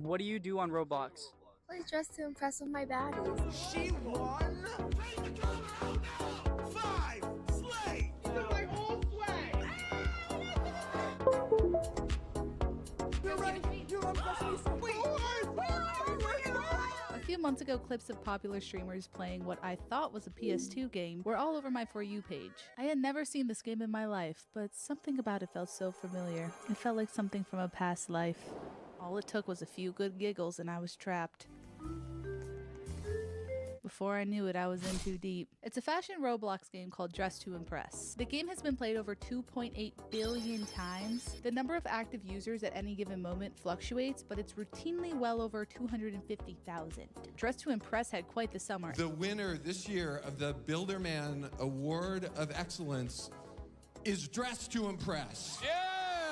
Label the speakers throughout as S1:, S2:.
S1: What do you do on Roblox?
S2: Play Dress to Impress with my baddies.
S3: She won? Five! Slay! My whole flag! You're right! You're unpressing me
S4: A few months ago, clips of popular streamers playing what I thought was a PS2 game were all over my For You page. I had never seen this game in my life, but something about it felt so familiar. It felt like something from a past life. All it took was a few good giggles and I was trapped. Before I knew it, I was in too deep. It's a fashion Roblox game called Dress to Impress. The game has been played over 2.8 billion times. The number of active users at any given moment fluctuates, but it's routinely well over 250,000. Dress to Impress had quite the summer.
S5: The winner this year of the Builderman Award of Excellence is Dress to Impress.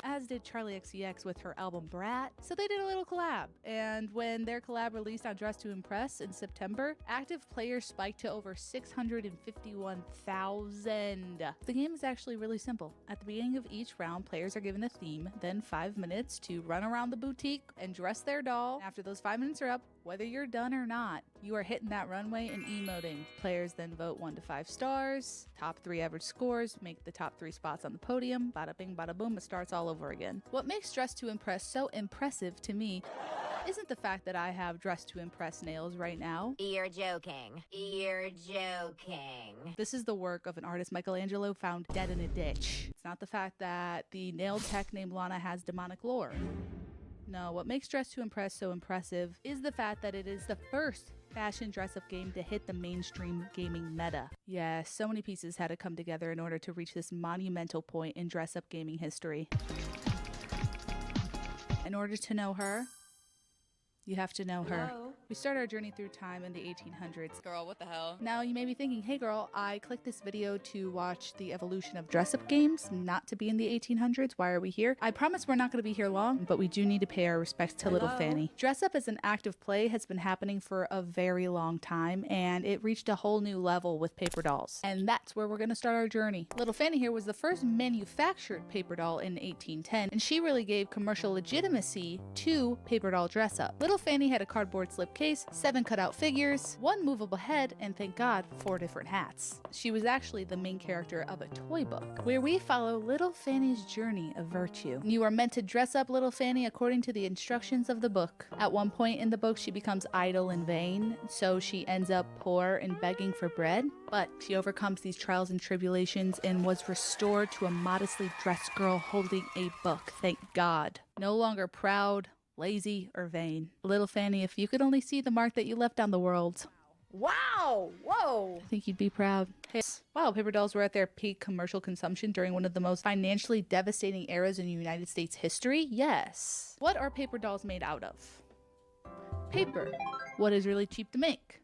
S4: As did Charlie XCX with her album Brat. So they did a little collab. And when their collab released on Dress to Impress in September, active players spiked to over 651,000. The game is actually really simple. At the beginning of each round, players are given a theme, then 5 minutes to run around the boutique and dress their doll. After those 5 minutes are up, whether you're done or not, you are hitting that runway and emoting. Players then vote 1 to 5 stars. Top 3 average scores make the top 3 spots on the podium. Bada bing, bada boom, it starts all over again. What makes Dress to Impress so impressive to me isn't the fact that I have Dress to Impress nails right now.
S6: You're joking. You're joking.
S4: This is the work of an artist Michelangelo found dead in a ditch. It's not the fact that the nail tech named Lana has demonic lore. No, what makes Dress to Impress so impressive is the fact that it is the first fashion dress-up game to hit the mainstream gaming meta. Yes, so many pieces had to come together in order to reach this monumental point in dress-up gaming history. In order to know her, you have to know her.
S7: Hello?
S4: We start our journey through time in the 1800s.
S7: Girl, what the hell?
S4: Now you may be thinking, hey girl, I clicked this video to watch the evolution of dress-up games, not to be in the 1800s. Why are we here? I promise we're not going to be here long, but we do need to pay our respects to Little Fanny. Dress-up as an active play has been happening for a very long time, and it reached a whole new level with paper dolls. And that's where we're going to start our journey. Little Fanny here was the first manufactured paper doll in 1810, and she really gave commercial legitimacy to paper doll dress-up. Little Fanny had a cardboard slipcase, 7 cutout figures, 1 movable head, and thank God, 4 different hats. She was actually the main character of a toy book, where we follow Little Fanny's journey of virtue. You are meant to dress up Little Fanny according to the instructions of the book. At one point in the book, she becomes idle and vain, so she ends up poor and begging for bread. But she overcomes these trials and tribulations and was restored to a modestly dressed girl holding a book, thank God. No longer proud, lazy, or vain. Little Fanny, if you could only see the mark that you left on the world.
S7: Wow! Whoa!
S4: I think you'd be proud. Hey, wow, paper dolls were at their peak commercial consumption during one of the most financially devastating eras in United States history? Yes. What are paper dolls made out of? Paper. What is really cheap to make?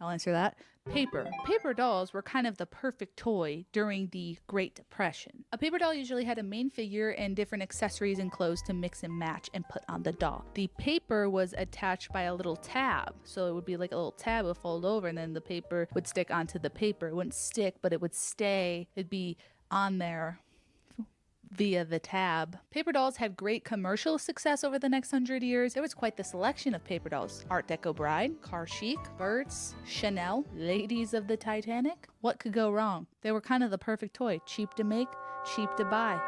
S4: I'll answer that. Paper. Paper dolls were kind of the perfect toy during the Great Depression. A paper doll usually had a main figure and different accessories and clothes to mix and match and put on the doll. The paper was attached by a little tab. So it would be like a little tab would fold over and then the paper would stick onto the paper. It wouldn't stick, but it would stay. It'd be on there via the tab. Paper dolls had great commercial success over the next 100 years. There was quite the selection of paper dolls. Art Deco Bride, Car Chic, Birds, Chanel, Ladies of the Titanic. What could go wrong? They were kind of the perfect toy. Cheap to make, cheap to buy.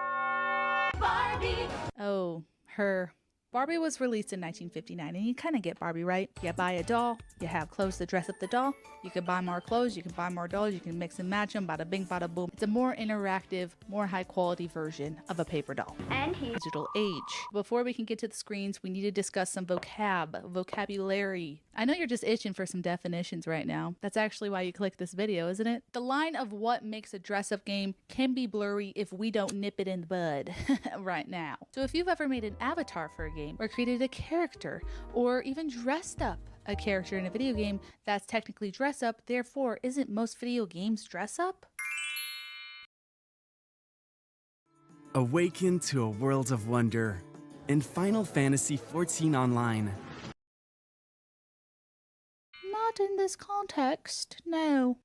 S4: Barbie! Oh, her. Barbie was released in 1959, and you kind of get Barbie, right? You buy a doll, you have clothes to dress up the doll, you can buy more clothes, you can buy more dolls, you can mix and match them, bada bing, bada boom. It's a more interactive, more high quality version of a paper doll.
S2: And he
S4: Digital age. Before we can get to the screens, we need to discuss some vocabulary. I know you're just itching for some definitions right now. That's actually why you clicked this video, isn't it? The line of what makes a dress-up game can be blurry if we don't nip it in the bud right now. So if you've ever made an avatar for a game, or created a character, or even dressed up a character in a video game, that's technically dress up. Therefore, isn't most video games dress up?
S8: Awaken to a world of wonder in Final Fantasy XIV Online.
S4: Not in this context, no.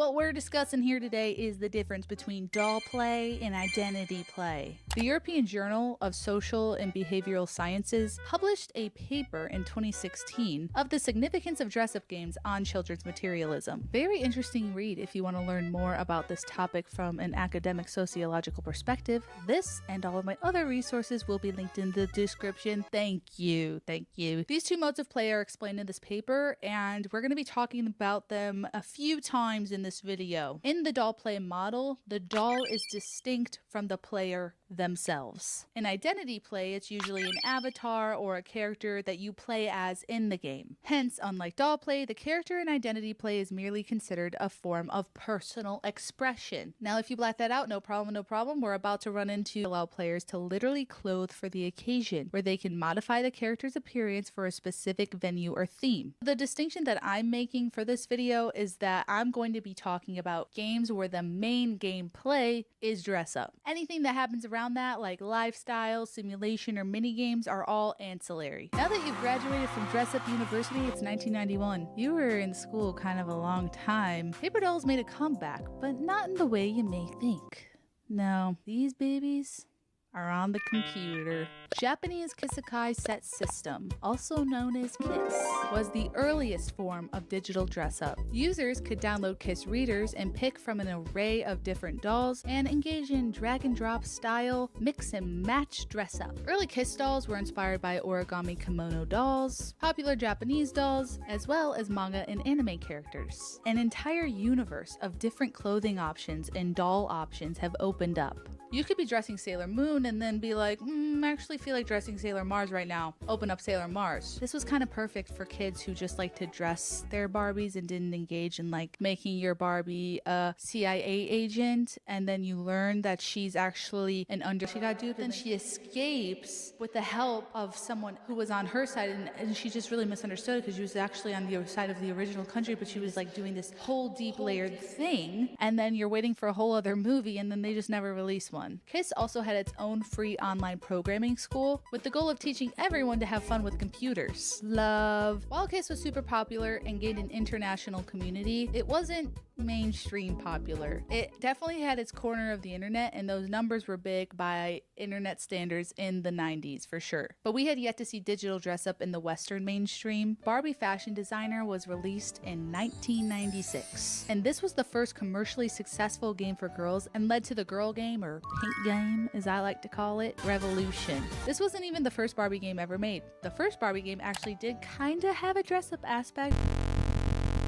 S4: What we're discussing here today is the difference between doll play and identity play. The European Journal of Social and Behavioral Sciences published a paper in 2016 of the significance of dress-up games on children's materialism. Very interesting read if you want to learn more about this topic from an academic sociological perspective. This and all of my other resources will be linked in the description. Thank you. These two modes of play are explained in this paper, and we're going to be talking about them a few times in this video. In the doll play model, the doll is distinct from the player themselves. In identity play, it's usually an avatar or a character that you play as in the game. Hence, unlike doll play, the character in identity play is merely considered a form of personal expression. Now, if you black that out, no problem. We're about to run into allow players to literally clothe for the occasion, where they can modify the character's appearance for a specific venue or theme. The distinction that I'm making for this video is that I'm going to be talking about games where the main gameplay is dress up. Anything that happens around that, like lifestyle, simulation, or mini games, are all ancillary. Now that you've graduated from Dress Up University, it's 1991. You were in school kind of a long time. Paper dolls made a comeback, but not in the way you may think. No, these babies are on the computer. Japanese Kisekai Set System, also known as KISS, was the earliest form of digital dress-up. Users could download KISS readers and pick from an array of different dolls and engage in drag-and-drop style, mix and match dress-up. Early KISS dolls were inspired by origami kimono dolls, popular Japanese dolls, as well as manga and anime characters. An entire universe of different clothing options and doll options have opened up. You could be dressing Sailor Moon and then be like, I actually feel like dressing Sailor Mars right now. Open up Sailor Mars. This was kind of perfect for kids who just like to dress their Barbies and didn't engage in like making your Barbie a CIA agent, and then you learn that she's actually an she got duped, and she escapes with the help of someone who was on her side, and she just really misunderstood because she was actually on the other side of the original country, but she was like doing this whole deep layered thing, and then you're waiting for a whole other movie, and then they just never release one. KISS also had its own free online programming school with the goal of teaching everyone to have fun with computers. Love. While KISS was super popular and gained an international community, it wasn't mainstream popular. It definitely had its corner of the internet, and those numbers were big by internet standards in the 90s for sure. But we had yet to see digital dress up in the Western mainstream. Barbie Fashion Designer was released in 1996, and this was the first commercially successful game for girls and led to the girl game, or pink game as I like to call it, revolution. This wasn't even the first Barbie game ever made. The first Barbie game actually did kinda have a dress up aspect.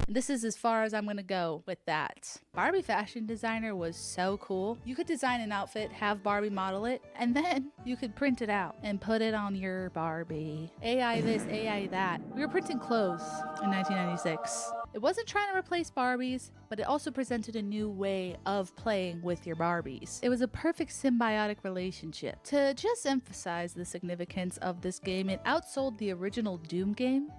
S4: This is as far as I'm gonna go with that. Barbie Fashion Designer was so cool. You could design an outfit, have Barbie model it, and then you could print it out and put it on your Barbie. AI this, AI that. We were printing clothes in 1996. It wasn't trying to replace Barbies, but it also presented a new way of playing with your Barbies. It was a perfect symbiotic relationship. To just emphasize the significance of this game, it outsold the original Doom game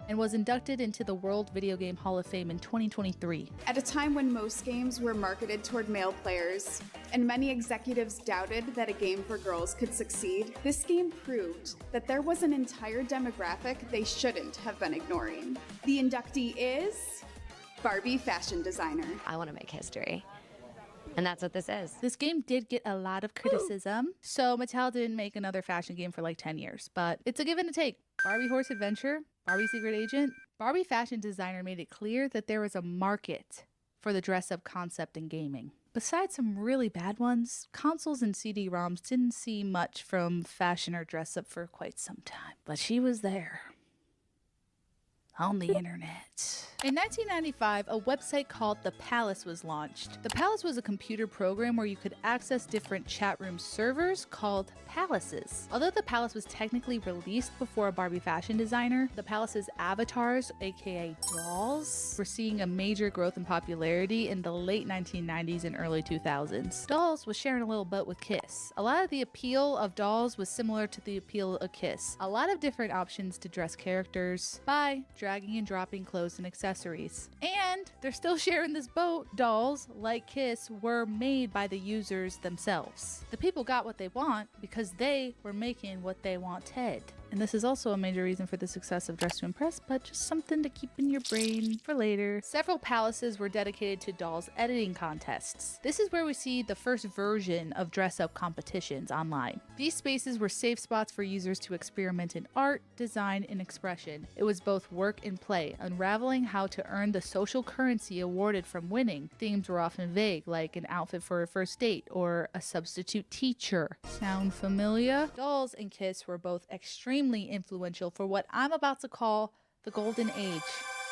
S4: and was inducted into the World Video Game Hall of Fame in 2023.
S1: At a time when most games were marketed toward male players, and many executives doubted that a game for girls could succeed, this game proved that there was an entire demographic they shouldn't have been ignoring. The inductee is Barbie Fashion Designer.
S6: I want to make history. And that's what this is.
S4: This game did get a lot of criticism, so Mattel didn't make another fashion game for like 10 years, but it's a give and a take. Barbie Horse Adventure, Barbie Secret Agent, Barbie Fashion Designer made it clear that there was a market for the dress-up concept in gaming. Besides some really bad ones, consoles and CD-ROMs didn't see much from fashion or dress-up for quite some time, but she was there. On the internet. In 1995, a website called The Palace was launched. The Palace was a computer program where you could access different chat room servers called palaces. Although The Palace was technically released before Barbie Fashion Designer, The Palace's avatars, aka dolls, were seeing a major growth in popularity in the late 1990s and early 2000s. Dolls was sharing a little boat with KISS. A lot of the appeal of dolls was similar to the appeal of KISS. A lot of different options to dress characters by dragging and dropping clothes and accessories. And they're still sharing this boat. Dolls, like KISS, were made by the users themselves. The people got what they want because they were making what they wanted. And this is also a major reason for the success of Dress to Impress, but just something to keep in your brain for later. Several palaces were dedicated to dolls editing contests. This is where we see the first version of dress-up competitions online. These spaces were safe spots for users to experiment in art, design, and expression. It was both work and play, unraveling how to earn the social currency awarded from winning. Themes were often vague, like an outfit for a first date or a substitute teacher. Sound familiar? Dolls and Kiss were both extremely influential for what I'm about to call the golden age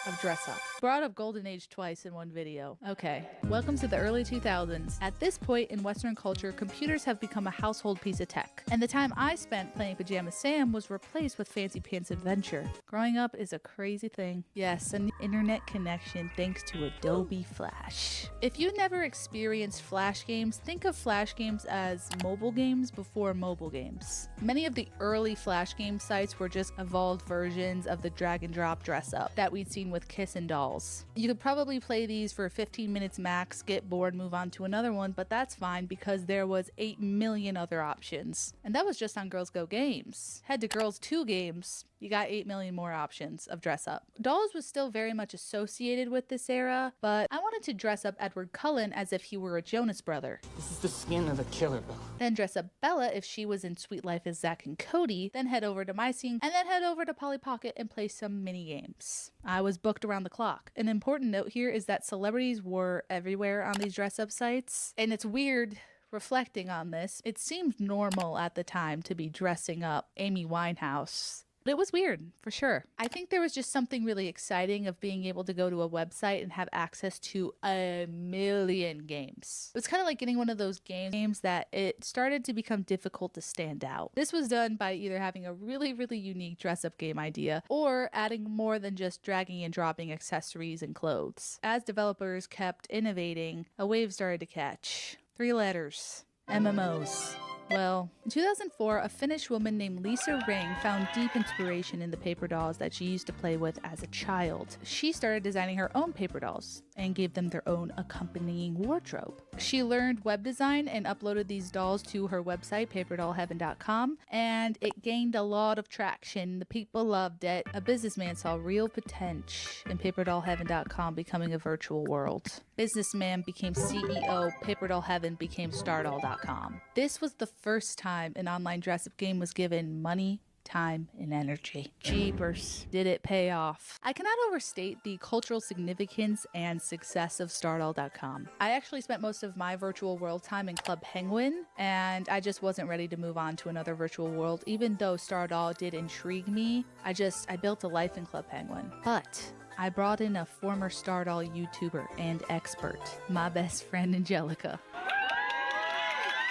S4: of dress up. Brought up golden age twice in one video. Okay, welcome to the early 2000s. At this point in Western culture, computers have become a household piece of tech, and the time I spent playing Pajama Sam was replaced with Fancy Pants Adventure. Growing up is a crazy thing. Yes, an internet connection thanks to Adobe Flash. If you never experienced Flash games, think of Flash games as mobile games before mobile games. Many of the early Flash game sites were just evolved versions of the drag and drop dress up that we'd seen with Kiss and Dolls. You could probably play these for 15 minutes max, get bored, move on to another one, but that's fine because there was 8 million other options. And that was just on Girls Go Games. Head to Girls 2 Games, you got 8 million more options of dress up. Dolls was still very much associated with this era, but I wanted to dress up Edward Cullen as if he were a Jonas brother.
S9: This is the skin of a killer, Bella.
S4: Then dress up Bella if she was in Sweet Life as Zack and Cody, then head over to my scene, and then head over to Polly Pocket and play some mini games. I was booked around the clock. An important note here is that celebrities were everywhere on these dress up sites, and it's weird reflecting on this. It seemed normal at the time to be dressing up Amy Winehouse. But it was weird, for sure. I think there was just something really exciting of being able to go to a website and have access to a million games. It was kind of like getting one of those games that it started to become difficult to stand out. This was done by either having a really, really unique dress-up game idea or adding more than just dragging and dropping accessories and clothes. As developers kept innovating, a wave started to catch. 3 letters. MMOs. Well, in 2004, a Finnish woman named Lisa Ring found deep inspiration in the paper dolls that she used to play with as a child. She started designing her own paper dolls and gave them their own accompanying wardrobe. She learned web design and uploaded these dolls to her website, paperdollheaven.com, and it gained a lot of traction. The people loved it. A businessman saw real potential in paperdollheaven.com becoming a virtual world. Businessman became CEO, Paperdoll Heaven became stardoll.com. This was the first time an online dress-up game was given money, time, and energy. Jeepers, did it pay off. I cannot overstate the cultural significance and success of stardoll.com. I actually spent most of my virtual world time in Club Penguin, and I just wasn't ready to move on to another virtual world. Even though Stardoll did intrigue me, I built a life in Club Penguin. But I brought in a former Stardoll YouTuber and expert, my best friend Angelica.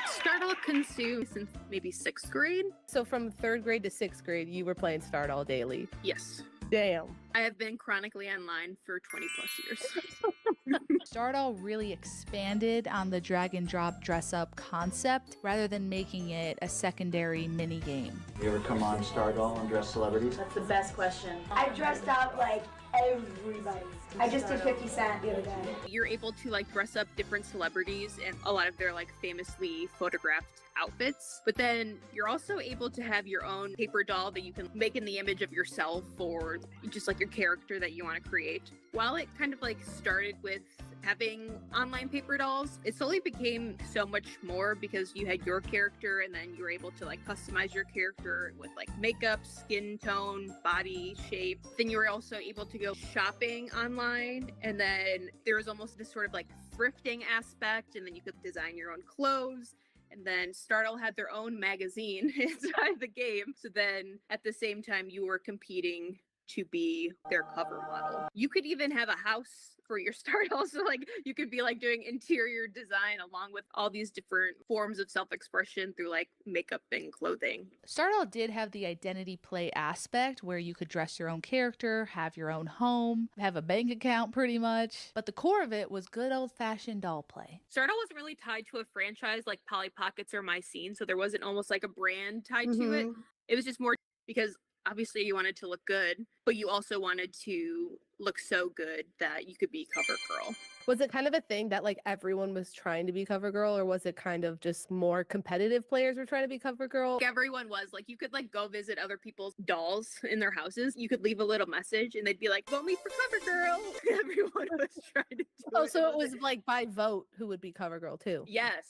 S10: Stardoll consumed since maybe 6th grade.
S7: So from 3rd grade to 6th grade, you were playing Stardoll daily.
S10: Yes.
S7: Damn.
S10: I have been chronically online for 20 plus years.
S4: Stardoll really expanded on the drag and drop dress up concept rather than making it a secondary mini game.
S11: You ever come on Stardoll and dress celebrities?
S12: That's the best question. I dressed up like everybody. I just did 50 Cent the other day.
S10: You're able to like dress up different celebrities and a lot of their like famously photographed outfits, but then you're also able to have your own paper doll that you can make in the image of yourself or just like your character that you want to create. While it kind of like started with having online paper dolls, it slowly became so much more because you had your character and then you were able to like customize your character with like makeup, skin tone, body shape. Then you were also able to go shopping online, and then there was almost this sort of like thrifting aspect, and then you could design your own clothes. And then Stardoll had their own magazine inside the game. So then at the same time, you were competing to be their cover model. You could even have a house for your Stardoll. So like you could be like doing interior design along with all these different forms of self-expression through like makeup and clothing.
S4: Stardoll did have the identity play aspect where you could dress your own character, have your own home, have a bank account pretty much. But the core of it was good old-fashioned doll play.
S10: Stardoll wasn't really tied to a franchise like Polly Pockets or My Scene, so there wasn't almost like a brand tied to it. It was just more because obviously you wanted to look good, but you also wanted to look so good that you could be cover girl.
S7: Was it kind of a thing that like everyone was trying to be cover girl, or was it kind of just more competitive players were trying to be cover girl?
S10: Everyone was like, you could like go visit other people's dolls in their houses. You could leave a little message and they'd be like, vote me for cover girl. Everyone was trying to do
S7: Oh, so it was like by vote who would be cover girl too.
S10: Yes.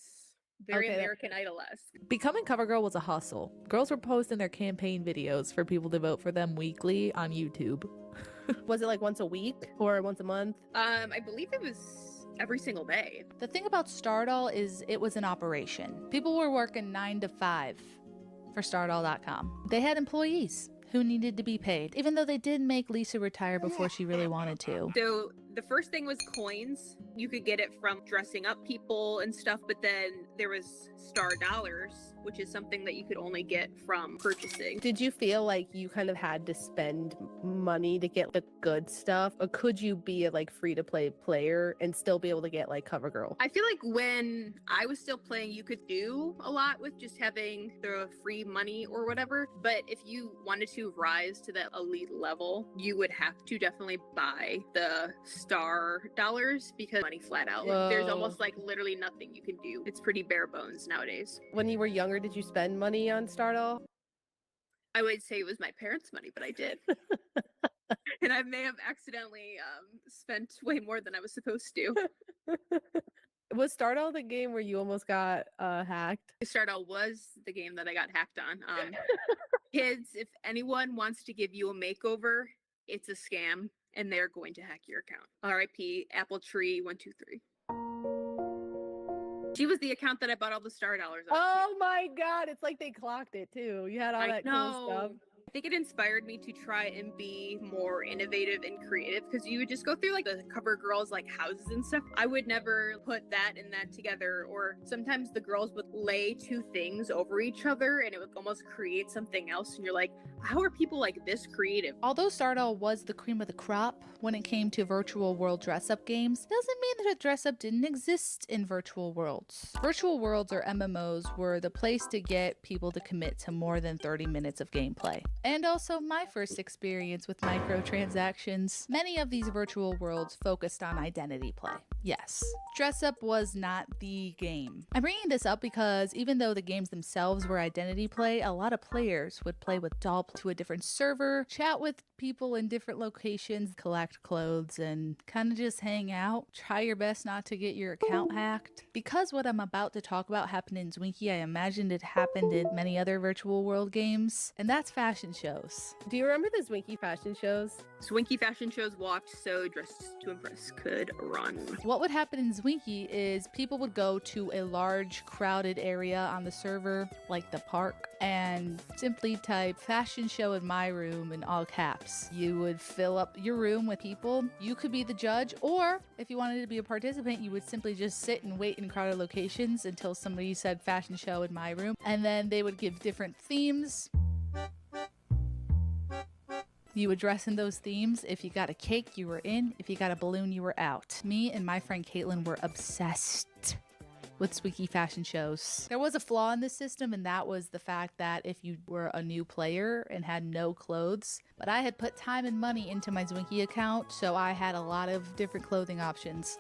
S10: Very
S7: Okay,
S10: American Idol-esque.
S13: Becoming cover girl was a hustle. Girls were posting their campaign videos for people to vote for them weekly on YouTube.
S7: Was it like once a week or once a month?
S10: I believe it was every single day.
S4: The thing about Stardoll is it was an operation. People were working 9 to 5 for Stardoll.com. They had employees who needed to be paid, even though they did make Lisa retire before she really wanted to.
S10: So the first thing was coins. You could get it from dressing up people and stuff, but then there was Star Dollars, which is something that you could only get from purchasing.
S7: Did you feel like you kind of had to spend money to get the good stuff, or could you be a like free to play player and still be able to get like cover girl?
S10: I feel like when I was still playing, you could do a lot with just having the free money or whatever. But if you wanted to rise to that elite level, you would have to definitely buy the Star Dollars because money flat out.
S7: Whoa.
S10: There's almost like literally nothing you can do. It's pretty bare bones nowadays.
S7: When you were younger, did you spend money on Stardoll?
S10: I would say it was my parents' money, but I did. And I may have accidentally spent way more than I was supposed to.
S7: Was Stardoll the game where you almost got hacked?
S10: Stardoll was the game that I got hacked on. Kids, if anyone wants to give you a makeover, it's a scam and they're going to hack your account. RIP Apple Tree 123. She was the account that I bought all the Star Dollars on.
S7: Oh my god, it's like they clocked it too. You had all that cool stuff.
S10: I think it inspired me to try and be more innovative and creative because you would just go through like the cover girls like houses and stuff. I would never put that and that together, or sometimes the girls would lay two things over each other and it would almost create something else, and you're like, how are people like this creative?
S4: Although Stardoll was the cream of the crop when it came to virtual world dress-up games, doesn't mean that dress-up didn't exist in virtual worlds. Virtual worlds, or MMOs, were the place to get people to commit to more than 30 minutes of gameplay. And also my first experience with microtransactions. Many of these virtual worlds focused on identity play. Yes, dress up was not the game. I'm bringing this up because even though the games themselves were identity play, a lot of players would play with doll to a different server, chat with people in different locations, collect clothes, and kind of just hang out. Try your best not to get your account hacked. Because what I'm about to talk about happened in Zwinky, I imagined it happened in many other virtual world games, and that's fashion shows.
S7: Do you remember the Zwinky fashion shows?
S10: Zwinky fashion shows walked so Dress to Impress could run.
S4: What would happen in Zwinky is people would go to a large crowded area on the server, like the park, and simply type fashion show in my room in all caps. You would fill up your room with people. You could be the judge, or if you wanted to be a participant, you would simply just sit and wait in crowded locations until somebody said fashion show in my room, and then they would give different themes. You would dress in those themes. If you got a cake, you were in. If you got a balloon, you were out. Me and my friend Caitlin were obsessed with Zwinky fashion shows. There was a flaw in this system, and that was the fact that if you were a new player and had no clothes, but I had put time and money into my Zwinky account, so I had a lot of different clothing options.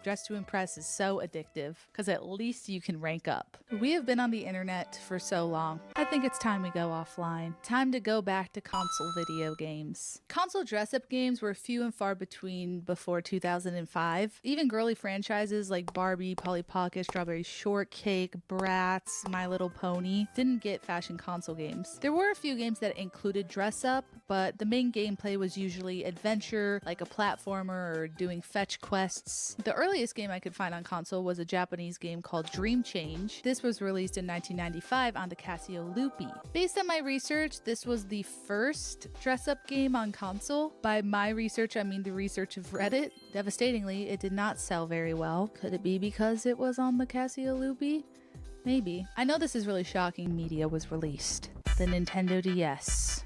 S4: Dress to Impress is so addictive because at least you can rank up. We have been on the internet for so long. I think it's time we go offline. Time to go back to console video games. Console dress-up games were few and far between before 2005. Even girly franchises like Barbie, Polly Pocket, Strawberry Shortcake, Bratz, My Little Pony didn't get fashion console games. There were a few games that included dress-up, but the main gameplay was usually adventure, like a platformer or doing fetch quests. The earliest game I could find on console was a Japanese game called Dream Change. This was released in 1995 on the Casio Loopy. Based on my research, this was the first dress-up game on console. By my research, I mean the research of Reddit. Devastatingly, it did not sell very well. Could it be because it was on the Casio Loopy? Maybe. I know this is really shocking. Media was released. The Nintendo DS.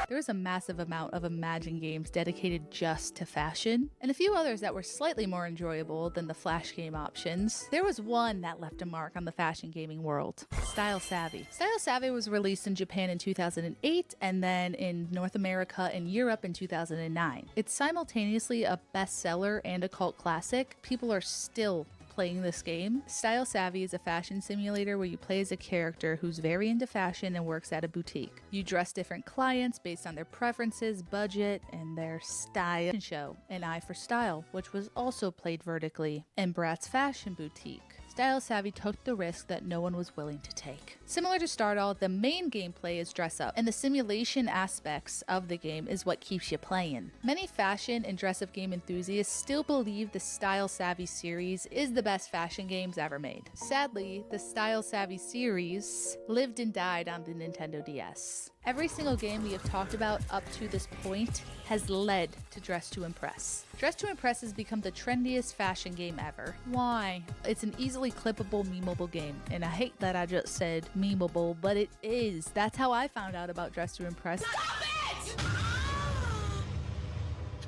S4: There was a massive amount of Imagine games dedicated just to fashion, and a few others that were slightly more enjoyable than the Flash game options. There was one that left a mark on the fashion gaming world: Style Savvy. Style Savvy was released in Japan in 2008 and then in North America and Europe in 2009. It's simultaneously a bestseller and a cult classic. People are still playing this game. Style Savvy is a fashion simulator where you play as a character who's very into fashion and works at a boutique. You dress different clients based on their preferences, budget, and their style. Show An Eye for Style, which was also played vertically in Bratz Fashion Boutique. Style Savvy took the risk that no one was willing to take. Similar to Stardoll, the main gameplay is dress up, and the simulation aspects of the game is what keeps you playing. Many fashion and dress up game enthusiasts still believe the Style Savvy series is the best fashion games ever made. Sadly, the Style Savvy series lived and died on the Nintendo DS. Every single game we have talked about up to this point has led to Dress to Impress. Dress to Impress has become the trendiest fashion game ever. Why? It's an easily clippable, memeable game. And I hate that I just said memeable, but it is. That's how I found out about Dress to Impress.
S3: Stop it!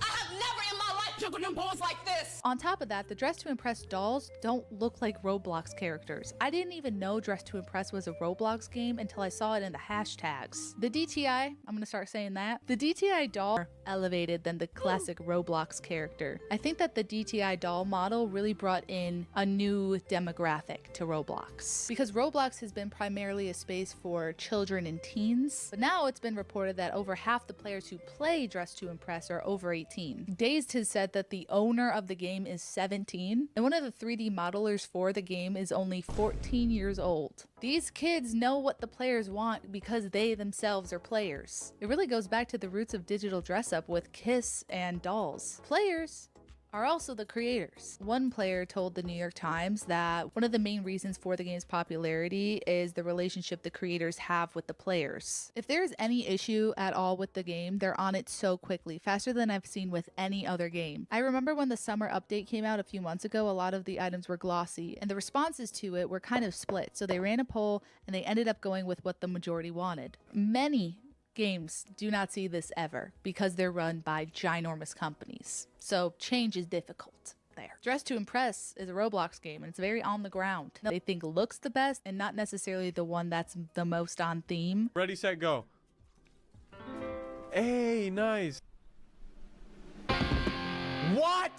S3: I have never in my life juggled them balls like this!
S4: On top of that, the Dress to Impress dolls don't look like Roblox characters. I didn't even know Dress to Impress was a Roblox game until I saw it in the hashtags. The DTI, I'm gonna start saying that, the DTI doll are elevated than the classic Roblox character. I think that the DTI doll model really brought in a new demographic to Roblox, because Roblox has been primarily a space for children and teens, but now it's been reported that over half the players who play Dress to Impress are over 18. Dazed has said that the owner of the game is 17, and one of the 3D modelers for the game is only 14 years old. These kids know what the players want because they themselves are players. It really goes back to the roots of digital dress up with Kiss and dolls. Players are also the creators. One player told the New York Times that one of the main reasons for the game's popularity is the relationship the creators have with the players. If there's any issue at all with the game, they're on it so quickly, faster than I've seen with any other game. I remember when the summer update came out a few months ago, a lot of the items were glossy, and the responses to it were kind of split. So they ran a poll, and they ended up going with what the majority wanted. Many games do not see this ever because they're run by ginormous companies. So change is difficult there. Dress to Impress is a Roblox game, and it's very on the ground. They think looks the best and not necessarily the one that's the most on theme.
S14: Ready, set, go. Hey, nice. What?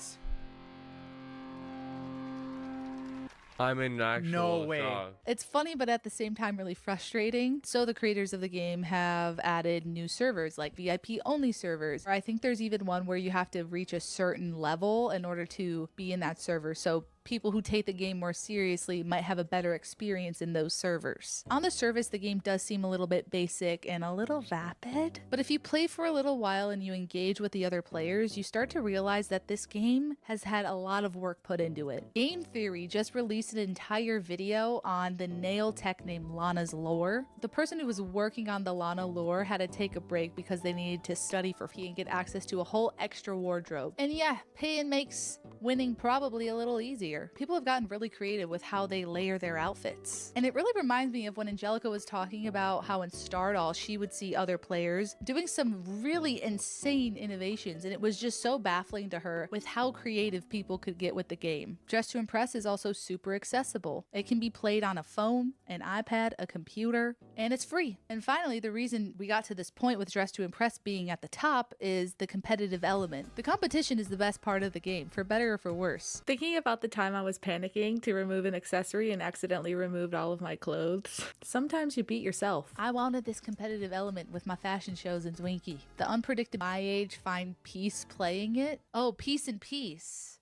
S14: I'm in actual shock.
S4: It's funny, but at the same time really frustrating. So the creators of the game have added new servers, like VIP only servers. I think there's even one where you have to reach a certain level in order to be in that server. So people who take the game more seriously might have a better experience in those servers. On the surface, the game does seem a little bit basic and a little vapid, but if you play for a little while and you engage with the other players, you start to realize that this game has had a lot of work put into it. Game Theory just released an entire video on the nail tech named Lana's lore. The person who was working on the Lana lore had to take a break because they needed to study for fee and get access to a whole extra wardrobe. And yeah, paying makes winning probably a little easier. People have gotten really creative with how they layer their outfits. And it really reminds me of when Angelica was talking about how in Stardoll she would see other players doing some really insane innovations, and it was just so baffling to her with how creative people could get with the game. Dress to Impress is also super accessible. It can be played on a phone, an iPad, a computer, and it's free. And finally, the reason we got to this point with Dress to Impress being at the top is the competitive element. The competition is the best part of the game, for better or for worse.
S13: Thinking about the time I was panicking to remove an accessory and accidentally removed all of my clothes. Sometimes you beat yourself.
S4: I wanted this competitive element with my fashion shows in Twinkie. The unpredictable my age find peace playing it. Oh, peace and peace.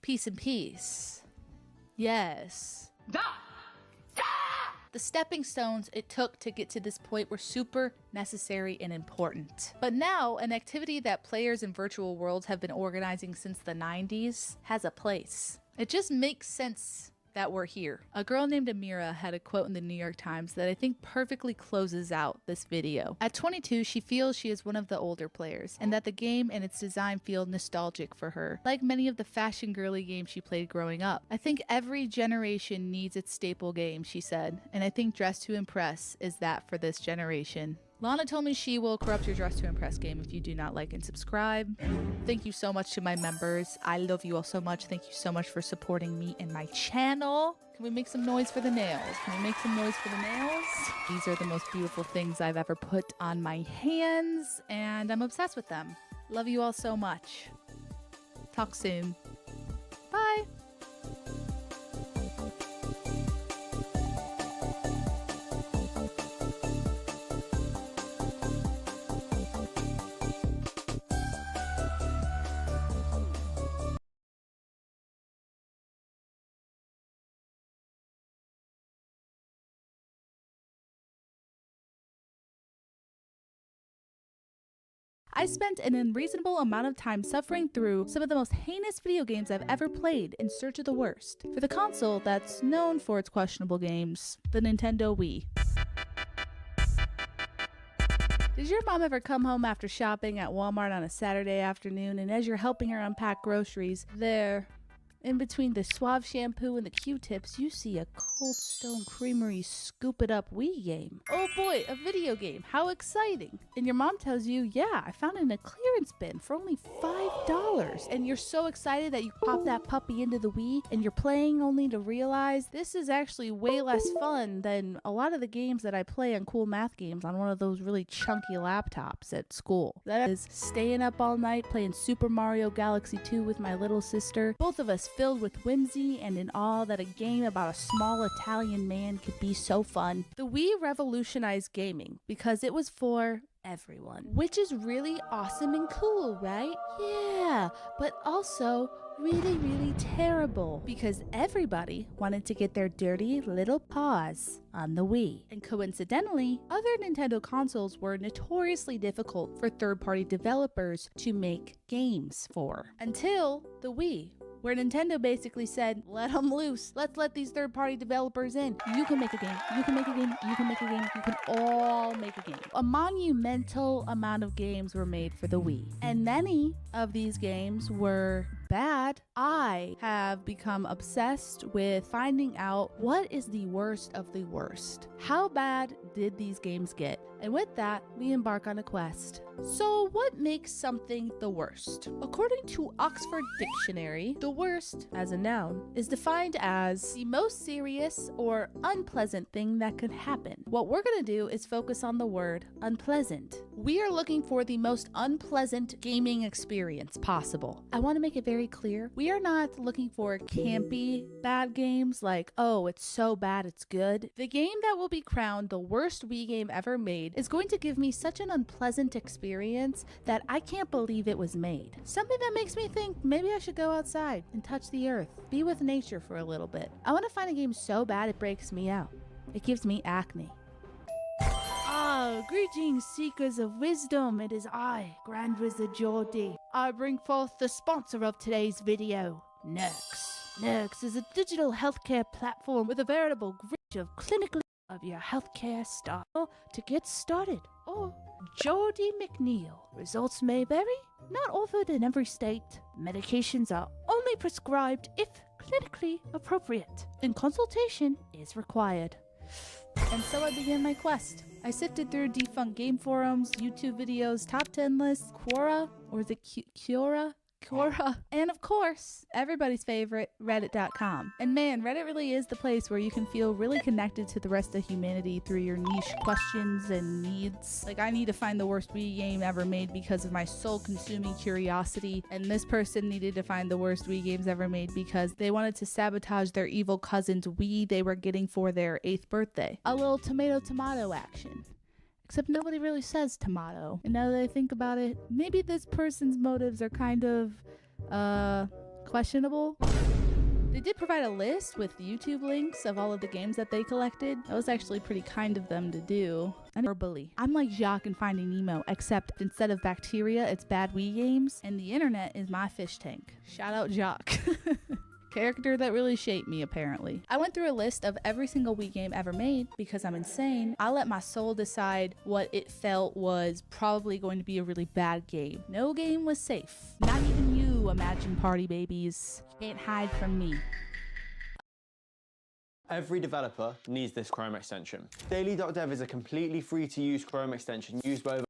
S4: Peace and peace. Yes. The stepping stones it took to get to this point were super necessary and important. But now, an activity that players in virtual worlds have been organizing since the 90s has a place. It just makes sense that we're here. A girl named Amira had a quote in the New York Times that I think perfectly closes out this video. At 22, she feels she is one of the older players, and that the game and its design feel nostalgic for her, like many of the fashion girly games she played growing up. I think every generation needs its staple game, she said, and I think Dress to Impress is that for this generation. Lana told me she will corrupt your Dress to Impress game if you do not like and subscribe. Thank you so much to my members. I love you all so much. Thank you so much for supporting me and my channel. Can we make some noise for the nails? Can we make some noise for the nails? These are the most beautiful things I've ever put on my hands, and I'm obsessed with them. Love you all so much. Talk soon. Bye. I spent an unreasonable amount of time suffering through some of the most heinous video games I've ever played in search of the worst. For the console that's known for its questionable games, the Nintendo Wii. Did your mom ever come home after shopping at Walmart on a Saturday afternoon, and as you're helping her unpack groceries, there, in between the Suave shampoo and the Q-tips, you see a Cold Stone Creamery Scoop It Up Wii game. Oh boy, a video game. How exciting. And your mom tells you, yeah, I found it in a clearance bin for only $5. And you're so excited that you pop that puppy into the Wii and you're playing only to realize this is actually way less fun than a lot of the games that I play on Cool Math Games on one of those really chunky laptops at school. That is staying up all night playing Super Mario Galaxy 2 with my little sister. Both of us filled with whimsy and in awe that a game about a small Italian man could be so fun. The Wii revolutionized gaming because it was for everyone, which is really awesome and cool, right? Yeah, but also really, really terrible because everybody wanted to get their dirty little paws on the Wii. And coincidentally, other Nintendo consoles were notoriously difficult for third-party developers to make games for until the Wii, where Nintendo basically said, let them loose. Let's let these third-party developers in. You can make a game. You can make a game. You can make a game. You can all make a game. A monumental amount of games were made for the Wii, and many of these games were bad. I have become obsessed with finding out what is the worst of the worst. How bad did these games get? And with that, we embark on a quest. So what makes something the worst? According to Oxford Dictionary, the worst, as a noun, is defined as the most serious or unpleasant thing that could happen. What we're gonna do is focus on the word unpleasant. We are looking for the most unpleasant gaming experience possible. I want to make it very clear, we are not looking for campy bad games like, oh, it's so bad it's good. The game that will be crowned the worst Wii game ever made is going to give me such an unpleasant experience that I can't believe it was made. Something that makes me think maybe I should go outside and touch the earth, be with nature for a little bit. I want to find a game so bad it breaks me out. It gives me acne. Greetings, seekers of wisdom. It is I, Grand Wizard Geordie. I bring forth the sponsor of today's video, Nerx. Nerx is a digital healthcare platform with a veritable grid of clinical of your healthcare style to get started. Or Geordie McNeil. Results may vary, not offered in every state. Medications are only prescribed if clinically appropriate, and consultation is required. And so I began my quest. I sifted through defunct game forums, YouTube videos, top 10 lists, Quora, or is it Quora? And of course, everybody's favorite, Reddit.com. And man, Reddit really is the place where you can feel really connected to the rest of humanity through your niche questions and needs. Like, I need to find the worst Wii game ever made because of my soul-consuming curiosity, and this person needed to find the worst Wii games ever made because they wanted to sabotage their evil cousin's Wii they were getting for their 8th birthday. A little tomato-tomato action. Except nobody really says tomato. And now that I think about it, maybe this person's motives are kind of, questionable. They did provide a list with YouTube links of all of the games that they collected. That was actually pretty kind of them to do. And verbally, I'm like Jacques in Finding Nemo, except instead of bacteria, it's bad Wii games, and the internet is my fish tank. Shout out Jacques. Character that really shaped me, apparently. I went through a list of every single Wii game ever made because I'm insane. I let my soul decide what it felt was probably going to be a really bad game. No game was safe. Not even you, Imagine Party babies. Can't hide from me.
S9: Every developer needs this Chrome extension. Daily.dev is a completely free-to-use Chrome extension used by over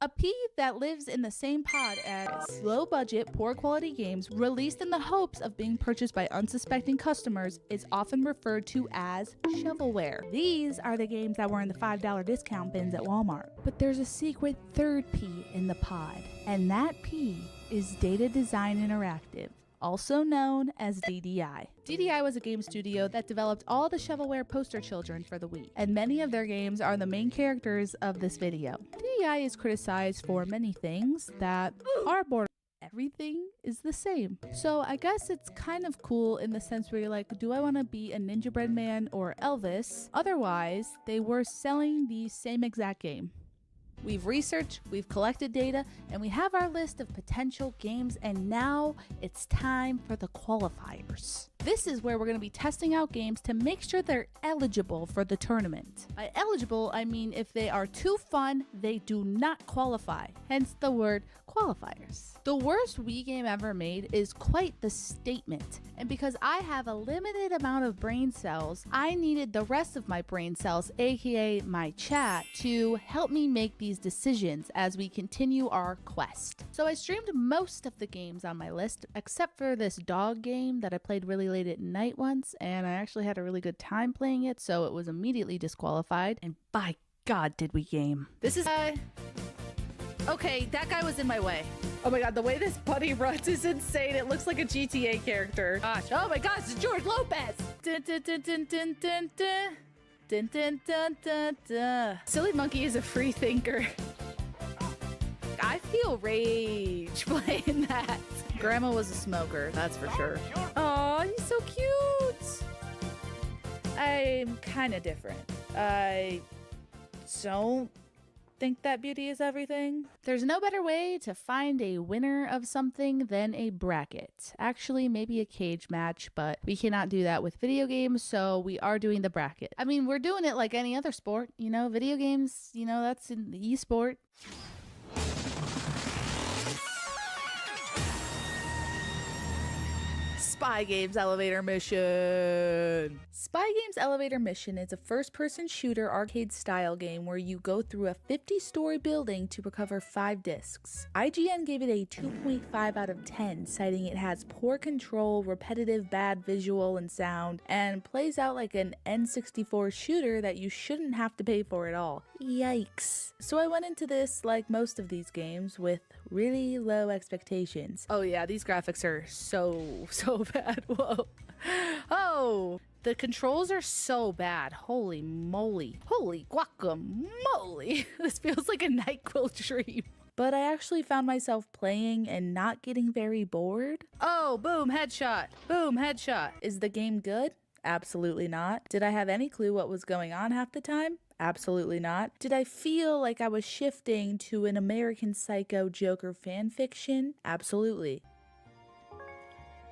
S4: A P that lives in the same pod as low-budget, poor-quality games released in the hopes of being purchased by unsuspecting customers is often referred to as shovelware. These are the games that were in the $5 discount bins at Walmart. But there's a secret third P in the pod, and that P is Data Design Interactive, also known as DDI. DDI was a game studio that developed all the shovelware poster children for the Wii, and many of their games are the main characters of this video. DDI is criticized for many things that are borderline. Everything is the same. So I guess it's kind of cool in the sense where you're like, do I want to be a Ninja Bread Man or Elvis? Otherwise, they were selling the same exact game. We've researched, we've collected data, and we have our list of potential games, and now it's time for the qualifiers. This is where we're going to be testing out games to make sure they're eligible for the tournament. By eligible, I mean if they are too fun, they do not qualify. Hence the word qualifiers. The worst Wii game ever made is quite the statement. And because I have a limited amount of brain cells, I needed the rest of my brain cells, aka my chat, to help me make these decisions as we continue our quest. So I streamed most of the games on my list, except for this dog game that I played really late at night once, and I actually had a really good time playing it, so it was immediately disqualified. And by God, did we game. This is okay, that guy was in my way.
S13: Oh my god, the way this buddy runs is insane. It looks like a GTA character.
S4: Gosh, oh my gosh, it's George Lopez! Dun, dun, dun, dun, dun, dun, dun. Dun, dun, dun, dun, dun.
S13: Silly Monkey is a free thinker.
S4: I feel rage playing that. Grandma was a smoker, that's for sure.
S13: Oh, he's so cute.
S4: I'm kind of different. I don't think that beauty is everything. There's no better way to find a winner of something than a bracket. Actually, maybe a cage match, but we cannot do that with video games, so we are doing the bracket. I mean, we're doing it like any other sport, you know, video games, you know, that's in the e-sport. Spy Games Elevator Mission. Spy Games Elevator Mission is a first-person shooter arcade-style game where you go through a 50-story building to recover 5 discs. IGN gave it a 2.5 out of 10, citing it has poor control, repetitive bad visual and sound, and plays out like an N64 shooter that you shouldn't have to pay for at all. Yikes. So I went into this, like most of these games, with really low expectations. Oh yeah, these graphics are so bad. Whoa. Oh, the controls are so bad. Holy moly. Holy guacamole. This feels like a NyQuil dream. But I actually found myself playing and not getting very bored. Oh, boom, headshot. Boom, headshot. Is the game good? Absolutely not. Did I have any clue what was going on half the time? Absolutely not. Did I feel like I was shifting to an American Psycho Joker fanfiction? Absolutely.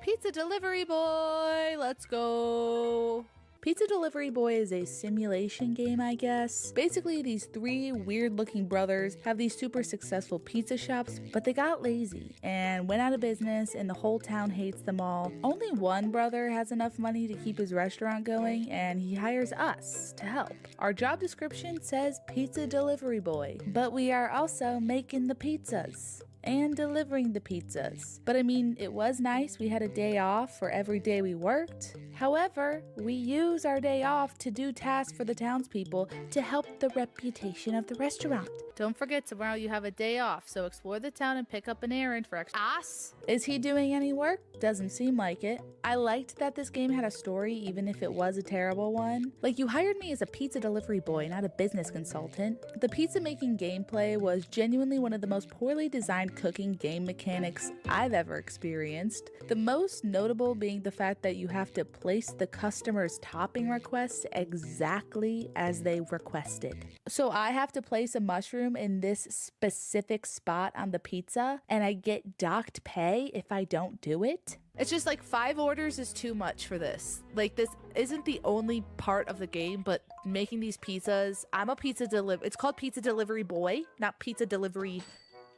S4: Pizza Delivery Boy, let's go. Pizza Delivery Boy is a simulation game, I guess. Basically, these 3 weird-looking brothers have these super successful pizza shops, but they got lazy and went out of business, and the whole town hates them all. Only one brother has enough money to keep his restaurant going, and he hires us to help. Our job description says Pizza Delivery Boy, but we are also making the pizzas and delivering the pizzas. But I mean, it was nice. We had a day off for every day we worked. However, we use our day off to do tasks for the townspeople to help the reputation of the restaurant. Don't forget, tomorrow you have a day off, so explore the town and pick up an errand for extra. Ass? Is he doing any work? Doesn't seem like it. I liked that this game had a story, even if it was a terrible one. Like, you hired me as a pizza delivery boy, not a business consultant. The pizza making gameplay was genuinely one of the most poorly designed cooking game mechanics I've ever experienced. The most notable being the fact that you have to place the customer's topping requests exactly as they requested. So I have to place a mushroom in this specific spot on the pizza, and I get docked pay if I don't do it. It's just like 5 orders is too much for this. Like, this isn't the only part of the game, but making these pizzas, I'm a pizza it's called Pizza Delivery Boy, not Pizza Delivery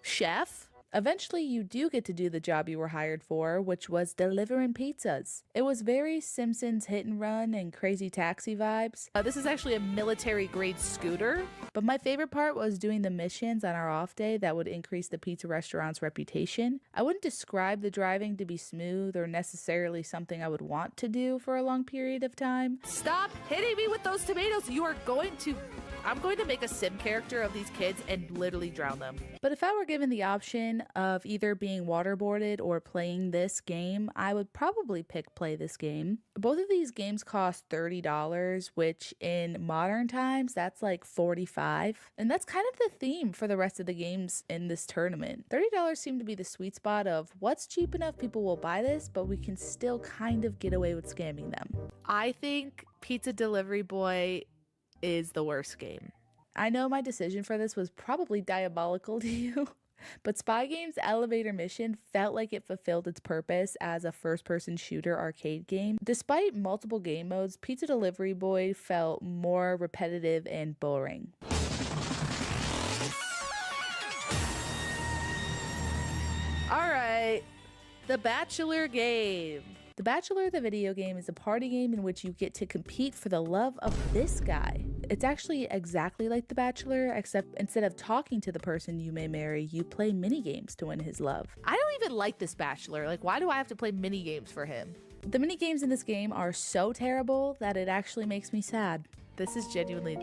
S4: Chef. Eventually, you do get to do the job you were hired for, which was delivering pizzas. It was very Simpsons Hit and Run and Crazy Taxi vibes. This is actually a military-grade scooter, but my favorite part was doing the missions on our off day that would increase the pizza restaurant's reputation. I wouldn't describe the driving to be smooth or necessarily something I would want to do for a long period of time. Stop hitting me with those tomatoes! I'm going to make a sim character of these kids and literally drown them. But if I were given the option of either being waterboarded or playing this game, I would probably pick play this game. Both of these games cost $30, which in modern times, that's like $45. And that's kind of the theme for the rest of the games in this tournament. $30 seemed to be the sweet spot of what's cheap enough, people will buy this, but we can still kind of get away with scamming them. I think Pizza Delivery Boy is the worst game. I know my decision for this was probably diabolical to you, but Spy Game's elevator mission felt like it fulfilled its purpose as a first-person shooter arcade game. Despite multiple game modes, Pizza Delivery Boy felt more repetitive and boring. Alright, The Bachelor game. The Bachelor, the video game, is a party game in which you get to compete for the love of this guy. It's actually exactly like The Bachelor, except instead of talking to the person you may marry, you play mini games to win his love. I don't even like this Bachelor. Like, why do I have to play mini games for him? The mini games in this game are so terrible that it actually makes me sad. This is genuinely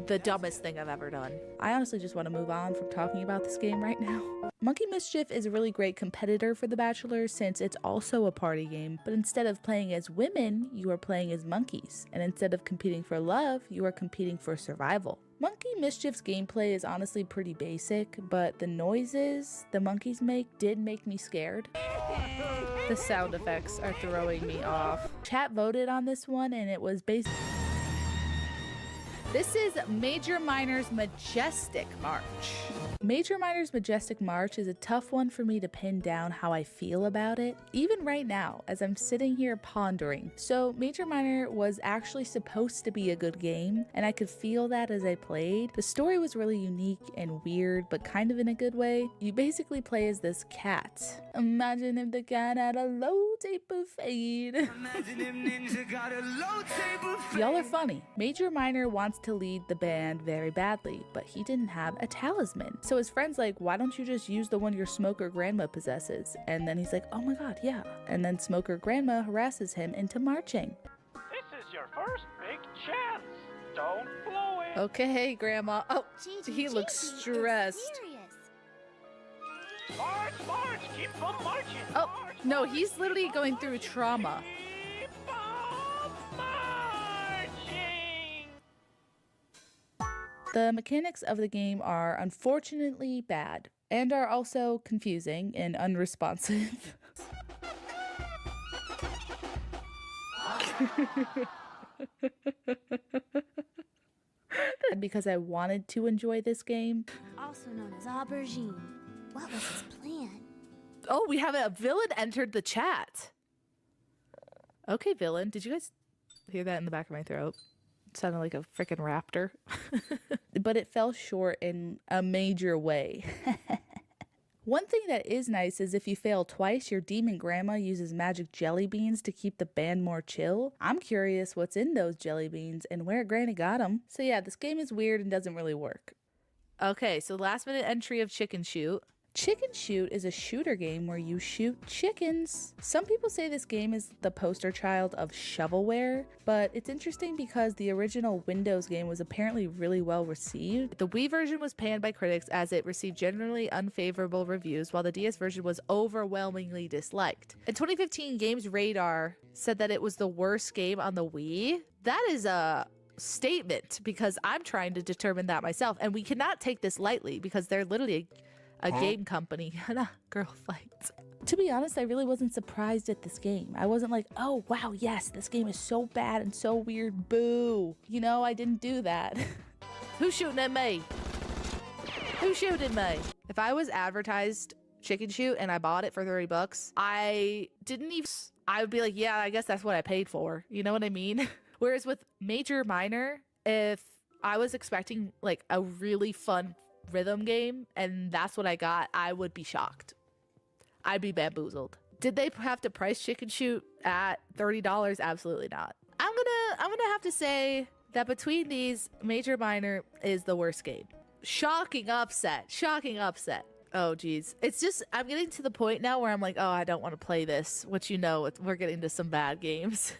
S4: the dumbest thing I've ever done. I honestly just want to move on from talking about this game right now. Monkey Mischief is a really great competitor for The Bachelor since it's also a party game, but instead of playing as women, you are playing as monkeys. And instead of competing for love, you are competing for survival. Monkey Mischief's gameplay is honestly pretty basic, but the noises the monkeys make did make me scared. The sound effects are throwing me off. Chat voted on this one and it was based. This is Major Minor's Majestic March. Major Minor's Majestic March is a tough one for me to pin down how I feel about it, even right now as I'm sitting here pondering. So Major Minor was actually supposed to be a good game, and I could feel that as I played. The story was really unique and weird, but kind of in a good way. You basically play as this cat. Imagine if the cat had a low taper fade. Y'all are funny. Major Minor wants to lead the band very badly, but he didn't have a talisman. So his friend's like, why don't you just use the one your smoker grandma possesses? And then he's like, oh my god, yeah. And then smoker grandma harasses him into marching.
S15: This is your first big chance. Don't blow it.
S4: Okay, grandma. Oh, he looks stressed.
S15: March, march, keep on marching.
S4: Oh, no, he's literally going through trauma. The mechanics of the game are unfortunately bad and are also confusing and unresponsive. Because I wanted to enjoy this game.
S2: Also known as Aubergine. What was his plan?
S4: Oh, we have a villain entered the chat. Okay, villain. Did you guys hear that in the back of my throat? It sounded like a freaking raptor. But it fell short in a major way. One thing that is nice is if you fail twice, your demon grandma uses magic jelly beans to keep the band more chill. I'm curious what's in those jelly beans and where Granny got them. So yeah, this game is weird and doesn't really work. Okay, so last minute entry of Chicken Shoot. Chicken Shoot is a shooter game where you shoot chickens. Some people say this game is the poster child of shovelware, but it's interesting because the original Windows game was apparently really well received. The Wii version was panned by critics as it received generally unfavorable reviews, while the DS version was overwhelmingly disliked. In 2015, Games Radar said that it was the worst game on the Wii. That is a statement because I'm trying to determine that myself, and we cannot take this lightly because they're literally a game company. Girl fights. To be honest, I really wasn't surprised at this game. I wasn't like, oh wow, yes, this game is so bad and so weird, boo. You know, I didn't do that. Who's shooting at me? Who's shooting me? If I was advertised Chicken Shoot and I bought it for $30, I would be like, yeah, I guess that's what I paid for. You know what I mean? Whereas with Major Minor, if I was expecting like a really fun rhythm game and that's what I got, I would be shocked. I'd be bamboozled. Did they have to price Chicken Shoot at $30? Absolutely not. I'm gonna have to say that between these, Major Minor is the worst game. Shocking upset. Shocking upset. Oh geez. It's just, I'm getting to the point now where I'm like, oh, I don't want to play this. Which, you know, we're getting to some bad games.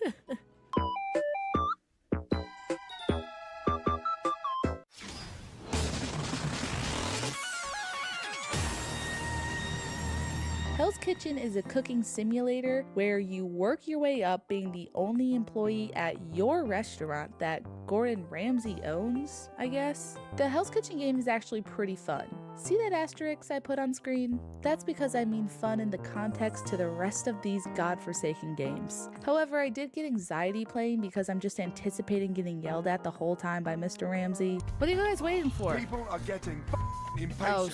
S4: Hell's Kitchen is a cooking simulator where you work your way up being the only employee at your restaurant that Gordon Ramsay owns, I guess. The Hell's Kitchen game is actually pretty fun. See that asterisk I put on screen? That's because I mean fun in the context to the rest of these godforsaken games. However, I did get anxiety playing because I'm just anticipating getting yelled at the whole time by Mr. Ramsay. What are you guys waiting for?
S3: People are getting impatient.
S4: Oh,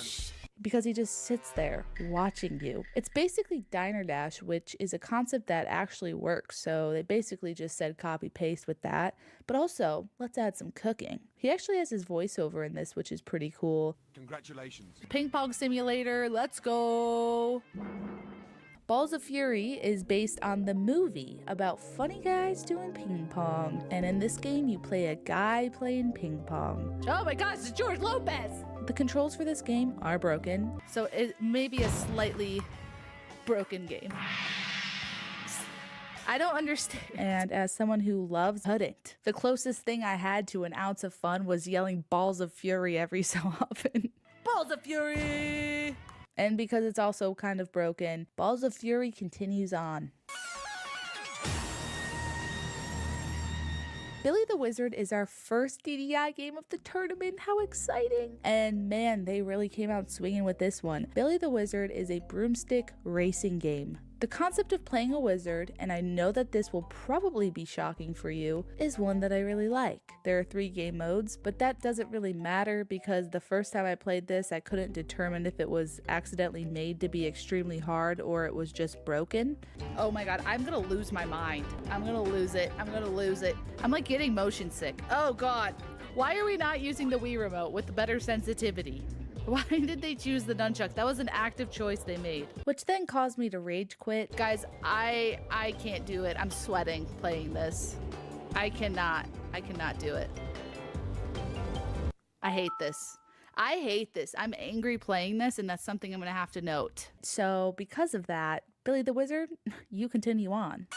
S4: because he just sits there watching you. It's basically Diner Dash, which is a concept that actually works. So they basically just said copy paste with that. But also, let's add some cooking. He actually has his voiceover in this, which is pretty cool.
S3: Congratulations.
S4: Ping pong simulator, let's go. Balls of Fury is based on the movie about funny guys doing ping pong. And in this game, you play a guy playing ping pong. Oh my gosh, it's George Lopez! The controls for this game are broken, so it may be a slightly broken game. I don't understand. And as someone who loves pudding, the closest thing I had to an ounce of fun was yelling Balls of Fury every so often. Balls of Fury! And because it's also kind of broken, Balls of Fury continues on. Billy the Wizard is our first DDI game of the tournament. How exciting! And man, they really came out swinging with this one. Billy the Wizard is a broomstick racing game. The concept of playing a wizard, and I know that this will probably be shocking for you, is one that I really like. There are 3 game modes, but that doesn't really matter because the first time I played this, I couldn't determine if it was accidentally made to be extremely hard or it was just broken. Oh my god, I'm gonna lose my mind. I'm gonna lose it. I'm gonna lose it. I'm like getting motion sick. Oh god. Why are we not using the Wii remote with better sensitivity? Why did they choose the nunchuck? That was an active choice they made. Which then caused me to rage quit. Guys, I can't do it. I'm sweating playing this. I cannot do it. I hate this. I hate this. I'm angry playing this, and that's something I'm gonna have to note. So because of that, Billy the Wizard, you continue on.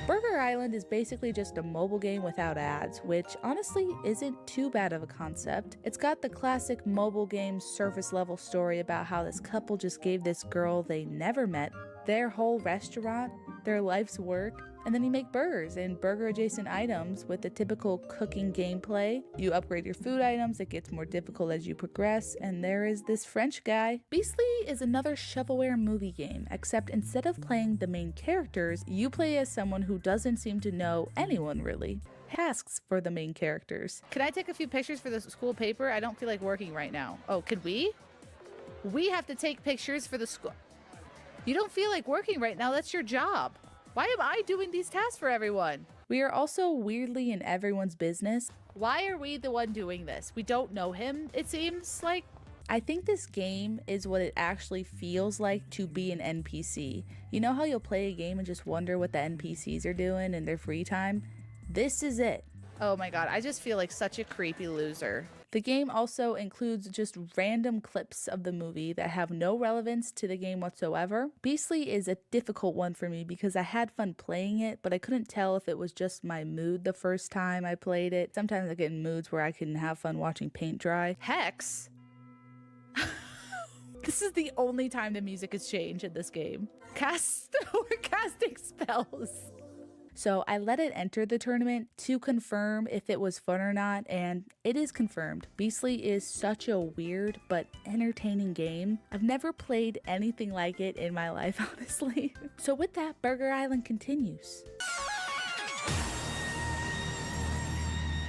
S4: Burger Island is basically just a mobile game without ads, which honestly isn't too bad of a concept. It's got the classic mobile game surface level story about how this couple just gave this girl they never met their whole restaurant, their life's work, and then you make burgers and burger adjacent items with the typical cooking gameplay. You upgrade your food items, it gets more difficult as you progress, and there is this French guy. Beastly is another shovelware movie game, except instead of playing the main characters, you play as someone who doesn't seem to know anyone really. Tasks for the main characters. Can I take a few pictures for the school paper? I don't feel like working right now. Oh, could we? We have to take pictures for the school. You don't feel like working right now, that's your job. Why am I doing these tasks for everyone? We are also weirdly in everyone's business. Why are we the one doing this? We don't know him, it seems like. I think this game is what it actually feels like to be an NPC. You know how you'll play a game and just wonder what the NPCs are doing in their free time? This is it. Oh my god, I just feel like such a creepy loser. The game also includes just random clips of the movie that have no relevance to the game whatsoever. Beastly is a difficult one for me because I had fun playing it, but I couldn't tell if it was just my mood the first time I played it. Sometimes I get in moods where I can have fun watching paint dry. Hex? This is the only time the music has changed in this game. We're casting spells. So I let it enter the tournament to confirm if it was fun or not, and it is confirmed. Beastly is such a weird but entertaining game. I've never played anything like it in my life, honestly. So with that, Burger Island continues.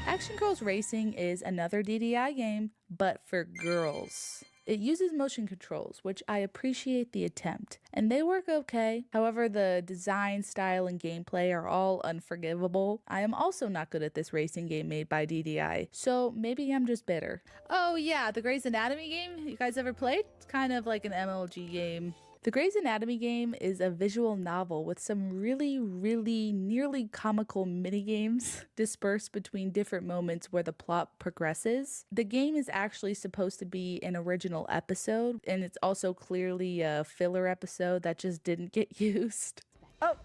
S4: Action Girls Racing is another DDI game, but for girls. It uses motion controls, which I appreciate the attempt, and they work okay. However, the design, style, and gameplay are all unforgivable. I am also not good at this racing game made by DDI, so maybe I'm just bitter. Oh yeah, the Grey's Anatomy game, you guys ever played? It's kind of like an MLG game. The Grey's Anatomy game is a visual novel with some really nearly comical minigames dispersed between different moments where the plot progresses. The game is actually supposed to be an original episode, and it's also clearly a filler episode that just didn't get used. Oh,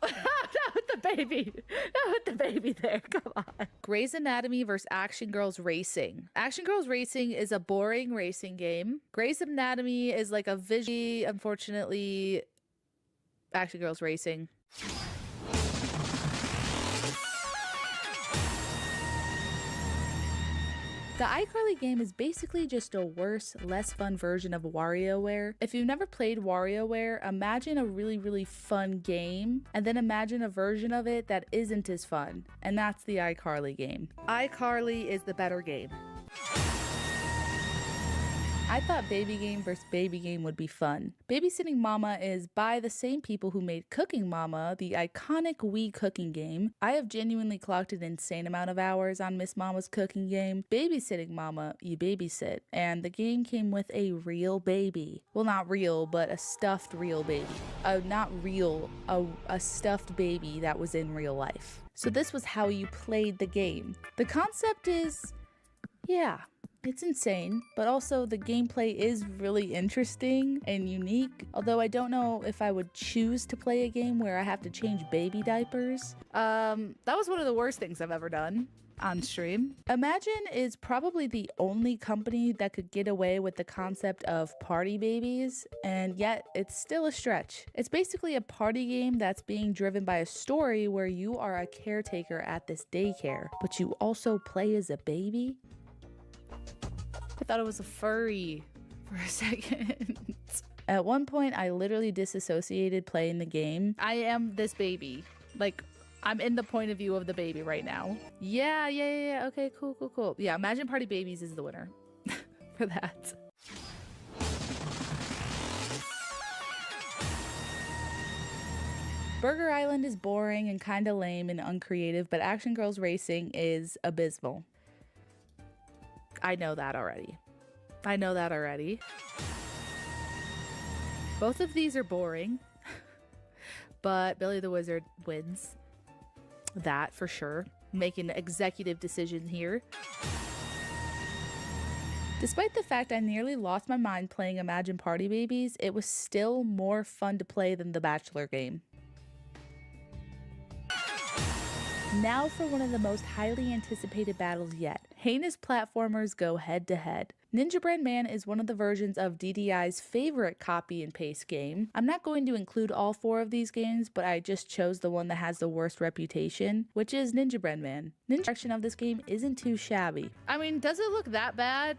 S4: not with the baby. Not with the baby there. Come on. Grey's Anatomy versus Action Girls Racing. Action Girls Racing is a boring racing game. Grey's Anatomy is like a visually, unfortunately, Action Girls Racing. The iCarly game is basically just a worse, less fun version of WarioWare. If you've never played WarioWare, imagine a really fun game, and then imagine a version of it that isn't as fun, and that's the iCarly game. iCarly is the better game. I thought Baby Game vs. Baby Game would be fun. Babysitting Mama is by the same people who made Cooking Mama, the iconic Wii cooking game. I have genuinely clocked an insane amount of hours on Miss Mama's cooking game. Babysitting Mama, you babysit, and the game came with a real baby. Well, not real, but a stuffed real baby. Not real, a stuffed baby that was in real life. So this was how you played the game. The concept is, yeah, it's insane, but also the gameplay is really interesting and unique, although I don't know if I would choose to play a game where I have to change baby diapers. That was one of the worst things I've ever done on stream. Imagine is probably the only company that could get away with the concept of party babies, and yet it's still a stretch. It's basically a party game that's being driven by a story where you are a caretaker at this daycare, but you also play as a baby. I thought it was a furry for a second. At one point, I literally disassociated playing the game. I am this baby. Like, I'm in the point of view of the baby right now. Yeah. Okay, cool. Yeah, Imagine Party Babies is the winner for that. Burger Island is boring and kind of lame and uncreative, but Action Girls Racing is abysmal. I know that already. Both of these are boring, but Billy the Wizard wins. That for sure. Making executive decisions here. Despite the fact I nearly lost my mind playing Imagine Party Babies, it was still more fun to play than the Bachelor game. Now for one of the most highly anticipated battles yet. Heinous platformers go head to head. Ninja Bread Man is one of the versions of DDI's favorite copy and paste game. I'm not going to include all 4 of these games, but I just chose the one that has the worst reputation, which is Ninja Bread Man. Ninja direction of this game isn't too shabby. I mean, does it look that bad?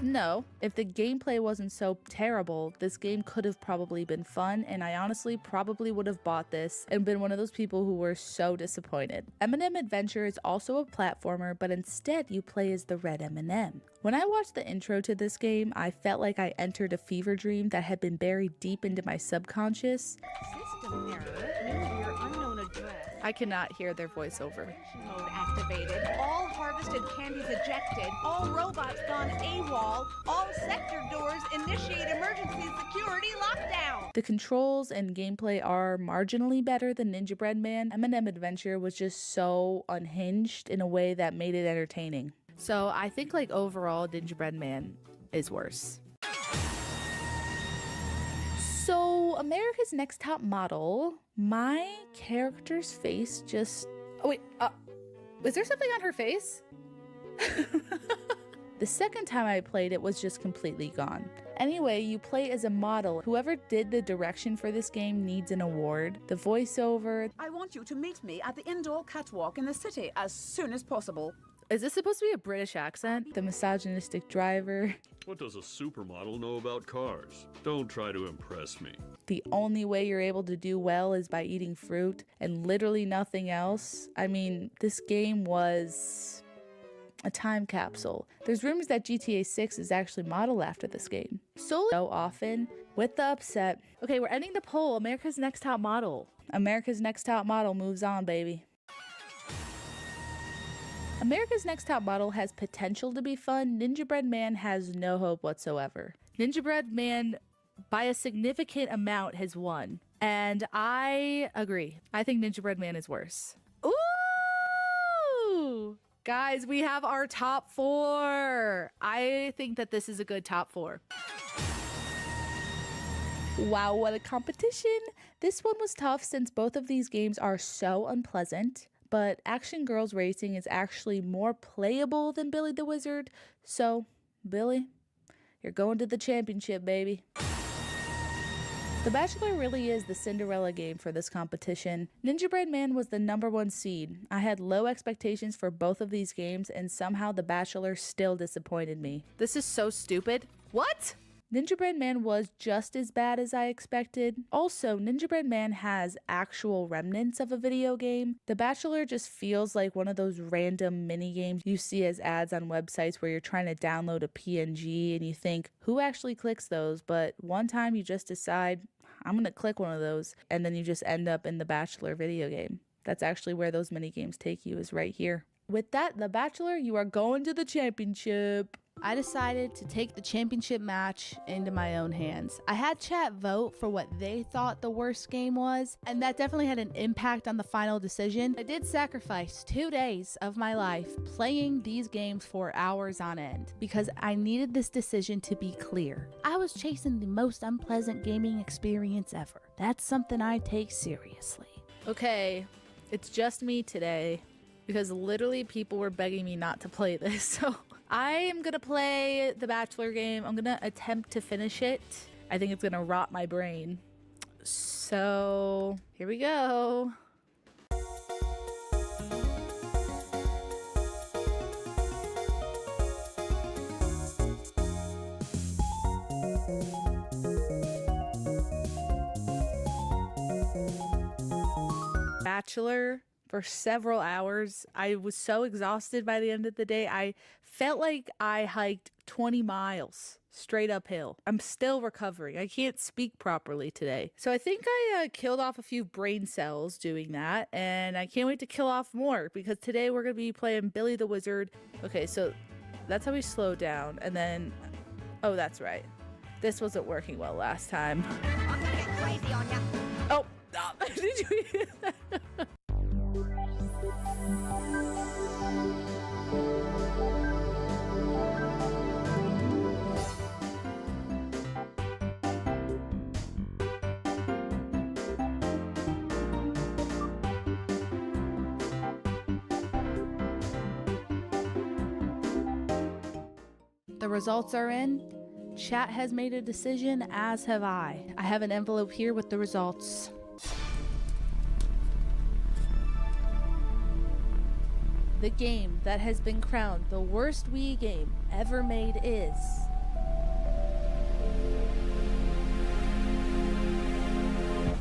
S4: No. If the gameplay wasn't so terrible, this game could have probably been fun, and I honestly probably would have bought this and been one of those people who were so disappointed. M&M Adventure is also a platformer, but instead you play as the red M&M. When I watched the intro to this game, I felt like I entered a fever dream that had been buried deep into my subconscious.
S16: System error. Your unknown address.
S4: I cannot hear their voiceover.
S16: Mode activated. All harvested candies ejected. All robots gone AWOL. All sector doors initiate emergency security lockdown.
S4: The controls and gameplay are marginally better than Ninja Bread Man. M&M Adventure was just so unhinged in a way that made it entertaining. So I think like overall Ninja Bread Man is worse. So America's Next Top Model, my character's face just... Oh wait, was there something on her face? The second time I played it was just completely gone. Anyway, you play as a model. Whoever did the direction for this game needs an award. The voiceover...
S17: I want you to meet me at the indoor catwalk in the city as soon as possible.
S4: Is this supposed to be a British accent? The misogynistic driver.
S18: What does a supermodel know about cars? Don't try to impress me.
S4: The only way you're able to do well is by eating fruit and literally nothing else. I mean, this game was a time capsule. There's rumors that GTA 6 is actually modeled after this game. So often with the upset. Okay, we're ending the poll. America's Next Top Model. America's Next Top Model moves on, baby. America's Next Top Model has potential to be fun. Ninja Bread Man has no hope whatsoever. Ninja Bread Man, by a significant amount, has won. And I agree. I think Ninja Bread Man is worse. Ooh! Guys, we have our top 4. I think that this is a good top 4. Wow, what a competition. This one was tough since both of these games are so unpleasant. But Action Girls Racing is actually more playable than Billy the Wizard. So, Billy, you're going to the championship, baby. The Bachelor really is the Cinderella game for this competition. Ninja Bread Man was the #1 seed. I had low expectations for both of these games, and somehow The Bachelor still disappointed me. This is so stupid. What? Ninja Bread Man was just as bad as I expected. Also, Ninja Bread Man has actual remnants of a video game. The Bachelor just feels like one of those random mini games you see as ads on websites where you're trying to download a PNG and you think, who actually clicks those? But one time you just decide, I'm gonna click one of those, and then you just end up in the Bachelor video game. That's actually where those mini games take you, is right here. With that, The Bachelor, you are going to the championship. I decided to take the championship match into my own hands. I had chat vote for what they thought the worst game was, and that definitely had an impact on the final decision. I did sacrifice 2 days of my life playing these games for hours on end because I needed this decision to be clear. I was chasing the most unpleasant gaming experience ever. That's something I take seriously. Okay, it's just me today because literally people were begging me not to play this, so I am gonna play the Bachelor game. I'm gonna attempt to finish it. I think it's gonna rot my brain. So here we go. Bachelor for several hours. I was so exhausted by the end of the day. I felt like I hiked 20 miles straight uphill. I'm still recovering. I can't speak properly today. So I think I killed off a few brain cells doing that, and I can't wait to kill off more because today we're going to be playing Billy the Wizard. Okay, so that's how we slow down, and then, oh, that's right. This wasn't working well last time.
S2: I'm gonna get crazy on ya.
S4: Oh, did you hear that? The results are in. Chat has made a decision, as have I. I have an envelope here with the results. The game that has been crowned the worst Wii game ever made is...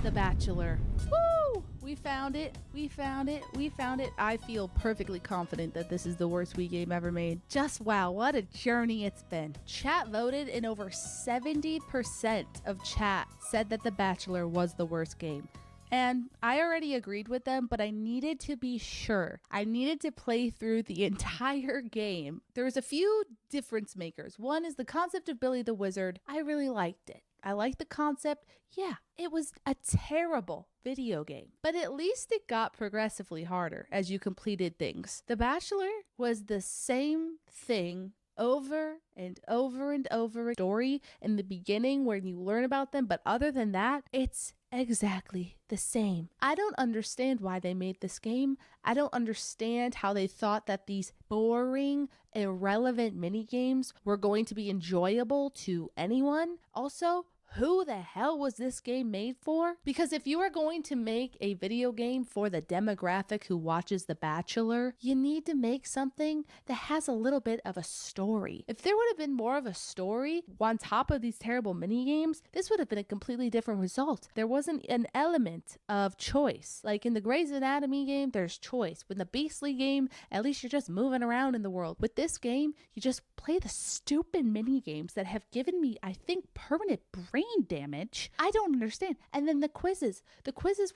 S4: The Bachelor. Woo! We found it. We found it. We found it. I feel perfectly confident that this is the worst Wii game ever made. Just wow, what a journey it's been. Chat voted, and over 70% of chat said that The Bachelor was the worst game. And I already agreed with them, but I needed to be sure. I needed to play through the entire game. There's a few difference makers. One is the concept of Billy the Wizard. I really liked it. I liked the concept. Yeah, it was a terrible video game, but at least it got progressively harder as you completed things. The Bachelor was the same thing over and over and over. Story in the beginning where you learn about them, but other than that, it's exactly the same. I don't understand why they made this game. I don't understand how they thought that these boring, irrelevant mini games were going to be enjoyable to anyone. Also, who the hell was this game made for? Because if you are going to make a video game for the demographic who watches The Bachelor, you need to make something that has a little bit of a story. If there would have been more of a story on top of these terrible mini games, this would have been a completely different result. There wasn't an element of choice. Like in the Grey's Anatomy game, there's choice. With the Beastly game, at least you're just moving around in the world. With this game, you just play the stupid mini games that have given me, I think, permanent brain damage. I don't understand. And then the quizzes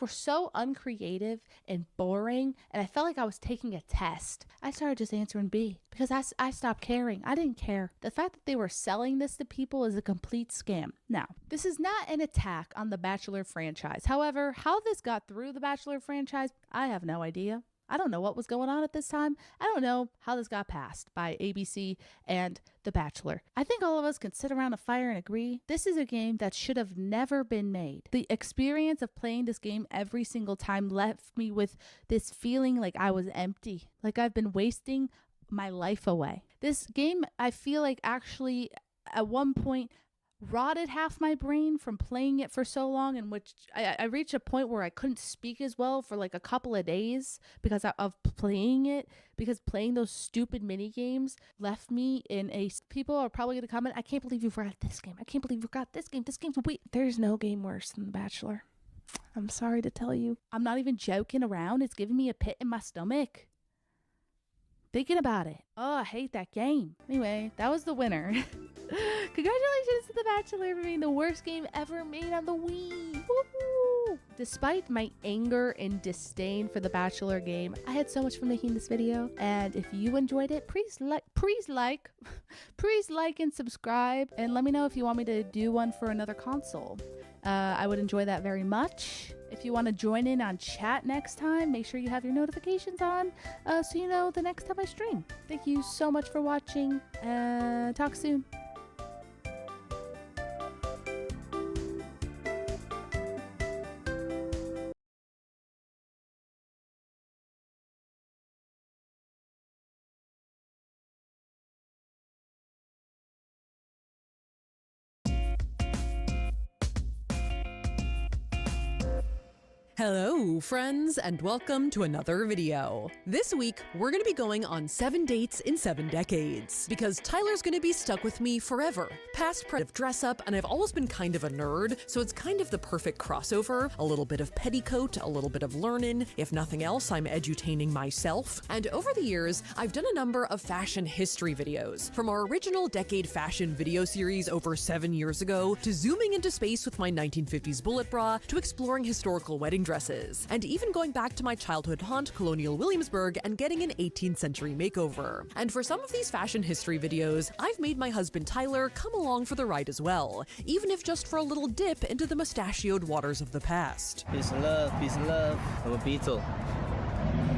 S4: were so uncreative and boring, and I felt like I was taking a test. I started just answering B because I stopped caring. I didn't care. The fact that they were selling this to people is a complete scam. Now, this is not an attack on the Bachelor franchise. However, how this got through the Bachelor franchise, I have no idea. I don't know what was going on at this time. I don't know how this got passed by ABC and The Bachelor. I think all of us can sit around a fire and agree this is a game that should have never been made. The experience of playing this game every single time left me with this feeling like I was empty, like I've been wasting my life away. This game, I feel like actually at one point rotted half my brain from playing it for so long, in which I reached a point where I couldn't speak as well for like a couple of days because of playing it, because playing those stupid mini games left me in a... People are probably going to comment, I can't believe you forgot this game. I can't believe you forgot this game. This game's weak. There's no game worse than The Bachelor. I'm sorry to tell you. I'm not even joking around. It's giving me a pit in my stomach thinking about it. Oh, I hate that game. Anyway, that was the winner. Congratulations to The Bachelor for being the worst game ever made on the Wii. Woohoo! Despite my anger and disdain for The Bachelor game, I had so much fun making this video. And if you enjoyed it, please like and subscribe. And let me know if you want me to do one for another console. I would enjoy that very much. If you want to join in on chat next time, make sure you have your notifications on so you know the next time I stream. Thank you so much for watching. Talk soon.
S19: Hello friends, and welcome to another video. This week, we're gonna be going on 7 dates in 7 decades, because Tyler's gonna be stuck with me forever. Past of dress up, and I've always been kind of a nerd, so it's kind of the perfect crossover. A little bit of petticoat, a little bit of learning. If nothing else, I'm edutaining myself. And over the years, I've done a number of fashion history videos, from our original decade fashion video series over 7 years ago, to zooming into space with my 1950s bullet bra, to exploring historical wedding dresses, and even going back to my childhood haunt, Colonial Williamsburg, and getting an 18th century makeover. And for some of these fashion history videos, I've made my husband Tyler come along for the ride as well, even if just for a little dip into the mustachioed waters of the past.
S20: Peace and love, I'm a Beatle.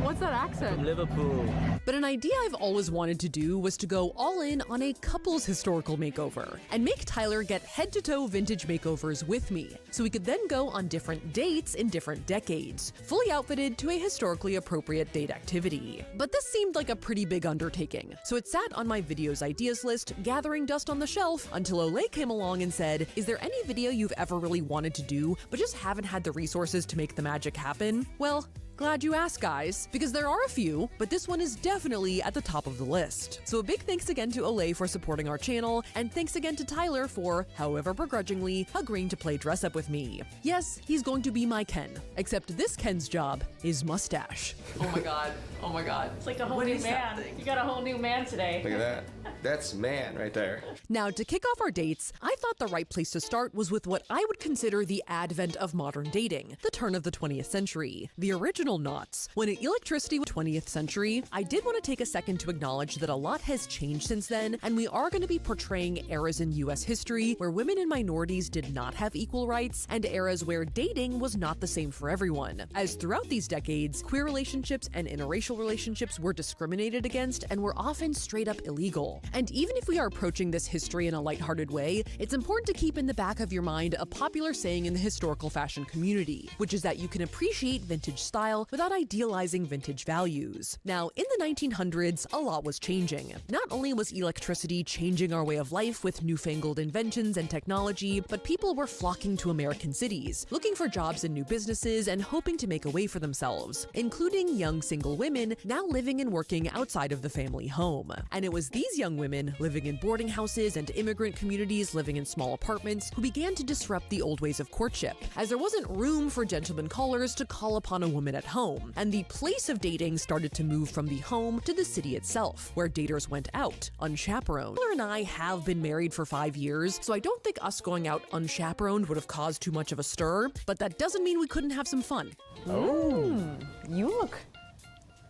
S19: What's that accent?
S20: From Liverpool.
S19: But an idea I've always wanted to do was to go all in on a couple's historical makeover, and make Tyler get head-to-toe vintage makeovers with me, so we could then go on different dates in different decades, fully outfitted to a historically appropriate date activity. But this seemed like a pretty big undertaking, so it sat on my videos ideas list, gathering dust on the shelf, until Olay came along and said, is there any video you've ever really wanted to do, but just haven't had the resources to make the magic happen? Well, glad you asked, guys, because there are a few, but this one is definitely at the top of the list. So a big thanks again to Olay for supporting our channel, and thanks again to Tyler for, however begrudgingly, agreeing to play dress up with me. Yes, he's going to be my Ken, except this Ken's job is mustache.
S21: Oh my god, oh my god.
S22: It's like a whole new man. You got a whole new man today.
S21: Look at that. That's man right there.
S19: Now, to kick off our dates, I thought the right place to start was with what I would consider the advent of modern dating, the turn of the 20th century, the original knots. When electricity was 20th century, I did want to take a second to acknowledge that a lot has changed since then, and we are going to be portraying eras in US history where women and minorities did not have equal rights, and eras where dating was not the same for everyone, as throughout these decades, queer relationships and interracial relationships were discriminated against and were often straight up illegal. And even if we are approaching this history in a lighthearted way, it's important to keep in the back of your mind a popular saying in the historical fashion community, which is that you can appreciate vintage style lifestyle without idealizing vintage values. Now, in the 1900s, a lot was changing. Not only was electricity changing our way of life with newfangled inventions and technology, but people were flocking to American cities, looking for jobs in new businesses and hoping to make a way for themselves, including young single women now living and working outside of the family home. And it was these young women living in boarding houses and immigrant communities living in small apartments who began to disrupt the old ways of courtship, as there wasn't room for gentlemen callers to call upon a woman at home, and the place of dating started to move from the home to the city itself, where daters went out unchaperoned. Tyler and I have been married for 5 years, so I don't think us going out unchaperoned would have caused too much of a stir, but that doesn't mean we couldn't have some fun.
S5: Oh, you look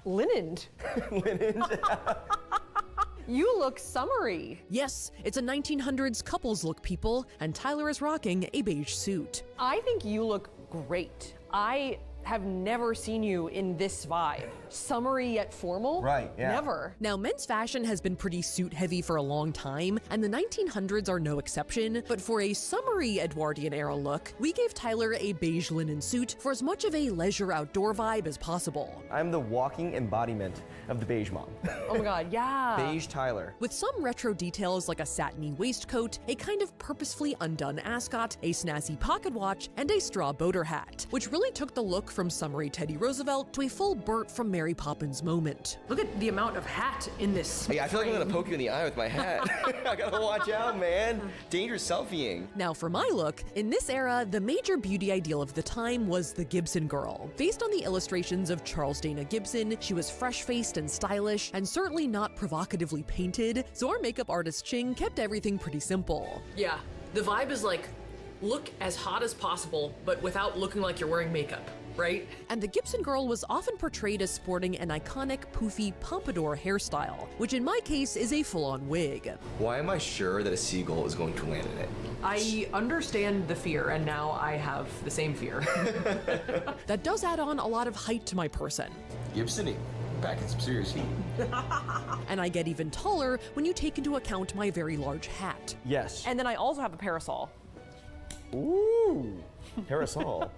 S5: linened.
S21: Linened?
S5: You look summery.
S19: Yes, it's a 1900s couples look, people, and Tyler is rocking a beige suit.
S5: I think you look great. I have never seen you in this vibe. Summery yet formal?
S21: Right, yeah.
S5: Never.
S19: Now, men's fashion has been pretty suit heavy for a long time, and the 1900s are no exception, but for a summery Edwardian era look, we gave Tyler a beige linen suit for as much of a leisure outdoor vibe as possible.
S21: I'm the walking embodiment of the beige mom.
S5: Oh my god, yeah.
S21: Beige Tyler.
S19: With some retro details like a satiny waistcoat, a kind of purposefully undone ascot, a snazzy pocket watch, and a straw boater hat, which really took the look from summery Teddy Roosevelt to a full Bert from Mary Poppins moment.
S5: Look at the amount of hat in this.
S21: Hey, I feel like I'm gonna poke you in the eye with my hat. I gotta watch out, man. Dangerous selfieing.
S19: Now for my look, in this era, the major beauty ideal of the time was the Gibson girl. Based on the illustrations of Charles Dana Gibson, she was fresh-faced and stylish, and certainly not provocatively painted, so our makeup artist Ching kept everything pretty simple.
S8: Yeah, the vibe is like, look as hot as possible, but without looking like you're wearing makeup. Right?
S19: And the Gibson girl was often portrayed as sporting an iconic poofy pompadour hairstyle, which in my case is a full-on wig.
S21: Why am I sure that a seagull is going to land in it?
S8: I understand the fear, and now I have the same fear.
S19: That does add on a lot of height to my person.
S21: Gibson, back in some serious heat.
S19: And I get even taller when you take into account my very large hat.
S21: Yes.
S5: And then I also have a parasol.
S21: Ooh. Parasol.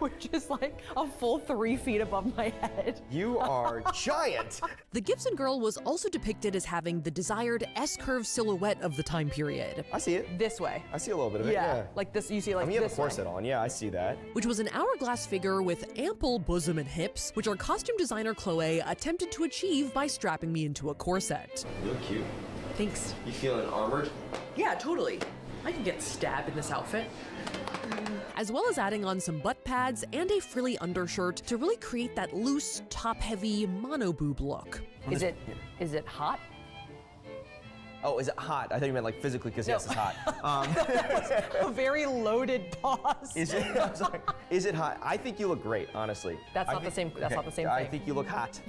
S5: Which is like a full 3 feet above my head.
S21: You are giant.
S19: The Gibson girl was also depicted as having the desired S-curve silhouette of the time period.
S21: I see it.
S5: This way.
S21: I see a little bit of it, yeah.
S5: Like this, you see like
S21: you have
S5: this
S21: a corset on, yeah, I see that.
S19: Which was an hourglass figure with ample bosom and hips, which our costume designer Chloe attempted to achieve by strapping me into a corset.
S21: You look cute.
S8: Thanks.
S21: You feeling armored?
S8: Yeah, totally. I can get stabbed in this outfit.
S19: As well as adding on some butt pads and a frilly undershirt to really create that loose, top-heavy mono-boob look.
S5: Is it hot?
S21: Oh, is it hot? I thought you meant like physically, because yes, it's hot.
S5: That was a very loaded pause.
S21: Is it? I'm sorry. Is it hot? I think you look great, honestly.
S5: That's not the same. That's not the same thing.
S21: I think you look hot.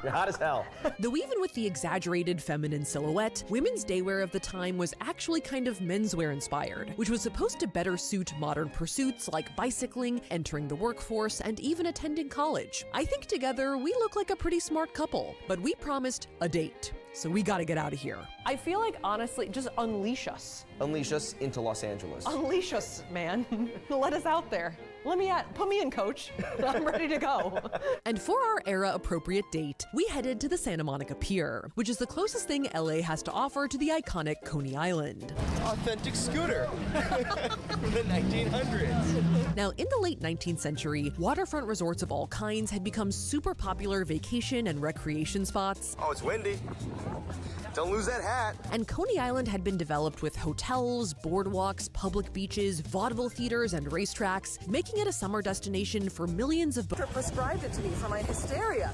S21: You're hot as hell.
S19: Though even with the exaggerated feminine silhouette, women's daywear of the time was actually kind of menswear inspired, which was supposed to better suit modern pursuits like bicycling, entering the workforce, and even attending college. I think together we look like a pretty smart couple, but we promised a date. So we gotta get out of here.
S5: I feel like, honestly, just unleash us.
S21: Unleash us into Los Angeles.
S5: Unleash us, man. Let us out there. Put me in, coach. I'm ready to go.
S19: And for our era-appropriate date, we headed to the Santa Monica Pier, which is the closest thing LA has to offer to the iconic Coney Island.
S21: Authentic scooter from the 1900s.
S19: Now, in the late 19th century, waterfront resorts of all kinds had become super popular vacation and recreation spots.
S21: Oh, it's windy. Don't lose that hat.
S19: And Coney Island had been developed with hotels, boardwalks, public beaches, vaudeville theaters, and racetracks, making it a summer destination for millions of
S17: prescribed it to me for my hysteria.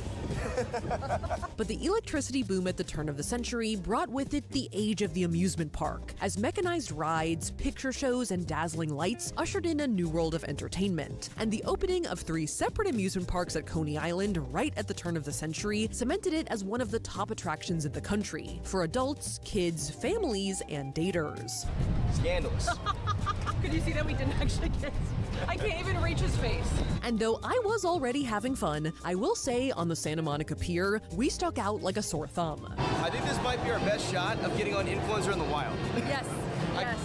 S19: But the electricity boom at the turn of the century brought with it the age of the amusement park, as mechanized rides, picture shows, and dazzling lights ushered in a new world of entertainment. And the opening of 3 separate amusement parks at Coney Island right at the turn of the century cemented it as one of the top attractions in the country for adults, kids, families, and daters.
S21: Scandalous.
S5: Could you see that we didn't actually kiss? I can't even reach his face.
S19: And though I was already having fun, I will say on the Santa Monica Pier, we stuck out like a sore thumb.
S21: I think this might be our best shot of getting on Influencer in the wild.
S5: Yes.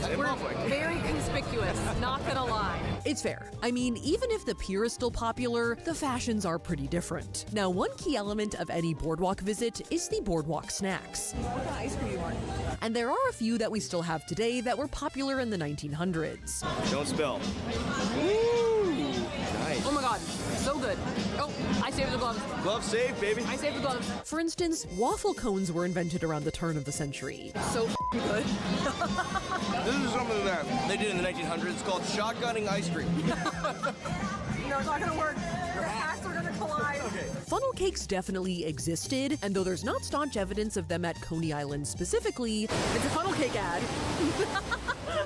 S5: We're very conspicuous, not gonna lie.
S19: It's fair. I mean, even if the pier is still popular, the fashions are pretty different. Now, one key element of any boardwalk visit is the boardwalk snacks.
S17: What kind of ice cream you want?
S19: And there are a few that we still have today that were popular in the 1900s.
S21: Don't spill. Nice.
S5: Oh my god, so good. Oh, I saved the gloves.
S21: Glove saved, baby.
S5: I saved the gloves.
S19: For instance, waffle cones were invented around the turn of the century.
S5: So good.
S21: This is something that they did in the 1900s called shotgunning ice cream.
S17: No, it's not gonna work. Your hats are gonna collide.
S21: Okay.
S19: Funnel cakes definitely existed, and though there's not staunch evidence of them at Coney Island specifically,
S5: It's a funnel cake ad.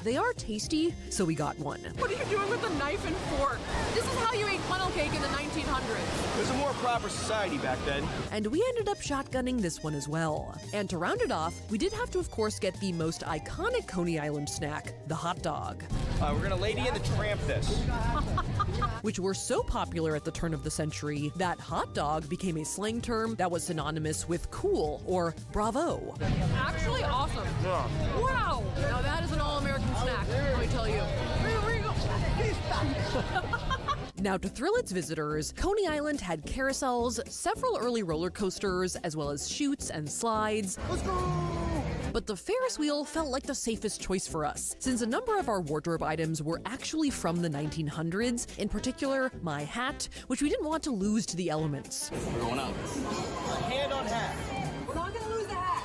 S19: they are tasty, so we got one.
S5: What are you doing with a knife and fork? This is how you ate funnel cake in the 1900s.
S21: It was a more proper society back then.
S19: And we ended up shotgunning this one as well. And to round it off, we did have to, of course, get the most iconic Coney Island snack, the hot dog.
S21: We're gonna Lady and the Tramp this.
S19: Which were so popular at the turn of the century that hot dog became a slang term that was synonymous with cool or bravo.
S5: Actually awesome.
S21: Yeah.
S5: Wow. Now that is an all-American snack, let me tell you. Here we go.
S19: Now, to thrill its visitors, Coney Island had carousels, several early roller coasters, as well as chutes and slides.
S21: Let's go!
S19: But the Ferris wheel felt like the safest choice for us, since a number of our wardrobe items were actually from the 1900s, in particular, my hat, which we didn't want to lose to the elements.
S21: We're going up. Hand on hat.
S17: We're not gonna lose the hat.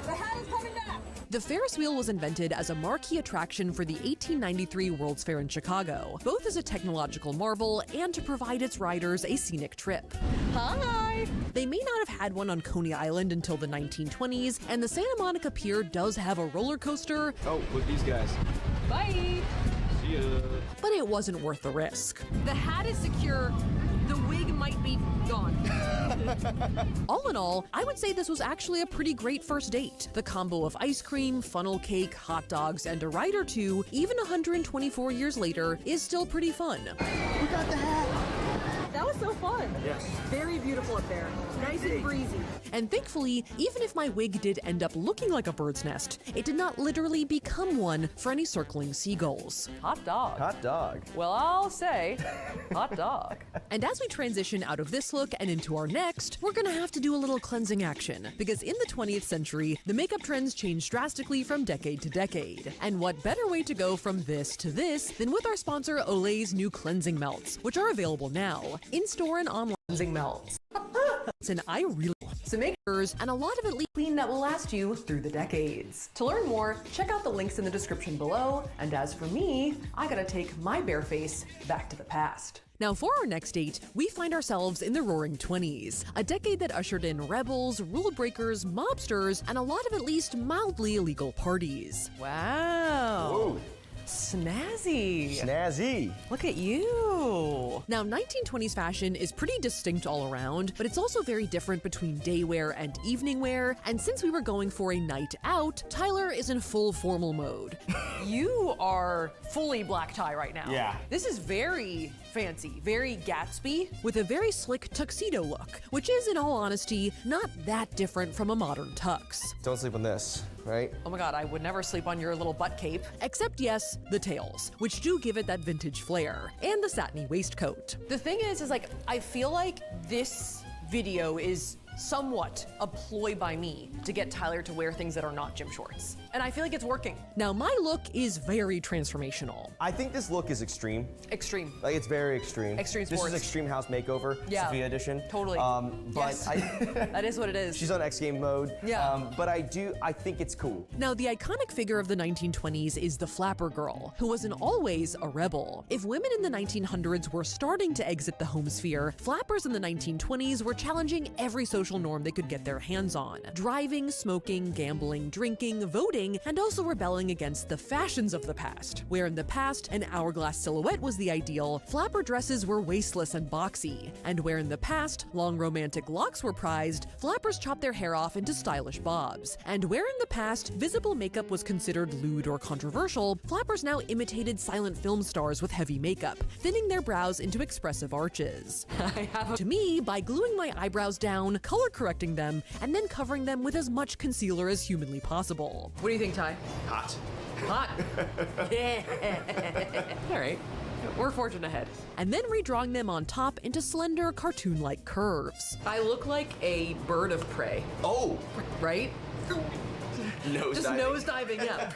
S17: The hat is coming back.
S19: The Ferris wheel was invented as a marquee attraction for the 1893 World's Fair in Chicago, both as a technological marvel and to provide its riders a scenic trip.
S5: Hi.
S19: They may not have had one on Coney Island until the 1920s, and the Santa Monica Pier does have a roller coaster.
S21: Oh, with these guys.
S5: Bye.
S21: See ya.
S19: But it wasn't worth the risk.
S5: The hat is secure. The wig might be gone.
S19: All in all, I would say this was actually a pretty great first date. The combo of ice cream, funnel cake, hot dogs, and a ride or two, even 124 years later, is still pretty fun.
S21: We got the hat.
S5: That was so fun.
S21: Yes.
S5: Very beautiful up there. Nice and breezy.
S19: And thankfully, even if my wig did end up looking like a bird's nest, it did not literally become one for any circling seagulls.
S5: Hot dog.
S21: Hot dog.
S5: Well, I'll say, hot dog.
S19: And as we transition out of this look and into our next, we're gonna have to do a little cleansing action, because in the 20th century, the makeup trends changed drastically from decade to decade. And what better way to go from this to this than with our sponsor Olay's new cleansing melts, which are available now, in-store and online.
S5: Cleansing melts.
S19: And I really
S5: So make sure
S19: and a lot of it
S5: clean that will last you through the decades. To learn more, check out the links in the description below. And as for me, I gotta take my bare face back to the past.
S19: Now, for our next date, we find ourselves in the Roaring 20s, a decade that ushered in rebels, rule breakers, mobsters, and a lot of at least mildly illegal parties.
S5: Wow.
S21: Whoa.
S5: Snazzy.
S21: Snazzy.
S5: Look at you.
S19: Now, 1920s fashion is pretty distinct all around, but it's also very different between day wear and evening wear, and since we were going for a night out, Tyler is in full formal mode.
S5: You are fully black tie right now.
S21: Yeah.
S5: This is very fancy, very Gatsby.
S19: With a very slick tuxedo look, which is, in all honesty, not that different from a modern tux.
S21: Don't sleep on this, right?
S5: Oh my god, I would never sleep on your little butt cape.
S19: Except, yes, the tails, which do give it that vintage flair, and the satiny waistcoat.
S5: The thing is like, I feel like this video is somewhat a ploy by me to get Tyler to wear things that are not gym shorts. And I feel like it's working.
S19: Now, my look is very transformational.
S21: I think this look is extreme.
S5: Extreme.
S21: Like, it's very extreme.
S5: Extreme
S21: This
S5: sports.
S21: is Extreme House Makeover,
S5: Yeah.
S21: Sophia edition.
S5: Totally.
S21: But
S5: Yes. That is what it is.
S21: She's on X Game mode.
S5: Yeah.
S21: But I think it's cool.
S19: Now, the iconic figure of the 1920s is the flapper girl, who was always a rebel. If women in the 1900s were starting to exit the home sphere, flappers in the 1920s were challenging every social norm they could get their hands on. Driving, smoking, gambling, drinking, voting, and also rebelling against the fashions of the past. Where in the past, an hourglass silhouette was the ideal, flapper dresses were waistless and boxy. And where in the past, long romantic locks were prized, flappers chopped their hair off into stylish bobs. And where in the past, visible makeup was considered lewd or controversial, flappers now imitated silent film stars with heavy makeup, thinning their brows into expressive arches. To me, by gluing my eyebrows down, color correcting them, and then covering them with as much concealer as humanly possible.
S5: What do you think, Ty?
S21: Hot.
S5: Hot. Yeah. All right. We're forging ahead.
S19: And then redrawing them on top into slender, cartoon-like curves.
S5: I look like a bird of prey.
S21: Oh!
S5: Right? Just nose diving, yeah.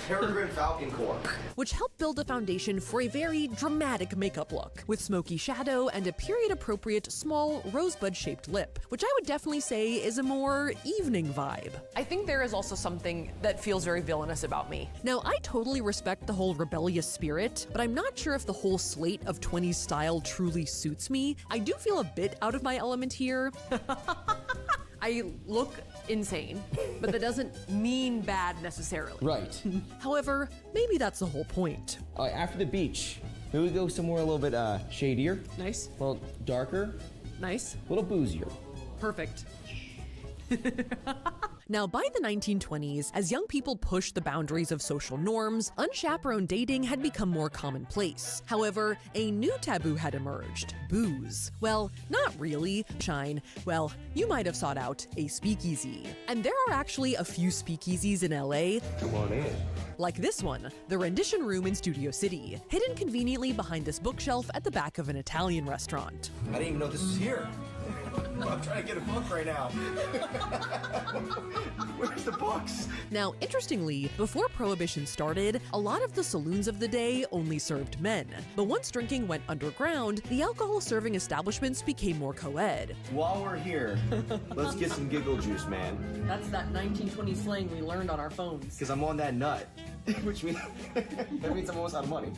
S21: Peregrine Falcon Corps.
S19: Which helped build a foundation for a very dramatic makeup look, with smoky shadow and a period-appropriate small rosebud-shaped lip, which I would definitely say is a more evening vibe.
S5: I think there is also something that feels very villainous about me.
S19: Now, I totally respect the whole rebellious spirit, but I'm not sure if the whole slate of 20s style truly suits me. I do feel a bit out of my element here.
S5: I look insane, but that doesn't mean bad necessarily.
S21: Right.
S19: However, maybe that's the whole point.
S21: After the beach, maybe we go somewhere a little bit shadier.
S5: Nice.
S21: A little darker.
S5: Nice.
S21: A little boozier.
S5: Perfect.
S19: Now, by the 1920s, as young people pushed the boundaries of social norms, unchaperoned dating had become more commonplace. However, a new taboo had emerged: booze. Well, not really. Shine. Well, you might have sought out a speakeasy. And there are actually a few speakeasies in LA.
S21: Come on in.
S19: Like this one, the Rendition Room in Studio City, hidden conveniently behind this bookshelf at the back of an Italian restaurant.
S21: I didn't even know this was here. I'm trying to get a book right now. Where's the books?
S19: Now, interestingly, before Prohibition started, a lot of the saloons of the day only served men. But once drinking went underground, the alcohol-serving establishments became more co-ed.
S21: While we're here, let's get some giggle juice, man.
S5: That's that 1920 slang we learned on our phones.
S21: Because I'm on that nut. Which means that means I'm almost out of money.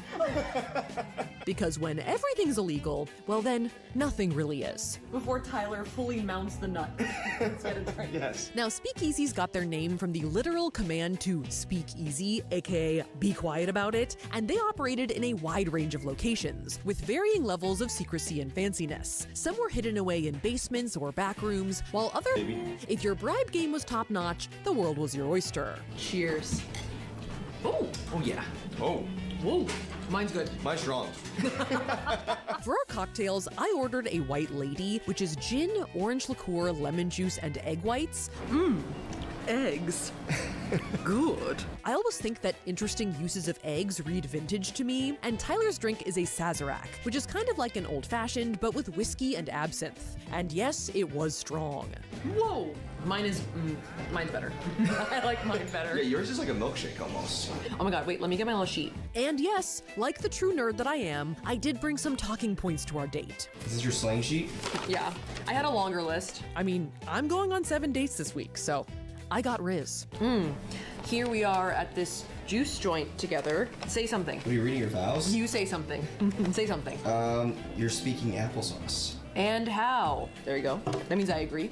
S19: Because when everything's illegal, well then, nothing really is.
S5: Before Tyler fully mounts the nut. Let's get a drink.
S21: Yes.
S19: Now, speakeasies got their name from the literal command to speak easy, aka be quiet about it, and they operated in a wide range of locations, with varying levels of secrecy and fanciness. Some were hidden away in basements or back rooms, while others, if your bribe game was top-notch, the world was your oyster.
S5: Cheers. Oh.
S21: Oh, yeah. Oh.
S5: Whoa. Mine's good.
S21: Mine's strong.
S19: For our cocktails, I ordered a white lady, which is gin, orange liqueur, lemon juice, and egg whites.
S13: Eggs. Good.
S19: I always think that interesting uses of eggs read vintage to me, and Tyler's drink is a Sazerac, which is kind of like an old-fashioned, but with whiskey and absinthe. And yes, it was strong.
S5: Whoa. Mine's better. I like mine better.
S21: Yeah, yours is like a milkshake almost.
S5: Oh my god, wait, let me get my little sheet.
S19: And yes, like the true nerd that I am, I did bring some talking points to our date.
S21: Is this your slang sheet?
S5: Yeah, I had a longer list.
S19: I mean, I'm going on 7 dates this week, so I got Riz.
S5: Here we are at this juice joint together. Say something.
S21: Are you reading your vows?
S5: You say something. Say something.
S21: You're speaking applesauce.
S5: And how? There you go. That means I agree.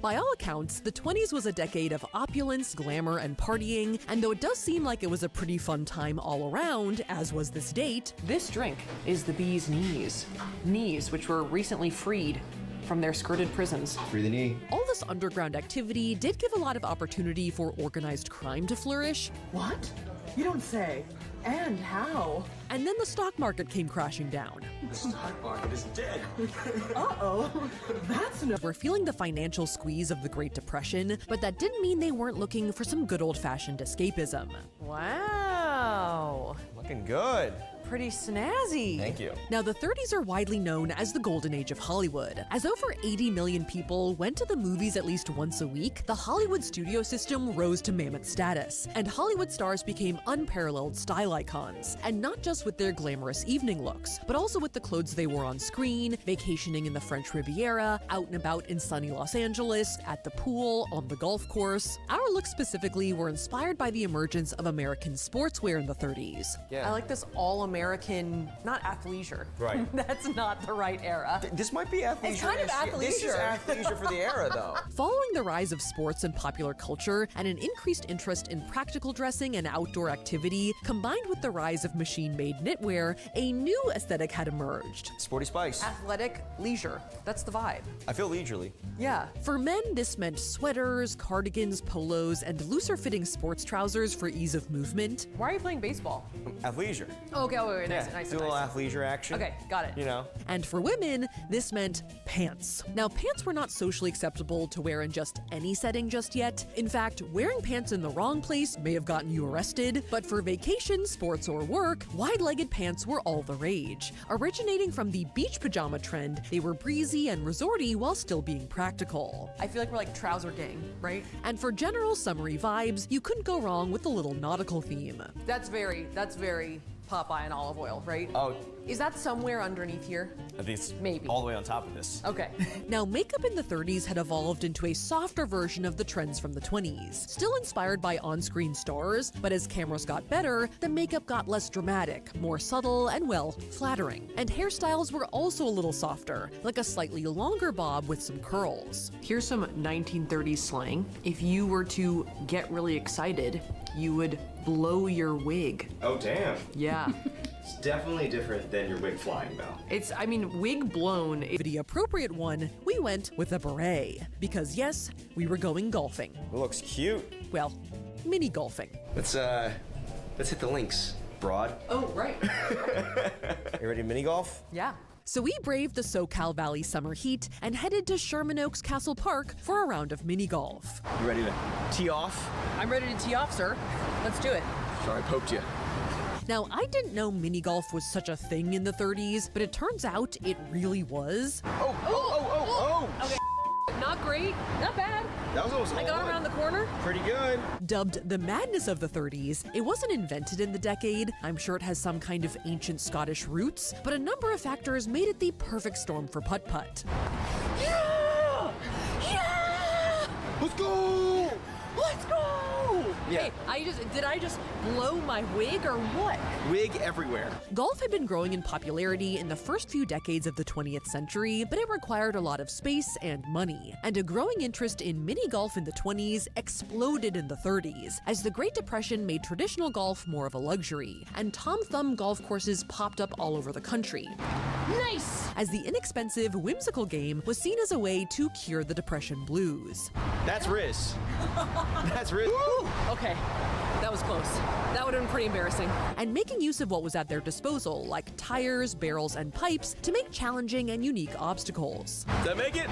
S19: By all accounts, the 20s was a decade of opulence, glamour, and partying, and though it does seem like it was a pretty fun time all around, as was this date,
S5: this drink is the bee's knees. Knees, which were recently freed from their skirted prisons.
S21: Free the knee.
S19: All this underground activity did give a lot of opportunity for organized crime to flourish.
S13: What? You don't say. And how?
S19: And then the stock market came crashing down.
S21: The stock market is dead.
S13: Uh-oh. That's no...
S19: We're feeling the financial squeeze of the Great Depression, but that didn't mean they weren't looking for some good old-fashioned escapism.
S5: Wow.
S21: Looking good.
S5: Pretty snazzy.
S21: Thank you.
S19: Now, the 30s are widely known as the golden age of Hollywood. As over 80 million people went to the movies at least once a week, the Hollywood studio system rose to mammoth status, and Hollywood stars became unparalleled style icons. And not just with their glamorous evening looks, but also with the clothes they wore on screen, vacationing in the French Riviera, out and about in sunny Los Angeles, at the pool, on the golf course. Our looks specifically were inspired by the emergence of American sportswear in the 30s.
S21: Yeah.
S5: I like this all-American, not athleisure.
S21: Right.
S5: That's not the right era.
S21: This might be athleisure.
S5: It's kind of athleisure.
S21: This is athleisure for the era, though.
S19: Following the rise of sports and popular culture and an increased interest in practical dressing and outdoor activity, combined with the rise of machine-made knitwear, a new aesthetic had emerged.
S21: Sporty spice.
S5: Athletic leisure. That's the vibe.
S21: I feel leisurely.
S5: Yeah.
S19: For men, this meant sweaters, cardigans, polos, and looser-fitting sports trousers for ease of movement.
S5: Why are you playing baseball?
S21: Athleisure.
S5: Okay, wait,
S21: Yeah,
S5: nice.
S21: do a little athleisure action.
S5: Okay, got it.
S21: You know.
S19: And for women, this meant pants. Now, pants were not socially acceptable to wear in just any setting just yet. In fact, wearing pants in the wrong place may have gotten you arrested, but for vacation, sports, or work, wide-legged pants were all the rage. Originating from the beach pajama trend, they were breezy and resorty while still being practical.
S5: I feel like we're like trouser gang, right?
S19: And for general summery vibes, you couldn't go wrong with a little nautical theme.
S5: That's very Popeye and olive oil, right?
S21: Oh.
S5: Is that somewhere underneath here?
S21: I think it's
S5: Maybe.
S21: all the way on top of this.
S5: Okay.
S19: Now, makeup in the 30s had evolved into a softer version of the trends from the 20s. Still inspired by on-screen stars, but as cameras got better, the makeup got less dramatic, more subtle, and well, flattering. And hairstyles were also a little softer, like a slightly longer bob with some curls.
S5: Here's some 1930s slang. If you were to get really excited, you would blow your wig.
S21: Oh, damn.
S5: Yeah.
S21: It's definitely different than your wig flying, though.
S5: Wig blown.
S19: For the appropriate one, we went with a beret. Because yes, we were going golfing.
S21: It looks cute.
S19: Well, mini golfing.
S21: Let's hit the links, broad.
S5: Oh, right.
S21: You ready to mini golf?
S5: Yeah.
S19: So we braved the SoCal Valley summer heat and headed to Sherman Oaks Castle Park for a round of mini golf.
S21: You ready to tee off?
S5: I'm ready to tee off, sir. Let's do it.
S21: Sorry, I poked you.
S19: Now, I didn't know mini golf was such a thing in the 30s, but it turns out it really was.
S21: Oh!
S5: Okay. Not great. Not bad.
S21: That was almost
S5: I got around the corner.
S21: Pretty good.
S19: Dubbed the madness of the 30s, it wasn't invented in the decade. I'm sure it has some kind of ancient Scottish roots, but a number of factors made it the perfect storm for putt-putt.
S21: Yeah! Let's go!
S5: Let's go!
S21: Yeah.
S5: Hey, did I just blow my wig or what?
S21: Wig everywhere.
S19: Golf had been growing in popularity in the first few decades of the 20th century, but it required a lot of space and money. And a growing interest in mini golf in the 20s exploded in the 30s, as the Great Depression made traditional golf more of a luxury, and Tom Thumb golf courses popped up all over the country.
S5: Nice!
S19: As the inexpensive, whimsical game was seen as a way to cure the Depression blues.
S21: That's Riz. That's Riz.
S5: Okay, that was close. That would have been pretty embarrassing.
S19: And making use of what was at their disposal, like tires, barrels, and pipes, to make challenging and unique obstacles.
S21: Did I make it?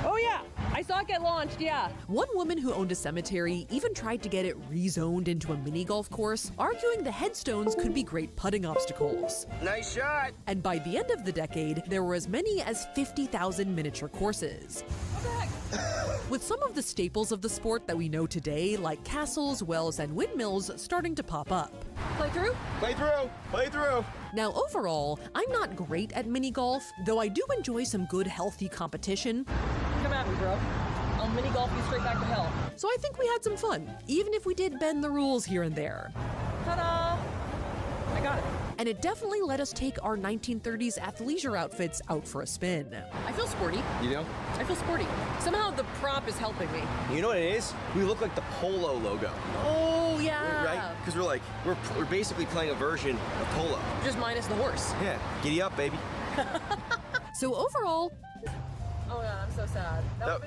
S5: Oh yeah, I saw it get launched, yeah.
S19: One woman who owned a cemetery even tried to get it rezoned into a mini golf course, arguing the headstones could be great putting obstacles.
S21: Nice shot!
S19: And by the end of the decade, there were as many as 50,000 miniature courses.
S5: What the heck?
S19: With some of the staples of the sport that we know today, like castles, wells, and windmills, starting to pop up.
S5: Play through?
S21: Play through! Play through!
S19: Now, overall, I'm not great at mini golf, though I do enjoy some good, healthy competition.
S5: Come at me, bro. I'll mini golf you straight back to hell.
S19: So I think we had some fun, even if we did bend the rules here and there.
S5: Ta-da! I got it.
S19: And it definitely let us take our 1930s athleisure outfits out for a spin.
S5: I feel sporty.
S21: You know?
S5: I feel sporty. Somehow the prop is helping me.
S21: You know what it is? We look like the Polo logo.
S5: Oh, yeah.
S21: Right? Because we're basically playing a version of Polo.
S5: Just minus the horse.
S21: Yeah. Giddy up, baby.
S19: So overall...
S5: Oh, yeah, I'm so sad.
S21: That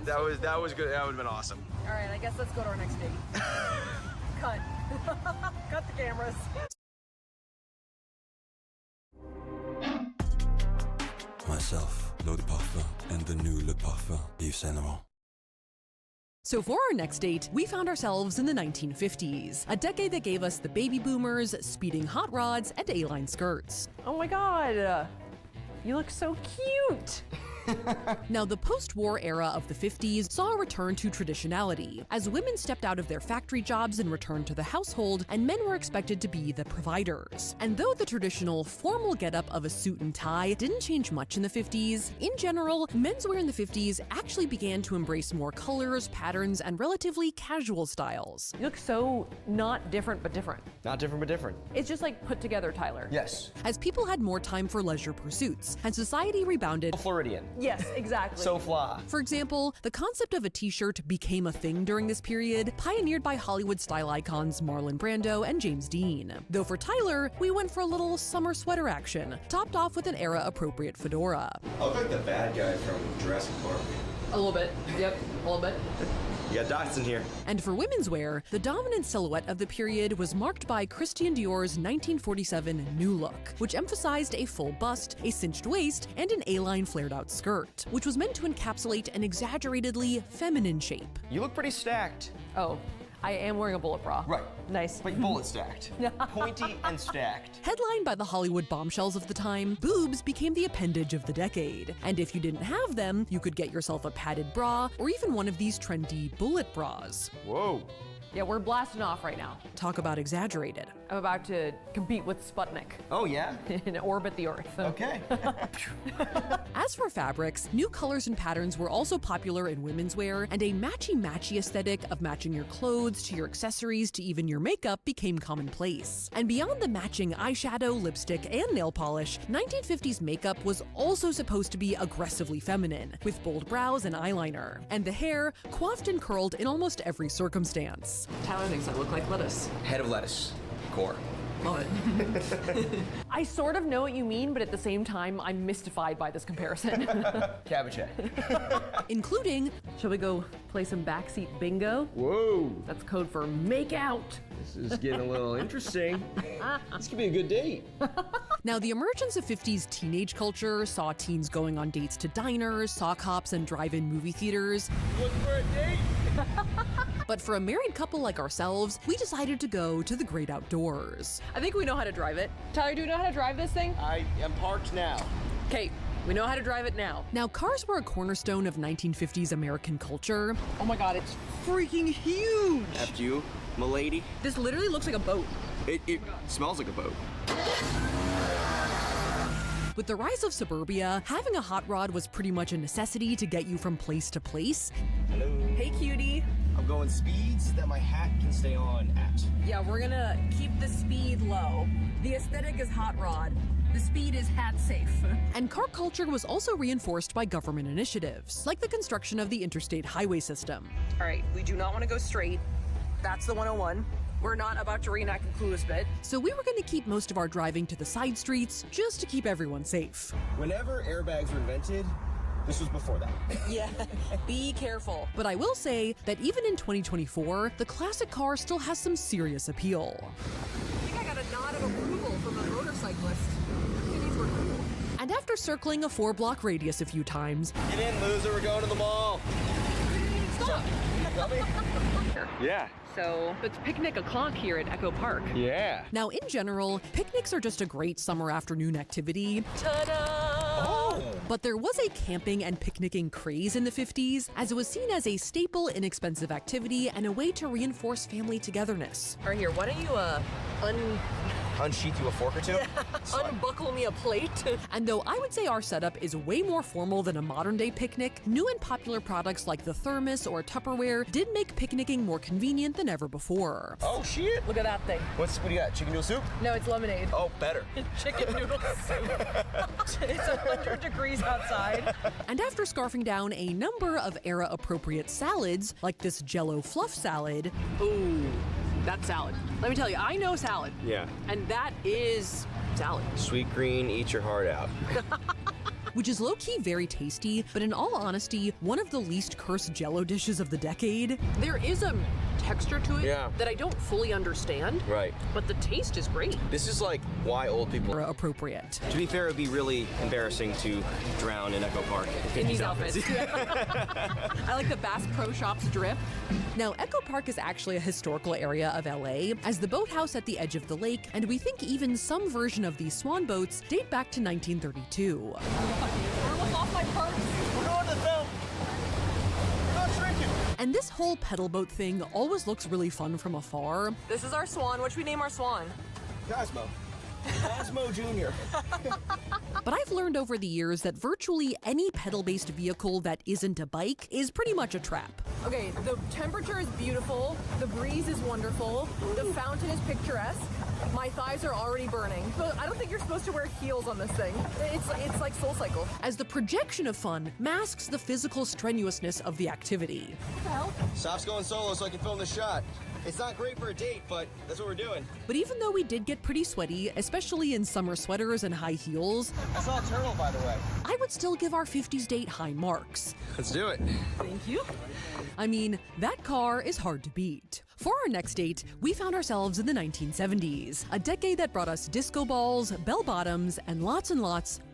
S21: was good. That would have been awesome.
S5: All right, I guess let's go to our next date. Cut. Cut the cameras.
S1: Myself, L'Eau de Parfum, and the new Le Parfum Yves Saint Laurent.
S19: So for our next date, we found ourselves in the 1950s, a decade that gave us the baby boomers, speeding hot rods, and A-line skirts.
S5: Oh my God, you look so cute.
S19: Now, the post-war era of the 50s saw a return to traditionality, as women stepped out of their factory jobs and returned to the household, and men were expected to be the providers. And though the traditional formal getup of a suit and tie didn't change much in the 50s, in general, menswear in the 50s actually began to embrace more colors, patterns, and relatively casual styles.
S5: You look so not different, but different.
S21: Not different, but different.
S5: It's just like put together, Tyler.
S21: Yes.
S19: As people had more time for leisure pursuits, and society rebounded.
S21: Floridian.
S5: Yes, exactly.
S21: So fly.
S19: For example, the concept of a t-shirt became a thing during this period, pioneered by Hollywood style icons Marlon Brando and James Dean. Though for Tyler, we went for a little summer sweater action, topped off with an era-appropriate fedora.
S21: I look like the bad guy from Jurassic Park.
S5: A little bit. Yep, a little bit.
S21: You got Dotson here.
S19: And for women's wear, the dominant silhouette of the period was marked by Christian Dior's 1947 New Look, which emphasized a full bust, a cinched waist, and an A-line flared-out skirt, which was meant to encapsulate an exaggeratedly feminine shape.
S21: You look pretty stacked.
S5: Oh, I am wearing a bullet bra.
S21: Right.
S5: Nice.
S21: But bullet stacked. Pointy and stacked.
S19: Headlined by the Hollywood bombshells of the time, boobs became the appendage of the decade. And if you didn't have them, you could get yourself a padded bra or even one of these trendy bullet bras.
S21: Whoa.
S5: Yeah, we're blasting off right now.
S19: Talk about exaggerated.
S5: I'm about to compete with Sputnik.
S21: Oh, yeah?
S5: And orbit the Earth.
S21: Okay.
S19: As for fabrics, new colors and patterns were also popular in women's wear, and a matchy-matchy aesthetic of matching your clothes to your accessories to even your makeup became commonplace. And beyond the matching eyeshadow, lipstick, and nail polish, 1950s makeup was also supposed to be aggressively feminine, with bold brows and eyeliner, and the hair coiffed and curled in almost every circumstance.
S5: Tyler thinks I look like lettuce.
S21: Head of lettuce. Core.
S5: Love it. I sort of know what you mean, but at the same time, I'm mystified by this comparison.
S21: Cabbage head.
S5: Including, shall we go play some backseat bingo?
S21: Whoa.
S5: That's code for make out.
S21: This is getting a little interesting. This could be a good date.
S19: Now, the emergence of 50s teenage culture saw teens going on dates to diners, sock hops, and drive-in movie theaters.
S21: Looking for a date?
S19: But for a married couple like ourselves, we decided to go to the great outdoors.
S5: I think we know how to drive it. Tyler, do you know how to drive this thing?
S21: I am parked now.
S5: Okay, we know how to drive it now.
S19: Now, cars were a cornerstone of 1950s American culture.
S5: Oh my God, it's freaking huge.
S21: After you, m'lady.
S5: This literally looks like a boat.
S21: It smells like a boat.
S19: With the rise of suburbia, having a hot rod was pretty much a necessity to get you from place to place.
S21: Hello.
S5: Hey, cutie.
S21: I'm going speeds that my hat can stay on at.
S5: Yeah, we're gonna keep the speed low. The aesthetic is hot rod. The speed is hat safe.
S19: And car culture was also reinforced by government initiatives, like the construction of the interstate highway system.
S5: All right, we do not want to go straight. That's the 101. We're not about to reenact the Clueless bit.
S19: So we were going to keep most of our driving to the side streets just to keep everyone safe.
S21: Whenever airbags were invented, this was before that.
S5: Yeah, be careful.
S19: But I will say that even in 2024, the classic car still has some serious appeal.
S5: I think I got a nod of approval from a motorcyclist. These were cool.
S19: And after circling a 4-block radius a few times,
S21: Get in, loser, we're going to the mall.
S5: Stop.
S21: Yeah.
S5: So it's picnic o'clock here at Echo Park.
S21: Yeah.
S19: Now, in general, picnics are just a great summer afternoon activity.
S5: Ta-da!
S21: Oh!
S19: But there was a camping and picnicking craze in the 50s, as it was seen as a staple, inexpensive activity and a way to reinforce family togetherness.
S5: All right, here, why don't you,
S21: Unsheath you a fork or two?
S5: unbuckle me a plate?
S19: And though I would say our setup is way more formal than a modern-day picnic, new and popular products like the thermos or Tupperware did make picnicking more convenient than ever before.
S21: Oh, shit.
S5: Look at that thing.
S21: What do you got? Chicken noodle soup?
S5: No, it's lemonade.
S21: Oh, better.
S5: Chicken noodle soup. It's 100 degrees outside.
S19: And after scarfing down a number of era-appropriate salads, like this Jell-O fluff salad,
S5: Ooh, that's salad. Let me tell you, I know salad.
S21: Yeah.
S5: And that is salad.
S21: Sweet green, eat your heart out.
S19: which is low-key very tasty, but in all honesty, one of the least cursed Jell-O dishes of the decade.
S5: There is a texture to it
S21: Yeah.
S5: that I don't fully understand,
S21: Right.
S5: but the taste is great.
S21: This is like why old people
S19: are appropriate.
S21: To be fair, it would be really embarrassing to drown in Echo Park
S5: In these outfits. I like the Bass Pro Shops drip.
S19: Now, Echo Park is actually a historical area of LA, as the boathouse at the edge of the lake, and we think even some version of these swan boats date back to 1932.
S5: Off my purse.
S21: We're going to the film. Not shrinking.
S19: And this whole pedal boat thing always looks really fun from afar.
S5: This is our swan. What should we name our swan?
S21: Cosmo. Cosmo Jr.
S19: But I've learned over the years that virtually any pedal-based vehicle that isn't a bike is pretty much a trap.
S5: Okay, the temperature is beautiful. The breeze is wonderful. The fountain is picturesque. My thighs are already burning. But I don't think you're supposed to wear heels on this thing. It's like SoulCycle.
S19: As the projection of fun masks the physical strenuousness of the activity.
S5: What the hell?
S21: Saf's going solo so I can film this shot. It's not great for a date, but that's what we're doing.
S19: But even though we did get pretty sweaty, especially in summer sweaters and high heels,
S21: I saw a turtle, by the way.
S19: I would still give our 50s date high marks.
S21: Let's do it.
S5: Thank you.
S19: I mean, that car is hard to beat. For our next date, we found ourselves in the 1970s, a decade that brought us disco balls, bell bottoms, and lots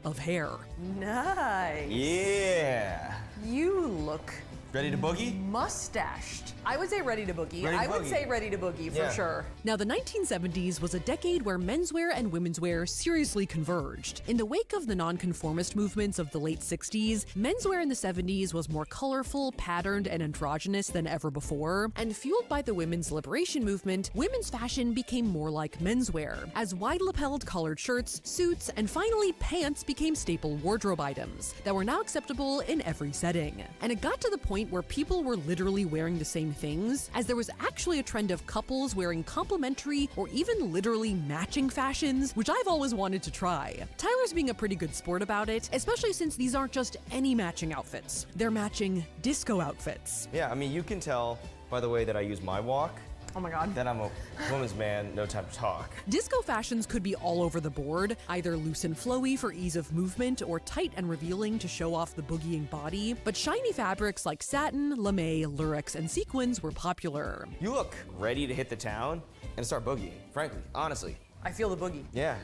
S19: of hair.
S5: Nice.
S21: Yeah.
S5: You look
S21: Ready to boogie?
S5: Mustached. I would say ready to boogie.
S21: Ready to
S5: I would
S21: boogie.
S5: say ready to boogie for sure.
S19: Now, the 1970s was a decade where menswear and women's wear seriously converged. In the wake of the nonconformist movements of the late 60s, menswear in the 70s was more colorful, patterned, and androgynous than ever before. And fueled by the women's liberation movement, women's fashion became more like menswear, as wide-lapelled collared shirts, suits, and finally pants became staple wardrobe items that were now acceptable in every setting. And it got to the point where people were literally wearing the same things, as there was actually a trend of couples wearing complementary or even literally matching fashions, which I've always wanted to try. Tyler's being a pretty good sport about it, especially since these aren't just any matching outfits. They're matching disco outfits.
S21: Yeah, I mean, you can tell by the way that I use my walk.
S5: Oh my God.
S21: That I'm a woman's man, no time to talk.
S19: Disco fashions could be all over the board, either loose and flowy for ease of movement or tight and revealing to show off the boogieing body, but shiny fabrics like satin, lame, lurex, and sequins were popular.
S21: You look ready to hit the town and start boogieing, frankly, honestly.
S5: I feel the boogie.
S21: Yeah,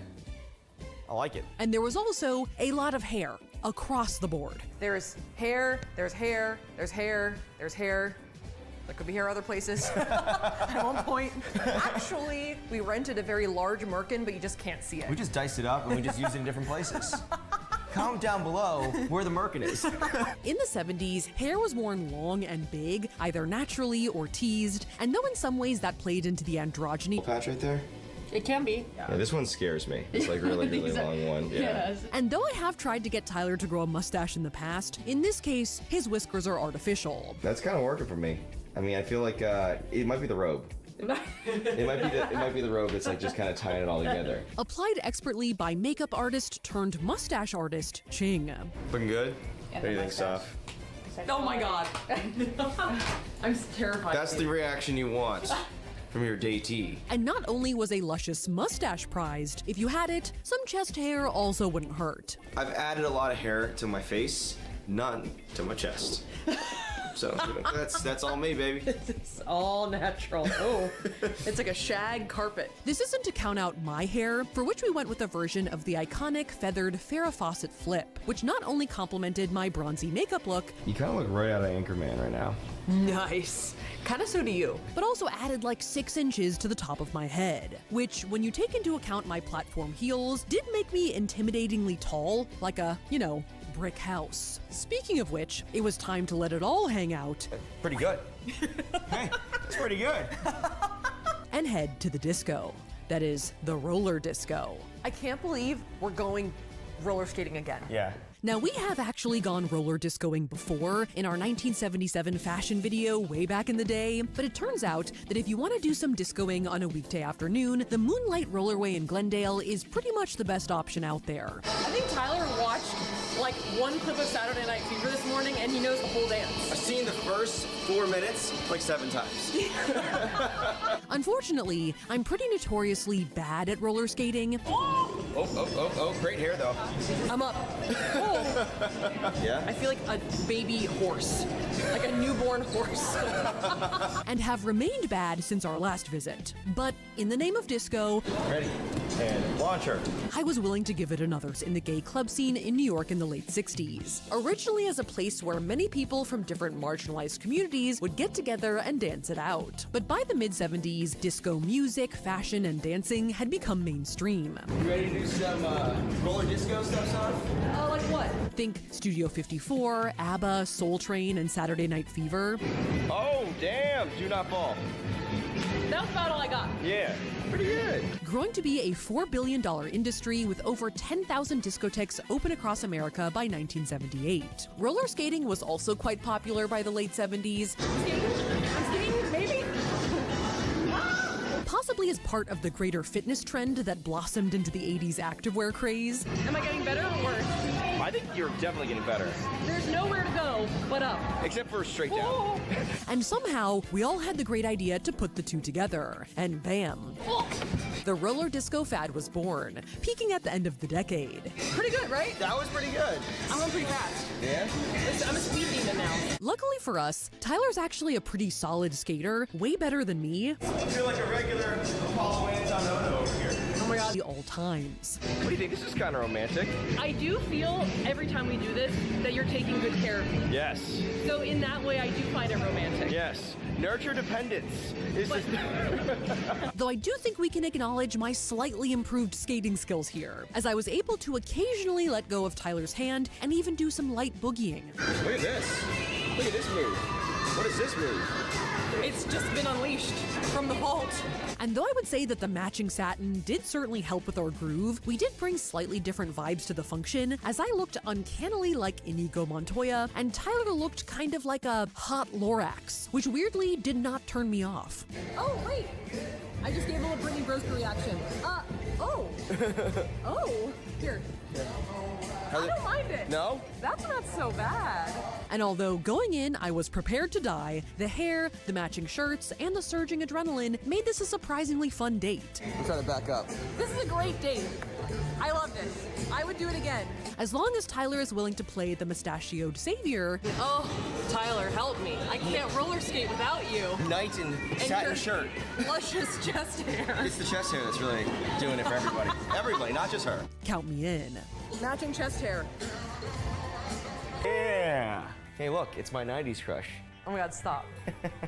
S21: I like it.
S19: And there was also a lot of hair across the board.
S5: There's hair, there's hair, there's hair, there's hair. There could be hair other places. At one point, actually, we rented a very large merkin, but you just can't see it.
S21: We just diced it up and we just used it in different places. Comment down below where the merkin is.
S19: In the 70s, hair was worn long and big, either naturally or teased, and though in some ways that played into the androgyny.
S21: Patch right there?
S22: It can be.
S21: Yeah, this one scares me. It's like really, really long one. Yeah.
S22: Yes.
S19: And though I have tried to get Tyler to grow a mustache in the past, in this case, his whiskers are artificial.
S21: That's kind of working for me. I mean, I feel like it might be the robe. It might be the robe that's like just kind of tying it all together.
S19: Applied expertly by makeup artist turned mustache artist Ching.
S21: Looking good?
S22: And
S21: What do you
S22: the
S21: think, Saf?
S5: Oh my God. I'm terrified.
S21: That's the reaction you want from your datee.
S19: And not only was a luscious mustache prized, if you had it, some chest hair also wouldn't hurt.
S21: I've added a lot of hair to my face, none to my chest. So that's all me, baby.
S5: It's all natural. Oh, it's like a shag carpet.
S19: This isn't to count out my hair, for which we went with a version of the iconic feathered Farrah Fawcett flip, which not only complemented my bronzy makeup look,
S21: You kind of look right out of Anchorman right now.
S5: Nice. Kind of so do you.
S19: but also added like 6 inches to the top of my head, which, when you take into account my platform heels, did make me intimidatingly tall, like a, brick house. Speaking of which, it was time to let it all hang out
S21: Pretty good. Hey, it's pretty good.
S19: and head to the disco. That is, the roller disco.
S5: I can't believe we're going roller skating again.
S21: Yeah.
S19: Now, we have actually gone roller discoing before in our 1977 fashion video way back in the day, but it turns out that if you want to do some discoing on a weekday afternoon, the Moonlight Rollerway in Glendale is pretty much the best option out there.
S5: I think Tyler watched like one clip of Saturday Night Fever this morning and he knows the whole dance.
S21: I've seen the first 4 minutes like 7 times.
S19: Unfortunately, I'm pretty notoriously bad at roller skating.
S21: Oh, great hair though.
S5: I'm up. Oh.
S21: Yeah?
S5: I feel like a baby horse, like a newborn horse.
S19: And have remained bad since our last visit. But in the name of disco,
S21: Ready, and launch her.
S19: I was willing to give it another in the gay club scene in New York in the late 60s. Originally as a place where many people from different marginalized communities would get together and dance it out. But by the mid-70s, disco music, fashion, and dancing had become mainstream.
S21: You ready to do some roller disco stuff, son?
S5: Like what?
S19: Think Studio 54, ABBA, Soul Train, and Saturday Night Fever.
S21: Oh, damn, do not fall.
S5: That was about all I got.
S21: Yeah, pretty good.
S19: Growing to be a $4 billion industry with over 10,000 discotheques open across America by 1978. Roller skating was also quite popular by the late 70s.
S5: Maybe?
S19: possibly as part of the greater fitness trend that blossomed into the 80s activewear craze.
S8: Am I getting better or worse?
S21: I think you're definitely getting better.
S8: There's nowhere to go but up.
S21: Except for straight down.
S19: And somehow, we all had the great idea to put the two together. And bam. The roller disco fad was born, peaking at the end of the decade.
S8: Pretty good, right?
S21: That was pretty good.
S8: I'm going pretty fast.
S21: Yeah?
S8: Listen, I'm a speed demon now.
S19: Luckily for us, Tyler's actually a pretty solid skater, way better than me.
S21: I feel like a regular Apollo Anton over here.
S8: Oh my god.
S19: All times.
S21: What do you think? This is kind of romantic.
S8: I do feel every time we do this that you're taking good care of me.
S21: Yes.
S8: So in that way, I do find it romantic.
S21: Yes. Nurture dependence.
S19: Though I do think we can acknowledge my slightly improved skating skills here, as I was able to occasionally let go of Tyler's hand and even do some light boogieing.
S21: Look at this. Look at this move. What is this move?
S8: It's just been unleashed from the vault.
S19: And though I would say that the matching satin did certainly help with our groove, we did bring slightly different vibes to the function, as I looked uncannily like Inigo Montoya, and Tyler looked kind of like a hot Lorax, which weirdly did not turn me off.
S8: Oh, wait. I just gave a little Brittany Broski reaction. Oh. Oh. Here. I don't mind it.
S21: No?
S8: That's not so bad.
S19: And although going in I was prepared to die, the hair, the matching shirts, and the surging adrenaline made this a surprisingly fun date.
S21: I'm trying to back up.
S8: This is a great date. I loved it. I would do it again.
S19: As long as Tyler is willing to play the mustachioed savior.
S8: Oh, Tyler, help me. I can't roller skate without you.
S21: Knight in satin shirt.
S8: Luscious chest hair.
S21: It's the chest hair that's really doing it for everybody. Everybody, not just her.
S19: Count me in.
S8: Matching chest hair.
S21: Yeah. Hey, look, it's my 90s crush.
S8: Oh my god, stop.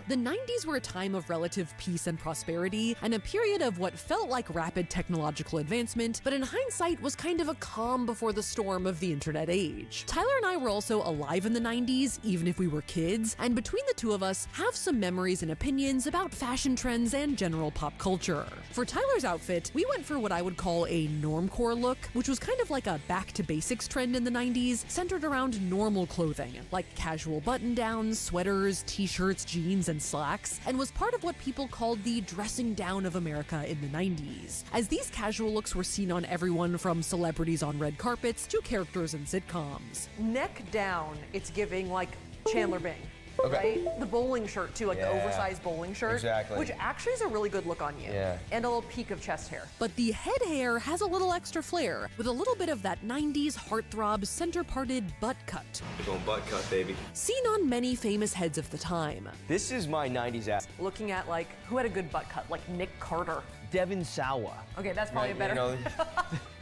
S19: The 90s were a time of relative peace and prosperity, and a period of what felt like rapid technological advancement, but in hindsight was kind of a calm before the storm of the internet age. Tyler and I were also alive in the 90s, even if we were kids, and between the two of us, have some memories and opinions about fashion trends and general pop culture. For Tyler's outfit, we went for what I would call a normcore look, which was kind of like a back to basics trend in the 90s, centered around normal clothing, like casual button-downs, sweaters, t-shirts, jeans, and slacks, and was part of what people called the dressing down of America in the 90s, as these casual looks were seen on everyone from celebrities on red carpets to characters in sitcoms.
S5: Neck down, it's giving like Chandler Bing.
S21: Okay.
S5: Right? The bowling shirt too, like the oversized bowling shirt.
S21: Exactly.
S5: Which actually is a really good look on you.
S21: Yeah.
S5: And a little peak of chest hair.
S19: But the head hair has a little extra flair, with a little bit of that 90s heartthrob center-parted butt cut.
S21: We're going butt cut, baby.
S19: Seen on many famous heads of the time.
S21: This is my 90s ass.
S5: Looking at like, who had a good butt cut? Like Nick Carter.
S21: Devin Sawa.
S5: Okay, that's probably better.
S21: You know,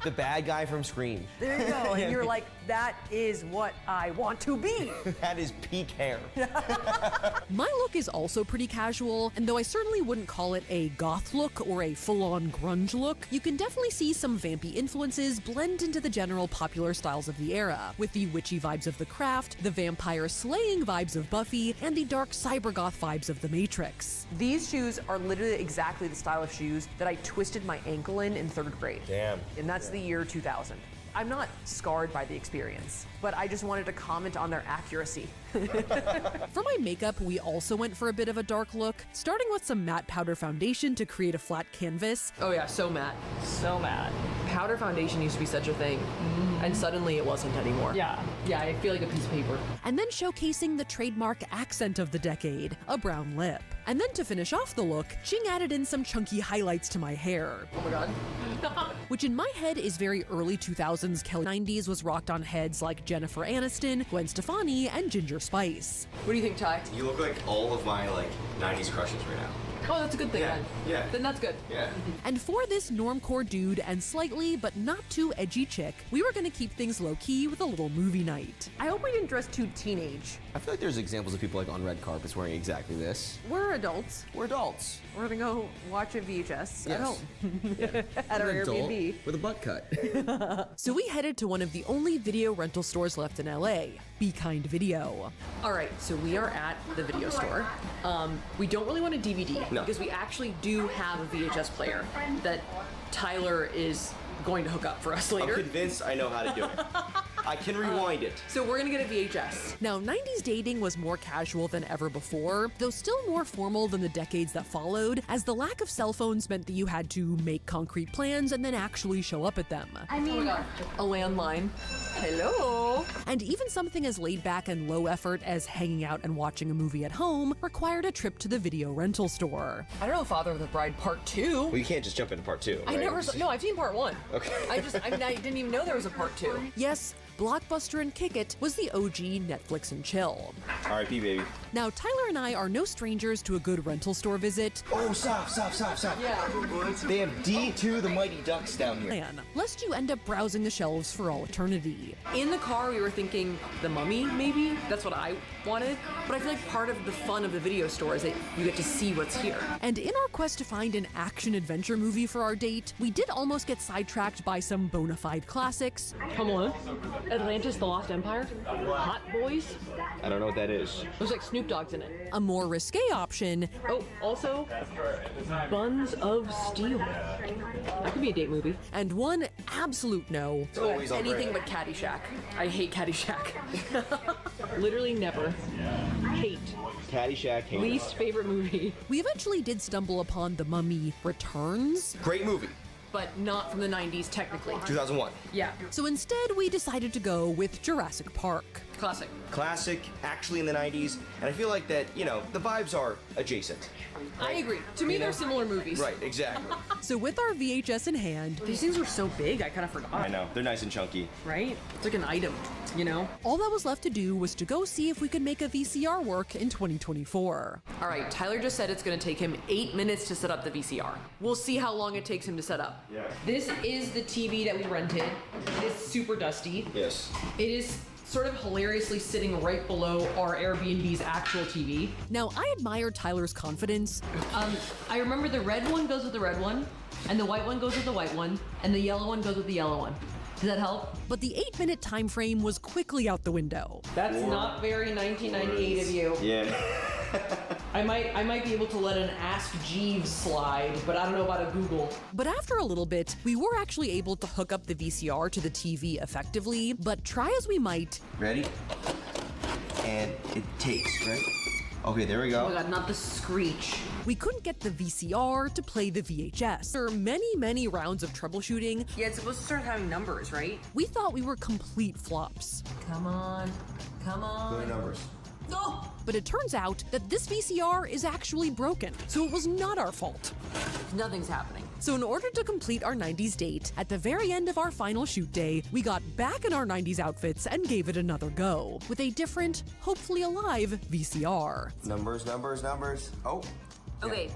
S21: the bad guy from Scream.
S5: There you go. And you're like, that is what I want to be.
S21: That is peak hair.
S19: My look is also pretty casual, and though I certainly wouldn't call it a goth look or a full-on grunge look, you can definitely see some vampy influences blend into the general popular styles of the era, with the witchy vibes of The Craft, the vampire slaying vibes of Buffy, and the dark cybergoth vibes of The Matrix.
S5: These shoes are literally exactly the style of shoes that I twisted my ankle in 3rd grade.
S21: Damn.
S5: And that's the year 2000. I'm not scarred by the experience, but I just wanted to comment on their accuracy.
S19: For my makeup, we also went for a bit of a dark look, starting with some matte powder foundation to create a flat canvas.
S8: Oh yeah, so matte. So matte. Powder foundation used to be such a thing, and suddenly it wasn't anymore. Yeah, I feel like a piece of paper.
S19: And then showcasing the trademark accent of the decade, a brown lip. And then to finish off the look, Ching added in some chunky highlights to my hair.
S8: Oh my god.
S19: Which in my head is very early 2000s Kelly. 90s was rocked on heads like Jennifer Aniston, Gwen Stefani, and Ginger Spice.
S8: What do you think, Ty?
S21: You look like all of my 90s crushes right now.
S8: Oh, that's a good thing then.
S21: Yeah.
S8: Then that's good.
S21: Yeah.
S19: And for this normcore dude and slightly but not too edgy chick, we were gonna keep things low-key with a little movie night.
S5: I hope we didn't dress too teenage.
S21: I feel like there's examples of people like on red carpets wearing exactly this.
S5: We're adults.
S21: We're adults.
S5: We're gonna go watch a VHS at home.
S21: Yeah.
S5: At our
S21: An adult
S5: Airbnb.
S21: with a butt cut.
S19: So we headed to one of the only video rental stores left in LA, Be Kind Video.
S8: All right, so we are at the video store. We don't really want a DVD because we actually do have a VHS player that Tyler is going to hook up for us later.
S21: I'm convinced I know how to do it. I can rewind it.
S19: So we're gonna get a VHS. Now, 90s dating was more casual than ever before, though still more formal than the decades that followed, as the lack of cell phones meant that you had to make concrete plans and then actually show up at them.
S12: I mean,
S19: a landline. Hello. And even something as laid back and low effort as hanging out and watching a movie at home required a trip to the video rental store.
S6: I don't know Father of the Bride Part 2.
S21: Well, you can't just jump into part 2.
S6: I
S21: right?
S6: never saw, no, I've seen Part 1.
S21: Okay.
S6: I didn't even know there was a Part 2.
S19: Yes, Blockbuster and Kick It was the OG Netflix and chill.
S21: R.I.P. baby.
S19: Now, Tyler and I are no strangers to a good rental store visit.
S21: Oh, stop.
S6: Yeah.
S21: They have D2 the Mighty Ducks down here.
S19: Man, lest you end up browsing the shelves for all eternity.
S6: In the car, we were thinking The Mummy, maybe? That's what I wanted. But I feel like part of the fun of the video store is that you get to see what's here.
S19: And in our quest to find an action-adventure movie for our date, we did almost get sidetracked by some bona fide classics.
S6: Come on. Atlantis, The Lost Empire? Hot Boys?
S21: I don't know what that is.
S6: There's like Snoop Dogg's in it.
S19: A more risque option.
S6: Oh, also, Buns of Steel. That could be a date movie.
S19: And one absolute no.
S6: Anything but Caddyshack. I hate Caddyshack. Literally never. Hate.
S21: Caddyshack.
S6: Least favorite movie.
S19: We eventually did stumble upon The Mummy Returns.
S21: Great movie.
S6: But not from the 90s, technically.
S21: 2001.
S6: Yeah.
S19: So instead, we decided to go with Jurassic Park.
S6: Classic,
S21: actually in the 90s, and I feel like that, the vibes are adjacent.
S6: I agree. To me, they're similar movies.
S21: Right, exactly.
S19: So with our VHS in hand...
S6: These things were so big, I kind of forgot.
S21: I know, they're nice and chunky.
S6: Right? It's like an item,
S19: All that was left to do was to go see if we could make a VCR work in 2024.
S6: All right, Tyler just said it's going to take him 8 minutes to set up the VCR. We'll see how long it takes him to set up.
S21: Yeah.
S6: This is the TV that we rented. It is super dusty.
S21: Yes.
S6: It is sort of hilariously sitting right below our Airbnb's actual TV.
S19: Now, I admire Tyler's confidence.
S6: I remember the red one goes with the red one, and the white one goes with the white one, and the yellow one goes with the yellow one. Does that help?
S19: But the 8-minute time frame was quickly out the window.
S6: That's not very 1998 of you.
S21: Yeah.
S6: I might be able to let an Ask Jeeves slide, but I don't know about a Google.
S19: But after a little bit, we were actually able to hook up the VCR to the TV effectively, but try as we might...
S21: Ready? And it takes, right? Okay, there we go.
S6: Oh my god, not the screech.
S19: We couldn't get the VCR to play the VHS. After many rounds of troubleshooting...
S6: Yeah, it's supposed to start having numbers, right?
S19: We thought we were complete flops.
S6: Come on.
S21: Go to numbers.
S6: No!
S19: But it turns out that this VCR is actually broken, so it was not our fault.
S6: Nothing's happening.
S19: So in order to complete our 90s date, at the very end of our final shoot day, we got back in our 90s outfits and gave it another go, with a different, hopefully alive, VCR.
S21: Numbers. Oh.
S6: Okay,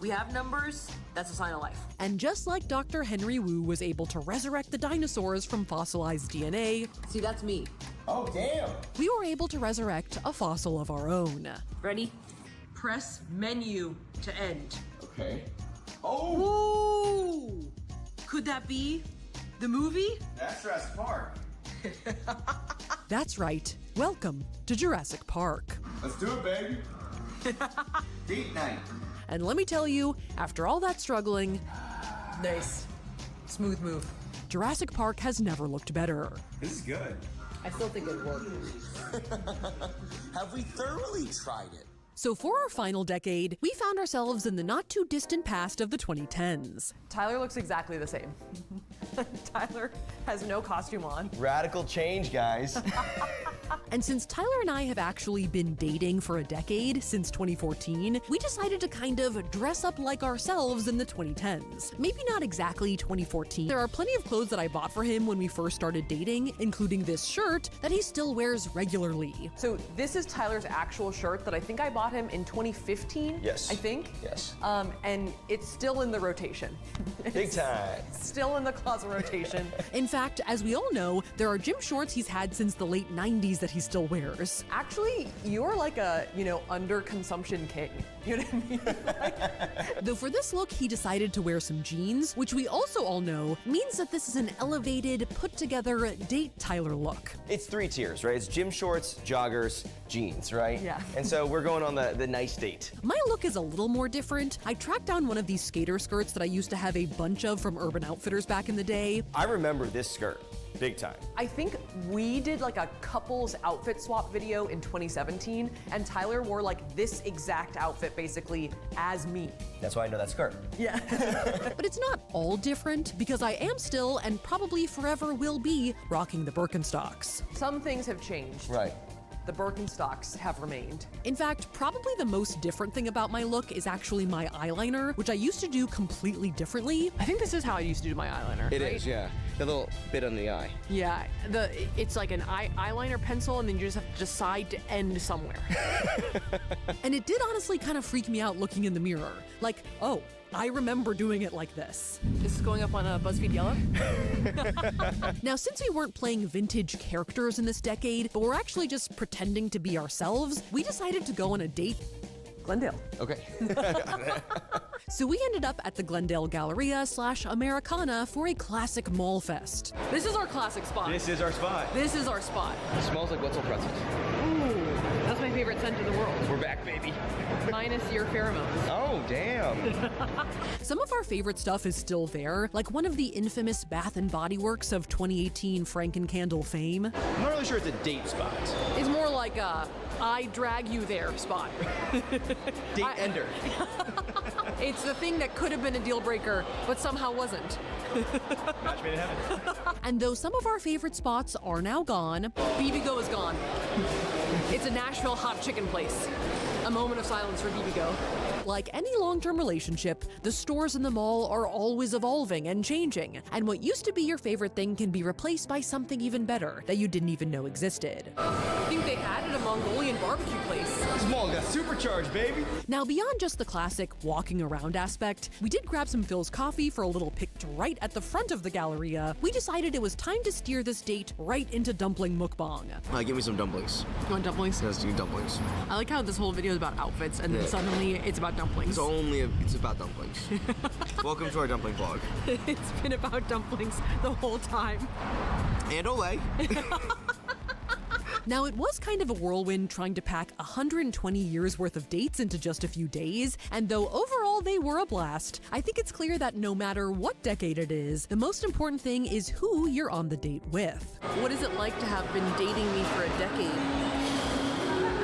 S6: we have numbers. That's a sign of life.
S19: And just like Dr. Henry Wu was able to resurrect the dinosaurs from fossilized DNA...
S6: See, that's me.
S21: Oh, damn!
S19: We were able to resurrect a fossil of our own.
S6: Ready? Press menu to end.
S21: Okay. Oh!
S6: Ooh! Could that be the movie?
S21: That's Jurassic Park.
S19: That's right. Welcome to Jurassic Park.
S21: Let's do it, baby. Date night.
S19: And let me tell you, after all that struggling...
S6: Nice. Smooth move.
S19: Jurassic Park has never looked better.
S21: This is good.
S6: I still think it worked.
S21: Have we thoroughly tried it?
S19: So for our final decade, we found ourselves in the not-too-distant past of the 2010s.
S6: Tyler looks exactly the same. Tyler has no costume on.
S21: Radical change, guys.
S19: And since Tyler and I have actually been dating for a decade, since 2014, we decided to kind of dress up like ourselves in the 2010s. Maybe not exactly 2014. There are plenty of clothes that I bought for him when we first started dating, including this shirt that he still wears regularly.
S6: So this is Tyler's actual shirt that I think I bought him in 2015.
S21: Yes.
S6: I think.
S21: Yes.
S6: And it's still in the rotation.
S21: Big time.
S6: Still in the closet rotation.
S19: In fact, as we all know, there are gym shorts he's had since the late 90s that he still wears.
S6: Actually, you're like a, under-consumption king. You know what I mean?
S19: Though for this look, he decided to wear some jeans, which we also all know means that this is an elevated, put-together date Tyler look.
S21: It's 3 tiers, right? It's gym shorts, joggers, jeans, right?
S6: Yeah.
S21: And so we're going on the nice date.
S19: My look is a little more different. I tracked down one of these skater skirts that I used to have a bunch of from Urban Outfitters back in the day.
S21: I remember this skirt.
S7: big time.
S6: I think we did like a couples outfit swap video in 2017, and Tyler wore like this exact outfit basically as me.
S7: That's why I know that skirt.
S6: Yeah.
S19: But it's not all different, because I am still, and probably forever will be, rocking the Birkenstocks.
S6: Some things have changed.
S7: Right.
S6: The Birkenstocks have remained.
S19: In fact, probably the most different thing about my look is actually my eyeliner, which I used to do completely differently.
S6: I think this is how I used to do my eyeliner.
S7: It
S6: right?
S7: is, yeah. The little bit on the eye.
S6: Yeah, it's like an eyeliner pencil, and then you just have to decide to end somewhere.
S19: And it did honestly kind of freak me out looking in the mirror. Like, oh, I remember doing it like this.
S6: This is going up on BuzzFeed Yellow.
S19: Now, since we weren't playing vintage characters in this decade, but we're actually just pretending to be ourselves, we decided to go on a date.
S6: Glendale.
S7: Okay.
S19: So we ended up at the Glendale Galleria / Americana for a classic mall fest.
S6: This is our classic spot.
S7: This is our spot.
S6: This is our spot.
S7: It smells like Wetzel pretzels.
S6: Ooh, that's my favorite scent in the world.
S7: We're back, baby.
S6: Minus your pheromones.
S7: Oh, damn.
S19: Some of our favorite stuff is still there, like one of the infamous Bath & Body Works of 2018 Franken-Candle fame.
S7: I'm not really sure it's a date spot.
S6: It's more like a I drag you there spot.
S7: Date ender.
S6: It's the thing that could have been a deal breaker, but somehow wasn't.
S7: Match made in heaven.
S19: And though some of our favorite spots are now gone,
S6: BBGO is gone. It's a Nashville hot chicken place. A moment of silence for BBGO.
S19: Like any long-term relationship, the stores in the mall are always evolving and changing, and what used to be your favorite thing can be replaced by something even better that you didn't even know existed.
S6: I think they had it a Mongolian barbecue place.
S7: This mall got supercharged, baby.
S19: Now, beyond just the classic walking around aspect, we did grab some Phil's coffee for a little picked right at the front of the Galleria. We decided it was time to steer this date right into dumpling mukbang.
S7: Give me some dumplings.
S6: You want dumplings?
S7: Let's do dumplings.
S6: I like how this whole video is about outfits, and then suddenly it's about dumplings.
S7: It's about dumplings. Welcome to our dumpling vlog.
S6: It's been about dumplings the whole time.
S7: And Olay.
S19: Now, it was kind of a whirlwind trying to pack 120 years worth of dates into just a few days, and though overall they were a blast, I think it's clear that no matter what decade it is, the most important thing is who you're on the date with.
S6: What is it like to have been dating me for a decade?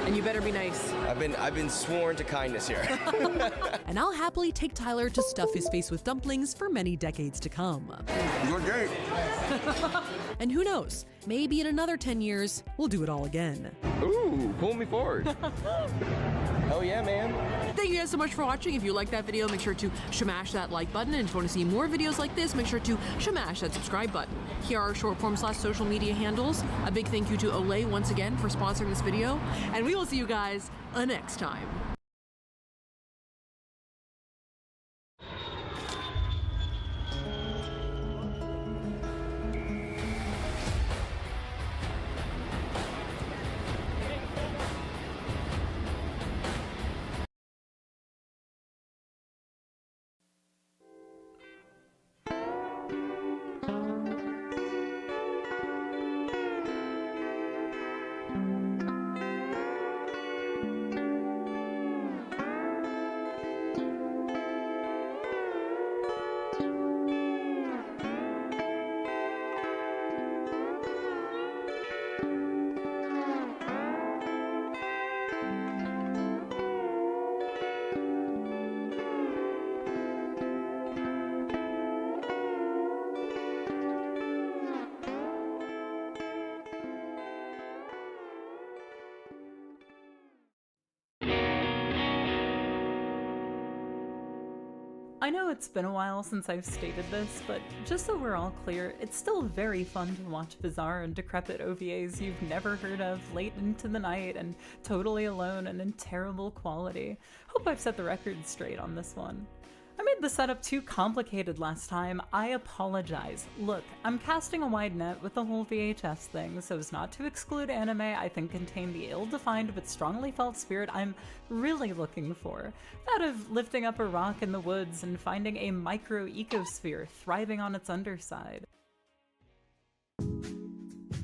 S6: And you better be nice.
S7: I've been sworn to kindness here.
S19: And I'll happily take Tyler to stuff his face with dumplings for many decades to come.
S7: You're great.
S19: And who knows, maybe in another 10 years, we'll do it all again.
S7: Ooh, pull me forward. Oh yeah, man.
S6: Thank you guys so much for watching. If you liked that video, make sure to smash that like button. And if you want to see more videos like this, make sure to smash that subscribe button. Here are our short form / social media handles. A big thank you to Olay once again for sponsoring this video. And we will see you guys next time.
S11: I know it's been a while since I've stated this, but just so we're all clear, it's still very fun to watch bizarre and decrepit OVAs you've never heard of late into the night and totally alone and in terrible quality. Hope I've set the record straight on this one. I made the setup too complicated last time. I apologize. Look, I'm casting a wide net with the whole VHS thing, so as not to exclude anime I think contain the ill-defined but strongly felt spirit I'm really looking for. That of lifting up a rock in the woods and finding a micro-ecosphere thriving on its underside.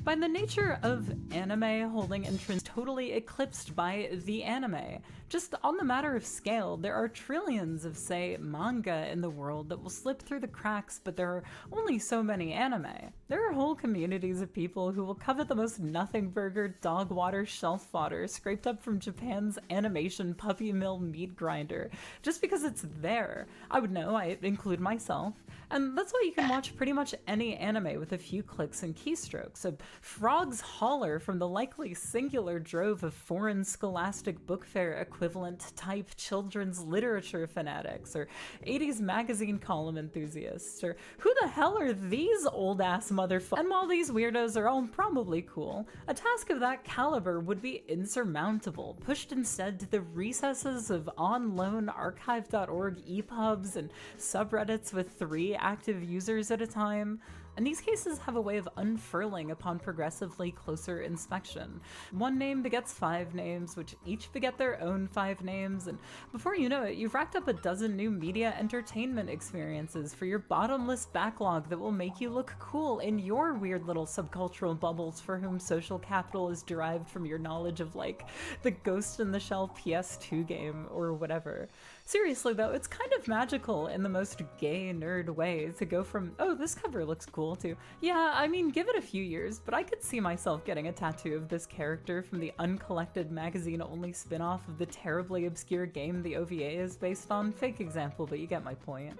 S11: By the nature of anime holding entrance totally eclipsed by the anime, Just on the matter of scale, there are trillions of, say, manga in the world that will slip through the cracks, but there are only so many anime. There are whole communities of people who will covet the most nothing burger, dog water, shelf fodder scraped up from Japan's animation puppy mill meat grinder, just because it's there. I would know, I include myself. And that's why you can watch pretty much any anime with a few clicks and keystrokes. A frog's holler from the likely singular drove of foreign scholastic book fair equivalent type children's literature fanatics, or 80s magazine column enthusiasts, or who the hell are these old ass motherfuckers? And while these weirdos are all probably cool, a task of that caliber would be insurmountable, pushed instead to the recesses of onloanarchive.org EPUBs and subreddits with 3 active users at a time. And these cases have a way of unfurling upon progressively closer inspection. One name begets 5 names, which each beget their own 5 names, and before you know it, you've racked up a dozen new media entertainment experiences for your bottomless backlog that will make you look cool in your weird little subcultural bubbles for whom social capital is derived from your knowledge of, like, the Ghost in the Shell PS2 game or whatever. Seriously though, it's kind of magical in the most gay nerd way to go from, oh, this cover looks cool, to, yeah, I mean, give it a few years, but I could see myself getting a tattoo of this character from the uncollected magazine-only spin-off of the terribly obscure game the OVA is based on. Fake example, but you get my point.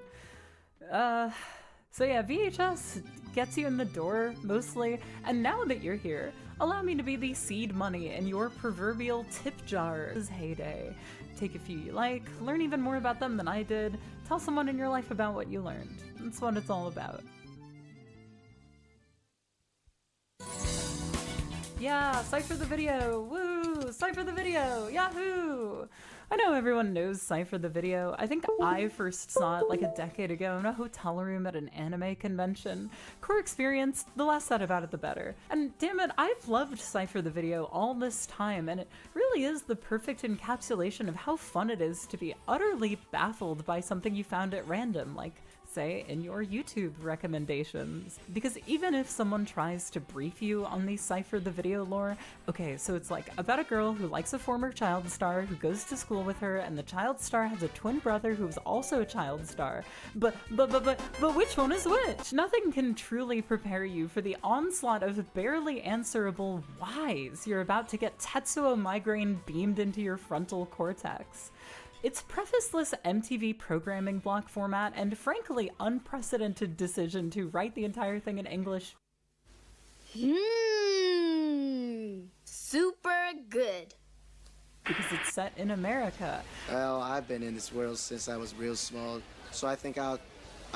S11: So yeah, VHS gets you in the door, mostly, and now that you're here, allow me to be the seed money in your proverbial tip jar's heyday. Take a few you like, learn even more about them than I did, tell someone in your life about what you learned. That's what it's all about. Yeah, Cypher the Video! Woo! Cypher the Video! Yahoo! I know everyone knows Cypher the Video. I think I first saw it like a decade ago in a hotel room at an anime convention. Core experience, the less said about it the better. And damn it, I've loved Cypher the Video all this time, and it really is the perfect encapsulation of how fun it is to be utterly baffled by something you found at random, like, say, in your YouTube recommendations. Because even if someone tries to brief you on the Cypher the Video lore, okay, so it's like about a girl who likes a former child star who goes to school with her, and the child star has a twin brother who is also a child star. But which one is which? Nothing can truly prepare you for the onslaught of barely answerable whys you're about to get Tetsuo migraine beamed into your frontal cortex. Its prefaceless MTV programming block format and frankly unprecedented decision to write the entire thing in English.
S2: Super good.
S11: Because it's set in America.
S10: Well, I've been in this world since I was real small, so I think I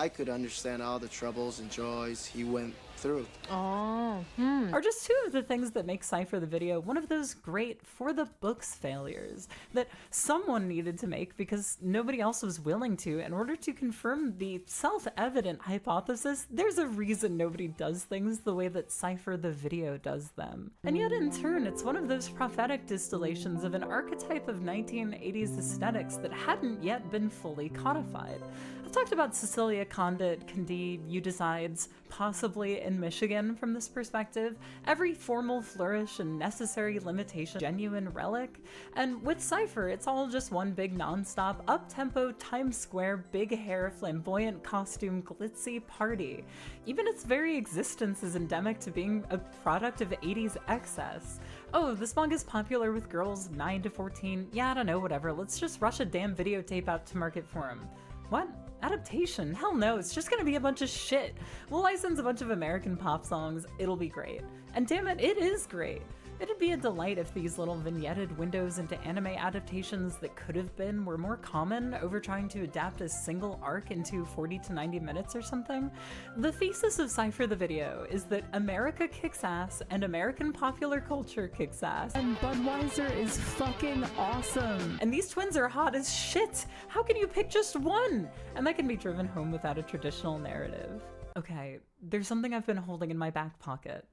S10: could understand all the troubles and joys he went through.
S11: Are just 2 of the things that make Cypher the Video one of those great for-the-books failures that someone needed to make because nobody else was willing to in order to confirm the self-evident hypothesis there's a reason nobody does things the way that Cypher the Video does them. And yet in turn, it's one of those prophetic distillations of an archetype of 1980s aesthetics that hadn't yet been fully codified. I've talked about Cecilia Condit, Candide, You Decides, possibly in Michigan from this perspective, every formal flourish and necessary limitation, genuine relic, and with Cypher, it's all just one big non-stop, up-tempo, Times Square, big hair, flamboyant costume, glitzy party. Even its very existence is endemic to being a product of 80s excess. Oh, this manga's popular with girls 9 to 14, yeah, I don't know, whatever, let's just rush a damn videotape out to market for him. What? Adaptation? Hell no, it's just gonna be a bunch of shit. We'll license a bunch of American pop songs, it'll be great. And damn it, it is great. It'd be a delight if these little vignetted windows into anime adaptations that could have been were more common over trying to adapt a single arc into 40 to 90 minutes or something. The thesis of Cypher the Video is that America kicks ass and American popular culture kicks ass, and Budweiser is fucking awesome. And these twins are hot as shit! How can you pick just one? And that can be driven home without a traditional narrative. Okay, there's something I've been holding in my back pocket.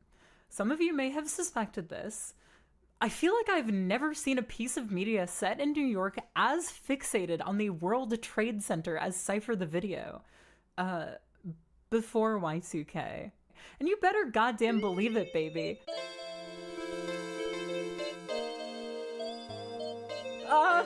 S11: Some of you may have suspected this. I feel like I've never seen a piece of media set in New York as fixated on the World Trade Center as Cypher the Video. Before Y2K. And you better goddamn believe it, baby.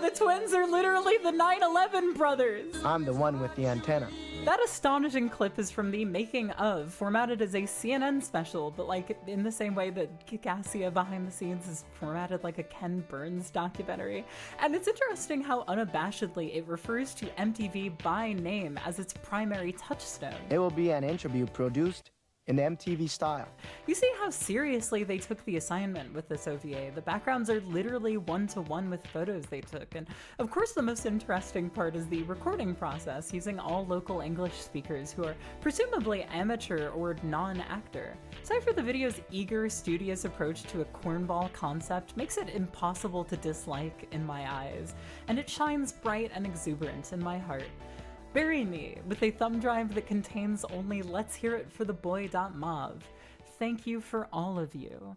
S11: The twins are literally the 9/11 brothers.
S10: I'm the one with the antenna.
S11: That astonishing clip is from the making of, formatted as a CNN special, but like in the same way that Cassia Behind the Scenes is formatted like a Ken Burns documentary. And it's interesting how unabashedly it refers to MTV by name as its primary touchstone.
S10: It will be an interview produced in MTV style.
S11: You see how seriously they took the assignment with this OVA. The backgrounds are literally one-to-one with photos they took. And of course the most interesting part is the recording process, using all local English speakers who are presumably amateur or non-actor. Cypher the video's eager, studious approach to a cornball concept makes it impossible to dislike in my eyes, and it shines bright and exuberant in my heart. Bury me with a thumb drive that contains only Let's Hear It for the Boy.mov. Thank you for all of you.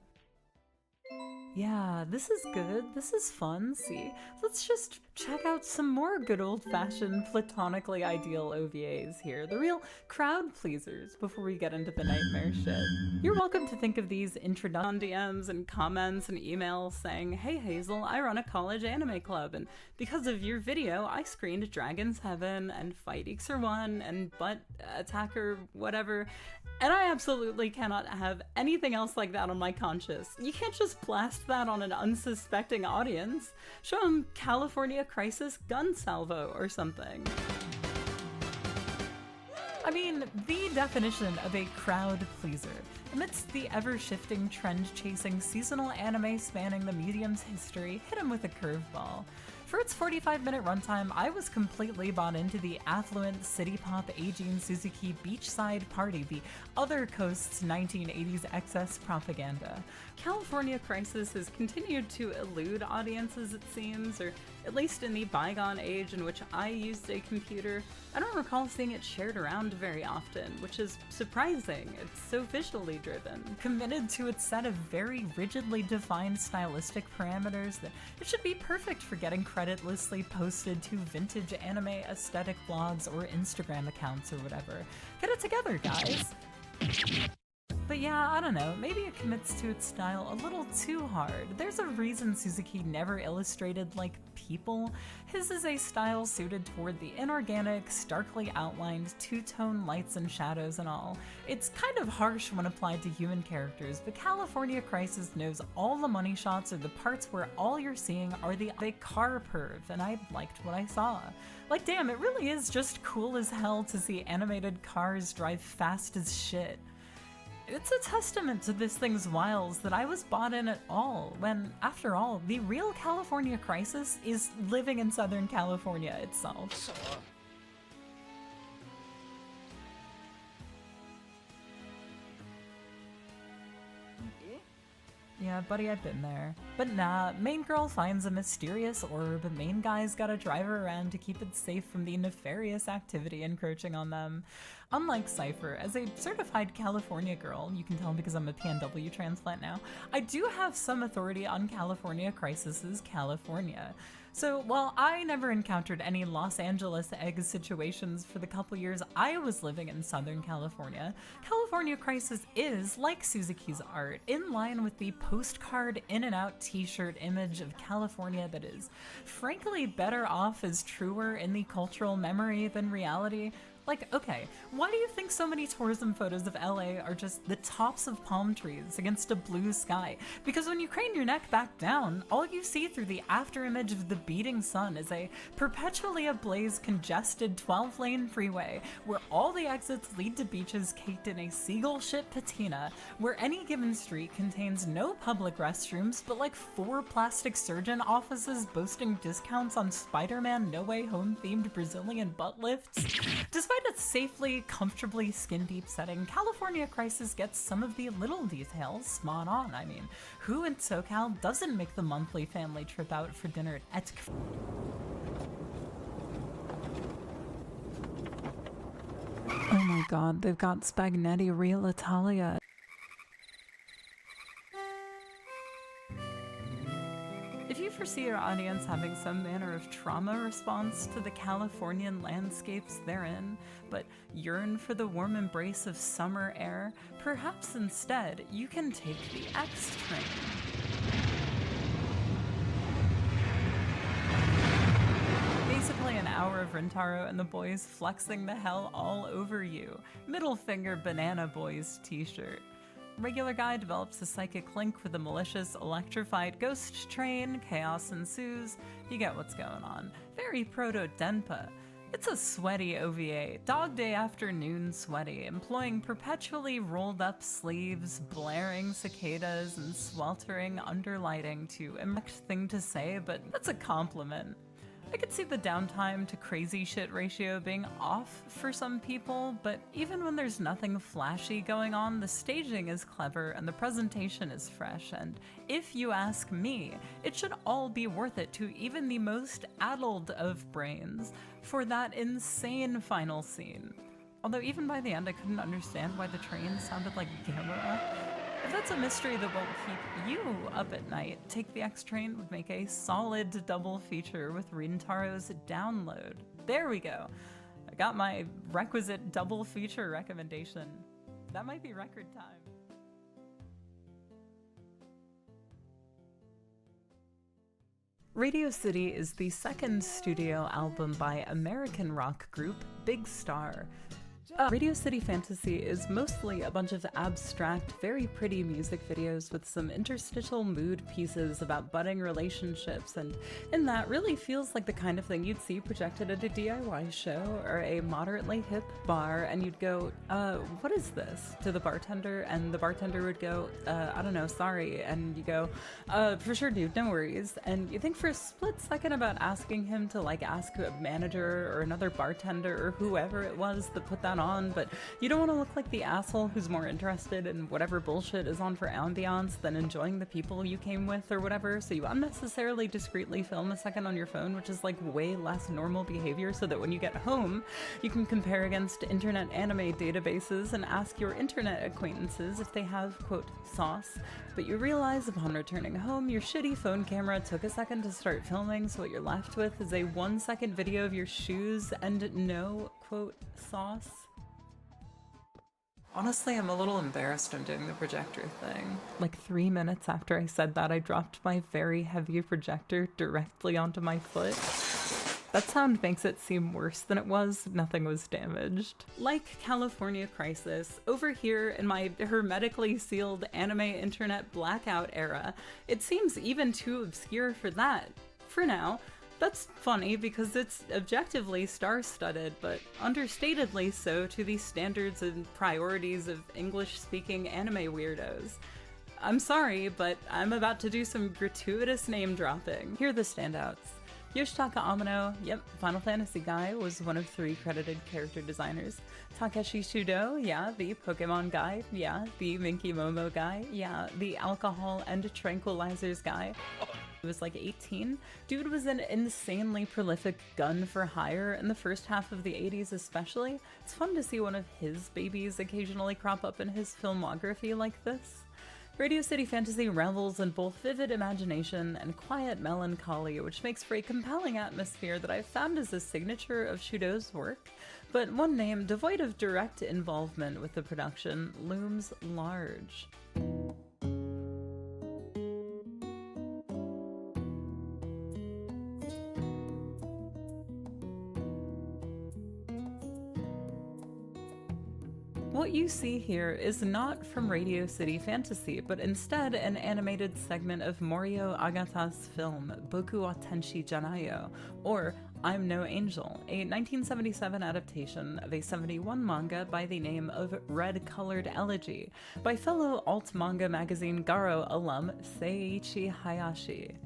S11: Yeah, this is good. This is fun. See, let's just check out some more good old-fashioned platonically ideal OVAs here. The real crowd pleasers before we get into the nightmare shit. You're welcome to think of these introduction DMs and comments and emails saying, "Hey Hazel, I run a college anime club, and because of your video, I screened Dragon's Heaven and Fight Eater 1 and Butt Attacker whatever, and I absolutely cannot have anything else like that on my conscience." You can't just blast that on an unsuspecting audience. Show them California Crisis Gun Salvo or something. I mean, the definition of a crowd pleaser. Amidst the ever-shifting, trend-chasing seasonal anime spanning the medium's history, hit him with a curveball. For its 45-minute runtime, I was completely bought into the affluent city-pop Eijin Suzuki beachside party, the other coast's 1980s excess propaganda. California Crisis has continued to elude audiences, it seems, or at least in the bygone age in which I used a computer. I don't recall seeing it shared around very often, which is surprising. It's so visually driven, committed to its set of very rigidly defined stylistic parameters that it should be perfect for getting creditlessly posted to vintage anime aesthetic blogs or Instagram accounts or whatever. Get it together, guys! But yeah, I don't know, maybe it commits to its style a little too hard. There's a reason Suzuki never illustrated like people. His is a style suited toward the inorganic, starkly outlined, two-tone lights and shadows and all. It's kind of harsh when applied to human characters, but California Crisis knows all the money shots are the parts where all you're seeing are the car perv, and I liked what I saw. Like damn, it really is just cool as hell to see animated cars drive fast as shit. It's a testament to this thing's wiles that I was bought in at all, when, after all, the real California Crisis is living in Southern California itself. Yeah, buddy, I've been there. But nah, main girl finds a mysterious orb, main guy's gotta drive her around to keep it safe from the nefarious activity encroaching on them. Unlike Cypher, as a certified California girl, you can tell because I'm a PNW transplant now, I do have some authority on California Crisis's California. So while I never encountered any Los Angeles egg situations for the couple years I was living in Southern California, California Crisis is, like Suzuki's art, in line with the postcard in-and-out t-shirt image of California that is frankly better off as truer in the cultural memory than reality. Like, okay, why do you think so many tourism photos of LA are just the tops of palm trees against a blue sky? Because when you crane your neck back down, all you see through the after image of the beating sun is a perpetually ablaze congested 12-lane freeway where all the exits lead to beaches caked in a seagull shit patina, where any given street contains no public restrooms but like 4 plastic surgeon offices boasting discounts on Spider-Man No Way Home themed Brazilian butt lifts. Despite its safely, comfortably skin-deep setting, California Crisis gets some of the little details spot on. I mean, who in SoCal doesn't make the monthly family trip out for dinner at Oh my god, they've got Spaghetti Real Italia. If you foresee your audience having some manner of trauma response to the Californian landscapes therein, but yearn for the warm embrace of summer air, perhaps instead you can take the X train. cover of Rintaro and the boys flexing the hell all over you. Middle finger Banana Boys t-shirt. Regular guy develops a psychic link with a malicious electrified ghost train, chaos ensues, you get what's going on. Very proto-Denpa. It's a sweaty OVA, dog day afternoon sweaty, employing perpetually rolled up sleeves, blaring cicadas, and sweltering underlighting to impact thing to say, but that's a compliment. I could see the downtime to crazy shit ratio being off for some people, but even when there's nothing flashy going on, the staging is clever and the presentation is fresh, and if you ask me, it should all be worth it to even the most addled of brains for that insane final scene. Although even by the end I couldn't understand why the train sounded like Gamera. If that's a mystery that won't keep you up at night, Take the X Train would make a solid double feature with Rintaro's Download. There we go. I got my requisite double feature recommendation. That might be record time. Radio City is the second studio album by American rock group Big Star. Radio City Fantasy is mostly a bunch of abstract, very pretty music videos with some interstitial mood pieces about budding relationships, and in that really feels like the kind of thing you'd see projected at a DIY show or a moderately hip bar, and you'd go, what is this? To the bartender, and the bartender would go, I don't know, sorry, and you go, for sure dude, no worries, and you think for a split second about asking him to like ask a manager or another bartender or whoever it was that put that on, but you don't want to look like the asshole who's more interested in whatever bullshit is on for ambiance than enjoying the people you came with or whatever, so you unnecessarily discreetly film a second on your phone, which is like way less normal behavior, so that when you get home, you can compare against internet anime databases and ask your internet acquaintances if they have, quote, sauce, but you realize upon returning home, your shitty phone camera took a second to start filming, so what you're left with is a 1-second video of your shoes and no, quote, sauce. Honestly, I'm a little embarrassed I'm doing the projector thing. Like 3 minutes after I said that, I dropped my very heavy projector directly onto my foot. That sound makes it seem worse than it was. Nothing was damaged. Like California Crisis, over here in my hermetically sealed anime internet blackout era, it seems even too obscure for that. For now. That's funny because it's objectively star-studded, but understatedly so to the standards and priorities of English-speaking anime weirdos. I'm sorry, but I'm about to do some gratuitous name-dropping. Here are the standouts. Yoshitaka Amano, yep, Final Fantasy guy, was one of 3 credited character designers. Takeshi Shudo, yeah, the Pokemon guy, yeah, the Minky Momo guy, yeah, the alcohol and tranquilizers guy. He was like 18. Dude was an insanely prolific gun for hire in the first half of the 80s especially. It's fun to see one of his babies occasionally crop up in his filmography like this. Radio City Fantasy revels in both vivid imagination and quiet melancholy, which makes for a compelling atmosphere that I've found is a signature of Shudo's work, but one name devoid of direct involvement with the production looms large. What you see here is not from Radio City Fantasy, but instead an animated segment of Morio Agata's film Boku wa Tenshi Janayo, or I'm No Angel, a 1977 adaptation of a 71 manga by the name of Red Colored Elegy, by fellow alt manga magazine Garo alum Seiichi Hayashi.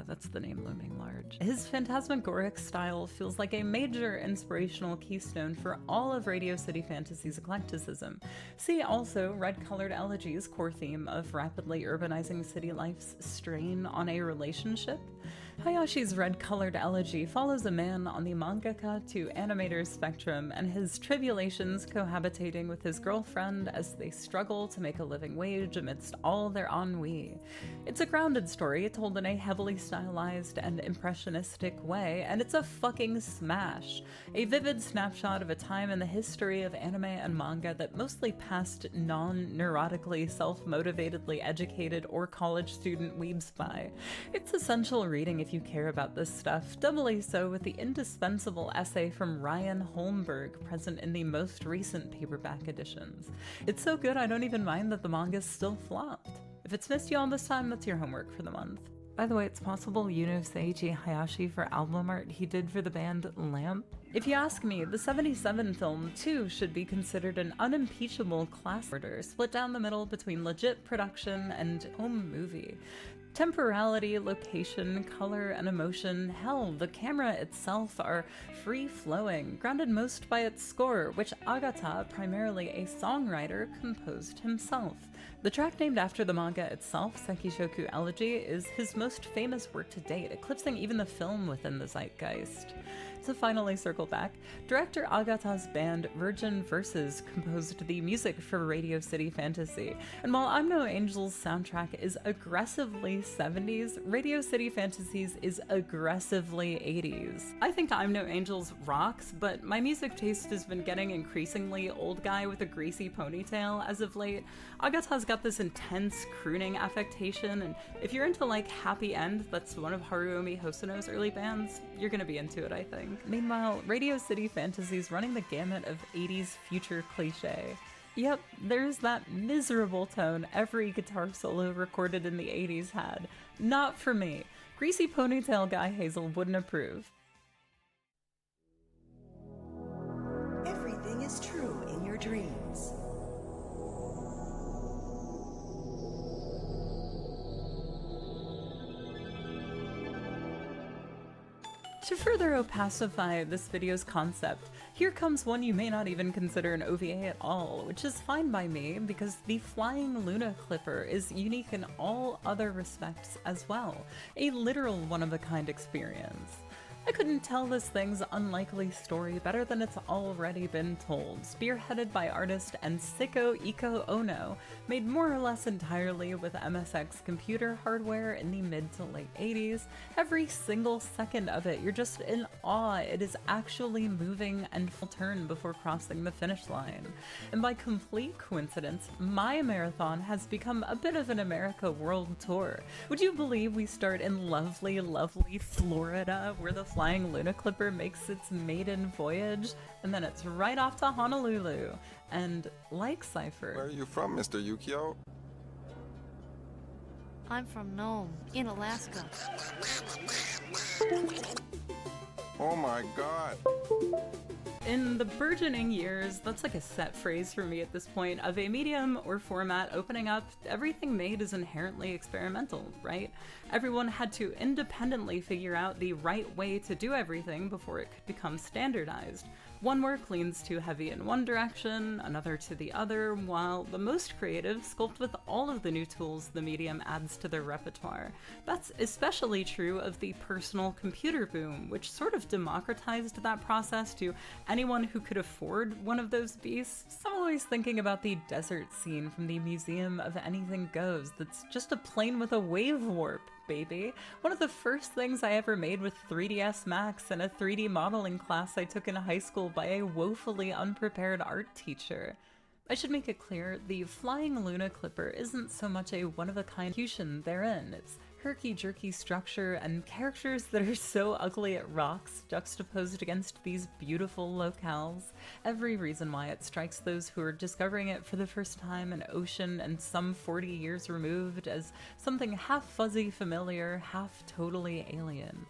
S11: That's the name looming large. His phantasmagoric style feels like a major inspirational keystone for all of Radio City Fantasy's eclecticism. See also Red Colored Elegy's core theme of rapidly urbanizing city life's strain on a relationship. Hayashi's Red Colored Elegy follows a man on the mangaka to animator spectrum and his tribulations cohabitating with his girlfriend as they struggle to make a living wage amidst all their ennui. It's a grounded story told in a heavily stylized and impressionistic way, and it's a fucking smash. A vivid snapshot of a time in the history of anime and manga that mostly passed non-neurotically, self-motivatedly educated or college student weebs by. It's essential reading if you care about this stuff, doubly so with the indispensable essay from Ryan Holmberg present in the most recent paperback editions. It's so good I don't even mind that the manga's still flopped. If it's missed you all this time, that's your homework for the month. By the way, it's possible you know Seiji Hayashi for album art he did for the band Lamp. If you ask me, the 77 film, too, should be considered an unimpeachable class order, split down the middle between legit production and home movie. Temporality, location, color, and emotion, hell, the camera itself are free-flowing, grounded most by its score, which Agata, primarily a songwriter, composed himself. The track named after the manga itself, Sekishoku Elegy, is his most famous work to date, eclipsing even the film within the zeitgeist. To finally circle back, director Agata's band Virgin Verses composed the music for Radio City Fantasy, and while I'm No Angel's soundtrack is aggressively 70s, Radio City Fantasies is aggressively 80s. I think I'm No Angel's rocks, but my music taste has been getting increasingly old guy with a greasy ponytail as of late. Agata's got this intense crooning affectation, and if you're into like Happy End, that's one of Haruomi Hosono's early bands, you're gonna be into it, I think. Meanwhile, Radio City Fantasy's running the gamut of 80s future cliche. Yep, there's that miserable tone every guitar solo recorded in the 80s had. Not for me. Greasy ponytail guy Hazel wouldn't approve.
S9: Everything is true in your dreams.
S11: To further opacify this video's concept, here comes one you may not even consider an OVA at all, which is fine by me because the Flying Luna Clipper is unique in all other respects as well, a literal one-of-a-kind experience. I couldn't tell this thing's unlikely story better than it's already been told, spearheaded by artist and sicko Iko Ono, made more or less entirely with MSX computer hardware in the mid to late 80s. Every single second of it, you're just in awe. It is actually moving and full turn before crossing the finish line. And by complete coincidence, my marathon has become a bit of an America world tour. Would you believe we start in lovely, lovely Florida, where the Flying Luna Clipper makes its maiden voyage, and then it's right off to Honolulu. And like Cypher...
S14: Where are you from, Mr. Yukio?
S2: I'm from Nome, in Alaska.
S14: Oh my god.
S11: In the burgeoning years, that's like a set phrase for me at this point, of a medium or format opening up, everything made is inherently experimental, right? Everyone had to independently figure out the right way to do everything before it could become standardized. One work leans too heavy in one direction, another to the other, while the most creative sculpt with all of the new tools the medium adds to their repertoire. That's especially true of the personal computer boom, which sort of democratized that process to anyone who could afford one of those beasts. I'm always thinking about the desert scene from the Museum of Anything Goes that's just a plane with a wave warp. Baby. One of the first things I ever made with 3ds Max in a 3D modeling class I took in high school by a woefully unprepared art teacher. I should make it clear, the Flying Luna Clipper isn't so much a one-of-a-kind execution therein. It's herky-jerky structure and characters that are so ugly it rocks, juxtaposed against these beautiful locales. Every reason why it strikes those who are discovering it for the first time an ocean and some 40 years removed as something half fuzzy familiar, half totally alien.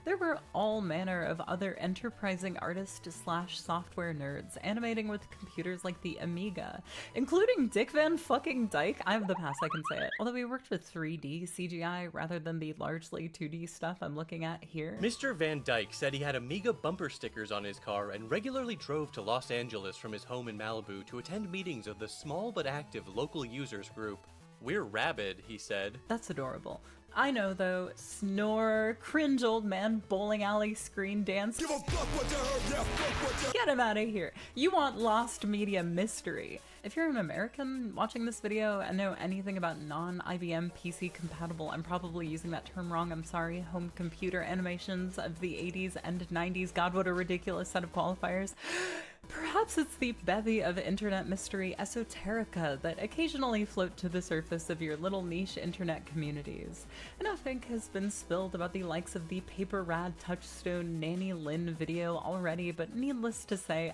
S11: There were all manner of other enterprising artists/software nerds animating with computers like the Amiga, including Dick Van fucking Dyke. I have the pass, I can say it. Although we worked with 3D CGI rather than the largely 2D stuff I'm looking at here.
S23: Mr. Van Dyke said he had Amiga bumper stickers on his car and regularly drove to Los Angeles from his home in Malibu to attend meetings of the small but active local users group. We're rabid, he said.
S11: That's adorable. I know though, snore, cringe old man, bowling alley screen dance. Give a fuck what you heard, yeah, fuck what you... Get him out of here. You want lost media mystery. If you're an American watching this video and know anything about non-IBM PC compatible, I'm probably using that term wrong, I'm sorry, home computer animations of the 80s and 90s, God what a ridiculous set of qualifiers. Perhaps it's the bevy of internet mystery esoterica that occasionally float to the surface of your little niche internet communities. Enough ink has been spilled about the likes of the Paper Rad Touchstone Nanny Lynn video already, but needless to say,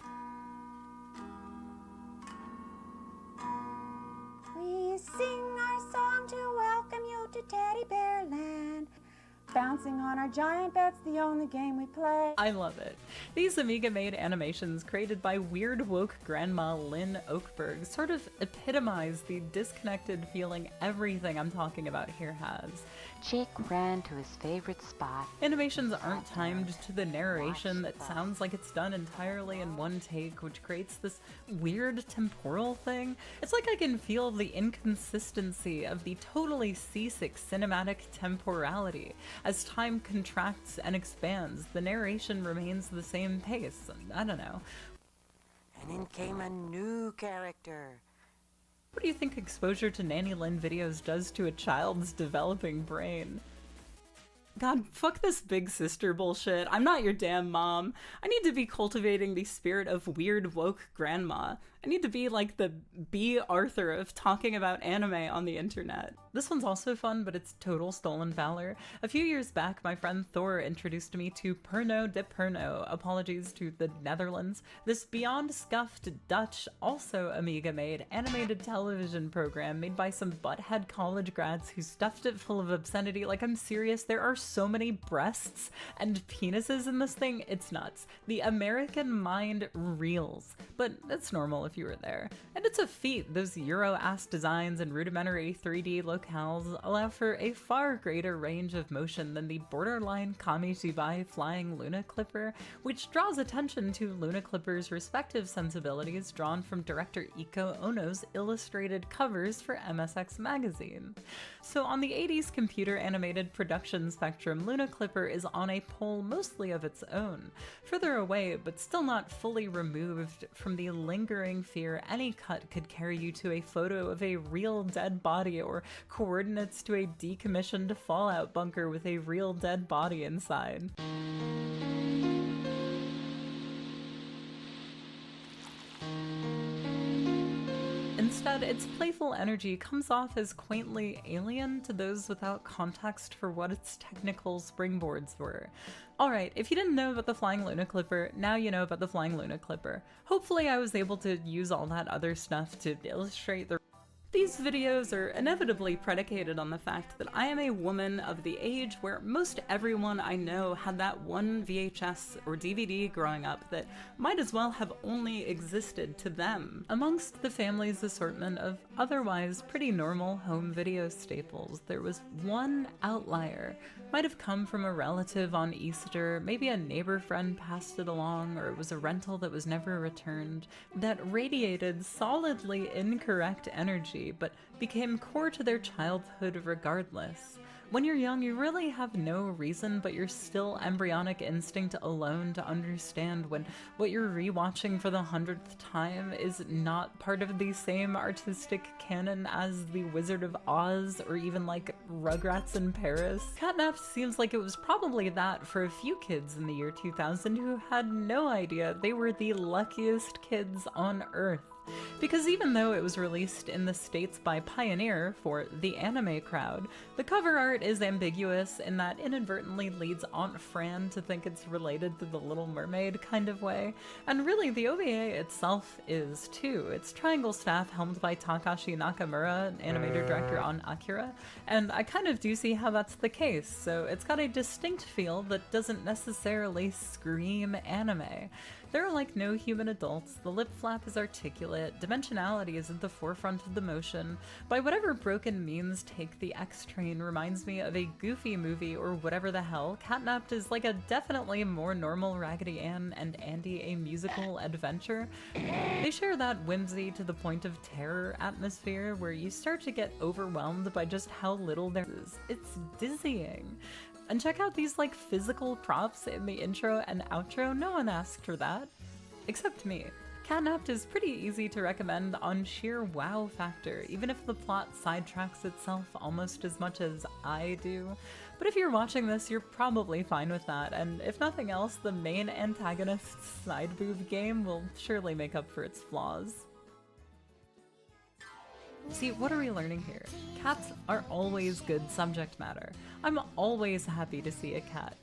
S17: We sing our song to welcome you to Teddy Bear Land. Bouncing on our giant beds, the only game we play.
S11: I love it. These Amiga-made animations created by weird woke grandma Lynn Oakberg sort of epitomize the disconnected feeling everything I'm talking about here has.
S3: Jake ran to his favorite spot.
S11: Animations aren't timed to the narration that sounds like it's done entirely in one take, which creates this weird temporal thing. It's like I can feel the inconsistency of the totally seasick cinematic temporality. As time contracts and expands, the narration remains the same pace. I don't know.
S3: And in came a new character.
S11: What do you think exposure to Nanny Lynn videos does to a child's developing brain? God, fuck this big sister bullshit. I'm not your damn mom. I need to be cultivating the spirit of weird woke grandma. I need to be like the B. Arthur of talking about anime on the internet. This one's also fun, but it's total stolen valor. A few years back, my friend Thor introduced me to Perno de Perno, apologies to the Netherlands, this beyond scuffed Dutch, also Amiga-made, animated television program made by some butthead college grads who stuffed it full of obscenity. Like, I'm serious, there are so many breasts and penises in this thing, it's nuts. The American mind reels, but it's normal if you were there. And it's a feat. Those Euro-ass designs and rudimentary 3D locales allow for a far greater range of motion than the borderline Kamishibai flying Luna Clipper, which draws attention to Luna Clipper's respective sensibilities drawn from director Iko Ono's illustrated covers for MSX magazine. So on the 80s computer animated production spectrum, Luna Clipper is on a pole mostly of its own, further away but still not fully removed from the lingering fear any cut could carry you to a photo of a real dead body or coordinates to a decommissioned Fallout bunker with a real dead body inside. Instead, its playful energy comes off as quaintly alien to those without context for what its technical springboards were. Alright, if you didn't know about the Flying Luna Clipper, now you know about the Flying Luna Clipper. Hopefully I was able to use all that other stuff to illustrate the These videos are inevitably predicated on the fact that I am a woman of the age where most everyone I know had that one VHS or DVD growing up that might as well have only existed to them. Amongst the family's assortment of otherwise pretty normal home video staples, there was one outlier. Might have come from a relative on Easter, maybe a neighbor friend passed it along, or it was a rental that was never returned, that radiated solidly incorrect energy, but became core to their childhood regardless. When you're young, you really have no reason but your still embryonic instinct alone to understand when what you're rewatching for the 100th time is not part of the same artistic canon as The Wizard of Oz or even like Rugrats in Paris. Catnap seems like it was probably that for a few kids in the year 2000 who had no idea they were the luckiest kids on Earth. Because even though it was released in the States by Pioneer for the anime crowd, the cover art is ambiguous in that inadvertently leads Aunt Fran to think it's related to The Little Mermaid kind of way, and really the OVA itself is too. It's Triangle staff helmed by Takashi Nakamura, animator director on Akira, and I kind of do see how that's the case, so it's got a distinct feel that doesn't necessarily scream anime. There are like no human adults, the lip flap is articulate, dimensionality is at the forefront of the motion. By whatever broken means take the X-Train reminds me of a Goofy movie or whatever the hell, Catnapped is like a definitely more normal Raggedy Ann and Andy a musical adventure. They share that whimsy to the point of terror atmosphere where you start to get overwhelmed by just how little there is. It's dizzying. And check out these like physical props in the intro and outro, no one asked for that. Except me. Catnapped is pretty easy to recommend on sheer wow factor, even if the plot sidetracks itself almost as much as I do. But if you're watching this, you're probably fine with that, and if nothing else, the main antagonist's side boob game will surely make up for its flaws. See, what are we learning here? Cats are always good subject matter. I'm always happy to see a cat.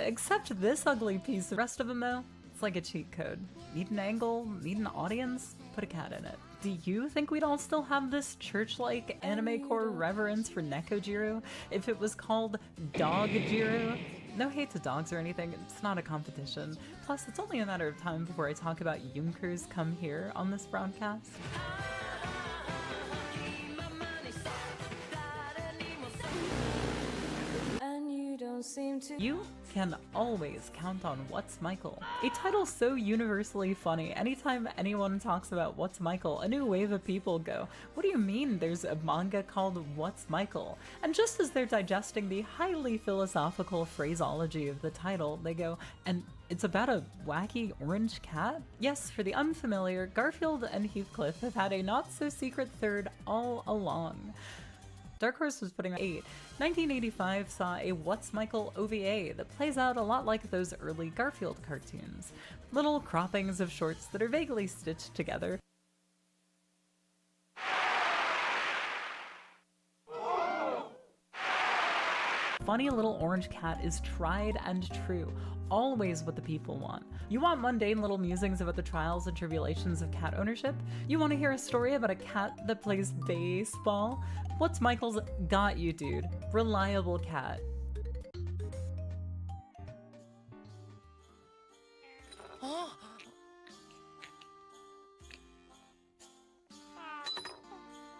S11: Except this ugly piece. The rest of them, though, it's like a cheat code. Need an angle? Need an audience? Put a cat in it. Do you think we'd all still have this church-like anime-core reverence for Nekojiro if it was called Dogjiro? No hate to dogs or anything, it's not a competition. Plus, it's only a matter of time before I talk about Junkers Come Here on this broadcast. You can always count on What's Michael, a title so universally funny. Anytime anyone talks about What's Michael, a new wave of people go, what do you mean there's a manga called What's Michael? And just as they're digesting the highly philosophical phraseology of the title, they go, and it's about a wacky orange cat? Yes, for the unfamiliar, Garfield and Heathcliff have had a not-so-secret third all along. Dark Horse was putting 8. 1985 saw a What's Michael OVA that plays out a lot like those early Garfield cartoons. Little croppings of shorts that are vaguely stitched together. Funny little orange cat is tried and true, always what the people want. You want mundane little musings about the trials and tribulations of cat ownership? You want to hear a story about a cat that plays baseball? What's Michael's got you, dude. Reliable cat.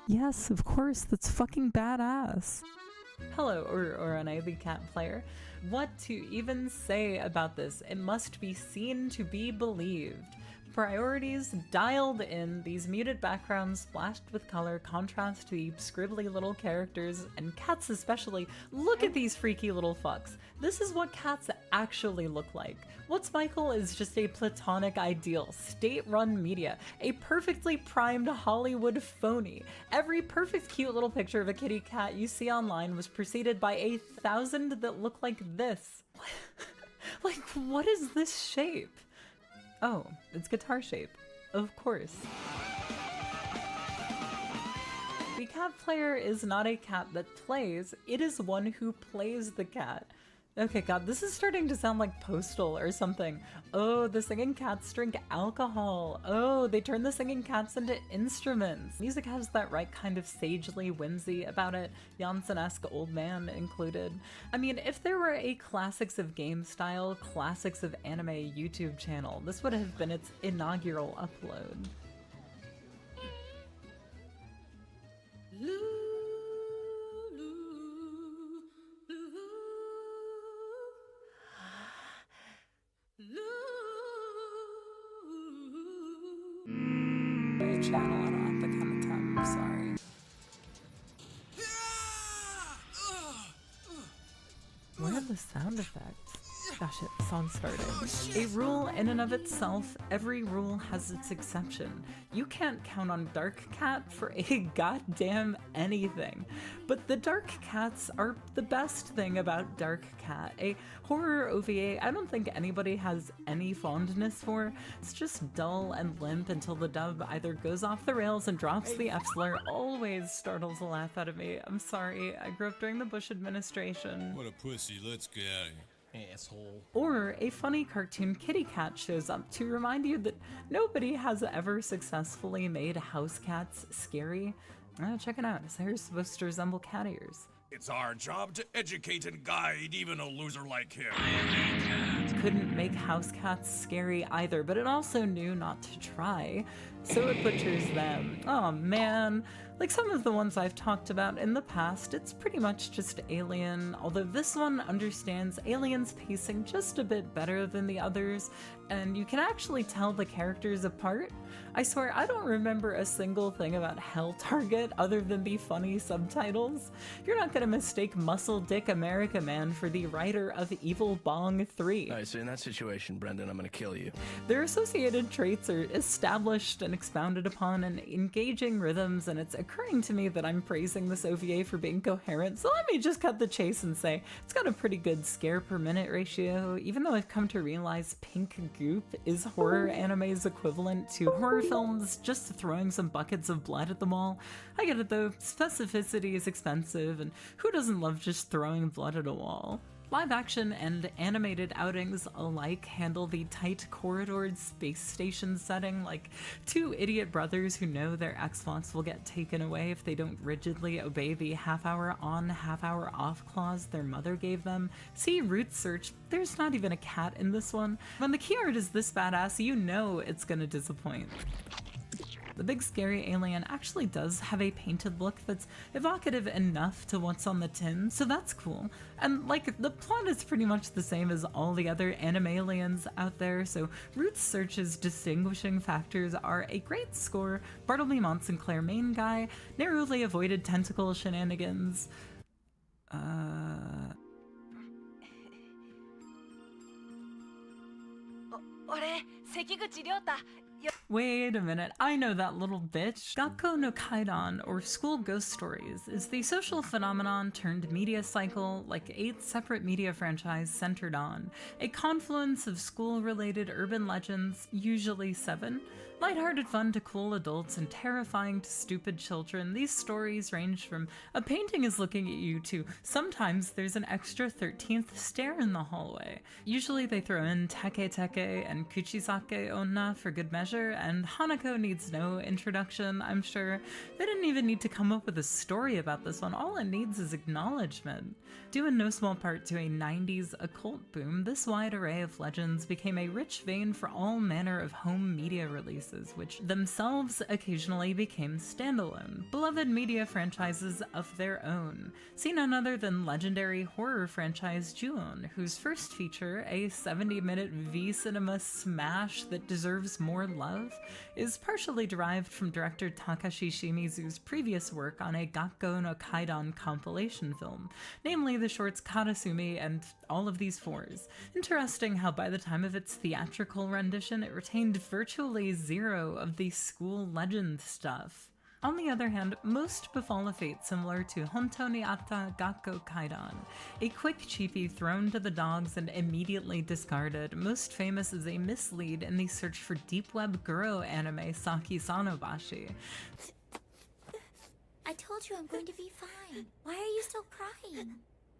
S11: Yes, of course, that's fucking badass. Hello, Orane, the cat player. What to even say about this? It must be seen to be believed. Priorities dialed in, these muted backgrounds splashed with color contrast to the scribbly little characters, and cats especially. Look at these freaky little fucks. This is what cats actually look like. What's Michael is just a platonic ideal, state-run media, a perfectly primed Hollywood phony. Every perfect cute little picture of a kitty cat you see online was preceded by 1,000 that look like this. Like, what is this shape? Oh, it's guitar shape. Of course. The cat player is not a cat that plays, it is one who plays the cat. Okay, God, this is starting to sound like Postal or something. Oh, the singing cats drink alcohol. Oh, they turn the singing cats into instruments. Music has that right kind of sagely whimsy about it, Janssen-esque old man included. I mean, if there were a classics of game style, classics of anime YouTube channel, this would have been its inaugural upload. Channel, I don't have to count the time, I'm sorry. Where are the sound effects? Gosh, the song started. A rule in and of itself, every rule has its exception. You can't count on Dark Cat for a goddamn anything. But the Dark Cats are the best thing about Dark Cat. A horror OVA I don't think anybody has any fondness for. It's just dull and limp until the dub either goes off the rails and drops the F-slur. Always startles a laugh out of me. I'm sorry, I grew up during the Bush administration.
S15: What a pussy, let's get out of here. Asshole.
S11: Or a funny cartoon kitty cat shows up to remind you that nobody has ever successfully made house cats scary. Check it out, his hair is supposed to resemble cat ears.
S15: It's our job to educate and guide even a loser like him.
S11: Couldn't make house cats scary either, but it also knew not to try, so it butchers them. Oh man, Like some of the ones I've talked about in the past, it's pretty much just Alien, although this one understands Alien's pacing just a bit better than the others, and you can actually tell the characters apart. I swear I don't remember a single thing about Hell Target other than the funny subtitles. You're not gonna mistake Muscle Dick America Man for the writer of Evil Bong 3.
S4: Alright, so in that situation, Brendan, I'm gonna kill you.
S11: Their associated traits are established and expounded upon in engaging rhythms, and it's occurring to me that I'm praising this OVA for being coherent, so let me just cut the chase and say it's got a pretty good scare per minute ratio, even though I've come to realize pink goop is horror anime's equivalent to horror films just throwing some buckets of blood at the wall. I get it though, specificity is expensive, and who doesn't love just throwing blood at a wall? Live action and animated outings alike handle the tight corridored space station setting like two idiot brothers who know their Xbox will get taken away if they don't rigidly obey the half-hour on, half-hour off clause their mother gave them. See Root Search, there's not even a cat in this one. When the key art is this badass, you know it's gonna disappoint. The big scary alien actually does have a painted look that's evocative enough to what's on the tin, so that's cool. And like, the plot is pretty much the same as all the other Animalians out there, so Root Search's distinguishing factors are a great score, Bartleby Montsinclair main guy, narrowly avoided tentacle shenanigans, Wait a minute, I know that little bitch. Gakko no Kaidan, or School Ghost Stories, is the social phenomenon turned media cycle, like 8 separate media franchises centered on a confluence of school-related urban legends, usually 7. Lighthearted fun to cool adults and terrifying to stupid children, these stories range from a painting is looking at you to sometimes there's an extra 13th stair in the hallway. Usually they throw in Teke Teke and Kuchisake Onna for good measure, and Hanako needs no introduction, I'm sure. They didn't even need to come up with a story about this one, all it needs is acknowledgement. Due in no small part to a 90s occult boom, this wide array of legends became a rich vein for all manner of home media releases, which themselves occasionally became standalone, beloved media franchises of their own. See none other than legendary horror franchise Ju-on, whose first feature, a 70-minute V-cinema smash that deserves more love, is partially derived from director Takashi Shimizu's previous work on a Gakko no Kaidan compilation film, namely the shorts Karasumi and all of these 4s. Interesting how by the time of its theatrical rendition, it retained virtually zero of the school legend stuff. On the other hand, most befall a fate similar to Hontou ni Atta Gakko Kaidan, a quick cheapie thrown to the dogs and immediately discarded, most famous as a mislead in the search for deep web Guro anime Saki Sanobashi.
S2: I told you I'm going to be fine. Why are you still crying?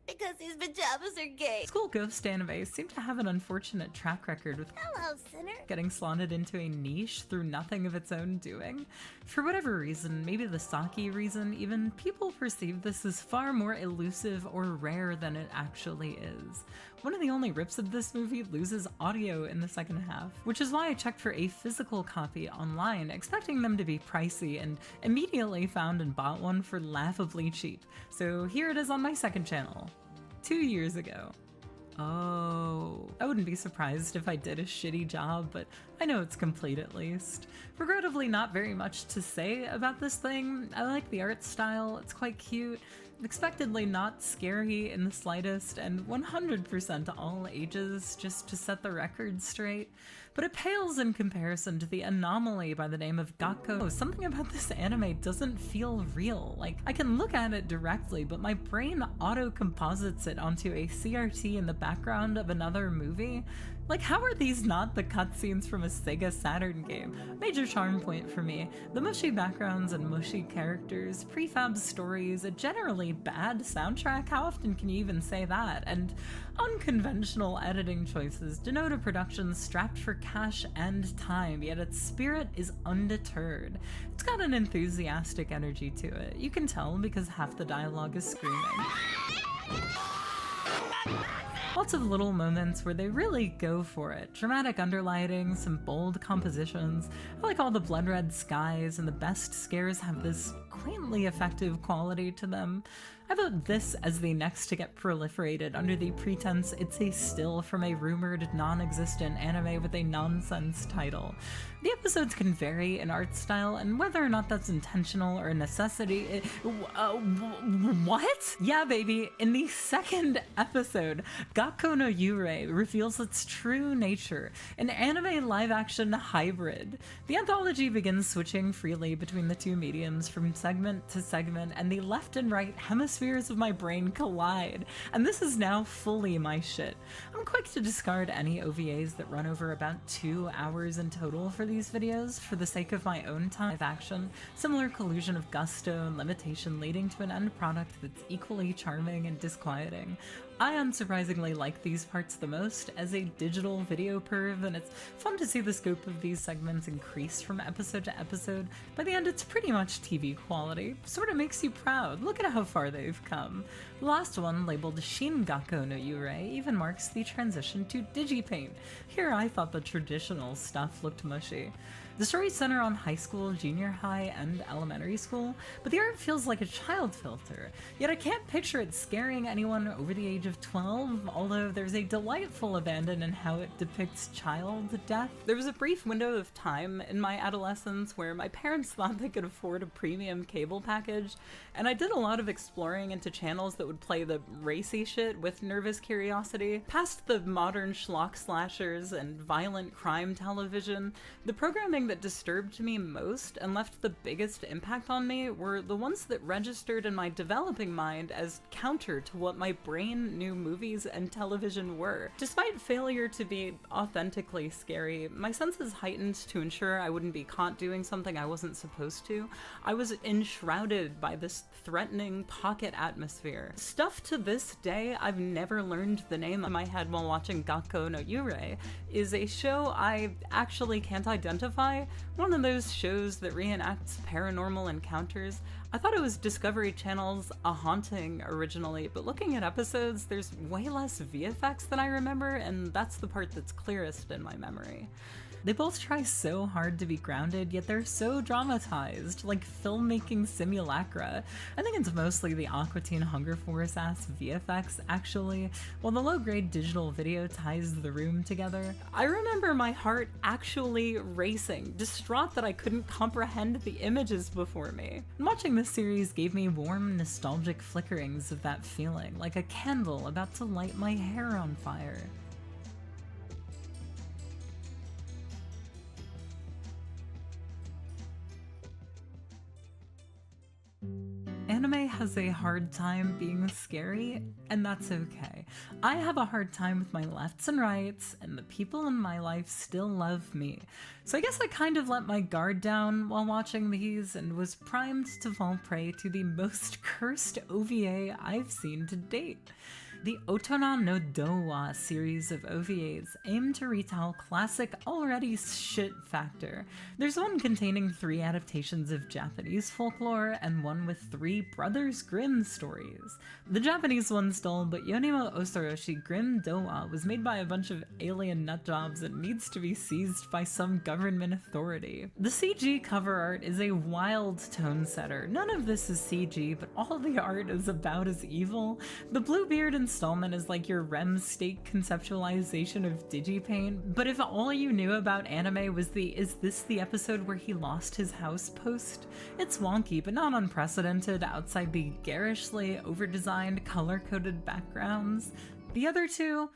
S16: Because his pajamas are gay.
S11: School ghost anime seem to have an unfortunate track record with
S2: Hello, sinner.
S11: getting slotted into a niche through nothing of its own doing. For whatever reason, maybe the Saki reason even, people perceive this as far more elusive or rare than it actually is. One of the only rips of this movie loses audio in the second half, which is why I checked for a physical copy online, expecting them to be pricey, and immediately found and bought one for laughably cheap. So here it is on my second channel. 2 years ago. Oh, I wouldn't be surprised if I did a shitty job, but I know it's complete at least. Regrettably, not very much to say about this thing. I like the art style, it's quite cute, expectedly not scary in the slightest, and 100% all ages, just to set the record straight. But it pales in comparison to the anomaly by the name of Gakko. Something about this anime doesn't feel real. Like, I can look at it directly, but my brain auto-composites it onto a CRT in the background of another movie. Like, how are these not the cutscenes from a Sega Saturn game? Major charm point for me. The mushy backgrounds and mushy characters, prefab stories, a generally bad soundtrack, how often can you even say that? And unconventional editing choices denote a production strapped for cash and time, yet its spirit is undeterred. It's got an enthusiastic energy to it. You can tell because half the dialogue is screaming. Lots of little moments where they really go for it. Dramatic underlighting, some bold compositions. I like all the blood red skies, and the best scares have this quaintly effective quality to them. I vote this as the next to get proliferated under the pretense it's a still from a rumored non-existent anime with a nonsense title. The episodes can vary in art style, and whether or not that's intentional or a necessity, what? Yeah, baby, in the second episode, Gakko no Yurei reveals its true nature, an anime live-action hybrid. The anthology begins switching freely between the two mediums from segment to segment, and the left and right hemispheres of my brain collide, and this is now fully my shit. I'm quick to discard any OVAs that run over about 2 hours in total for these videos for the sake of my own time of action, similar collusion of gusto and limitation leading to an end product that's equally charming and disquieting. I unsurprisingly like these parts the most as a digital video perv, and it's fun to see the scope of these segments increase from episode to episode. By the end, it's pretty much TV quality. Sorta makes you proud. Look at how far they've come. The last one, labeled Shin Gakko no Yurei, even marks the transition to Digipaint. Here I thought the traditional stuff looked mushy. The stories center on high school, junior high, and elementary school, but the art feels like a child filter. Yet I can't picture it scaring anyone over the age of 12, although there's a delightful abandon in how it depicts child death. There was a brief window of time in my adolescence where my parents thought they could afford a premium cable package, and I did a lot of exploring into channels that would play the racy shit with nervous curiosity. Past the modern schlock slashers and violent crime television, the programming that disturbed me most and left the biggest impact on me were the ones that registered in my developing mind as counter to what my brain knew movies and television were. Despite failure to be authentically scary, my senses heightened to ensure I wouldn't be caught doing something I wasn't supposed to. I was enshrouded by this threatening pocket atmosphere. Stuff to this day I've never learned the name in my head while watching Gakko no Yurei is a show I actually can't identify. One of those shows that reenacts paranormal encounters. I thought it was Discovery Channel's A Haunting originally, but looking at episodes, there's way less VFX than I remember, and that's the part that's clearest in my memory. They both try so hard to be grounded, yet they're so dramatized, like filmmaking simulacra. I think it's mostly the Aqua Teen Hunger Force-ass VFX, actually, while the low-grade digital video ties the room together. I remember my heart actually racing, distraught that I couldn't comprehend the images before me. And watching this series gave me warm, nostalgic flickerings of that feeling, like a candle about to light my hair on fire. Anime has a hard time being scary, and that's okay. I have a hard time with my lefts and rights, and the people in my life still love me. So I guess I kind of let my guard down while watching these and was primed to fall prey to the most cursed OVA I've seen to date. The Otona no Dowa series of OVAs aim to retell classic already shit factor. There's one containing 3 adaptations of Japanese folklore and one with 3 Brothers Grimm stories. The Japanese one's dull, but Yonimo Osoroshi Grimm Dowa was made by a bunch of alien nutjobs and needs to be seized by some government authority. The CG cover art is a wild tone setter. None of this is CG, but all the art is about as evil. The Bluebeard installment is like your REM state conceptualization of Digipaint, but if all you knew about anime was the "is this the episode where he lost his house" post, it's wonky but not unprecedented outside the garishly over-designed color-coded backgrounds. The other two,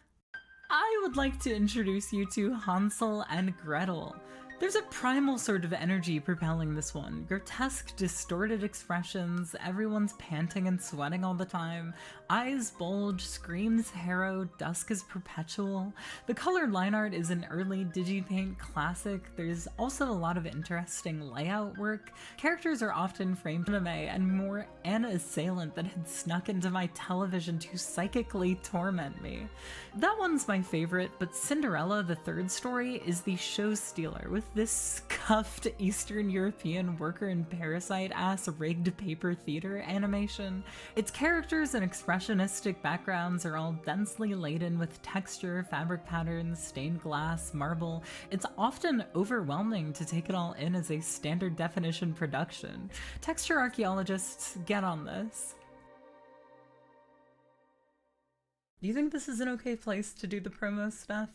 S11: I would like to introduce you to Hansel and Gretel. There's a primal sort of energy propelling this one. Grotesque, distorted expressions, everyone's panting and sweating all the time, eyes bulge, screams harrow, dusk is perpetual. The colored line art is an early Digipaint classic. There's also a lot of interesting layout work. Characters are often framed anime and more an assailant that had snuck into my television to psychically torment me. That one's my favorite, but Cinderella, the third story, is the show stealer, with with this scuffed Eastern European worker and parasite ass rigged paper theater animation. Its characters and expressionistic backgrounds are all densely laden with texture, fabric patterns, stained glass, marble. It's often overwhelming to take it all in as a standard definition production. Texture archaeologists, get on this. Do you think this is an okay place to do the promo stuff?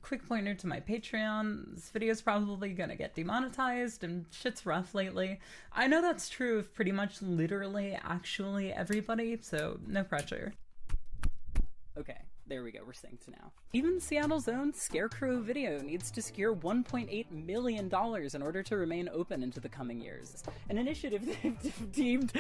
S11: Quick pointer to my Patreon. This video's probably gonna get demonetized and shit's rough lately. I know that's true of pretty much literally actually everybody, so no pressure. Okay, there we go, we're synced now. Even Seattle's own Scarecrow Video needs to secure $1.8 million in order to remain open into the coming years. An initiative they've deemed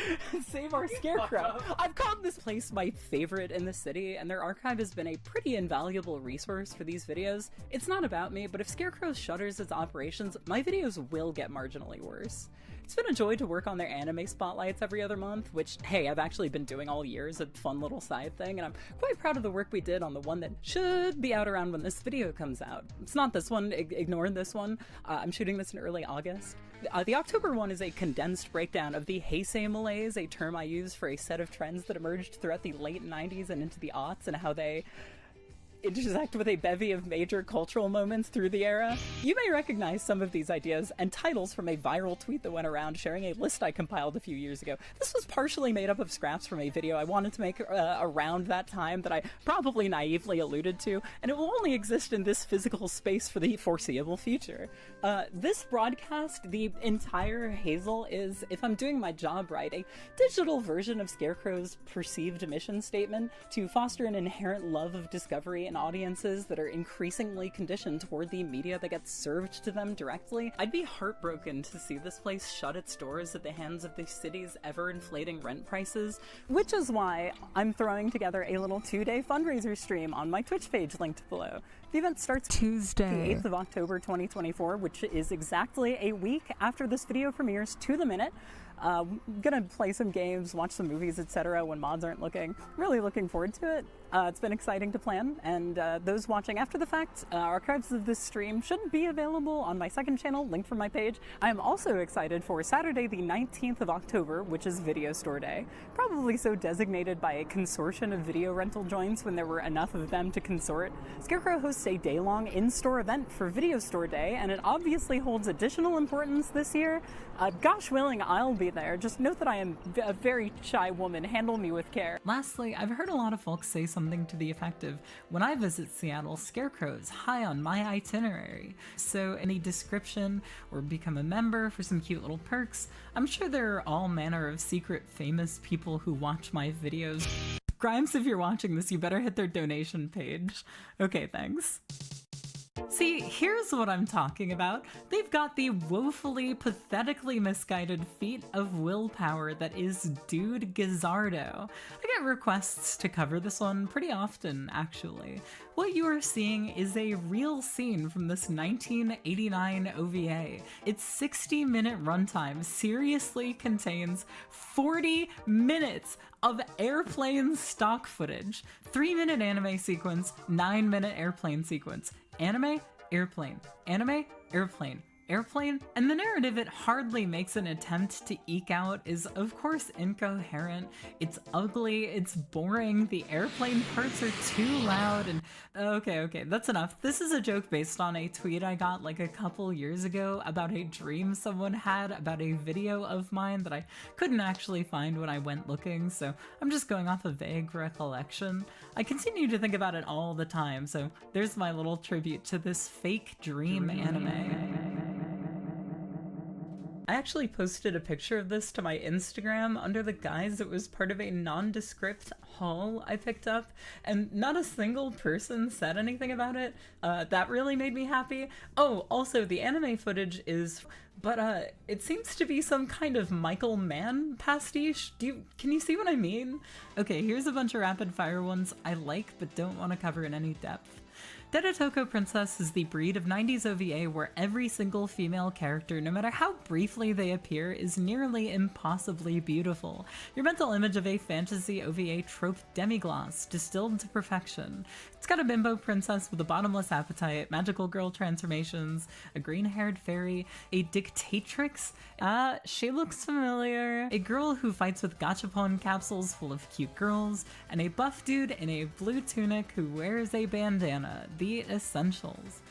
S11: Save Our Scarecrow. I've called this place my favorite in the city, and their archive has been a pretty invaluable resource for these videos. It's not about me, but if Scarecrow shutters its operations, my videos will get marginally worse. It's been a joy to work on their anime spotlights every other month, which, hey, I've actually been doing all year as a fun little side thing, and I'm quite proud of the work we did on the one that should be out around when this video comes out. It's not this one, ignore this one. I'm shooting this in early August. The October one is a condensed breakdown of the Heisei malaise, a term I use for a set of trends that emerged throughout the late 90s and into the aughts, and how they intersect with a bevy of major cultural moments through the era. You may recognize some of these ideas and titles from a viral tweet that went around sharing a list I compiled a few years ago. This was partially made up of scraps from a video I wanted to make around that time that I probably naively alluded to, and it will only exist in this physical space for the foreseeable future. This broadcast, the entire Hazel, is, if I'm doing my job right, a digital version of Scarecrow's perceived mission statement to foster an inherent love of discovery and audiences that are increasingly conditioned toward the media that gets served to them directly. I'd be heartbroken to see this place shut its doors at the hands of the city's ever-inflating rent prices, which is why I'm throwing together a little 2-day fundraiser stream on my Twitch page linked below. The event starts Tuesday, the 8th of October 2024, which is exactly a week after this video premieres to the minute. Gonna play some games, watch some movies, etc. when mods aren't looking. Really looking forward to it. It's been exciting to plan, and those watching after the fact, archives of this stream should be available on my second channel, linked from my page. I am also excited for Saturday the 19th of October, which is Video Store Day. Probably so designated by a consortium of video rental joints when there were enough of them to consort. Scarecrow hosts a day-long in-store event for Video Store Day, and it obviously holds additional importance this year. Gosh willing, I'll be there. Just note that I am a very shy woman. Handle me with care. Lastly, I've heard a lot of folks say something to the effect of, when I visit Seattle, Scarecrow's high on my itinerary. So any description or become a member for some cute little perks. I'm sure there are all manner of secret famous people who watch my videos. Grimes, if you're watching this, you better hit their donation page. Okay, thanks. See, here's what I'm talking about. They've got the woefully, pathetically misguided feat of willpower that is Dude Gizzardo. I get requests to cover this one pretty often, actually. What you are seeing is a real scene from this 1989 OVA. Its 60-minute runtime seriously contains 40 minutes of airplane stock footage. 3-minute anime sequence, 9-minute airplane sequence. Anime, airplane. Anime, airplane. Airplane, and the narrative it hardly makes an attempt to eke out is of course incoherent. It's ugly, it's boring, the airplane parts are too loud, and okay, that's enough. This is a joke based on a tweet I got like a couple years ago about a dream someone had about a video of mine that I couldn't actually find when I went looking, so I'm just going off a vague recollection. I continue to think about it all the time, so there's my little tribute to this fake dream anime. I actually posted a picture of this to my Instagram under the guise it was part of a nondescript haul I picked up, and not a single person said anything about it. That really made me happy. Oh, also the anime footage is, but it seems to be some kind of Michael Mann pastiche. Can you see what I mean? Okay, here's a bunch of rapid fire ones I like but don't want to cover in any depth. Dedetoko Princess is the breed of 90s OVA where every single female character, no matter how briefly they appear, is nearly impossibly beautiful. Your mental image of a fantasy OVA trope demiglace distilled to perfection. It's got a bimbo princess with a bottomless appetite, magical girl transformations, a green-haired fairy, a dictatrix, she looks familiar, a girl who fights with gachapon capsules full of cute girls, and a buff dude in a blue tunic who wears a bandana. The essentials.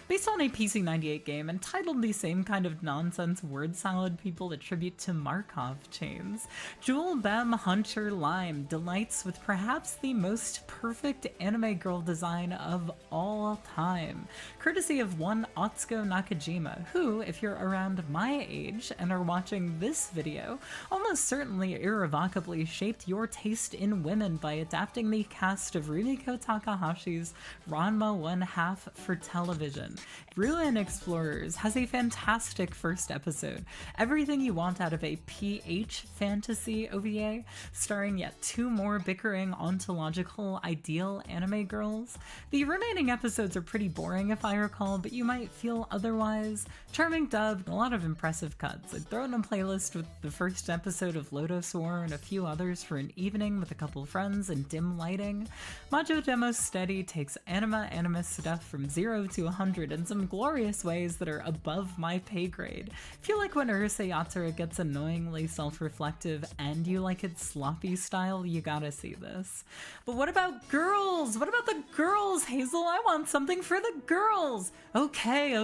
S11: Based on a PC-98 game entitled the same kind of nonsense word salad people attribute to Markov chains, Jewel Bem Hunter Lime delights with perhaps the most perfect anime girl design of all time, courtesy of one Otsuko Nakajima, who, if you're around my age and are watching this video, almost certainly irrevocably shaped your taste in women by adapting the cast of Rumiko Takahashi's Ranma 1/2 for television. Ruin Explorers has a fantastic first episode, everything you want out of a PH fantasy OVA, starring yet 2 more bickering ontological ideal anime girls. The remaining episodes are pretty boring if I recall, but you might feel otherwise. Charming dub and a lot of impressive cuts. I'd throw in a playlist with the first episode of Lodos War and a few others for an evening with a couple friends in dim lighting. Majo Demo Steady takes anime stuff from 0 to 100 in some glorious ways that are above my pay grade. If you like when Urusei Yatsura gets annoyingly self-reflective and you like its sloppy style, you gotta see this. But what about girls? What about the girls, Hazel? I want something for the girls! Okay,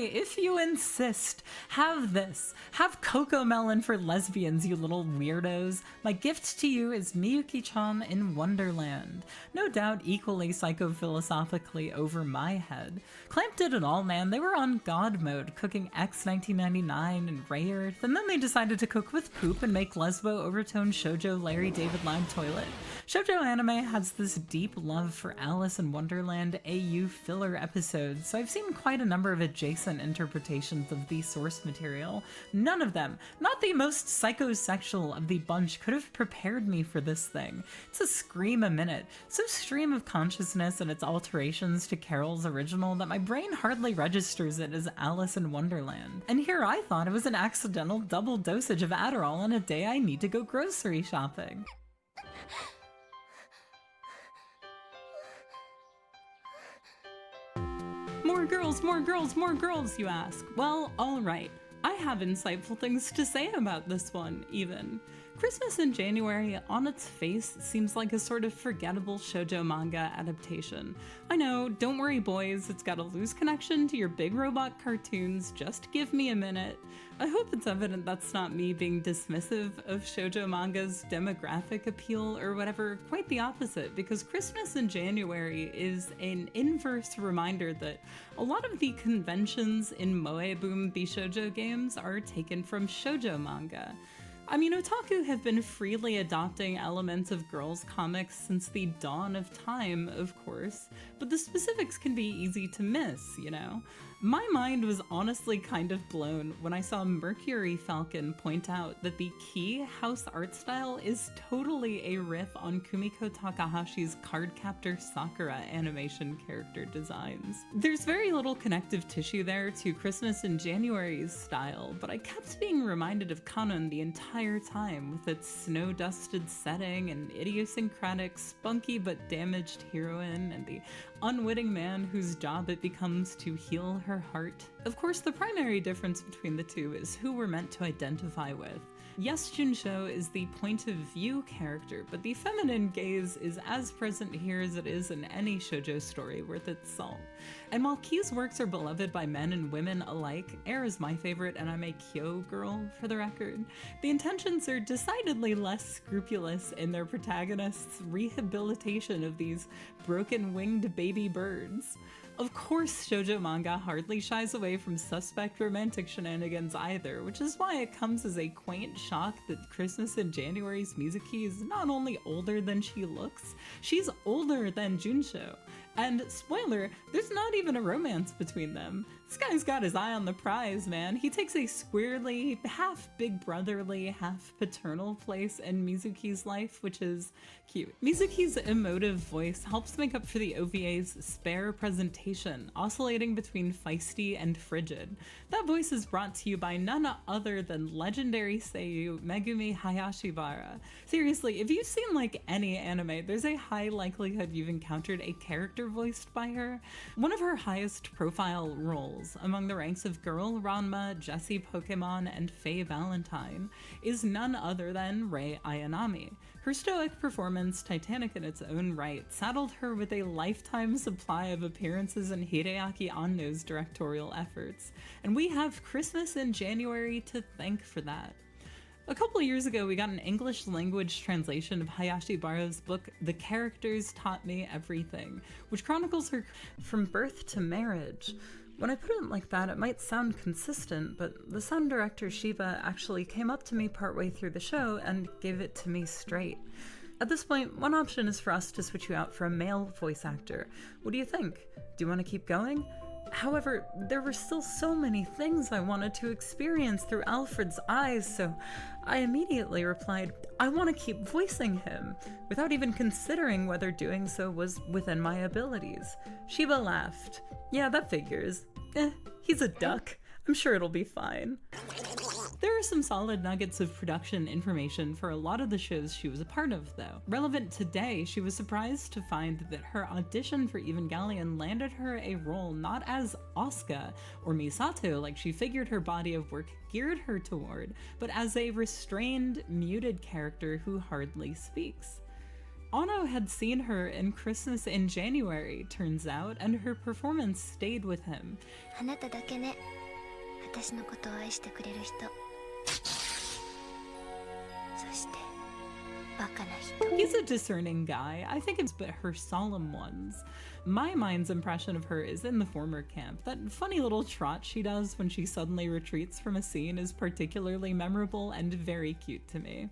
S11: if you insist. Have this. Have Coco Melon for lesbians, you little weirdos. My gift to you is Miyuki-chan in Wonderland. No doubt equally psychophilosophically over my head. Clamp did it all, man. They were on God mode, cooking X 1999 and Ray Earth, and then they decided to cook with poop and make lesbo overtone shoujo Larry David Lime Toilet. Shoujo anime has this deep love for Alice in Wonderland AU filler episodes, so I've seen quite a number of adjacent interpretations of the source material. None of them, not the most psychosexual of the bunch, could have prepared me for this thing. It's a scream a minute, so stream of consciousness and its alterations to Carol's original that my brain hardly registers it as Alice in Wonderland. And here I thought it was an accidental double dosage of Adderall on a day I need to go grocery shopping. More girls, more girls, more girls, you ask. Well, alright. I have insightful things to say about this one, even. Christmas in January, on its face, seems like a sort of forgettable shoujo manga adaptation. I know, don't worry boys, it's got a loose connection to your big robot cartoons, just give me a minute. I hope it's evident that's not me being dismissive of shoujo manga's demographic appeal or whatever, quite the opposite, because Christmas in January is an inverse reminder that a lot of the conventions in Moe-boom Bishoujo games are taken from shoujo manga. I mean, otaku have been freely adopting elements of girls' comics since the dawn of time, of course, but the specifics can be easy to miss, you know? My mind was honestly kind of blown when I saw Mercury Falcon point out that the key house art style is totally a riff on Kumiko Takahashi's Cardcaptor Sakura animation character designs. There's very little connective tissue there to Christmas in January's style, but I kept being reminded of Kanon the entire time with its snow-dusted setting and idiosyncratic, spunky but damaged heroine and the unwitting man whose job it becomes to heal her heart. Of course, the primary difference between the two is who we're meant to identify with. Yes, Junsho is the point of view character, but the feminine gaze is as present here as it is in any shoujo story worth its salt. And while Key's works are beloved by men and women alike, Air is my favorite and I'm a Kyo girl for the record, the intentions are decidedly less scrupulous in their protagonist's rehabilitation of these broken-winged baby birds. Of course, shoujo manga hardly shies away from suspect romantic shenanigans either, which is why it comes as a quaint shock that Christmas in January's Mizuki is not only older than she looks, she's older than Junsho. And spoiler, there's not even a romance between them. This guy's got his eye on the prize, man. He takes a squarely, half big brotherly, half paternal place in Mizuki's life, which is cute. Mizuki's emotive voice helps make up for the OVA's spare presentation, oscillating between feisty and frigid. That voice is brought to you by none other than legendary seiyuu Megumi Hayashibara. Seriously, if you've seen like any anime, there's a high likelihood you've encountered a character voiced by her. One of her highest profile roles, among the ranks of Girl Ranma, Jessie Pokemon, and Faye Valentine, is none other than Rei Ayanami. Her stoic performance, titanic in its own right, saddled her with a lifetime supply of appearances in Hideaki Anno's directorial efforts, and we have Christmas in January to thank for that. A couple years ago, we got an English language translation of Hayashibara's book, The Characters Taught Me Everything, which chronicles her from birth to marriage. When I put it like that, it might sound consistent, but the sound director Shiba actually came up to me partway through the show and gave it to me straight. At this point, one option is for us to switch you out for a male voice actor. What do you think? Do you want to keep going? However, there were still so many things I wanted to experience through Alfred's eyes, so I immediately replied, I want to keep voicing him, without even considering whether doing so was within my abilities. Shiba laughed. Yeah, that figures. He's a duck. I'm sure it'll be fine. There are some solid nuggets of production information for a lot of the shows she was a part of, though. Relevant today, she was surprised to find that her audition for Evangelion landed her a role not as Asuka or Misato like she figured her body of work geared her toward, but as a restrained, muted character who hardly speaks. Ono had seen her in Christmas in January, turns out, and her performance stayed with him. He's a discerning guy. I think it's but her solemn ones. My mind's impression of her is in the former camp. That funny little trot she does when she suddenly retreats from a scene is particularly memorable and very cute to me.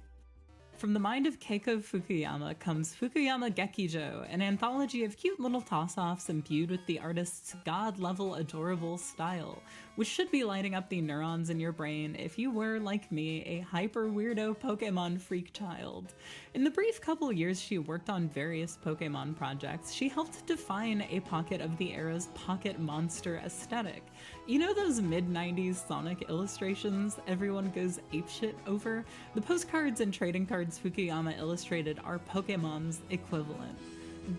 S11: From the mind of Keiko Fukuyama comes Fukuyama Gekijo, an anthology of cute little toss-offs imbued with the artist's god-level adorable style, which should be lighting up the neurons in your brain if you were, like me, a hyper-weirdo Pokemon freak child. In the brief couple years she worked on various Pokemon projects, she helped define a pocket of the era's pocket monster aesthetic. You know those mid-90s Sonic illustrations everyone goes apeshit over? The postcards and trading cards Fukuyama illustrated are Pokemon's equivalent.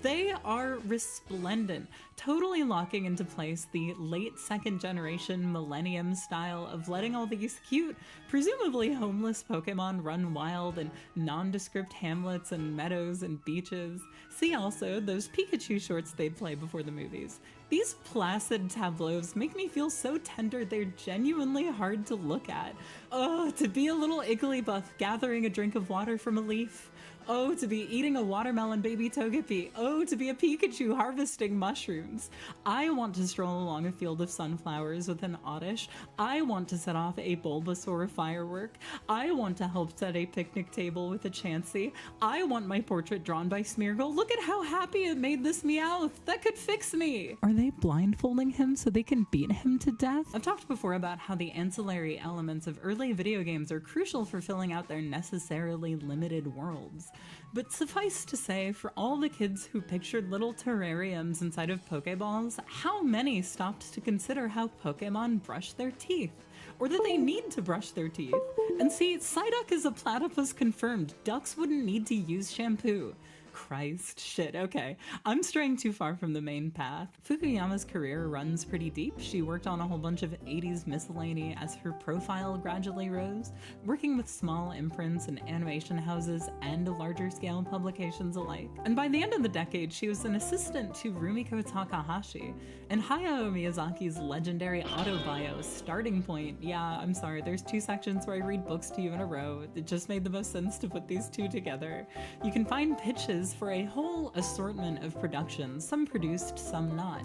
S11: They are resplendent, totally locking into place the late second generation millennium style of letting all these cute, presumably homeless Pokemon run wild in nondescript hamlets and meadows and beaches. See also those Pikachu shorts they'd play before the movies. These placid tableaus make me feel so tender they're genuinely hard to look at. Oh, to be a little Igglybuff gathering a drink of water from a leaf. Oh, to be eating a watermelon baby Togepi. Oh, to be a Pikachu harvesting mushrooms. I want to stroll along a field of sunflowers with an Oddish. I want to set off a Bulbasaur firework. I want to help set a picnic table with a Chansey. I want my portrait drawn by Smeargle. Look at how happy it made this Meowth. That could fix me. Are they blindfolding him so they can beat him to death? I've talked before about how the ancillary elements of early video games are crucial for filling out their necessarily limited worlds. But suffice to say, for all the kids who pictured little terrariums inside of Pokeballs, how many stopped to consider how Pokemon brush their teeth? Or that they need to brush their teeth? And see, Psyduck is a platypus confirmed. Ducks wouldn't need to use shampoo. Christ, shit, okay. I'm straying too far from the main path. Fukuyama's career runs pretty deep. She worked on a whole bunch of 80s miscellany as her profile gradually rose, working with small imprints and animation houses and larger scale publications alike. And by the end of the decade, she was an assistant to Rumiko Takahashi, and Hayao Miyazaki's legendary autobio, Starting Point. Yeah, I'm sorry, there's 2 sections where I read books to you in a row. It just made the most sense to put these 2 together. You can find pitches for a whole assortment of productions, some produced, some not.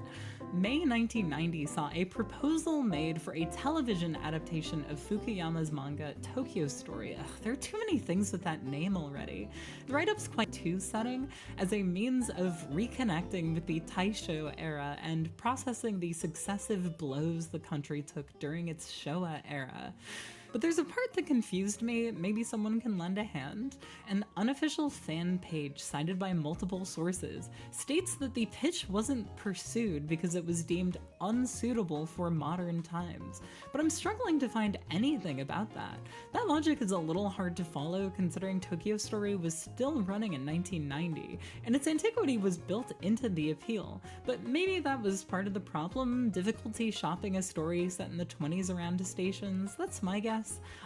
S11: May 1990 saw a proposal made for a television adaptation of Fukuyama's manga Tokyo Story. Ugh, there are too many things with that name already. The write-up's quite two-setting as a means of reconnecting with the Taisho era and processing the successive blows the country took during its Showa era. But there's a part that confused me, maybe someone can lend a hand. An unofficial fan page cited by multiple sources states that the pitch wasn't pursued because it was deemed unsuitable for modern times. But I'm struggling to find anything about that. That logic is a little hard to follow considering Tokyo Story was still running in 1990, and its antiquity was built into the appeal. But maybe that was part of the problem, difficulty shopping a story set in the 20s around to stations, that's my guess.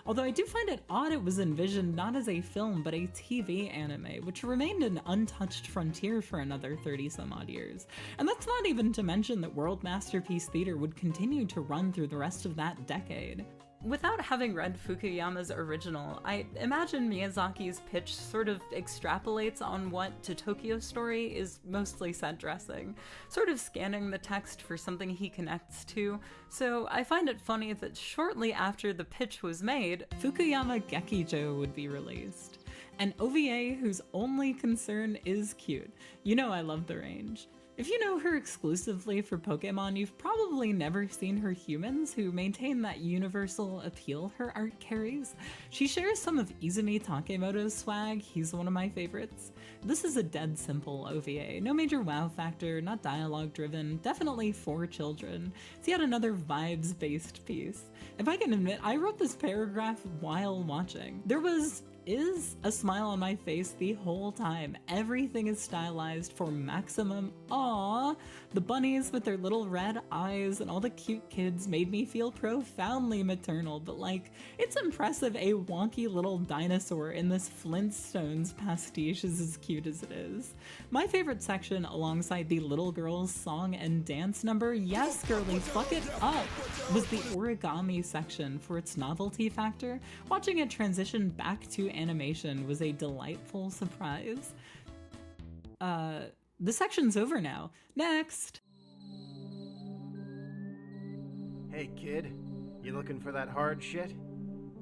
S11: Although I do find it odd it was envisioned not as a film but a TV anime, which remained an untouched frontier for another 30 some odd years. And that's not even to mention that World Masterpiece Theater would continue to run through the rest of that decade. Without having read Fukuyama's original, I imagine Miyazaki's pitch sort of extrapolates on what to Tokyo Story is mostly set dressing, sort of scanning the text for something he connects to. So I find it funny that shortly after the pitch was made, Fukuyama Gekijo would be released. An OVA whose only concern is cute. You know I love the range. If you know her exclusively for Pokemon, you've probably never seen her humans who maintain that universal appeal her art carries. She shares some of Izumi Takemoto's swag, he's one of my favorites. This is a dead simple OVA, no major wow factor, not dialogue driven, definitely for children. It's yet another vibes-based piece. If I can admit, I wrote this paragraph while watching. There is a smile on my face the whole time. Everything is stylized for maximum awe. The bunnies with their little red eyes and all the cute kids made me feel profoundly maternal, but like, it's impressive a wonky little dinosaur in this Flintstones pastiche is as cute as it is. My favorite section alongside the little girl's song and dance number, yes girly, fuck it up, was the origami section for its novelty factor. Watching it transition back to animation was a delightful surprise. The section's over now. Next!
S13: Hey kid, you looking for that hard shit?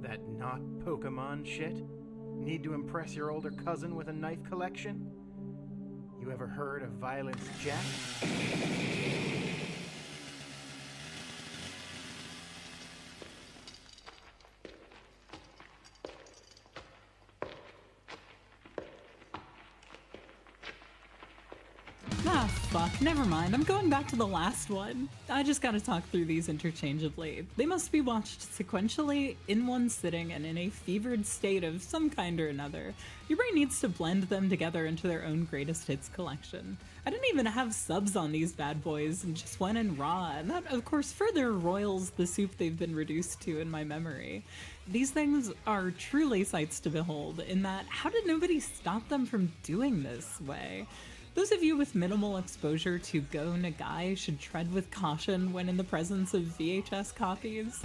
S13: That not Pokemon shit? Need to impress your older cousin with a knife collection? You ever heard of Violence Jack?
S11: Ah, fuck, never mind. I'm going back to the last one. I just gotta talk through these interchangeably. They must be watched sequentially, in one sitting, and in a fevered state of some kind or another. Your brain needs to blend them together into their own greatest hits collection. I didn't even have subs on these bad boys and just went in raw, and that of course further roils the soup they've been reduced to in my memory. These things are truly sights to behold, in that how did nobody stop them from doing this way? Those of you with minimal exposure to Go Nagai should tread with caution when in the presence of VHS copies.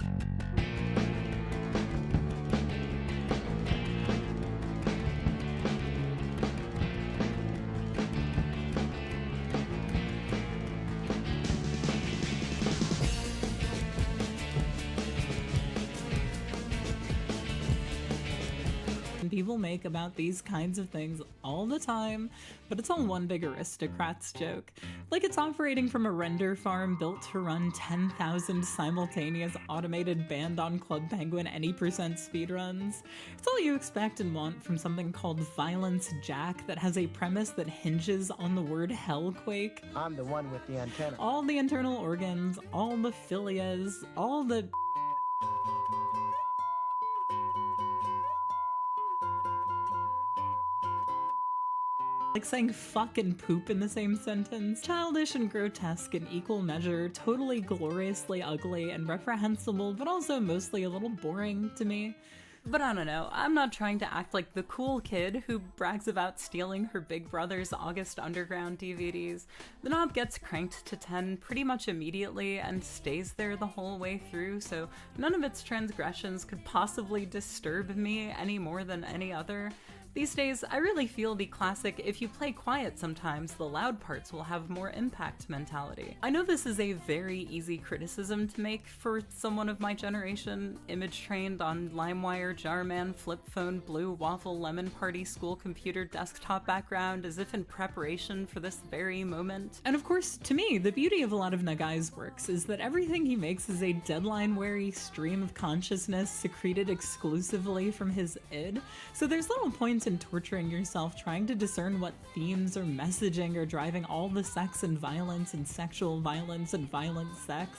S11: People make about these kinds of things all the time, but it's all one big aristocrat's joke. Like it's operating from a render farm built to run 10,000 simultaneous automated banned on Club Penguin any % speedruns. It's all you expect and want from something called Violence Jack that has a premise that hinges on the word Hellquake.
S18: I'm the one with the antenna.
S11: All the internal organs, all the philias, all the like saying fuck and poop in the same sentence. Childish and grotesque in equal measure, totally gloriously ugly and reprehensible, but also mostly a little boring to me. But I don't know, I'm not trying to act like the cool kid who brags about stealing her big brother's August Underground DVDs. The knob gets cranked to 10 pretty much immediately and stays there the whole way through, so none of its transgressions could possibly disturb me any more than any other. These days, I really feel the classic if you play quiet sometimes, the loud parts will have more impact mentality. I know this is a very easy criticism to make for someone of my generation, image trained on LimeWire, Jarman, flip phone, blue, waffle, lemon party, school computer, desktop background, as if in preparation for this very moment. And of course, to me, the beauty of a lot of Nagai's works is that everything he makes is a deadline-wary stream of consciousness secreted exclusively from his id, so there's little point in torturing yourself trying to discern what themes or messaging are driving all the sex and violence and sexual violence and violent sex.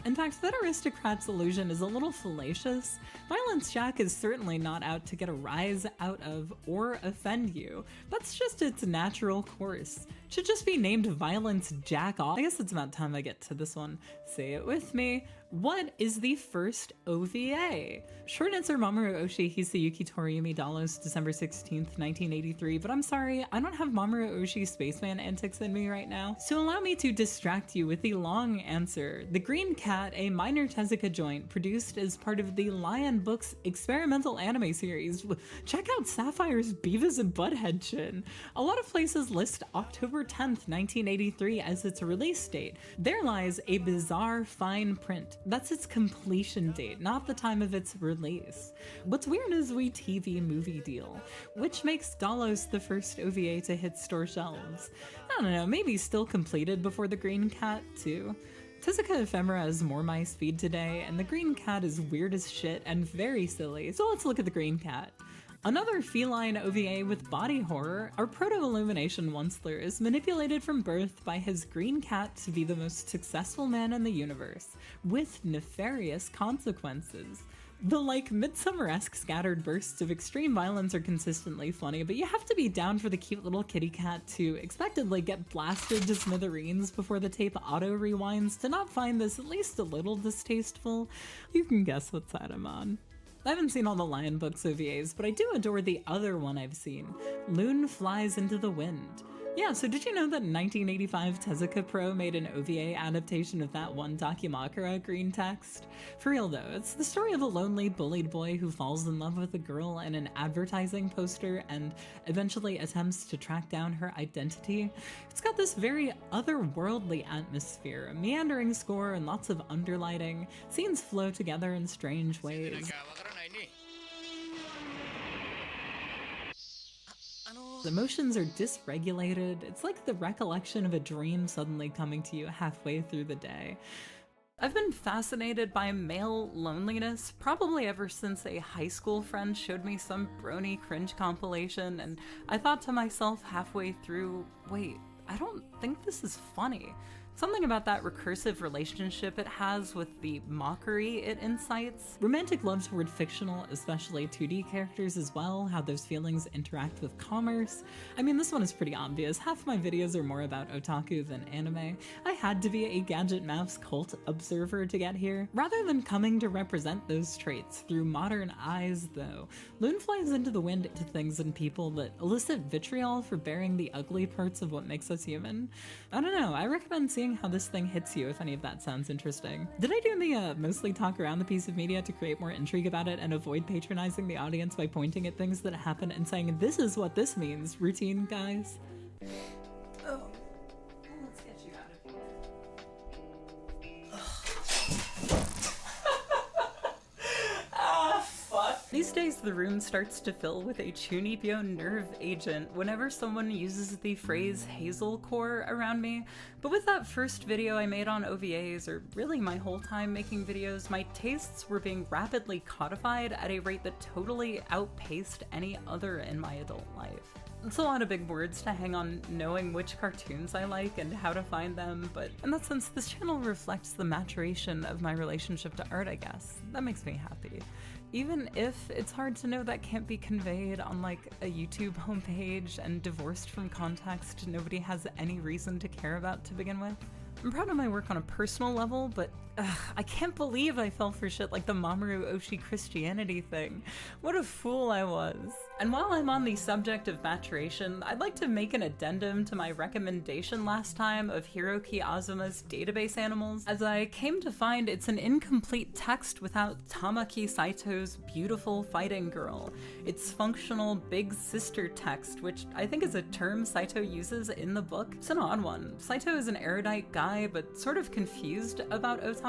S11: In fact, that aristocrat's illusion is a little fallacious. Violence Jack is certainly not out to get a rise out of or offend you. That's just its natural course. It should just be named Violence Jack Off. I guess it's about time I get to this one. Say it with me. What is the first OVA? Short answer, Mamoru Oshii Hisayuki Toriumi Dallos, December 16th, 1983, but I'm sorry, I don't have Mamoru Oshii spaceman antics in me right now, so allow me to distract you with the long answer. The Green Cat, a minor Tezuka joint produced as part of the Lion Books experimental anime series. Check out Sapphire's Beavis and Butthead chin. A lot of places list October 10th, 1983 as its release date. There lies a bizarre fine print. That's its completion date, not the time of its release. What's weird is we TV movie deal, which makes Dallos the first OVA to hit store shelves. I don't know, maybe still completed before the Green Cat too. Tezuka Ephemera is more my speed today, and the Green Cat is weird as shit and very silly, so let's look at the Green Cat. Another feline OVA with body horror, our Proto-Illumination Onceler is manipulated from birth by his green cat to be the most successful man in the universe, with nefarious consequences. The Midsummer-esque scattered bursts of extreme violence are consistently funny, but you have to be down for the cute little kitty cat to expectedly get blasted to smithereens before the tape auto-rewinds to not find this at least a little distasteful. You can guess what side I'm on. I haven't seen all the Lion Books OVAs, but I do adore the other one I've seen, Loon Flies into the Wind. Yeah, so did you know that in 1985 Tezuka Pro made an OVA adaptation of that one Dakimakura green text? For real though, it's the story of a lonely, bullied boy who falls in love with a girl in an advertising poster and eventually attempts to track down her identity. It's got this very otherworldly atmosphere, a meandering score and lots of underlighting. Scenes flow together in strange ways. Emotions are dysregulated. It's like the recollection of a dream suddenly coming to you halfway through the day. I've been fascinated by male loneliness probably ever since a high school friend showed me some brony cringe compilation, and I thought to myself halfway through, wait, I don't think this is funny. Something about that recursive relationship it has with the mockery it incites. Romantic love toward fictional, especially 2D characters as well, how those feelings interact with commerce. I mean, this one is pretty obvious. Half my videos are more about otaku than anime. I had to be a Gadget Mouse cult observer to get here. Rather than coming to represent those traits through modern eyes, though, Loon flies into the wind to things and people that elicit vitriol for bearing the ugly parts of what makes us human. I don't know, I recommend seeing how this thing hits you if any of that sounds interesting. Did I do the mostly talk around the piece of media to create more intrigue about it and avoid patronizing the audience by pointing at things that happen and saying, this is what this means, routine guys? Oh, let's get you out of here. These days, the room starts to fill with a Chunibyo nerve agent whenever someone uses the phrase Hazel Core around me. But with that first video I made on OVAs, or really my whole time making videos, my tastes were being rapidly codified at a rate that totally outpaced any other in my adult life. It's a lot of big words to hang on knowing which cartoons I like and how to find them, but in that sense, this channel reflects the maturation of my relationship to art, I guess. That makes me happy. Even if it's hard to know that can't be conveyed on like a YouTube homepage and divorced from context nobody has any reason to care about to begin with. I'm proud of my work on a personal level, but I can't believe I fell for shit like the Mamoru Oshii Christianity thing. What a fool I was. And while I'm on the subject of maturation, I'd like to make an addendum to my recommendation last time of Hiroki Azuma's Database Animals, as I came to find it's an incomplete text without Tamaki Saito's beautiful fighting girl. It's functional big sister text, which I think is a term Saito uses in the book. It's an odd one. Saito is an erudite guy, but sort of confused about otaku.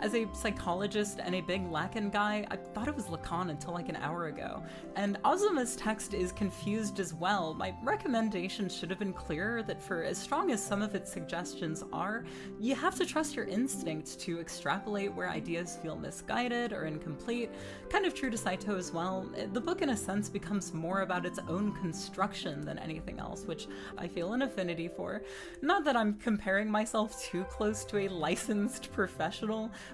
S11: As a psychologist and a big Lacan guy, I thought it was Lacan until like an hour ago. And Azuma's text is confused as well. My recommendation should have been clearer that for as strong as some of its suggestions are, you have to trust your instinct to extrapolate where ideas feel misguided or incomplete. Kind of true to Saito as well. The book in a sense becomes more about its own construction than anything else, which I feel an affinity for. Not that I'm comparing myself too close to a licensed professional,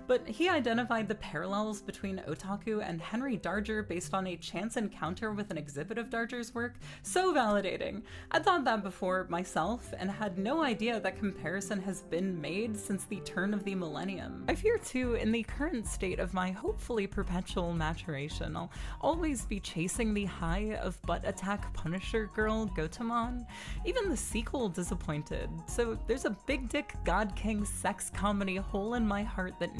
S11: but he identified the parallels between otaku and Henry Darger based on a chance encounter with an exhibit of Darger's work. So validating. I'd thought that before myself and had no idea that comparison has been made since the turn of the millennium. I fear too, in the current state of my hopefully perpetual maturation, I'll always be chasing the high of butt attack Punisher girl Gotemon. Even the sequel disappointed, so there's a big dick God King sex comedy hole in my heart that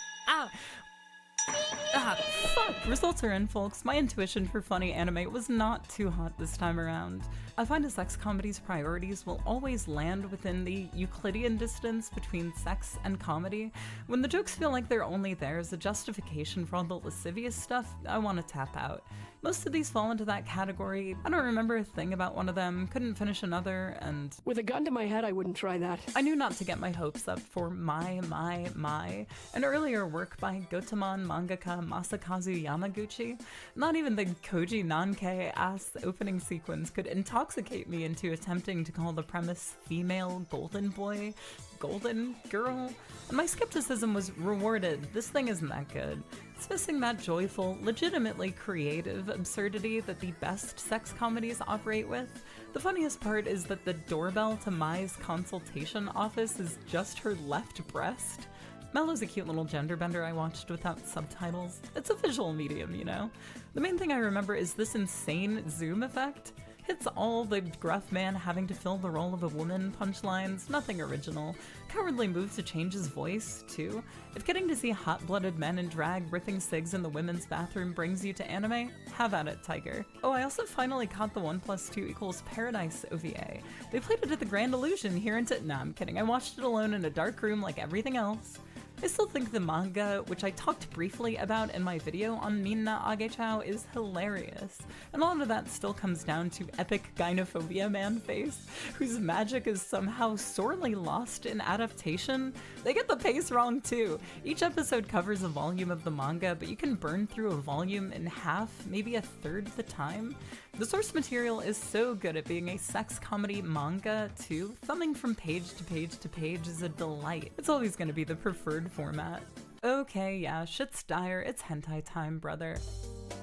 S11: fuck! Results are in, folks. My intuition for funny anime was not too hot this time around. I find a sex comedy's priorities will always land within the Euclidean distance between sex and comedy. When the jokes feel like they're only there as a justification for all the lascivious stuff, I want to tap out. Most of these fall into that category. I don't remember a thing about one of them, couldn't finish another, and
S1: with a gun to my head, I wouldn't try that.
S11: I knew not to get my hopes up for an earlier work by Gotemon mangaka Masakazu Yamaguchi. Not even the Koji Nanke-ass opening sequence could intoxicate me into attempting to call the premise female golden boy, golden girl, and my skepticism was rewarded. This thing isn't that good. It's missing that joyful, legitimately creative absurdity that the best sex comedies operate with. The funniest part is that the doorbell to Mai's consultation office is just her left breast. Mellow's a cute little gender bender I watched without subtitles. It's a visual medium, you know? The main thing I remember is this insane zoom effect. Hits all the gruff man having to fill the role of a woman punchlines, nothing original. Cowardly move to change his voice, too. If getting to see hot-blooded men in drag ripping cigs in the women's bathroom brings you to anime, have at it, Tiger. Oh, I also finally caught the 1+2 = Paradise OVA. They played it at the Grand Illusion here in Nah, I'm kidding. I watched it alone in a dark room like everything else. I still think the manga, which I talked briefly about in my video on Minna Agechao, is hilarious. And a lot of that still comes down to epic gynophobia man-face, whose magic is somehow sorely lost in adaptation. They get the pace wrong too. Each episode covers a volume of the manga, but you can burn through a volume in half, maybe a third the time. The source material is so good at being a sex comedy manga, too. Thumbing from page to page to page is a delight. It's always going to be the preferred format. Okay, yeah, shit's dire. It's hentai time, brother.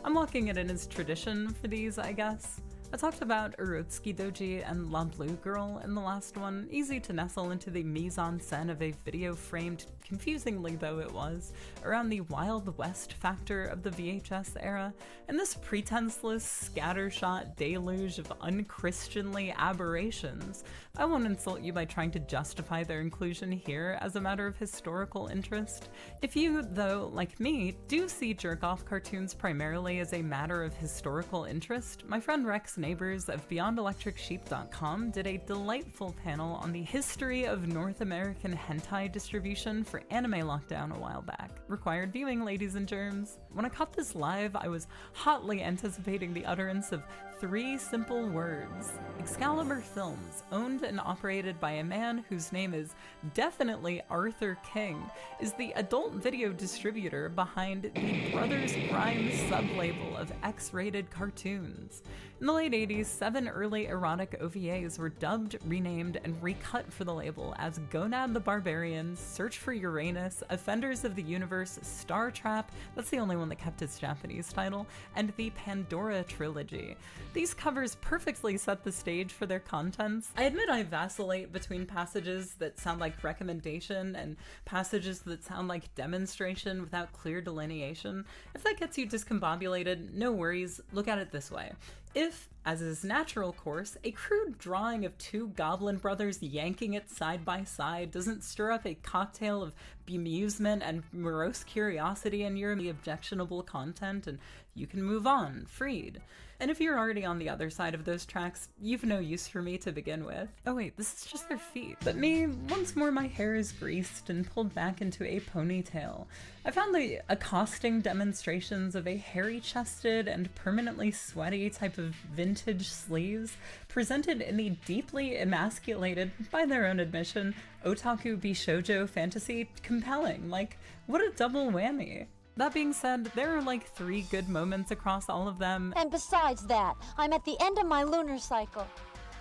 S11: I'm walking it in as tradition for these, I guess. I talked about Urotsuki Doji and La Blue Girl in the last one, easy to nestle into the mise-en-scène of a video framed, confusingly though it was, around the Wild West factor of the VHS era, and this pretenseless, scattershot deluge of unchristianly aberrations. I won't insult you by trying to justify their inclusion here as a matter of historical interest. If you, though, like me, do see jerk-off cartoons primarily as a matter of historical interest, my friend Rex Neighbors of BeyondElectricSheep.com did a delightful panel on the history of North American hentai distribution for Anime Lockdown a while back. Required viewing, ladies and germs. When I caught this live, I was hotly anticipating the utterance of 3 simple words. Excalibur Films, owned and operated by a man whose name is definitely Arthur King, is the adult video distributor behind the Brothers Grimes sublabel of X-rated cartoons. In the late late 80s, 7 early erotic OVAs were dubbed, renamed, and recut for the label as Gonad the Barbarian, Search for Uranus, Offenders of the Universe, Star Trap, that's the only one that kept its Japanese title, and the Pandora Trilogy. These covers perfectly set the stage for their contents. I admit I vacillate between passages that sound like recommendation and passages that sound like demonstration without clear delineation. If that gets you discombobulated, no worries, look at it this way. If, as is natural course, a crude drawing of two goblin brothers yanking it side by side doesn't stir up a cocktail of bemusement and morose curiosity in your objectionable content, and you can move on, freed. And if you're already on the other side of those tracks, you've no use for me to begin with. Oh wait, this is just their feet. But me, once more my hair is greased and pulled back into a ponytail. I found the accosting demonstrations of a hairy-chested and permanently sweaty type of vintage sleaze presented in the deeply emasculated, by their own admission, otaku bishoujo fantasy compelling. Like, what a double whammy. That being said, there are like 3 good moments across all of them.
S18: And besides that, I'm at the end of my lunar cycle.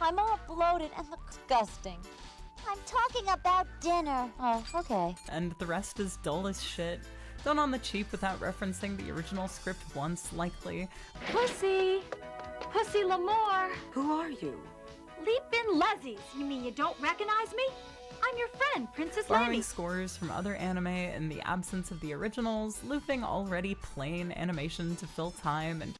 S18: I'm all bloated and disgusting. I'm talking about dinner. Oh, okay.
S11: And the rest is dull as shit. Done on the cheap without referencing the original script once, likely.
S18: Pussy! Pussy L'Amour!
S9: Who are you?
S18: Leap in Lezies! You mean you don't recognize me? I'm your friend, Princess
S11: Borrowing
S18: Lemmy.
S11: scores from other anime in the absence of the originals, looping already plain animation to fill time, and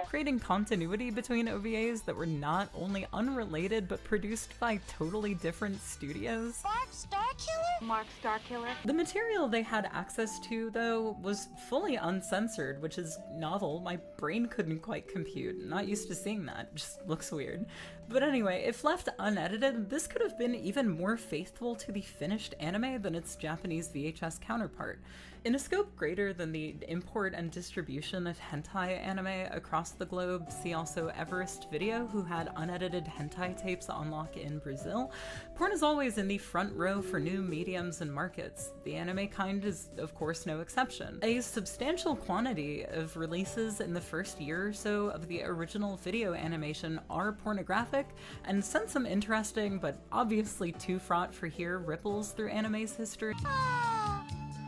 S11: creating continuity between OVAs that were not only unrelated but produced by totally different studios.
S18: Mark Starkiller? Mark Starkiller?
S11: The material they had access to, though, was fully uncensored, which is novel. My brain couldn't quite compute. Not used to seeing that. Just looks weird. But anyway, if left unedited, this could have been even more faithful to the finished anime than its Japanese VHS counterpart. In a scope greater than the import and distribution of hentai anime across the globe, see also Everest Video, who had unedited hentai tapes on lock in Brazil, porn is always in the front row for new mediums and markets. The anime kind is, of course, no exception. A substantial quantity of releases in the first year or so of the original video animation are pornographic, and sent some interesting, but obviously too fraught for here, ripples through anime's history.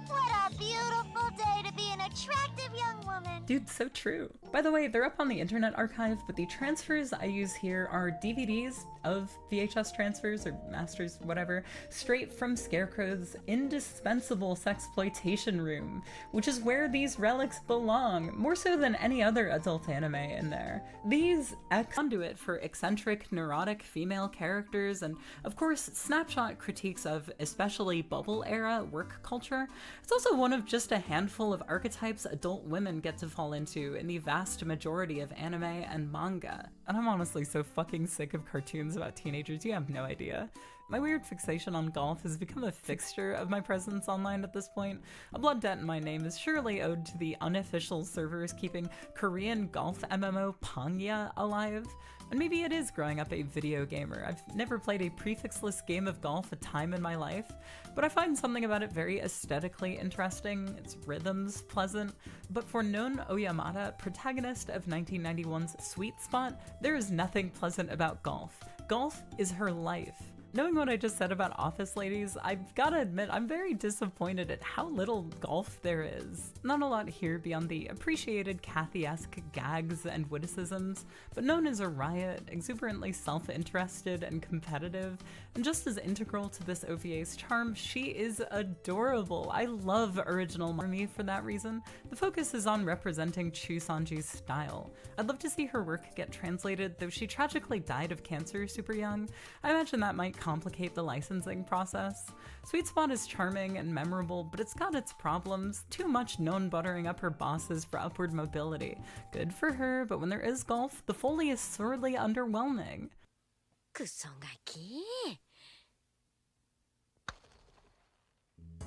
S18: What a beautiful day to be an attractive young woman.
S11: Dude, so true. By the way, they're up on the Internet Archive, but the transfers I use here are DVDs of VHS transfers, or masters, whatever, straight from Scarecrow's indispensable sexploitation room, which is where these relics belong, more so than any other adult anime in there. These conduit for eccentric, neurotic female characters, and of course, snapshot critiques of especially bubble-era work culture. It's also one of just a handful of archetypes adult women get to fall into in the vast majority of anime and manga. And I'm honestly so fucking sick of cartoons about teenagers, you have no idea. My weird fixation on golf has become a fixture of my presence online at this point. A blood debt in my name is surely owed to the unofficial servers keeping Korean golf MMO Pangya alive. And maybe it is growing up a video gamer. I've never played a prefixless game of golf a time in my life, but I find something about it very aesthetically interesting, its rhythms pleasant. But for Non Oyamata, protagonist of 1991's Sweet Spot, there is nothing pleasant about golf. Golf is her life. Knowing what I just said about Office Ladies, I've gotta admit I'm very disappointed at how little golf there is. Not a lot here beyond the appreciated Cathy-esque gags and witticisms, but known as a riot, exuberantly self-interested and competitive, and just as integral to this OVA's charm, she is adorable. I love original Marmy for that reason. The focus is on representing Chu Sanji's style. I'd love to see her work get translated, though she tragically died of cancer super young. I imagine that might complicate the licensing process. Sweet Spot is charming and memorable, but it's got its problems. Too much known buttering up her bosses for upward mobility. Good for her, but when there is golf, the foley is sorely underwhelming.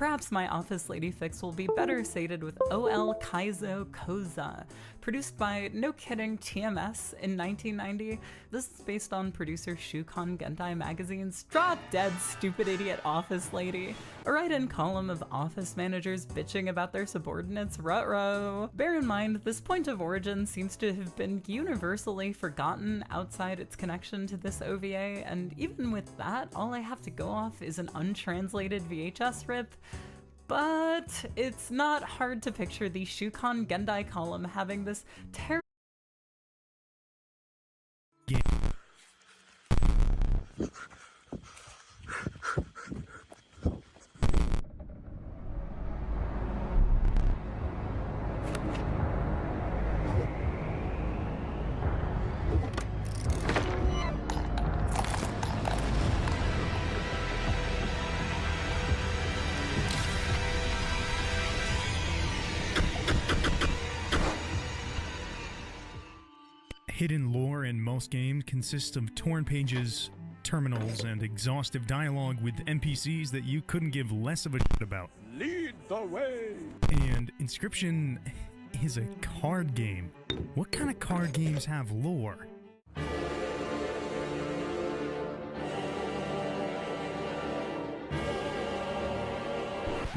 S11: Perhaps my office lady fix will be better sated with OL Kaizo Koza, produced by, no kidding, TMS in 1990. This is based on producer Shukan Gentai Magazine's Drop Dead Stupid Idiot Office Lady, a write-in column of office managers bitching about their subordinates ruh-roh. Bear in mind, this point of origin seems to have been universally forgotten outside its connection to this OVA, and even with that, all I have to go off is an untranslated VHS rip. But it's not hard to picture the Shukan Gendai column having this terrible
S5: Hidden lore in most games consists of torn pages, terminals, and exhaustive dialogue with NPCs that you couldn't give less of a shit about.
S15: Lead the way!
S5: And Inscryption is a card game. What kind of card games have lore?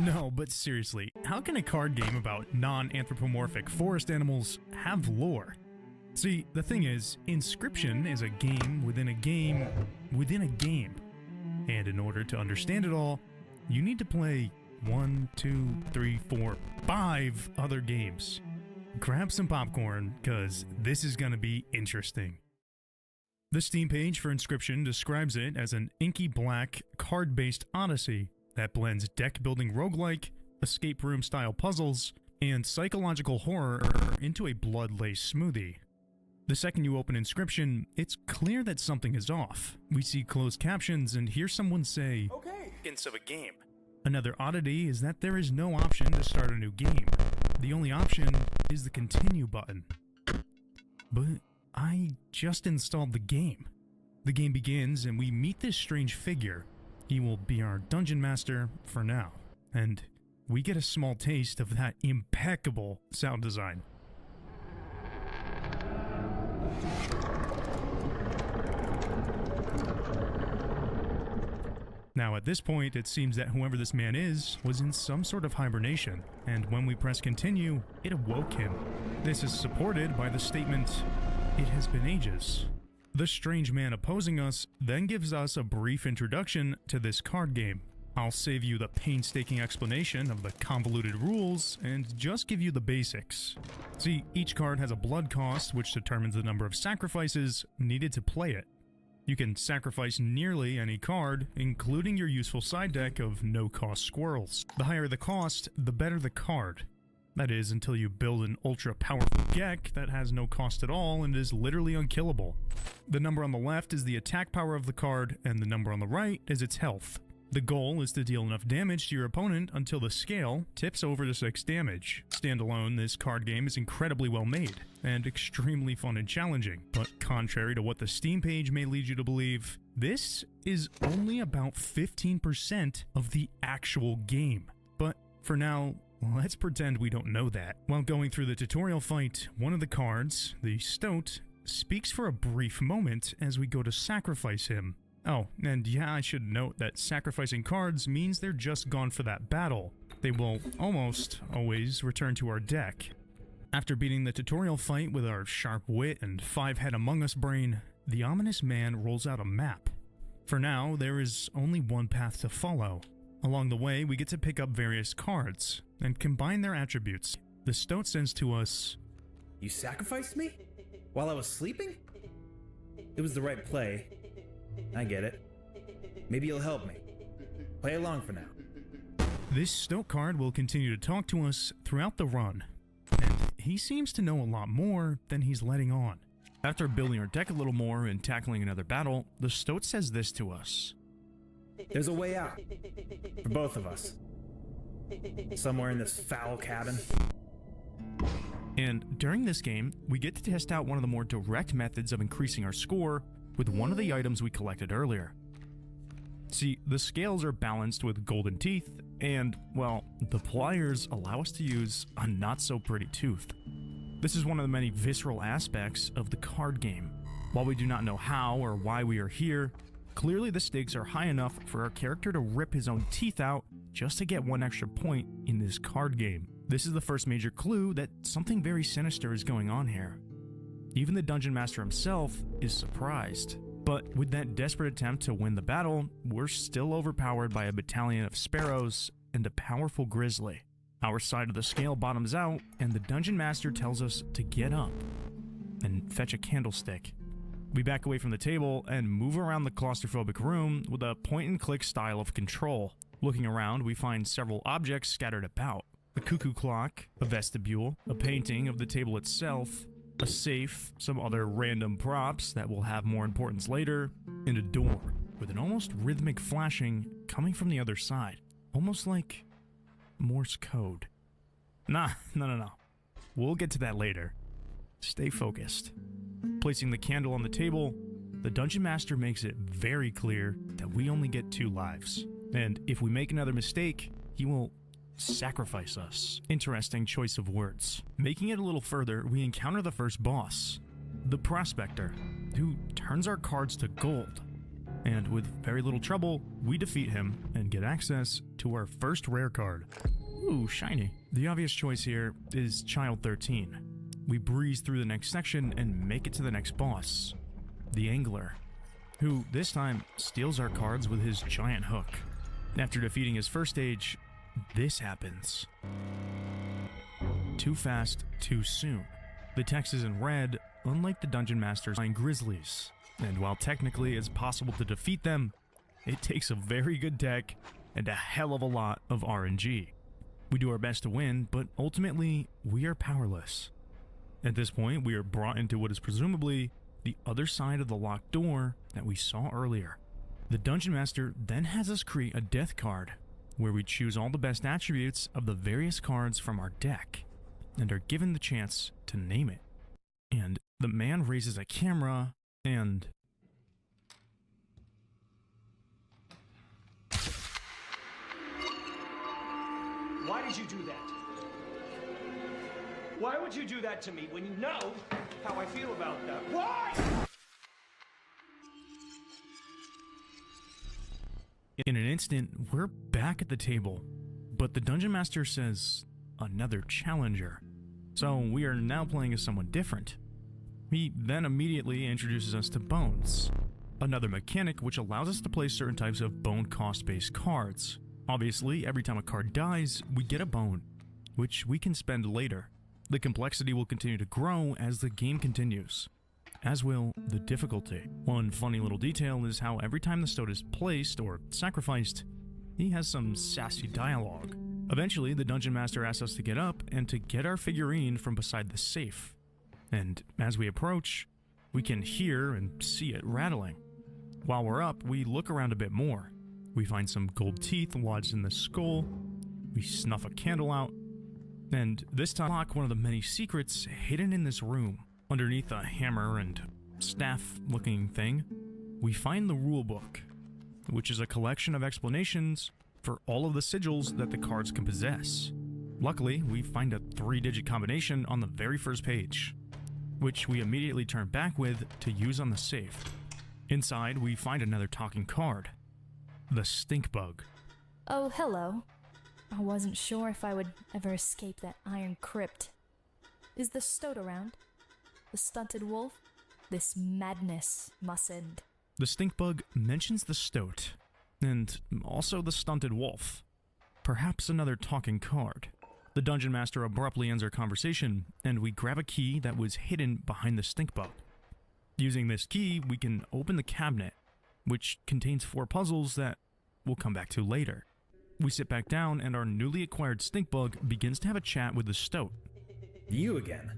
S5: No, but seriously, how can a card game about non-anthropomorphic forest animals have lore? See, the thing is, Inscryption is a game within a game within a game. And in order to understand it all, you need to play 1, 2, 3, 4, 5 other games. Grab some popcorn, cause this is gonna be interesting. The Steam page for Inscryption describes it as an inky black, card-based odyssey that blends deck-building roguelike, escape room-style puzzles, and psychological horror into a blood-laced smoothie. The second you open Inscryption, it's clear that something is off. We see closed captions and hear someone say, "Okay, hints of a game." Another oddity is that there is no option to start a new game. The only option is the continue button. But I just installed the game. The game begins and we meet this strange figure. He will be our dungeon master for now. And we get a small taste of that impeccable sound design. Now at this point, it seems that whoever this man is was in some sort of hibernation, and when we press continue, it awoke him. This is supported by the statement, "It has been ages." The strange man opposing us then gives us a brief introduction to this card game. I'll save you the painstaking explanation of the convoluted rules and just give you the basics. See, each card has a blood cost which determines the number of sacrifices needed to play it. You can sacrifice nearly any card, including your useful side deck of no-cost squirrels. The higher the cost, the better the card. That is, until you build an ultra-powerful deck that has no cost at all and is literally unkillable. The number on the left is the attack power of the card, and the number on the right is its health. The goal is to deal enough damage to your opponent until the scale tips over to 6 damage. Standalone, this card game is incredibly well made, and extremely fun and challenging, but contrary to what the Steam page may lead you to believe, this is only about 15% of the actual game. But for now, let's pretend we don't know that. While going through the tutorial fight, one of the cards, the Stoat, speaks for a brief moment as we go to sacrifice him. Oh, and yeah, I should note that sacrificing cards means they're just gone for that battle. They will almost always return to our deck. After beating the tutorial fight with our sharp wit and 5-head Among Us brain, the ominous man rolls out a map. For now, there is only one path to follow. Along the way, we get to pick up various cards and combine their attributes. The Stoat says to us,
S20: "You sacrificed me? While I was sleeping? It was the right play. I get it. Maybe you'll help me. Play along for now."
S5: This Stoat card will continue to talk to us throughout the run, and he seems to know a lot more than he's letting on. After building our deck a little more and tackling another battle, the Stoat says this to us.
S20: "There's a way out. For both of us. Somewhere in this foul cabin."
S5: And during this game, we get to test out one of the more direct methods of increasing our score with one of the items we collected earlier. See, the scales are balanced with golden teeth, and, well, the pliers allow us to use a not-so-pretty tooth. This is one of the many visceral aspects of the card game. While we do not know how or why we are here, clearly the stakes are high enough for our character to rip his own teeth out just to get one extra point in this card game. This is the first major clue that something very sinister is going on here. Even the Dungeon Master himself is surprised. But with that desperate attempt to win the battle, we're still overpowered by a battalion of sparrows and a powerful grizzly. Our side of the scale bottoms out, and the Dungeon Master tells us to get up and fetch a candlestick. We back away from the table and move around the claustrophobic room with a point-and-click style of control. Looking around, we find several objects scattered about. A cuckoo clock, a vestibule, a painting of the table itself, a safe, some other random props that will have more importance later, and a door with an almost rhythmic flashing coming from the other side. Almost like Morse code. No. We'll get to that later. Stay focused. Placing the candle on the table, the Dungeon Master makes it very clear that we only get 2 lives. And if we make another mistake, he will sacrifice us. Interesting choice of words. Making it a little further, we encounter the first boss, the Prospector, who turns our cards to gold. And with very little trouble, we defeat him and get access to our first rare card. Ooh, shiny. The obvious choice here is Child 13. We breeze through the next section and make it to the next boss, the Angler, who this time steals our cards with his giant hook. After defeating his first stage, this happens. Too fast, too soon. The text is in red, unlike the Dungeon Master's flying grizzlies. And while technically it's possible to defeat them, it takes a very good deck and a hell of a lot of RNG. We do our best to win, but ultimately, we are powerless. At this point, we are brought into what is presumably the other side of the locked door that we saw earlier. The Dungeon Master then has us create a death card, where we choose all the best attributes of the various cards from our deck, and are given the chance to name it. And the man raises a camera, and...
S8: Why did you do that? Why would you do that to me when you know how I feel about that? Why?
S5: In an instant, we're back at the table, but the Dungeon Master says another challenger. So we are now playing as someone different. He then immediately introduces us to Bones, another mechanic which allows us to play certain types of bone cost-based cards. Obviously, every time a card dies, we get a bone, which we can spend later. The complexity will continue to grow as the game continues, as will the difficulty. One funny little detail is how every time the Stoat is placed or sacrificed, he has some sassy dialogue. Eventually, the Dungeon Master asks us to get up and to get our figurine from beside the safe. And as we approach, we can hear and see it rattling. While we're up, we look around a bit more. We find some gold teeth lodged in the skull, we snuff a candle out, and this time unlock one of the many secrets hidden in this room. Underneath a hammer and staff-looking thing, we find the rulebook, which is a collection of explanations for all of the sigils that the cards can possess. Luckily, we find a 3-digit combination on the very first page, which we immediately turn back with to use on the safe. Inside, we find another talking card, the Stink Bug.
S2: Oh, hello. I wasn't sure if I would ever escape that iron crypt. Is the Stoat around? The stunted wolf? This madness must end.
S5: The Stink Bug mentions the Stoat, and also the stunted wolf. Perhaps another talking card. The Dungeon Master abruptly ends our conversation, and we grab a key that was hidden behind the Stink Bug. Using this key, we can open the cabinet, which contains 4 puzzles that we'll come back to later. We sit back down, and our newly acquired Stink Bug begins to have a chat with the Stoat.
S20: You again?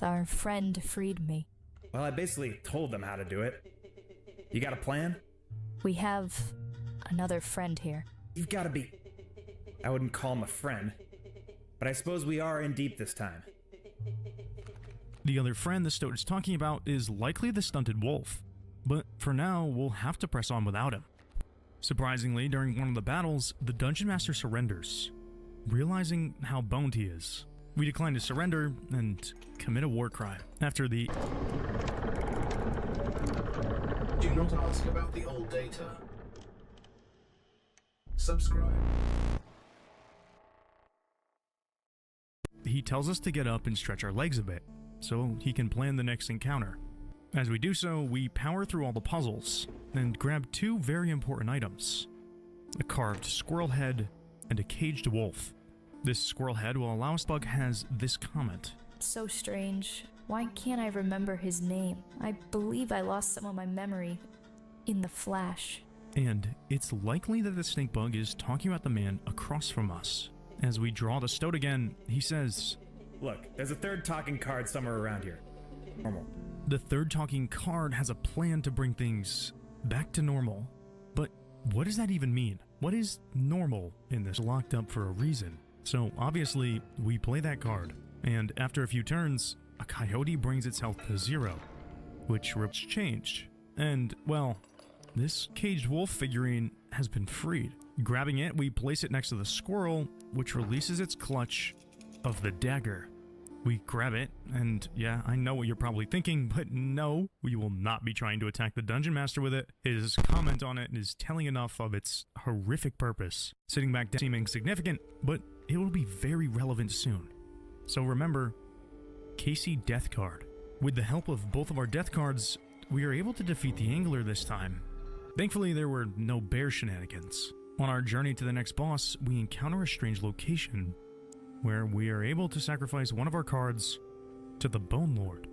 S2: Our friend freed me.
S20: Well, I basically told them how to do it. You got a plan?
S2: We have another friend here.
S20: You've got to be... I wouldn't call him a friend, but I suppose we are in deep this time.
S5: The other friend the Stoat is talking about is likely the stunted wolf, but for now, we'll have to press on without him. Surprisingly, during one of the battles, the Dungeon Master surrenders. Realizing how boned he is, we decline to surrender and commit a war crime. After the...
S20: Do not ask about the old data. Subscribe.
S5: He tells us to get up and stretch our legs a bit, so he can plan the next encounter. As we do so, we power through all the puzzles, and grab two very important items. A carved squirrel head, and a caged wolf. This squirrel head will allow us. Bug has this comment.
S2: So strange. Why can't I remember his name? I believe I lost some of my memory in the flash.
S5: And it's likely that the stink bug is talking about the man across from us. As we draw the stoat again, he says,
S20: Look, there's a third talking card somewhere around here. Normal.
S5: The third talking card has a plan to bring things back to normal. But what does that even mean? What is normal in this? Locked up for a reason. So obviously, we play that card. And after a few turns, a coyote brings its health to 0, which rips changed. And, well, this caged wolf figurine has been freed. Grabbing it, we place it next to the squirrel, which releases its clutch of the dagger. We grab it, and yeah, I know what you're probably thinking, but no, we will not be trying to attack the Dungeon Master with it. His comment on it is telling enough of its horrific purpose. Sitting back down seeming significant, but it will be very relevant soon. So remember, Casey Death Card. With the help of both of our death cards, we are able to defeat the Angler this time. Thankfully, there were no bear shenanigans. On our journey to the next boss, we encounter a strange location where we are able to sacrifice one of our cards to the Bone Lord.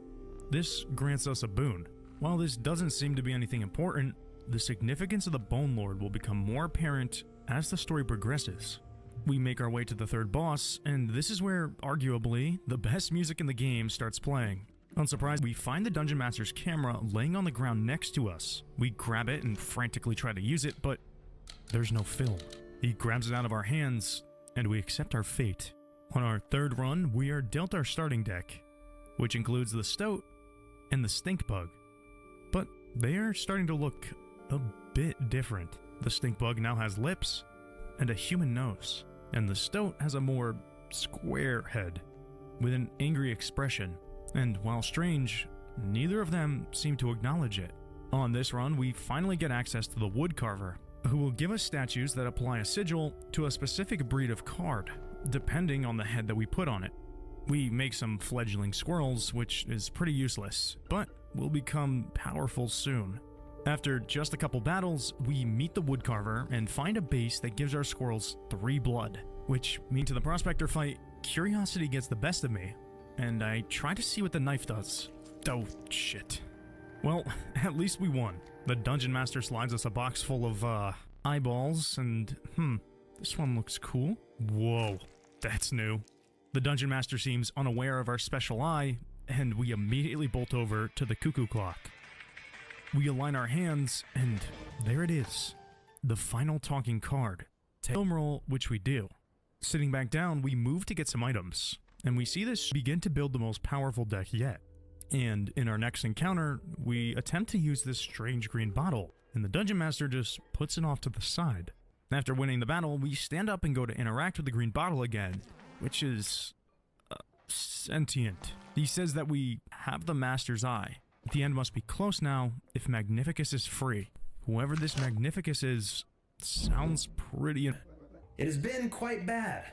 S5: This grants us a boon. While this doesn't seem to be anything important, the significance of the Bone Lord will become more apparent as the story progresses. We make our way to the third boss, and this is where, arguably, the best music in the game starts playing. Unsurprised, we find the Dungeon Master's camera laying on the ground next to us. We grab it and frantically try to use it, but there's no film. He grabs it out of our hands, and we accept our fate. On our third run, we are dealt our starting deck, which includes the Stoat and the Stink Bug. But they are starting to look a bit different. The Stink Bug now has lips and a human nose, and the Stoat has a more square head with an angry expression. And while strange, neither of them seem to acknowledge it. On this run, we finally get access to the Woodcarver, who will give us statues that apply a sigil to a specific breed of card, depending on the head that we put on it. We make some fledgling squirrels, which is pretty useless, but will become powerful soon. After just a couple battles, we meet the Woodcarver and find a base that gives our squirrels 3 blood, which means to the Prospector fight, curiosity gets the best of me, and I try to see what the knife does. Oh, shit. Well, at least we won. The Dungeon Master slides us a box full of, eyeballs, and, this one looks cool. Whoa, that's new. The Dungeon Master seems unaware of our special eye, and we immediately bolt over to the cuckoo clock. We align our hands, and there it is. The final talking card. Film roll, which we do. Sitting back down, we move to get some items, and we see this begin to build the most powerful deck yet. And in our next encounter, we attempt to use this strange green bottle, and the Dungeon Master just puts it off to the side. After winning the battle, we stand up and go to interact with the green bottle again, which is sentient. He says that we have the Master's eye. The end must be close now if Magnificus is free. Whoever this Magnificus is sounds pretty...
S20: It has been quite bad.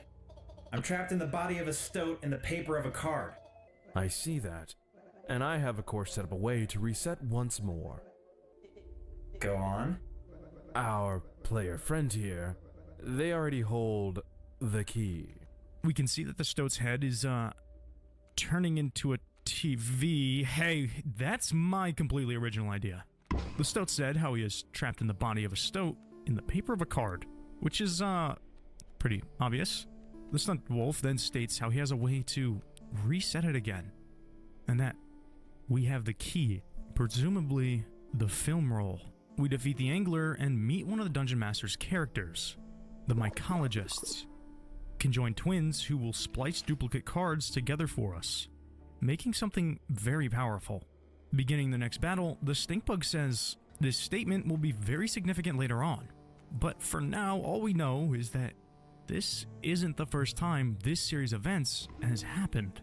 S20: I'm trapped in the body of a stoat and the paper of a card.
S7: I see that. And I have a course set up a way to reset once more.
S20: Go on.
S7: Our player friend here, they already hold the key.
S5: We can see that the stoat's head is, turning into a TV. Hey, that's my completely original idea. The stoat said how he is trapped in the body of a stoat in the paper of a card, which is, pretty obvious. The stunt wolf then states how he has a way to reset it again, and that we have the key, presumably the film roll. We defeat the Angler and meet one of the Dungeon Master's characters, the Mycologists, conjoined twins who will splice duplicate cards together for us, making something very powerful. Beginning the next battle, the Stink Bug says this statement will be very significant later on. But for now, all we know is that this isn't the first time this series of events has happened.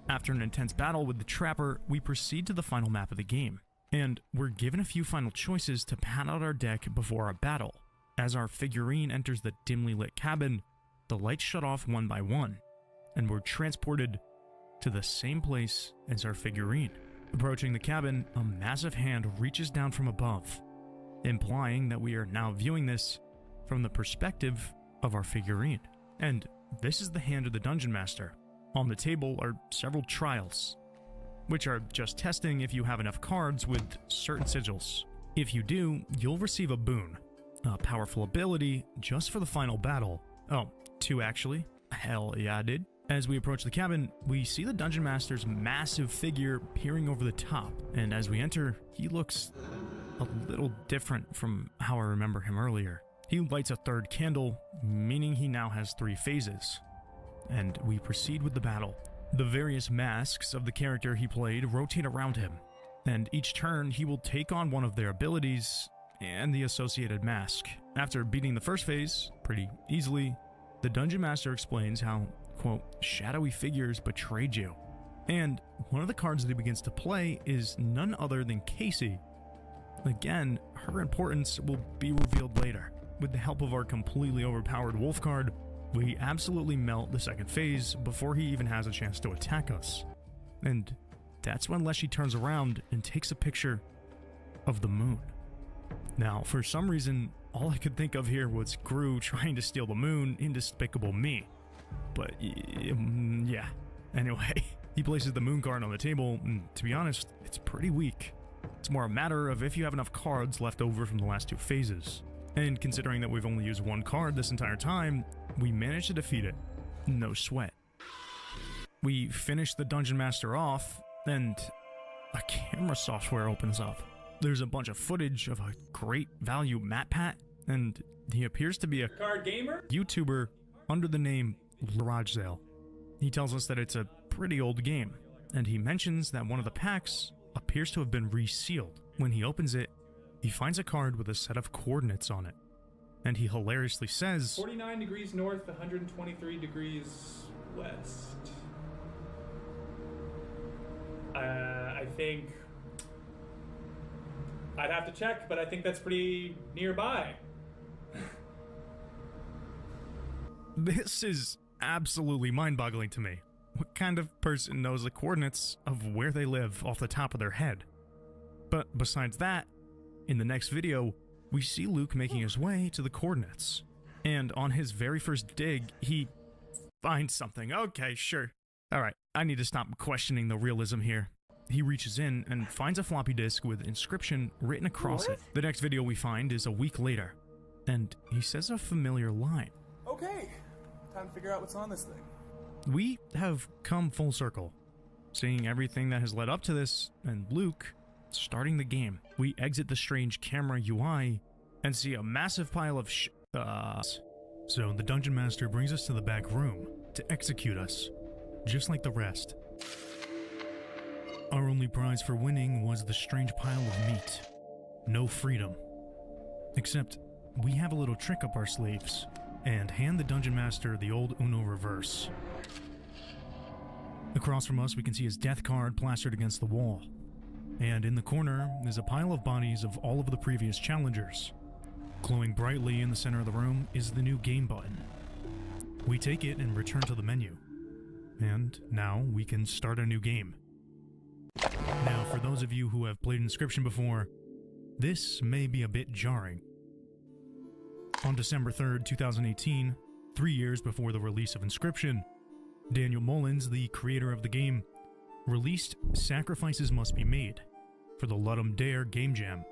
S5: After an intense battle with the Trapper, we proceed to the final map of the game, and we're given a few final choices to pad out our deck before our battle. As our figurine enters the dimly lit cabin, the lights shut off one by one, and we're transported to the same place as our figurine. Approaching the cabin, a massive hand reaches down from above, implying that we are now viewing this from the perspective of our figurine. And this is the hand of the Dungeon Master. On the table are several trials, which are just testing if you have enough cards with certain sigils. If you do, you'll receive a boon, a powerful ability just for the final battle. Oh, 2 actually. Hell yeah, I did. As we approach the cabin, we see the Dungeon Master's massive figure peering over the top, and as we enter, he looks a little different from how I remember him earlier. He lights a 3rd candle, meaning he now has 3 phases, and we proceed with the battle. The various masks of the character he played rotate around him, and each turn he will take on one of their abilities and the associated mask. After beating the first phase pretty easily, the Dungeon Master explains how, quote, shadowy figures betrayed you. And one of the cards that he begins to play is none other than Casey. Again, her importance will be revealed later. With the help of our completely overpowered wolf card, we absolutely melt the 2nd phase before he even has a chance to attack us. And that's when Leshy turns around and takes a picture of the moon. Now, for some reason, all I could think of here was Gru trying to steal the moon in Despicable Me. But, yeah. Anyway, he places the moon card on the table, and to be honest, it's pretty weak. It's more a matter of if you have enough cards left over from the last 2 phases. And considering that we've only used 1 card this entire time, we managed to defeat it. No sweat. We finish the Dungeon Master off, and a camera software opens up. There's a bunch of footage of a great value MatPat, and he appears to be a
S12: card gamer
S5: YouTuber under the name Garage Sale. He tells us that it's a pretty old game, and he mentions that one of the packs appears to have been resealed. When he opens it, he finds a card with a set of coordinates on it, and he hilariously says,
S12: 49 degrees north, 123 degrees west. I think I'd have to check, but I think that's pretty nearby.
S5: This is absolutely mind-boggling to me. What kind of person knows the coordinates of where they live off the top of their head? But besides that, in the next video, we see Luke making his way to the coordinates. And on his very first dig, he finds something. Okay, sure. Alright, I need to stop questioning the realism here. He reaches in and finds a floppy disk with inscription written across it. The next video we find is a week later, and he says a familiar line.
S12: Okay, time to figure out what's on this thing.
S5: We have come full circle, seeing everything that has led up to this, and Luke starting the game. We exit the strange camera UI and see a massive pile of So the Dungeon Master brings us to the back room to execute us, just like the rest. Our only prize for winning was the strange pile of meat. No freedom. Except, we have a little trick up our sleeves, and hand the Dungeon Master the old Uno reverse. Across from us, we can see his death card plastered against the wall. And in the corner is a pile of bodies of all of the previous challengers. Glowing brightly in the center of the room is the new game button. We take it and return to the menu. And now we can start a new game. Now, for those of you who have played Inscryption before, this may be a bit jarring. On December 3rd, 2018, 3 years before the release of Inscryption, Daniel Mullins, the creator of the game, released Sacrifices Must Be Made for the Ludum Dare Game Jam.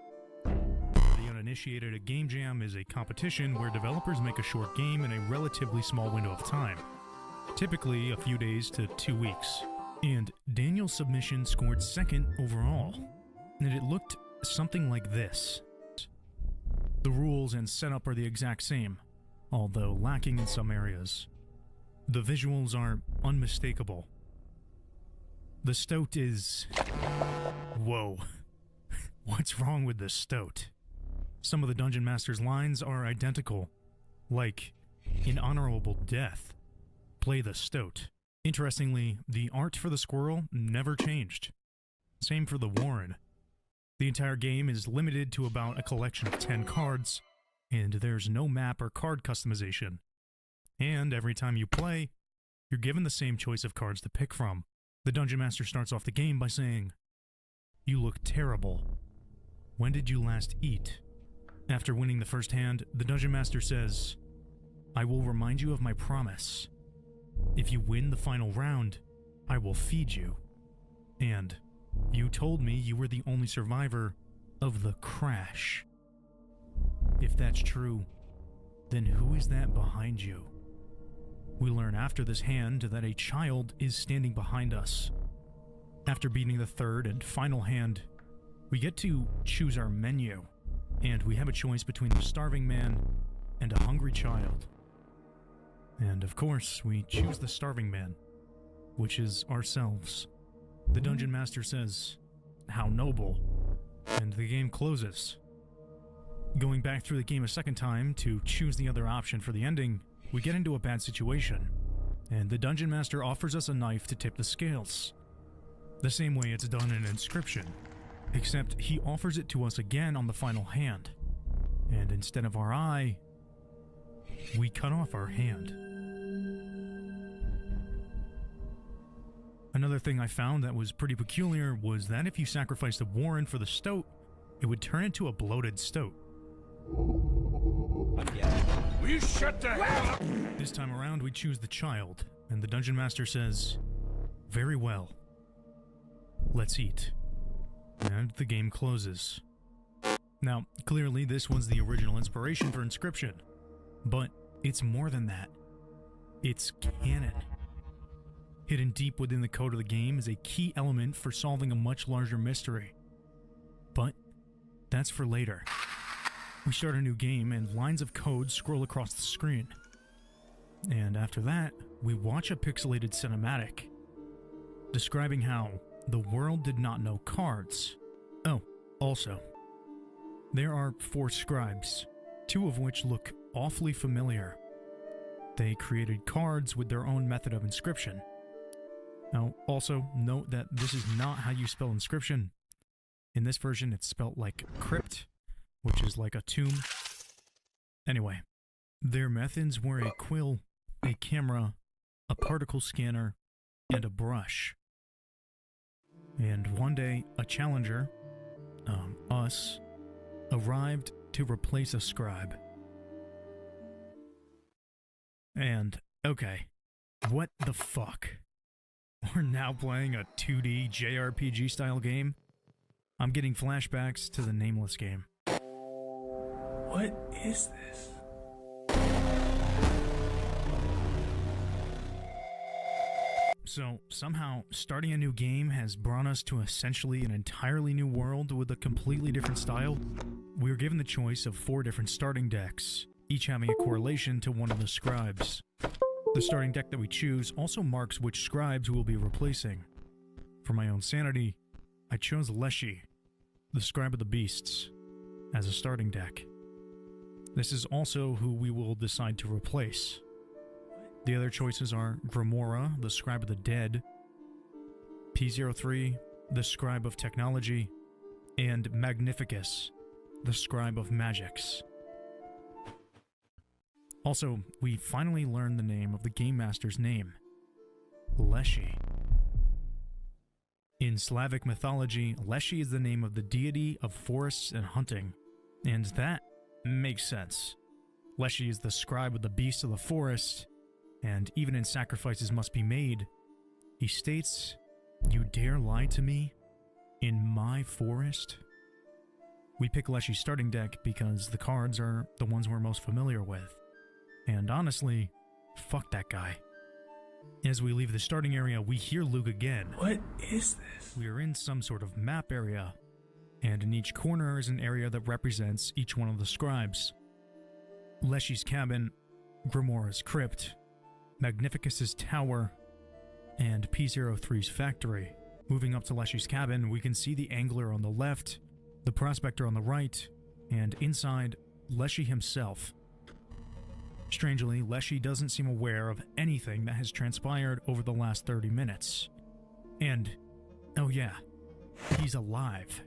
S5: For the uninitiated, a game jam is a competition where developers make a short game in a relatively small window of time, typically a few days to 2 weeks. And Daniel's submission scored second overall, and it looked something like this. The rules and setup are the exact same, although lacking in some areas. The visuals are unmistakable. The stoat is... Whoa. What's wrong with the stoat? Some of the Dungeon Master's lines are identical, like, "In honorable death, play the stoat." Interestingly, the art for the squirrel never changed. Same for the Warren. The entire game is limited to about a collection of 10 cards, and there's no map or card customization. And every time you play, you're given the same choice of cards to pick from. The Dungeon Master starts off the game by saying, "You look terrible. When did you last eat?" After winning the first hand, the Dungeon Master says, "I will remind you of my promise. If you win the final round, I will feed you. And you told me you were the only survivor of the crash. If that's true, then who is that behind you?" We learn after this hand that a child is standing behind us. After beating the third and final hand, we get to choose our menu, and we have a choice between the starving man and a hungry child. And of course, we choose the starving man, which is ourselves. The Dungeon Master says, "How noble," and the game closes. Going back through the game a second time to choose the other option for the ending, we get into a bad situation, and the Dungeon Master offers us a knife to tip the scales. The same way it's done in Inscryption, except he offers it to us again on the final hand, and instead of our eye, we cut off our hand. Another thing I found that was pretty peculiar was that if you sacrificed a Warren for the stoat, it would turn into a bloated stoat.
S15: Will you shut the hell up?
S5: This time around, we choose the child, and the Dungeon Master says, "Very well. Let's eat." And the game closes. Now, clearly this was the original inspiration for Inscryption, but it's more than that. It's canon. Hidden deep within the code of the game is a key element for solving a much larger mystery. But that's for later. We start a new game and lines of code scroll across the screen. And after that, we watch a pixelated cinematic describing how the world did not know cards. Oh, also, there are 4 scribes, 2 of which look awfully familiar. They created cards with their own method of inscription. Now, also, note that this is not how you spell inscription. In this version, it's spelt like crypt, which is like a tomb. Anyway, their methods were a quill, a camera, a particle scanner, and a brush. And one day, a challenger, us, arrived to replace a scribe. And, okay, what the fuck? We're now playing a 2D JRPG style game? I'm getting flashbacks to the Nameless game.
S12: What is this?
S5: So, somehow, starting a new game has brought us to essentially an entirely new world with a completely different style. We were given the choice of 4 different starting decks, each having a correlation to one of the scribes. The starting deck that we choose also marks which scribes we'll be replacing. For my own sanity, I chose Leshy, the Scribe of the Beasts, as a starting deck. This is also who we will decide to replace. The other choices are Grimoire, the Scribe of the Dead, P03, the Scribe of Technology, and Magnificus, the Scribe of Magics. Also, we finally learned the name of the Game Master's name, Leshy. In Slavic mythology, Leshy is the name of the deity of forests and hunting, and that makes sense. Leshy is the scribe of the beasts of the forest, and even in Sacrifices Must Be Made, he states, "You dare lie to me? In my forest?" We pick Leshy's starting deck because the cards are the ones we're most familiar with. And honestly, fuck that guy. As we leave the starting area, we hear Luke again.
S12: What is this?
S5: We are in some sort of map area, and in each corner is an area that represents each one of the scribes. Leshy's cabin, Grimoire's crypt, Magnificus's tower, and P03's factory. Moving up to Leshy's cabin, we can see the angler on the left, the prospector on the right, and inside, Leshy himself. Strangely, Leshy doesn't seem aware of anything that has transpired over the last 30 minutes. And, oh yeah, he's alive.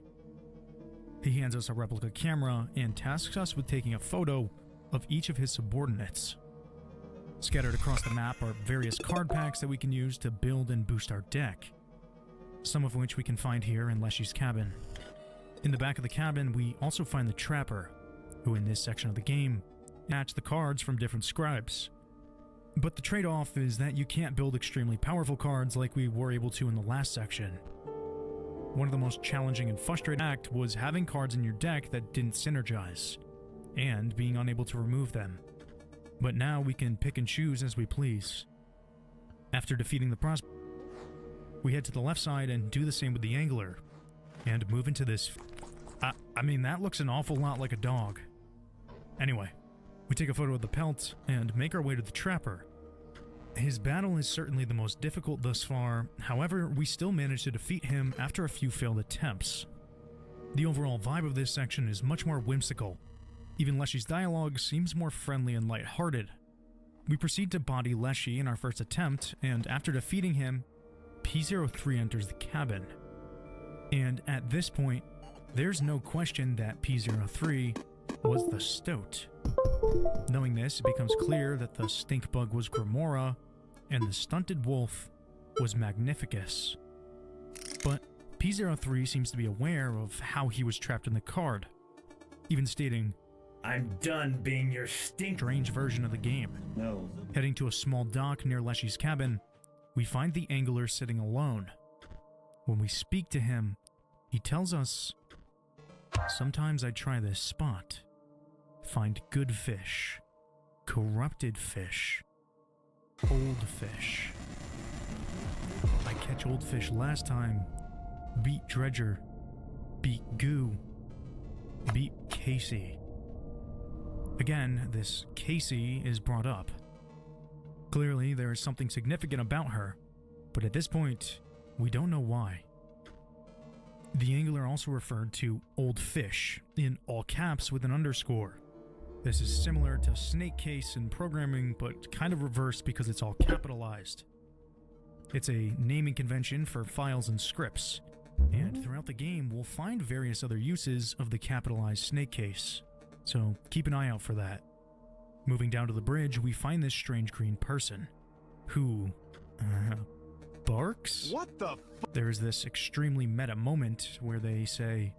S5: He hands us a replica camera and tasks us with taking a photo of each of his subordinates. Scattered across the map are various card packs that we can use to build and boost our deck, some of which we can find here in Leshy's cabin. In the back of the cabin, we also find the Trapper, who in this section of the game match the cards from different scribes. But the trade-off is that you can't build extremely powerful cards like we were able to in the last section. One of the most challenging and frustrating acts was having cards in your deck that didn't synergize, and being unable to remove them. But now we can pick and choose as we please. After defeating the prospect, we head to the left side and do the same with the Angler, and move into this... I mean, that looks an awful lot like a dog. Anyway, we take a photo of the pelt and make our way to the Trapper. His battle is certainly the most difficult thus far, however, we still manage to defeat him after a few failed attempts. The overall vibe of this section is much more whimsical. Even Leshy's dialogue seems more friendly and lighthearted. We proceed to body Leshy in our first attempt, and after defeating him, P03 enters the cabin. And at this point, there's no question that P03 was the Stoat. Knowing this, it becomes clear that the stink bug was Grimora, and the stunted wolf was Magnificus. But P03 seems to be aware of how he was trapped in the card, even stating,
S20: "I'm done being your
S5: strange version of the game."
S20: No.
S5: Heading to a small dock near Leshy's cabin, we find the Angler sitting alone. When we speak to him, he tells us, "Sometimes I try this spot. Find good fish, corrupted fish, old fish. I catch old fish last time, beat Dredger, beat Goo, beat Casey." Again, this Casey is brought up. Clearly, there is something significant about her, but at this point, we don't know why. The Angler also referred to Old Fish in all caps with an underscore. This is similar to Snake Case in programming, but kind of reversed because it's all capitalized. It's a naming convention for files and scripts, and throughout the game we'll find various other uses of the capitalized Snake Case, so keep an eye out for that. Moving down to the bridge, we find this strange green person, who barks?
S13: What the f?
S5: There's this extremely meta moment where they say,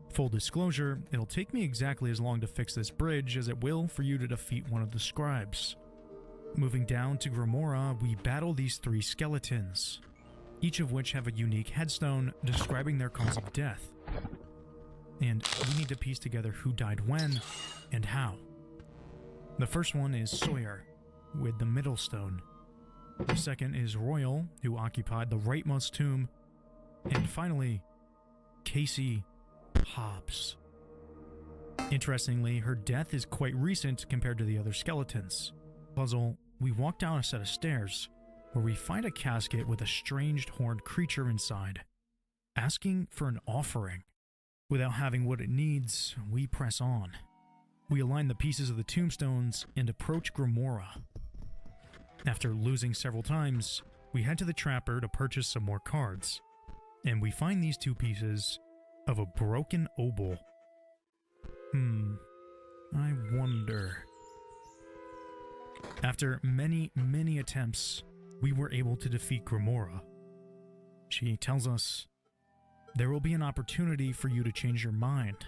S5: "Full disclosure, it'll take me exactly as long to fix this bridge as it will for you to defeat one of the scribes." Moving down to Grimora, we battle these 3 skeletons, each of which have a unique headstone describing their cause of death. And we need to piece together who died when and how. The first one is Sawyer, with the middle stone. The second is Royal, who occupied the rightmost tomb. And finally, Casey Hobbs. Interestingly, her death is quite recent compared to the other skeletons. Puzzle, we walk down a set of stairs, where we find a casket with a strange horned creature inside, asking for an offering. Without having what it needs, we press on. We align the pieces of the tombstones and approach Grimora. After losing several times, we head to the Trapper to purchase some more cards, and we find these 2 pieces of a broken obol. I wonder. After many attempts, we were able to defeat Grimora. She tells us, "There will be an opportunity for you to change your mind,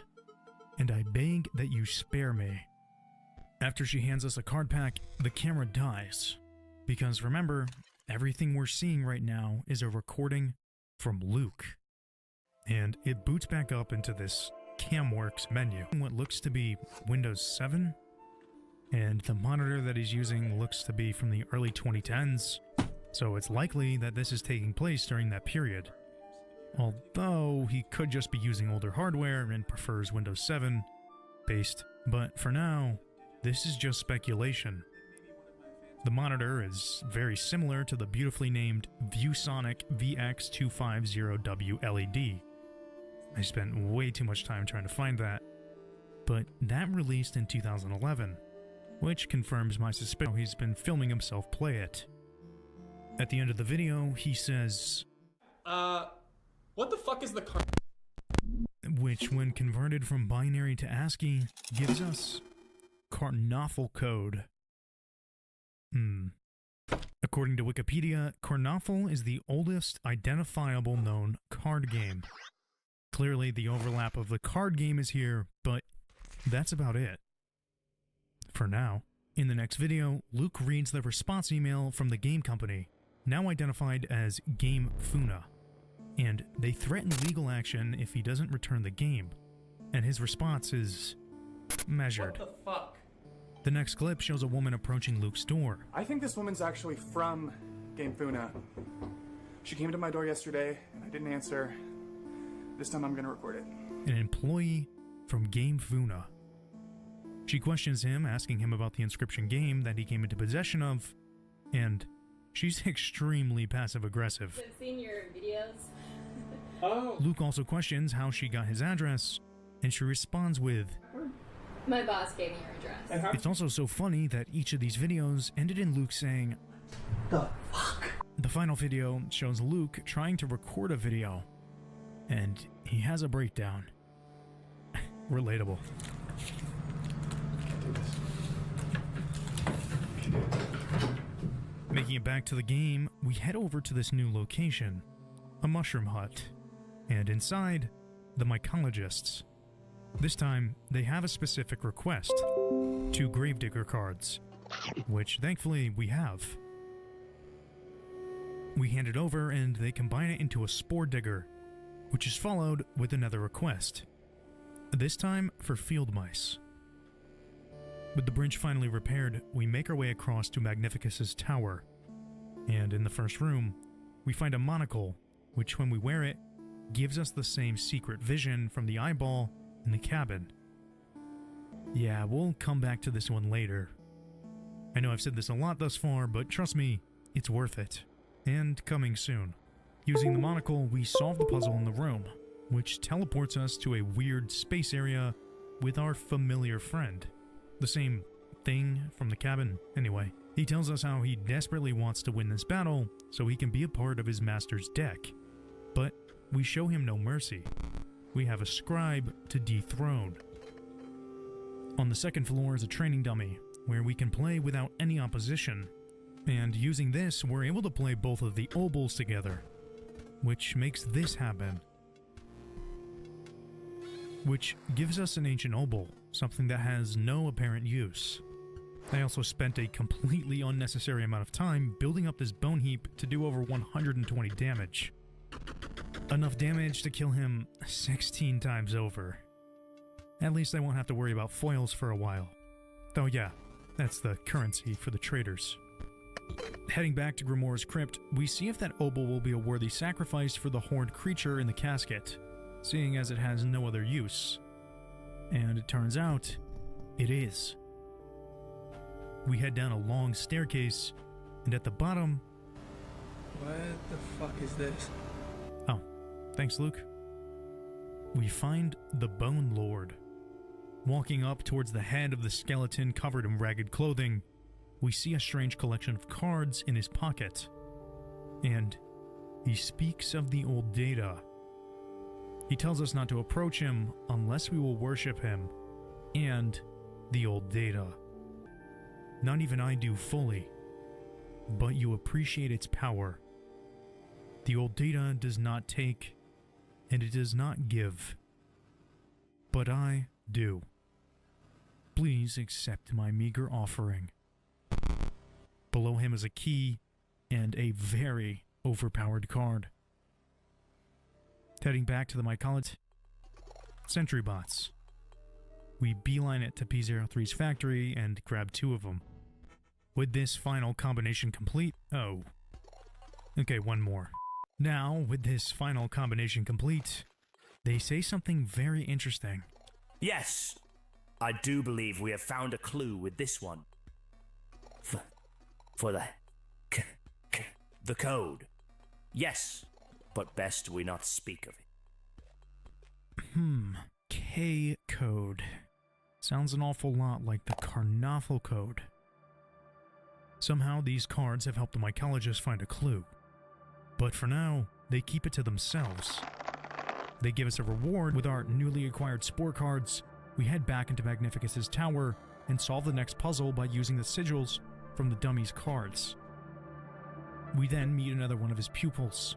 S5: and I beg that you spare me." After she hands us a card pack, the camera dies. Because remember, everything we're seeing right now is a recording from Luke. And it boots back up into this CamWorks menu. What looks to be Windows 7, and the monitor that he's using looks to be from the early 2010s, so it's likely that this is taking place during that period. Although he could just be using older hardware and prefers Windows 7 based, but for now, this is just speculation. The monitor is very similar to the beautifully named ViewSonic VX250W LED. I spent way too much time trying to find that. but that released in 2011, which confirms my suspicion he's been filming himself play it. At the end of the video, he says,
S12: what the fuck is the
S5: which when converted from binary to ASCII gives us Karnoffel code. According to Wikipedia, Karnoffel is the oldest identifiable known card game. Clearly the overlap of the card game is here, but that's about it. For now. In the next video, Luke reads the response email from the game company, now identified as Game Funa, and they threaten legal action if he doesn't return the game, and his response is measured.
S12: What the fuck?
S5: The next clip shows a woman approaching Luke's door.
S12: I think this woman's actually from Game Funa. She came to my door yesterday, and I didn't answer. This time I'm gonna record it.
S5: An employee from Game Funa. She questions him, asking him about the Inscription game that he came into possession of, and she's extremely passive-aggressive.
S19: I've seen your videos.
S12: Oh.
S5: Luke also questions how she got his address, and she responds with,
S19: My boss gave me your address.
S5: It's also so funny that each of these videos ended in Luke saying, "The fuck?" The final video shows Luke trying to record a video, and he has a breakdown. Relatable. Making it back to the game, we head over to this new location, a mushroom hut, and inside, the mycologists. This time, they have a specific request, 2 Gravedigger cards, which thankfully we have. We hand it over and they combine it into a Spore Digger, which is followed with another request, this time for field mice. With the bridge finally repaired, we make our way across to Magnificus's tower, and in the first room, we find a monocle, which when we wear it, gives us the same secret vision from the eyeball in the cabin. Yeah, we'll come back to this one later. I know I've said this a lot thus far, but trust me, it's worth it. And coming soon. Using the monocle, we solve the puzzle in the room, which teleports us to a weird space area with our familiar friend. The same thing from the cabin, anyway. He tells us how he desperately wants to win this battle so he can be a part of his master's deck. But we show him no mercy. We have a scribe to dethrone. On the second floor is a training dummy, where we can play without any opposition. And using this, we're able to play both of the obols together, which makes this happen. Which gives us an ancient obol, something that has no apparent use. I also spent a completely unnecessary amount of time building up this bone heap to do over 120 damage. Enough damage to kill him 16 times over. At least I won't have to worry about foils for a while. Though yeah, that's the currency for the traders. Heading back to Grimoire's crypt, we see if that obol will be a worthy sacrifice for the horde creature in the casket, seeing as it has no other use. And it turns out, it is. We head down a long staircase, and at the bottom...
S12: What the fuck is this?
S5: Oh, thanks, Luke. We find the Bone Lord. Walking up towards the head of the skeleton covered in ragged clothing, we see a strange collection of cards in his pocket. And he speaks of the old data. He tells us not to approach him unless we will worship him and the old data. Not even I do fully, but you appreciate its power. The old data does not take, and it does not give. But I do. Please accept my meager offering. Below him is a key and a very overpowered card. Heading back to the mycologist, Sentry Bots. We beeline it to P03's factory and grab 2 of them. With this final combination complete, okay, one more. Now, with this final combination complete, they say something very interesting.
S21: Yes, I do believe we have found a clue with this one. For the code. Yes, but best we not speak of it.
S5: K code. sounds an awful lot like the Karnathal Code. Somehow these cards have helped the mycologist find a clue. But for now, they keep it to themselves. They give us a reward with our newly acquired spore cards. We head back into Magnificus's tower and solve the next puzzle by using the sigils from the dummy's cards. We then meet another one of his pupils.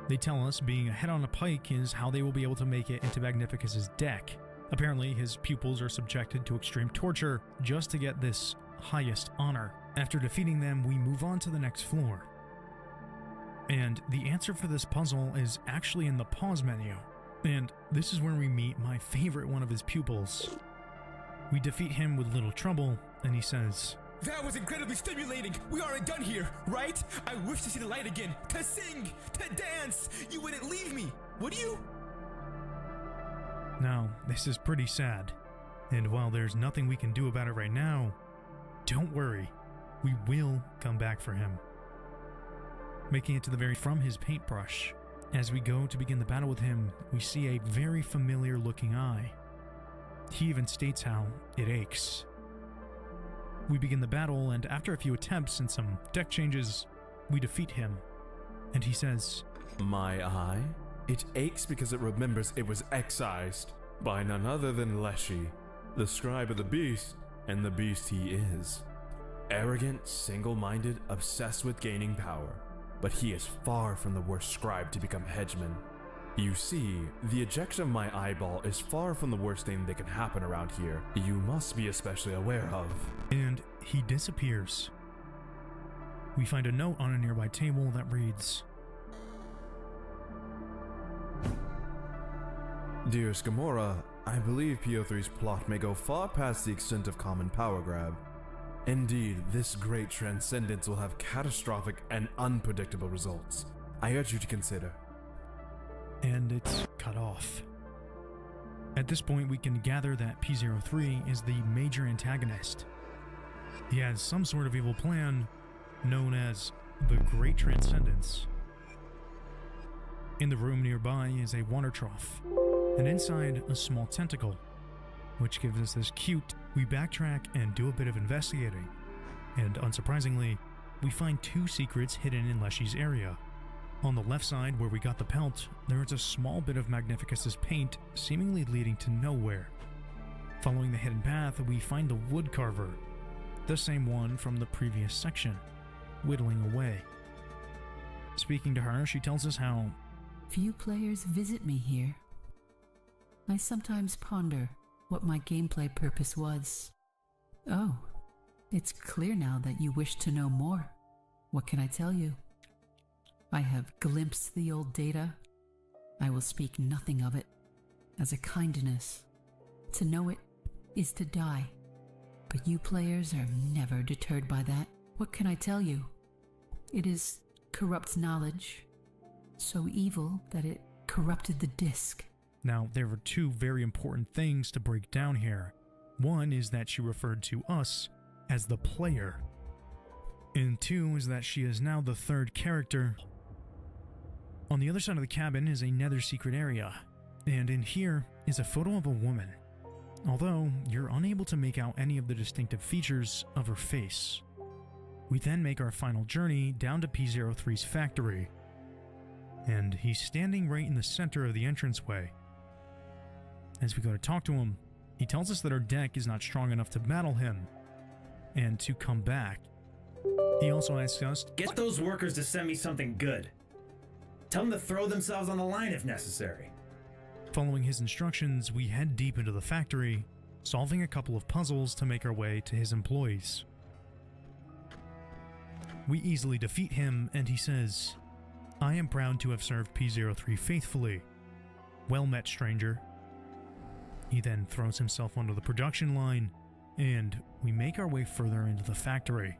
S5: They tell us being ahead on a pike is how they will be able to make it into Magnificus's deck. Apparently, his pupils are subjected to extreme torture just to get this highest honor. After defeating them, we move on to the next floor. And the answer for this puzzle is actually in the pause menu. And this is where we meet my favorite one of his pupils. We defeat him with little trouble, and he says,
S6: "That was incredibly stimulating. We aren't done here, right? I wish to see the light again, to sing, to dance. You wouldn't leave me, would you?"
S5: Now, this is pretty sad. And while there's nothing we can do about it right now, don't worry, we will come back for him. Making it to the very from his paintbrush. As we go to begin the battle with him, we see a very familiar looking eye. He even states how it aches. We begin the battle, and after a few attempts and some deck changes, we defeat him. And he says,
S7: "My eye? It aches because it remembers it was excised by none other than Leshy, the scribe of the beast, and the beast he is. Arrogant, single-minded, obsessed with gaining power. But he is far from the worst scribe to become hegemon. You see, the ejection of my eyeball is far from the worst thing that can happen around here. You must be especially aware of."
S5: And he disappears. We find a note on a nearby table that reads,
S7: "Dearest Gamora, I believe PO3's plot may go far past the extent of common power grab. Indeed, this great transcendence will have catastrophic and unpredictable results. I urge you to consider."
S5: And it's cut off. At this point, we can gather that P03 is the major antagonist. He has some sort of evil plan known as the Great Transcendence. In the room nearby is a water trough, and inside a small tentacle, which gives us this cute. We backtrack and do a bit of investigating, and unsurprisingly, we find two secrets hidden in Leshy's area. On the left side, where we got the pelt, there is a small bit of Magnificus's paint, seemingly leading to nowhere. Following the hidden path, we find the wood carver, the same one from the previous section, whittling away. Speaking to her, she tells us how
S10: few players visit me here. I sometimes ponder what my gameplay purpose was. Oh, it's clear now that you wish to know more. What can I tell you? I have glimpsed the old data. I will speak nothing of it, as a kindness. To know it is to die. But you players are never deterred by that. What can I tell you? It is corrupt knowledge, so evil that it corrupted the disc.
S5: Now, there are two very important things to break down here. One is that she referred to us as the player. And two is that she is now the third character. On the other side of the cabin is a nether secret area, and in here is a photo of a woman, although you're unable to make out any of the distinctive features of her face. We then make our final journey down to P03's factory, and he's standing right in the center of the entranceway. As we go to talk to him, he tells us that our deck is not strong enough to battle him, and to come back. He also asks us,
S20: "Get those workers to send me something good. Tell them to throw themselves on the line if necessary."
S5: Following his instructions, we head deep into the factory, solving a couple of puzzles to make our way to his employees. We easily defeat him, and he says, "I am proud to have served P03 faithfully. Well met, stranger." He then throws himself onto the production line, and we make our way further into the factory.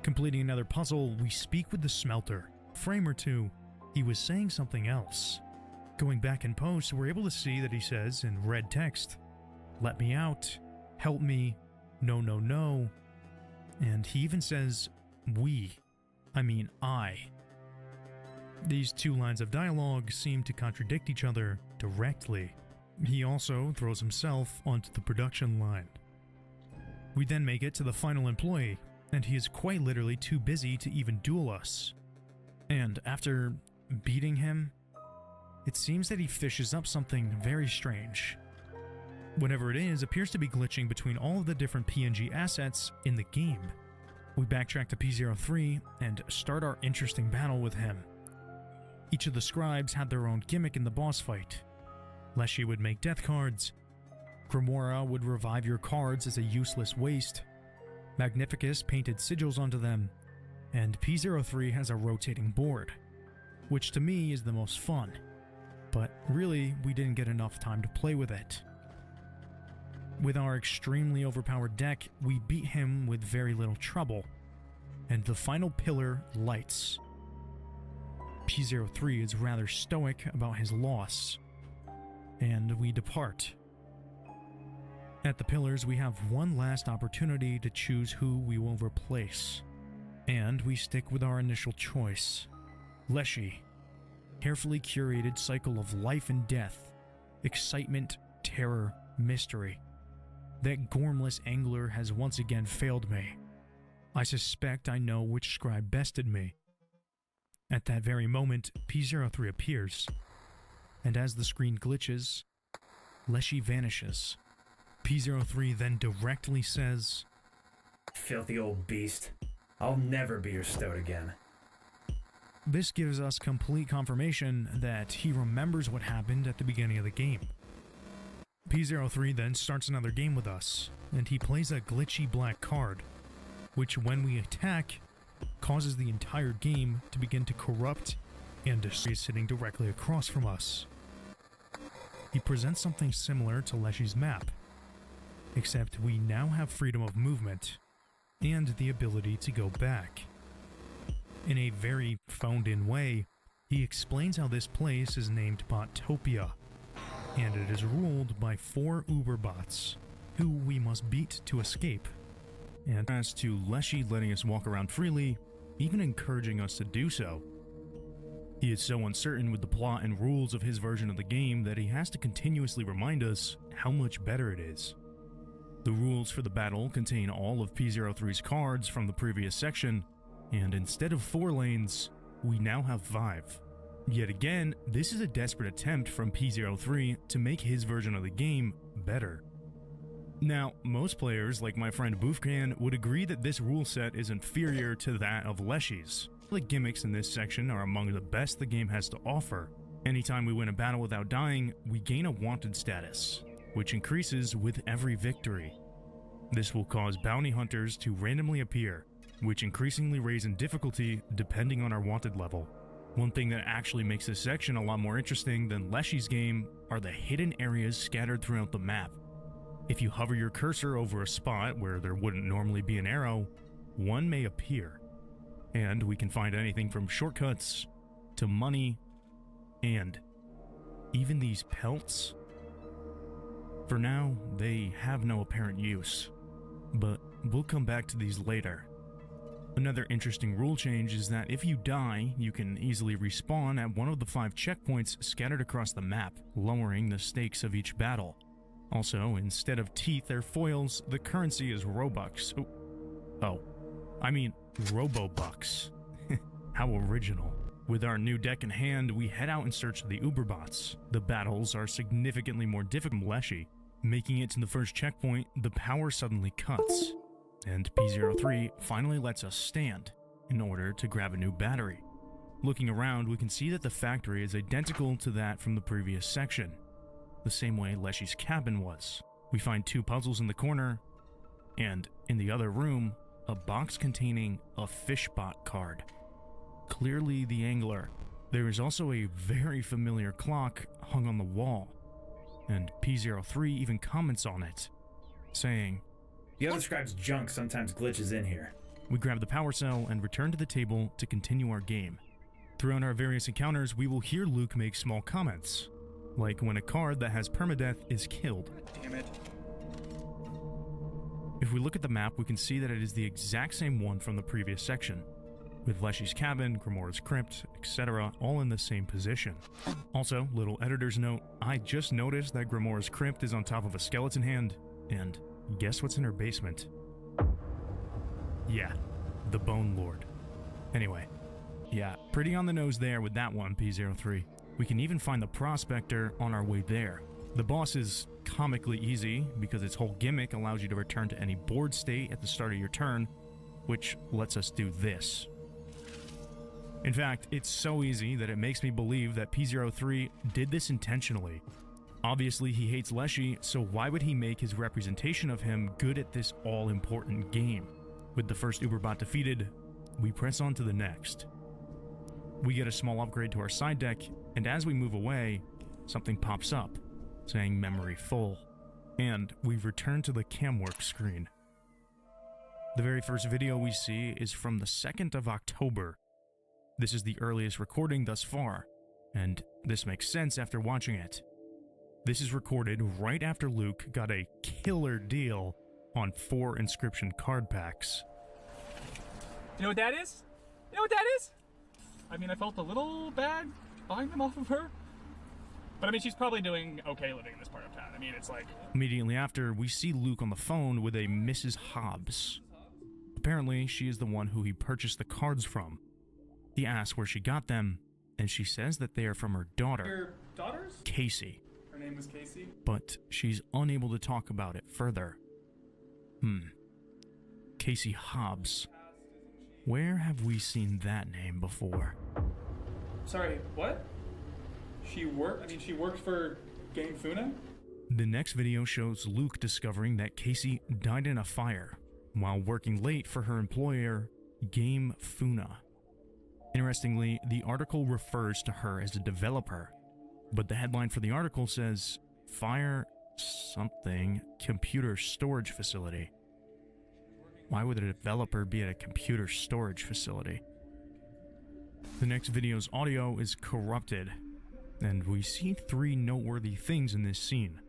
S5: Completing another puzzle, we speak with the smelter. Frame or two, he was saying something else. Going back in post, we're able to see that he says in red text, "Let me out, help me, no, no, no." And he even says, I. These two lines of dialogue seem to contradict each other directly. He also throws himself onto the production line. We then make it to the final employee, and he is quite literally too busy to even duel us. And after beating him, it seems that he fishes up something very strange. Whatever it is appears to be glitching between all of the different PNG assets in the game. We backtrack to P03 and start our interesting battle with him. Each of the scribes had their own gimmick in the boss fight. Leshy would make death cards, Grimoire would revive your cards as a useless waste, Magnificus painted sigils onto them, and P03 has a rotating board, which to me is the most fun, but really we didn't get enough time to play with it. With our extremely overpowered deck, we beat him with very little trouble, and the final pillar lights. P03 is rather stoic about his loss, and we depart. At the pillars, we have one last opportunity to choose who we will replace, and we stick with our initial choice, Leshy. Carefully curated cycle of life and death, excitement, terror, mystery. That gormless angler has once again failed me. I suspect I know which scribe bested me. At that very moment, P03 appears, and as the screen glitches, Leshy vanishes. P03 then directly says,
S20: "Filthy old beast. I'll never be your stoat again."
S5: This gives us complete confirmation that he remembers what happened at the beginning of the game. P03 then starts another game with us, and he plays a glitchy black card, which when we attack, causes the entire game to begin to corrupt and is sitting directly across from us. He presents something similar to Leshy's map, except we now have freedom of movement and the ability to go back. In a very phoned-in way, he explains how this place is named Bottopia, and it is ruled by 4 Uberbots, who we must beat to escape. And as to Leshy letting us walk around freely, even encouraging us to do so. He is so uncertain with the plot and rules of his version of the game that he has to continuously remind us how much better it is. The rules for the battle contain all of P03's cards from the previous section, and instead of 4 lanes, we now have 5. Yet again, this is a desperate attempt from P03 to make his version of the game better. Now, most players, like my friend Boofcan, would agree that this rule set is inferior to that of Leshy's. The gimmicks in this section are among the best the game has to offer. Anytime we win a battle without dying, we gain a wanted status, which increases with every victory. This will cause bounty hunters to randomly appear, which increasingly raise in difficulty depending on our wanted level. One thing that actually makes this section a lot more interesting than Leshy's game are the hidden areas scattered throughout the map. If you hover your cursor over a spot where there wouldn't normally be an arrow, one may appear. And we can find anything from shortcuts to money and even these pelts. For now, they have no apparent use, but we'll come back to these later. Another interesting rule change is that if you die, you can easily respawn at one of the 5 checkpoints scattered across the map, lowering the stakes of each battle. Also, instead of teeth or foils, the currency is Robux. I mean Robobucks. How original. With our new deck in hand, we head out in search of the Uberbots. The battles are significantly more difficult than Leshy. Making it to the first checkpoint, the power suddenly cuts, and P03 finally lets us stand in order to grab a new battery. Looking around, we can see that the factory is identical to that from the previous section, the same way Leshy's cabin was. We find 2 puzzles in the corner, and in the other room, a box containing a Fishbot card. Clearly the angler. There is also a very familiar clock hung on the wall, and P03 even comments on it, saying,
S20: "The other scribe's junk sometimes glitches in here."
S5: We grab the power cell and return to the table to continue our game. Throughout our various encounters, we will hear Luke make small comments, like when a card that has permadeath is killed.
S12: Damn it.
S5: If we look at the map, we can see that it is the exact same one from the previous section. with Leshy's cabin, Grimoire's crypt, etc. all in the same position. Also, little editor's note, I just noticed that Grimoire's crypt is on top of a skeleton hand, and guess what's in her basement? Yeah, the Bone Lord. Anyway, yeah, pretty on the nose there with that one, P03. We can even find the Prospector on our way there. The boss is comically easy because its whole gimmick allows you to return to any board state at the start of your turn, which lets us do this. In fact, it's so easy that it makes me believe that P03 did this intentionally. Obviously, he hates Leshy, so why would he make his representation of him good at this all-important game? With the first Uberbot defeated, we press on to the next. We get a small upgrade to our side deck, and as we move away, something pops up, saying memory full, and we return to the Camwork screen. The very first video we see is from the 2nd of October. This is the earliest recording thus far, and this makes sense after watching it. This is recorded right after Luke got a killer deal on 4 inscription card packs.
S12: You know what that is? You know what that is? I mean, I felt a little bad buying them off of her. But I mean, she's probably doing okay living in this part of town. I mean, it's like...
S5: Immediately after, we see Luke on the phone with a Mrs. Hobbs. Apparently, she is the one who he purchased the cards from. He asks where she got them, and she says that they are from her daughter.
S12: Your daughters?
S5: Casey.
S12: Her name was Casey?
S5: But she's unable to talk about it further. Casey Hobbs. Where have we seen that name before?
S12: Sorry, what? She worked for Game Funa?
S5: The next video shows Luke discovering that Casey died in a fire while working late for her employer, Game Funa. Interestingly, the article refers to her as a developer, but the headline for the article says, Fire something computer storage facility. Why would a developer be at a computer storage facility? The next video's audio is corrupted, and we see 3 noteworthy things in this scene.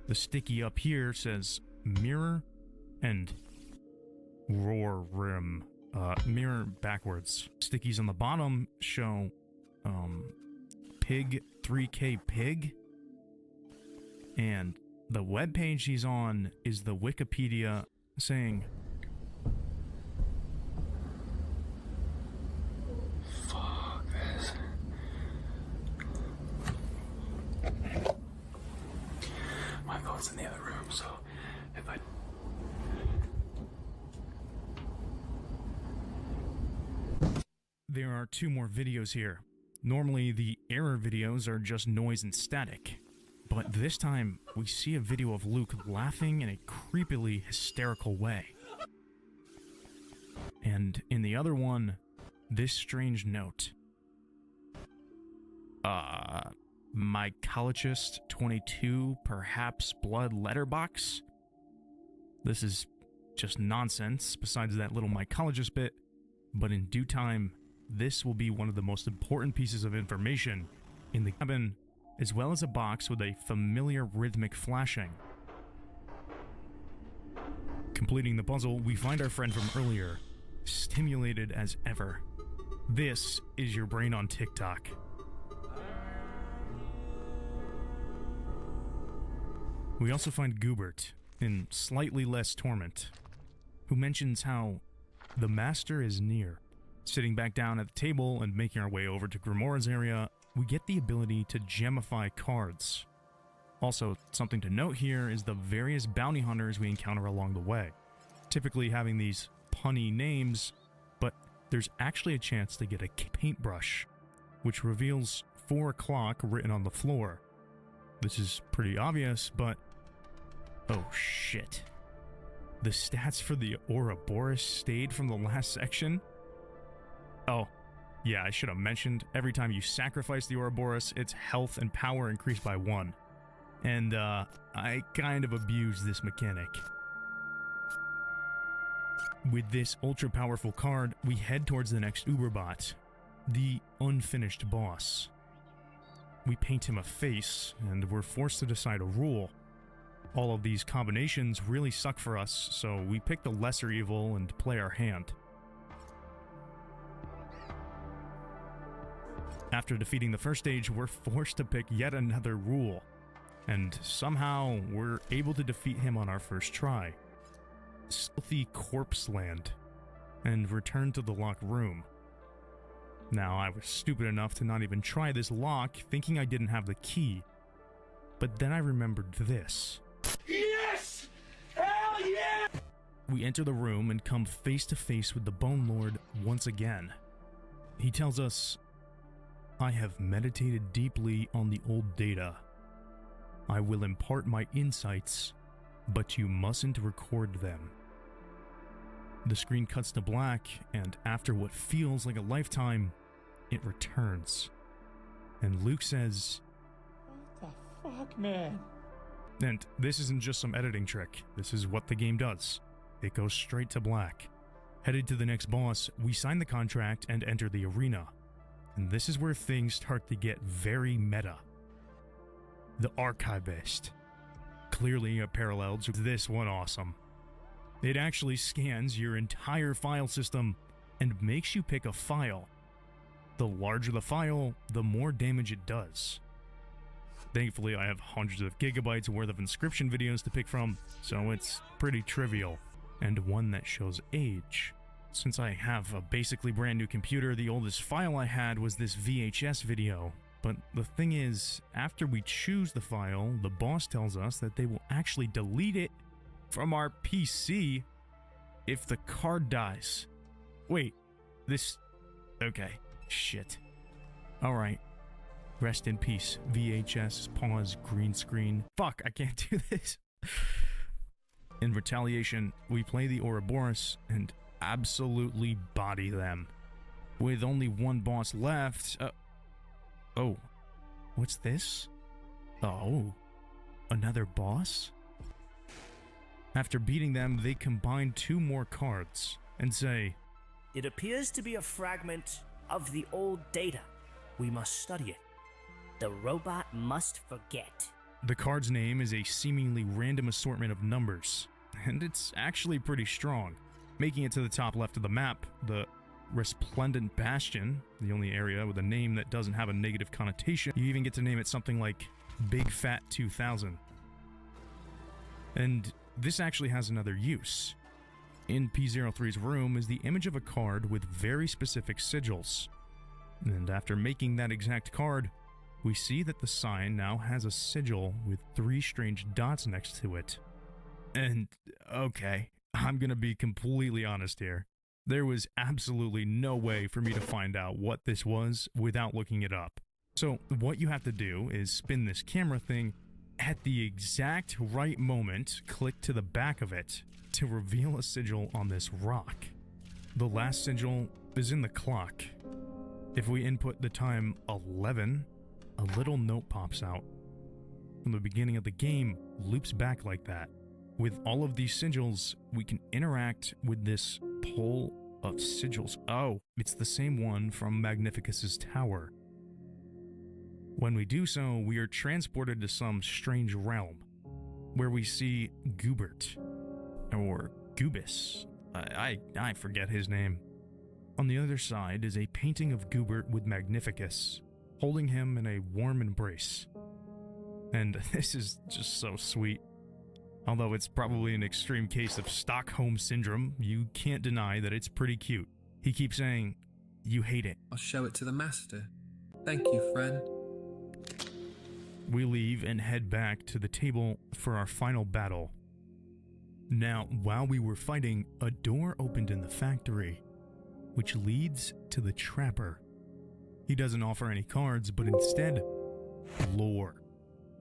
S5: The sticky up here says mirror and roar rim. Mirror backwards. Stickies on the bottom show pig 3K pig, and the webpage he's on is the Wikipedia saying
S12: Fuck this. My phone's in the other room, so if I...
S5: There are 2 more videos here. Normally, the error videos are just noise and static, but this time we see a video of Luke laughing in a creepily hysterical way. And in the other one, this strange note. Mycologist 22, perhaps blood letterbox? This is just nonsense, besides that little mycologist bit, but in due time, this will be one of the most important pieces of information in the cabin, as well as a box with a familiar rhythmic flashing. Completing the puzzle, we find our friend from earlier, stimulated as ever. This is your brain on TikTok. We also find Goobert, in slightly less torment, who mentions how the master is near. Sitting back down at the table and making our way over to Grimoire's area, we get the ability to gemify cards. Also, something to note here is the various bounty hunters we encounter along the way, typically having these punny names, but there's actually a chance to get a paintbrush, which reveals 4 o'clock written on the floor. This is pretty obvious, but oh shit. The stats for the Ouroboros stayed from the last section? Oh, yeah, I should have mentioned, every time you sacrifice the Ouroboros, its health and power increase by 1. And, I kind of abused this mechanic. With this ultra-powerful card, we head towards the next Uberbot, the unfinished boss. We paint him a face, and we're forced to decide a rule. All of these combinations really suck for us, so we pick the lesser evil and play our hand. After defeating the first stage, we're forced to pick yet another rule, and somehow we're able to defeat him on our first try. Stealthy Corpse Land, and return to the locked room. Now, I was stupid enough to not even try this lock, thinking I didn't have the key. But then I remembered this.
S8: Yes! Hell yeah!
S5: We enter the room and come face to face with the Bone Lord once again. He tells us, "I have meditated deeply on the old data. I will impart my insights, but you mustn't record them." The screen cuts to black, and after what feels like a lifetime, it returns. And Luke says,
S8: What the fuck, man?
S5: and this isn't just some editing trick, this is what the game does. It goes straight to black. Headed to the next boss, we sign the contract and enter the arena. And this is where things start to get very meta. The Archivist. Clearly a parallel to this one awesome. It actually scans your entire file system and makes you pick a file. The larger the file, the more damage it does. Thankfully, I have hundreds of gigabytes worth of inscription videos to pick from, so it's pretty trivial, and one that shows age. Since I have a basically brand new computer, the oldest file I had was this VHS video. But the thing is, after we choose the file, the boss tells us that they will actually delete it from our PC if the card dies. Wait, this... okay, shit. Alright. Rest in peace. VHS, pause, green screen. Fuck, I can't do this. In retaliation, we play the Ouroboros and absolutely body them. With only one boss left... oh. What's this? Oh. Another boss? After beating them, they combine 2 more cards and say,
S21: It appears to be a fragment of the old data. We must study it. The robot must forget.
S5: The card's name is a seemingly random assortment of numbers, and it's actually pretty strong. Making it to the top left of the map, the Resplendent Bastion, the only area with a name that doesn't have a negative connotation. You even get to name it something like Big Fat 2000. And this actually has another use. In P03's room is the image of a card with very specific sigils. And after making that exact card, we see that the sign now has a sigil with 3 strange dots next to it. And, okay, I'm gonna be completely honest here. There was absolutely no way for me to find out what this was without looking it up. So what you have to do is spin this camera thing at the exact right moment, click to the back of it to reveal a sigil on this rock. The last sigil is in the clock. If we input the time 11, a little note pops out. From the beginning of the game, loops back like that. With all of these sigils, we can interact with this pole of sigils. Oh, it's the same one from Magnificus's tower. When we do so, we are transported to some strange realm, where we see Gubert, or Gubis. I forget his name. On the other side is a painting of Gubert with Magnificus, holding him in a warm embrace. And this is just so sweet. Although it's probably an extreme case of Stockholm Syndrome, you can't deny that it's pretty cute. He keeps saying, "You hate it."
S14: I'll show it to the master. Thank you, friend.
S5: We leave and head back to the table for our final battle. Now, while we were fighting, a door opened in the factory, which leads to the Trapper. He doesn't offer any cards, but instead, lore.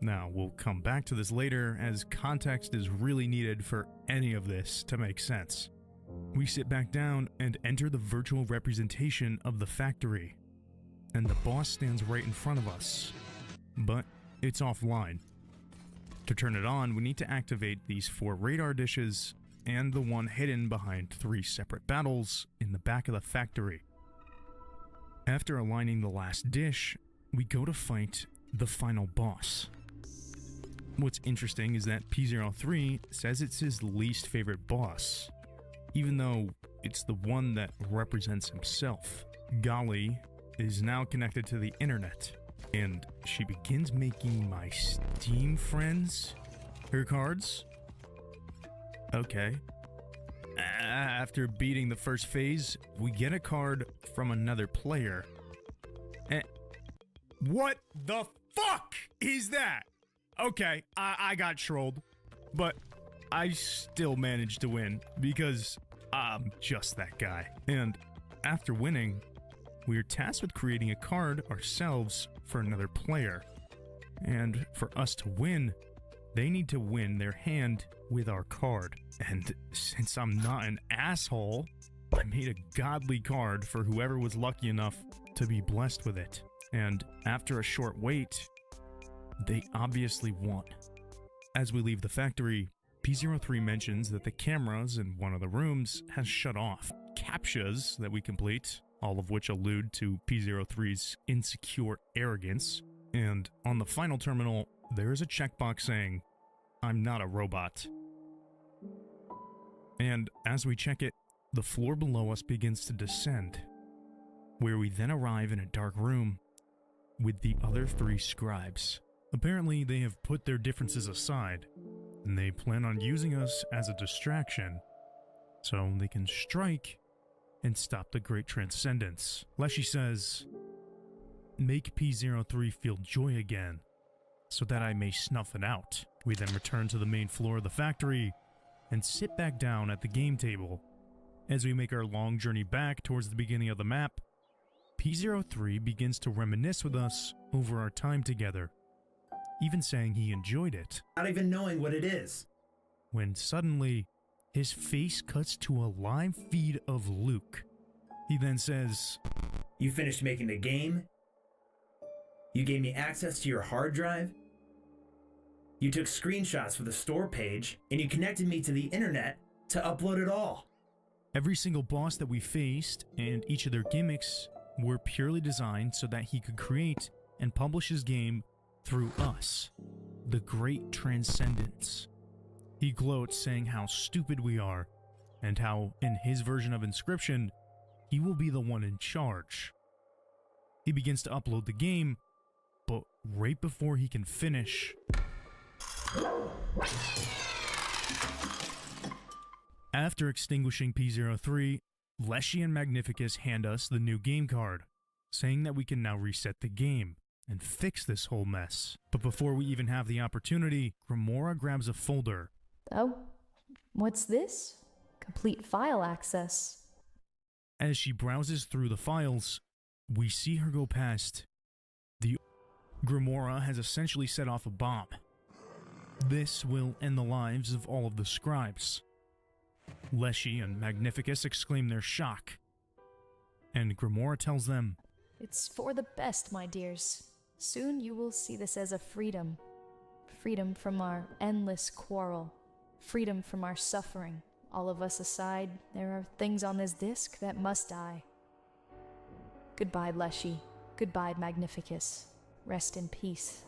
S5: Now, we'll come back to this later, as context is really needed for any of this to make sense. We sit back down and enter the virtual representation of the factory, and the boss stands right in front of us, but it's offline. To turn it on, we need to activate these 4 radar dishes and the one hidden behind 3 separate battles in the back of the factory. After aligning the last dish, we go to fight the final boss. What's interesting is that P03 says it's his least favorite boss, even though it's the one that represents himself. Golly is now connected to the internet, and she begins making my Steam friends her cards. Okay. After beating the first phase, we get a card from another player. What the fuck is that? Okay, I got trolled, but I still managed to win because I'm just that guy. And after winning, we are tasked with creating a card ourselves for another player. And for us to win, they need to win their hand with our card. And since I'm not an asshole, I made a godly card for whoever was lucky enough to be blessed with it. And after a short wait, they obviously won. As we leave the factory, P03 mentions that the cameras in one of the rooms has shut off. CAPTCHAs that we complete, all of which allude to P03's insecure arrogance. And on the final terminal, there is a checkbox saying, "I'm not a robot." And as we check it, the floor below us begins to descend, where we then arrive in a dark room with the other 3 scribes. Apparently, they have put their differences aside, and they plan on using us as a distraction, so they can strike and stop the Great Transcendence. Leshy says, "Make P03 feel joy again, so that I may snuff it out." We then return to the main floor of the factory and sit back down at the game table. As we make our long journey back towards the beginning of the map, P03 begins to reminisce with us over our time together, even saying he enjoyed it.
S20: Not even knowing what it is.
S5: When suddenly, his face cuts to a live feed of Luke. He then says,
S20: "You finished making the game? You gave me access to your hard drive? You took screenshots for the store page, and you connected me to the internet to upload it all."
S5: Every single boss that we faced and each of their gimmicks were purely designed so that he could create and publish his game through us, the Great Transcendence. He gloats, saying how stupid we are, and how, in his version of Inscryption, he will be the one in charge. He begins to upload the game, but right before he can finish, after extinguishing P03, Leshy and Magnificus hand us the new game card, saying that we can now reset the game and fix this whole mess. But before we even have the opportunity, Grimoire grabs a folder.
S2: Oh, what's this? Complete file access.
S5: As she browses through the files, we see her go past the... Grimoire has essentially set off a bomb. This will end the lives of all of the scribes. Leshy and Magnificus exclaim their shock, and Grimoire tells them,
S2: "It's for the best, my dears. Soon you will see this as a freedom. Freedom from our endless quarrel. Freedom from our suffering. All of us aside, there are things on this disc that must die. Goodbye, Leshy. Goodbye, Magnificus. Rest in peace."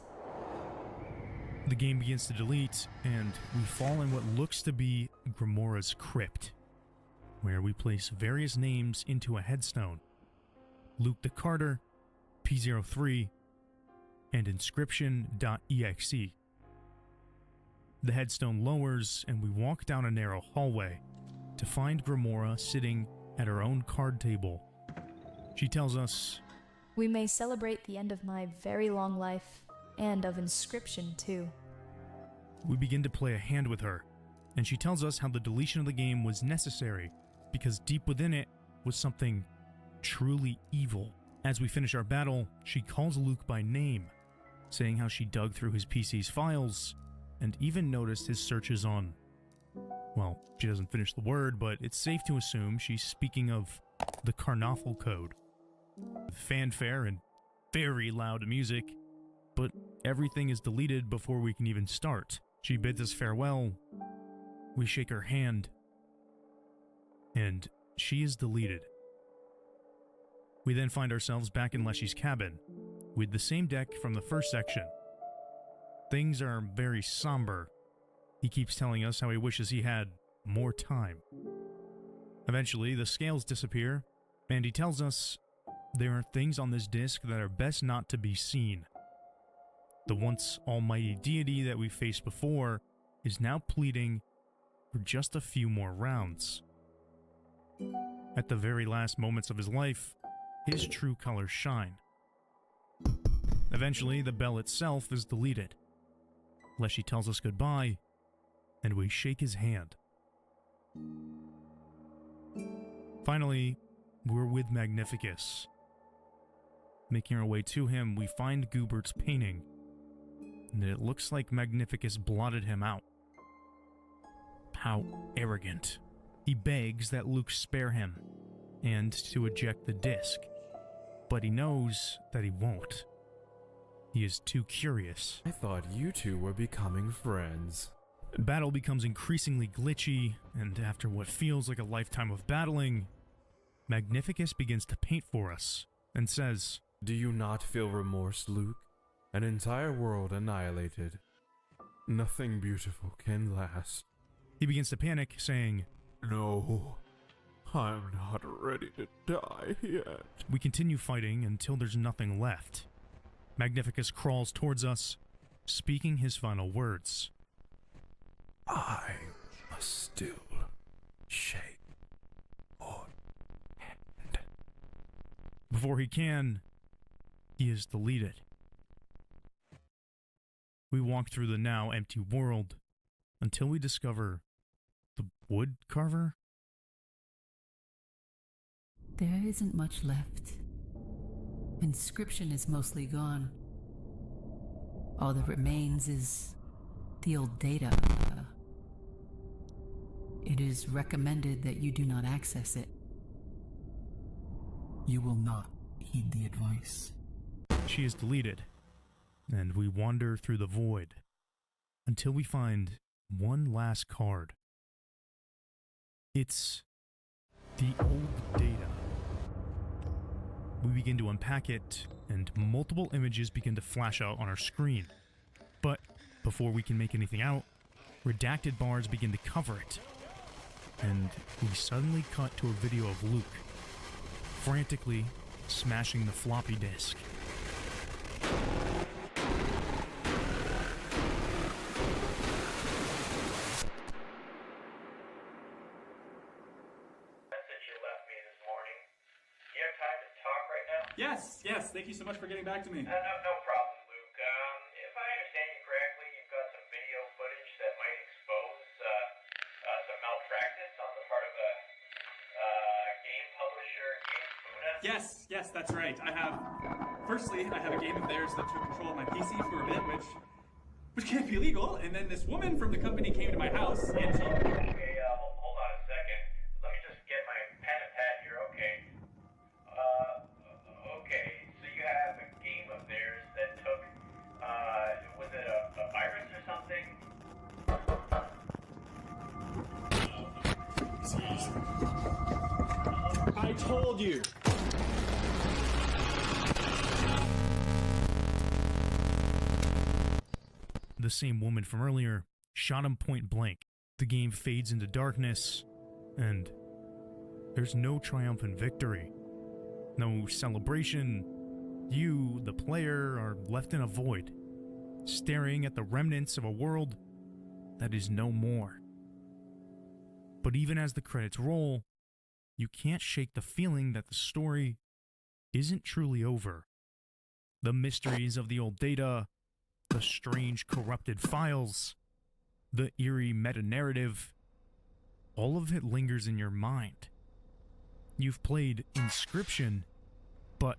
S5: The game begins to delete, and we fall in what looks to be Grimoire's crypt, where we place various names into a headstone. Luke the Carter, P03, and Inscryption.exe. The headstone lowers, and we walk down a narrow hallway to find Grimoire sitting at her own card table. She tells us,
S2: "We may celebrate the end of my very long life, and of Inscryption too."
S5: We begin to play a hand with her, and she tells us how the deletion of the game was necessary because deep within it was something truly evil. As we finish our battle, she calls Luke by name, saying how she dug through his PC's files and even noticed his searches on... Well, she doesn't finish the word, but it's safe to assume she's speaking of the Karnoffel Code. Fanfare and very loud music, but everything is deleted before we can even start. She bids us farewell. We shake her hand, and she is deleted. We then find ourselves back in Leshy's cabin, with the same deck from the first section. Things are very somber. He keeps telling us how he wishes he had more time. Eventually, the scales disappear, and he tells us there are things on this disc that are best not to be seen. The once almighty deity that we faced before is now pleading for just a few more rounds. At the very last moments of his life, his true colors shine. Eventually, the bell itself is deleted. Leshy tells us goodbye, and we shake his hand. Finally, we're with Magnificus. Making our way to him, we find Goobert's painting, and it looks like Magnificus blotted him out. How arrogant. He begs that Luke spare him, and to eject the disc, but he knows that he won't. He is too curious.
S7: I thought you two were becoming friends.
S5: Battle becomes increasingly glitchy, and after what feels like a lifetime of battling, Magnificus begins to paint for us, and says,
S7: "Do you not feel remorse, Luke? An entire world annihilated. Nothing beautiful can last."
S5: He begins to panic, saying,
S7: "No, I'm not ready to die yet."
S5: We continue fighting until there's nothing left. Magnificus crawls towards us, speaking his final words.
S7: "I must still shake your hand."
S5: Before he can, he is deleted. We walk through the now empty world until we discover the wood carver.
S10: There isn't much left. Inscription is mostly gone. All that remains is the old data. It is recommended that you do not access it.
S6: You will not heed the advice.
S5: She is deleted, and we wander through the void until we find one last card. It's the old data. We begin to unpack it, and multiple images begin to flash out on our screen. But before we can make anything out, redacted bars begin to cover it. And we suddenly cut to a video of Luke, frantically smashing the floppy disk.
S12: Yes, thank you so much for getting back to me.
S17: No problem, Luke. If I understand you correctly, you've got some video footage that might expose some malpractice on the part of a game publisher, Game Funa.
S12: Yes, that's right. Firstly, I have a game of theirs that took control of my PC for a bit, which can't be legal, and then this woman from the company came to my house, and she...
S17: Okay, hold on a second. Let me just get my pen and pad here, okay? Okay, so you have a game of theirs that took, was it a virus or something?
S12: I told you!
S5: The same woman from earlier shot him point blank. The game fades into darkness, and there's no triumphant victory. No celebration. You, the player, are left in a void, staring at the remnants of a world that is no more. But even as the credits roll, you can't shake the feeling that the story isn't truly over. The mysteries of the old data, the strange corrupted files, the eerie meta-narrative, all of it lingers in your mind. You've played Inscription, but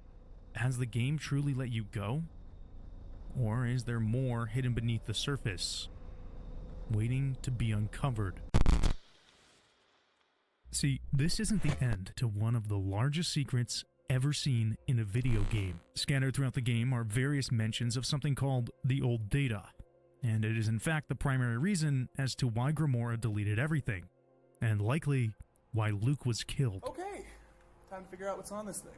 S5: has the game truly let you go? Or is there more hidden beneath the surface, waiting to be uncovered? See, this isn't the end to one of the largest secrets ever seen in a video game. Scattered throughout the game are various mentions of something called the old data, and it is in fact the primary reason as to why Grimoire deleted everything, and likely why Luke was killed.
S12: Okay, time to figure out what's on this thing.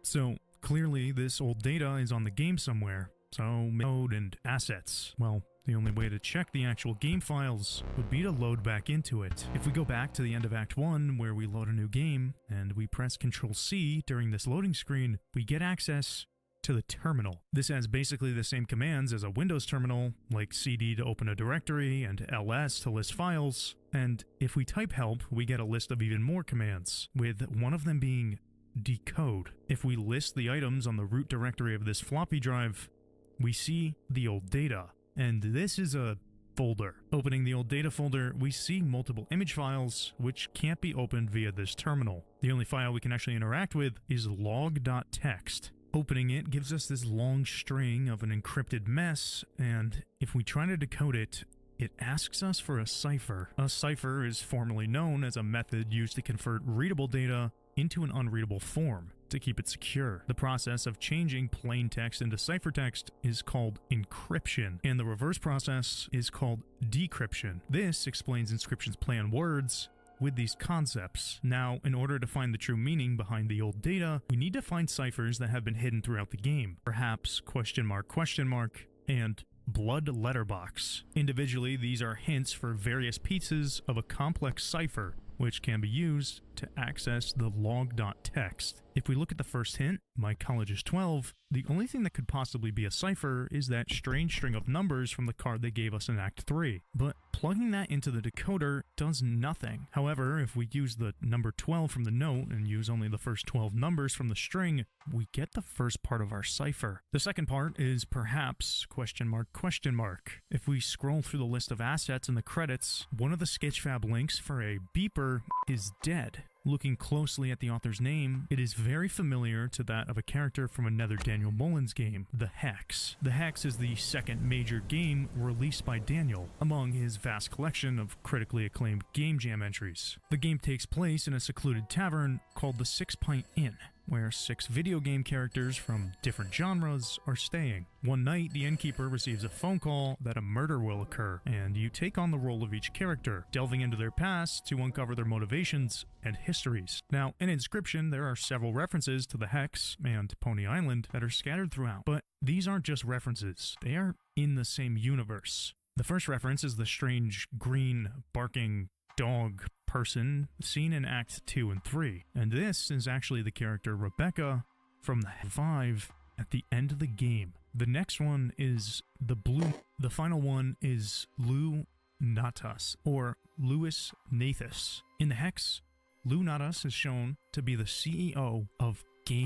S5: So, clearly this old data is on the game somewhere, So, mode and assets. Well, the only way to check the actual game files would be to load back into it. If we go back to the end of Act 1, where we load a new game, and we press Ctrl-C during this loading screen, we get access to the terminal. This has basically the same commands as a Windows terminal, like CD to open a directory and LS to list files, and if we type help, we get a list of even more commands, with one of them being decode. If we list the items on the root directory of this floppy drive, we see the old data, and this is a folder. Opening the old data folder, we see multiple image files which can't be opened via this terminal. The only file we can actually interact with is log.txt. Opening it gives us this long string of an encrypted mess, and if we try to decode it, it asks us for a cipher. A cipher is formally known as a method used to convert readable data into an unreadable form to keep it secure. The process of changing plain text into ciphertext is called encryption, and the reverse process is called decryption. This explains Inscryption's play on words with these concepts. Now, in order to find the true meaning behind the old data, we need to find ciphers that have been hidden throughout the game. Perhaps question mark, and blood letterbox. Individually, these are hints for various pieces of a complex cipher, which can be used to access the log.txt. If we look at the first hint, my college is 12, the only thing that could possibly be a cipher is that strange string of numbers from the card they gave us in Act 3. But plugging that into the decoder does nothing. However, if we use the number 12 from the note and use only the first 12 numbers from the string, we get the first part of our cipher. The second part is perhaps question mark. If we scroll through the list of assets in the credits, one of the Sketchfab links for a beeper is dead. Looking closely at the author's name, it is very familiar to that of a character from another Daniel Mullins game, The Hex. The Hex is the second major game released by Daniel, among his vast collection of critically acclaimed Game Jam entries. The game takes place in a secluded tavern called the Six Pint Inn, where 6 video game characters from different genres are staying. One night, the innkeeper receives a phone call that a murder will occur, and you take on the role of each character, delving into their past to uncover their motivations and histories. Now, in Inscryption, there are several references to the Hex and Pony Island that are scattered throughout, but these aren't just references, they are in the same universe. The first reference is the strange green barking dog person seen in Act 2 and 3, and this is actually the character Rebecca from the 5 at the end of the game. The next one is the final one is Lou Natas, or Louis Nathus. In the Hex, Lou Natas is shown to be the CEO of Game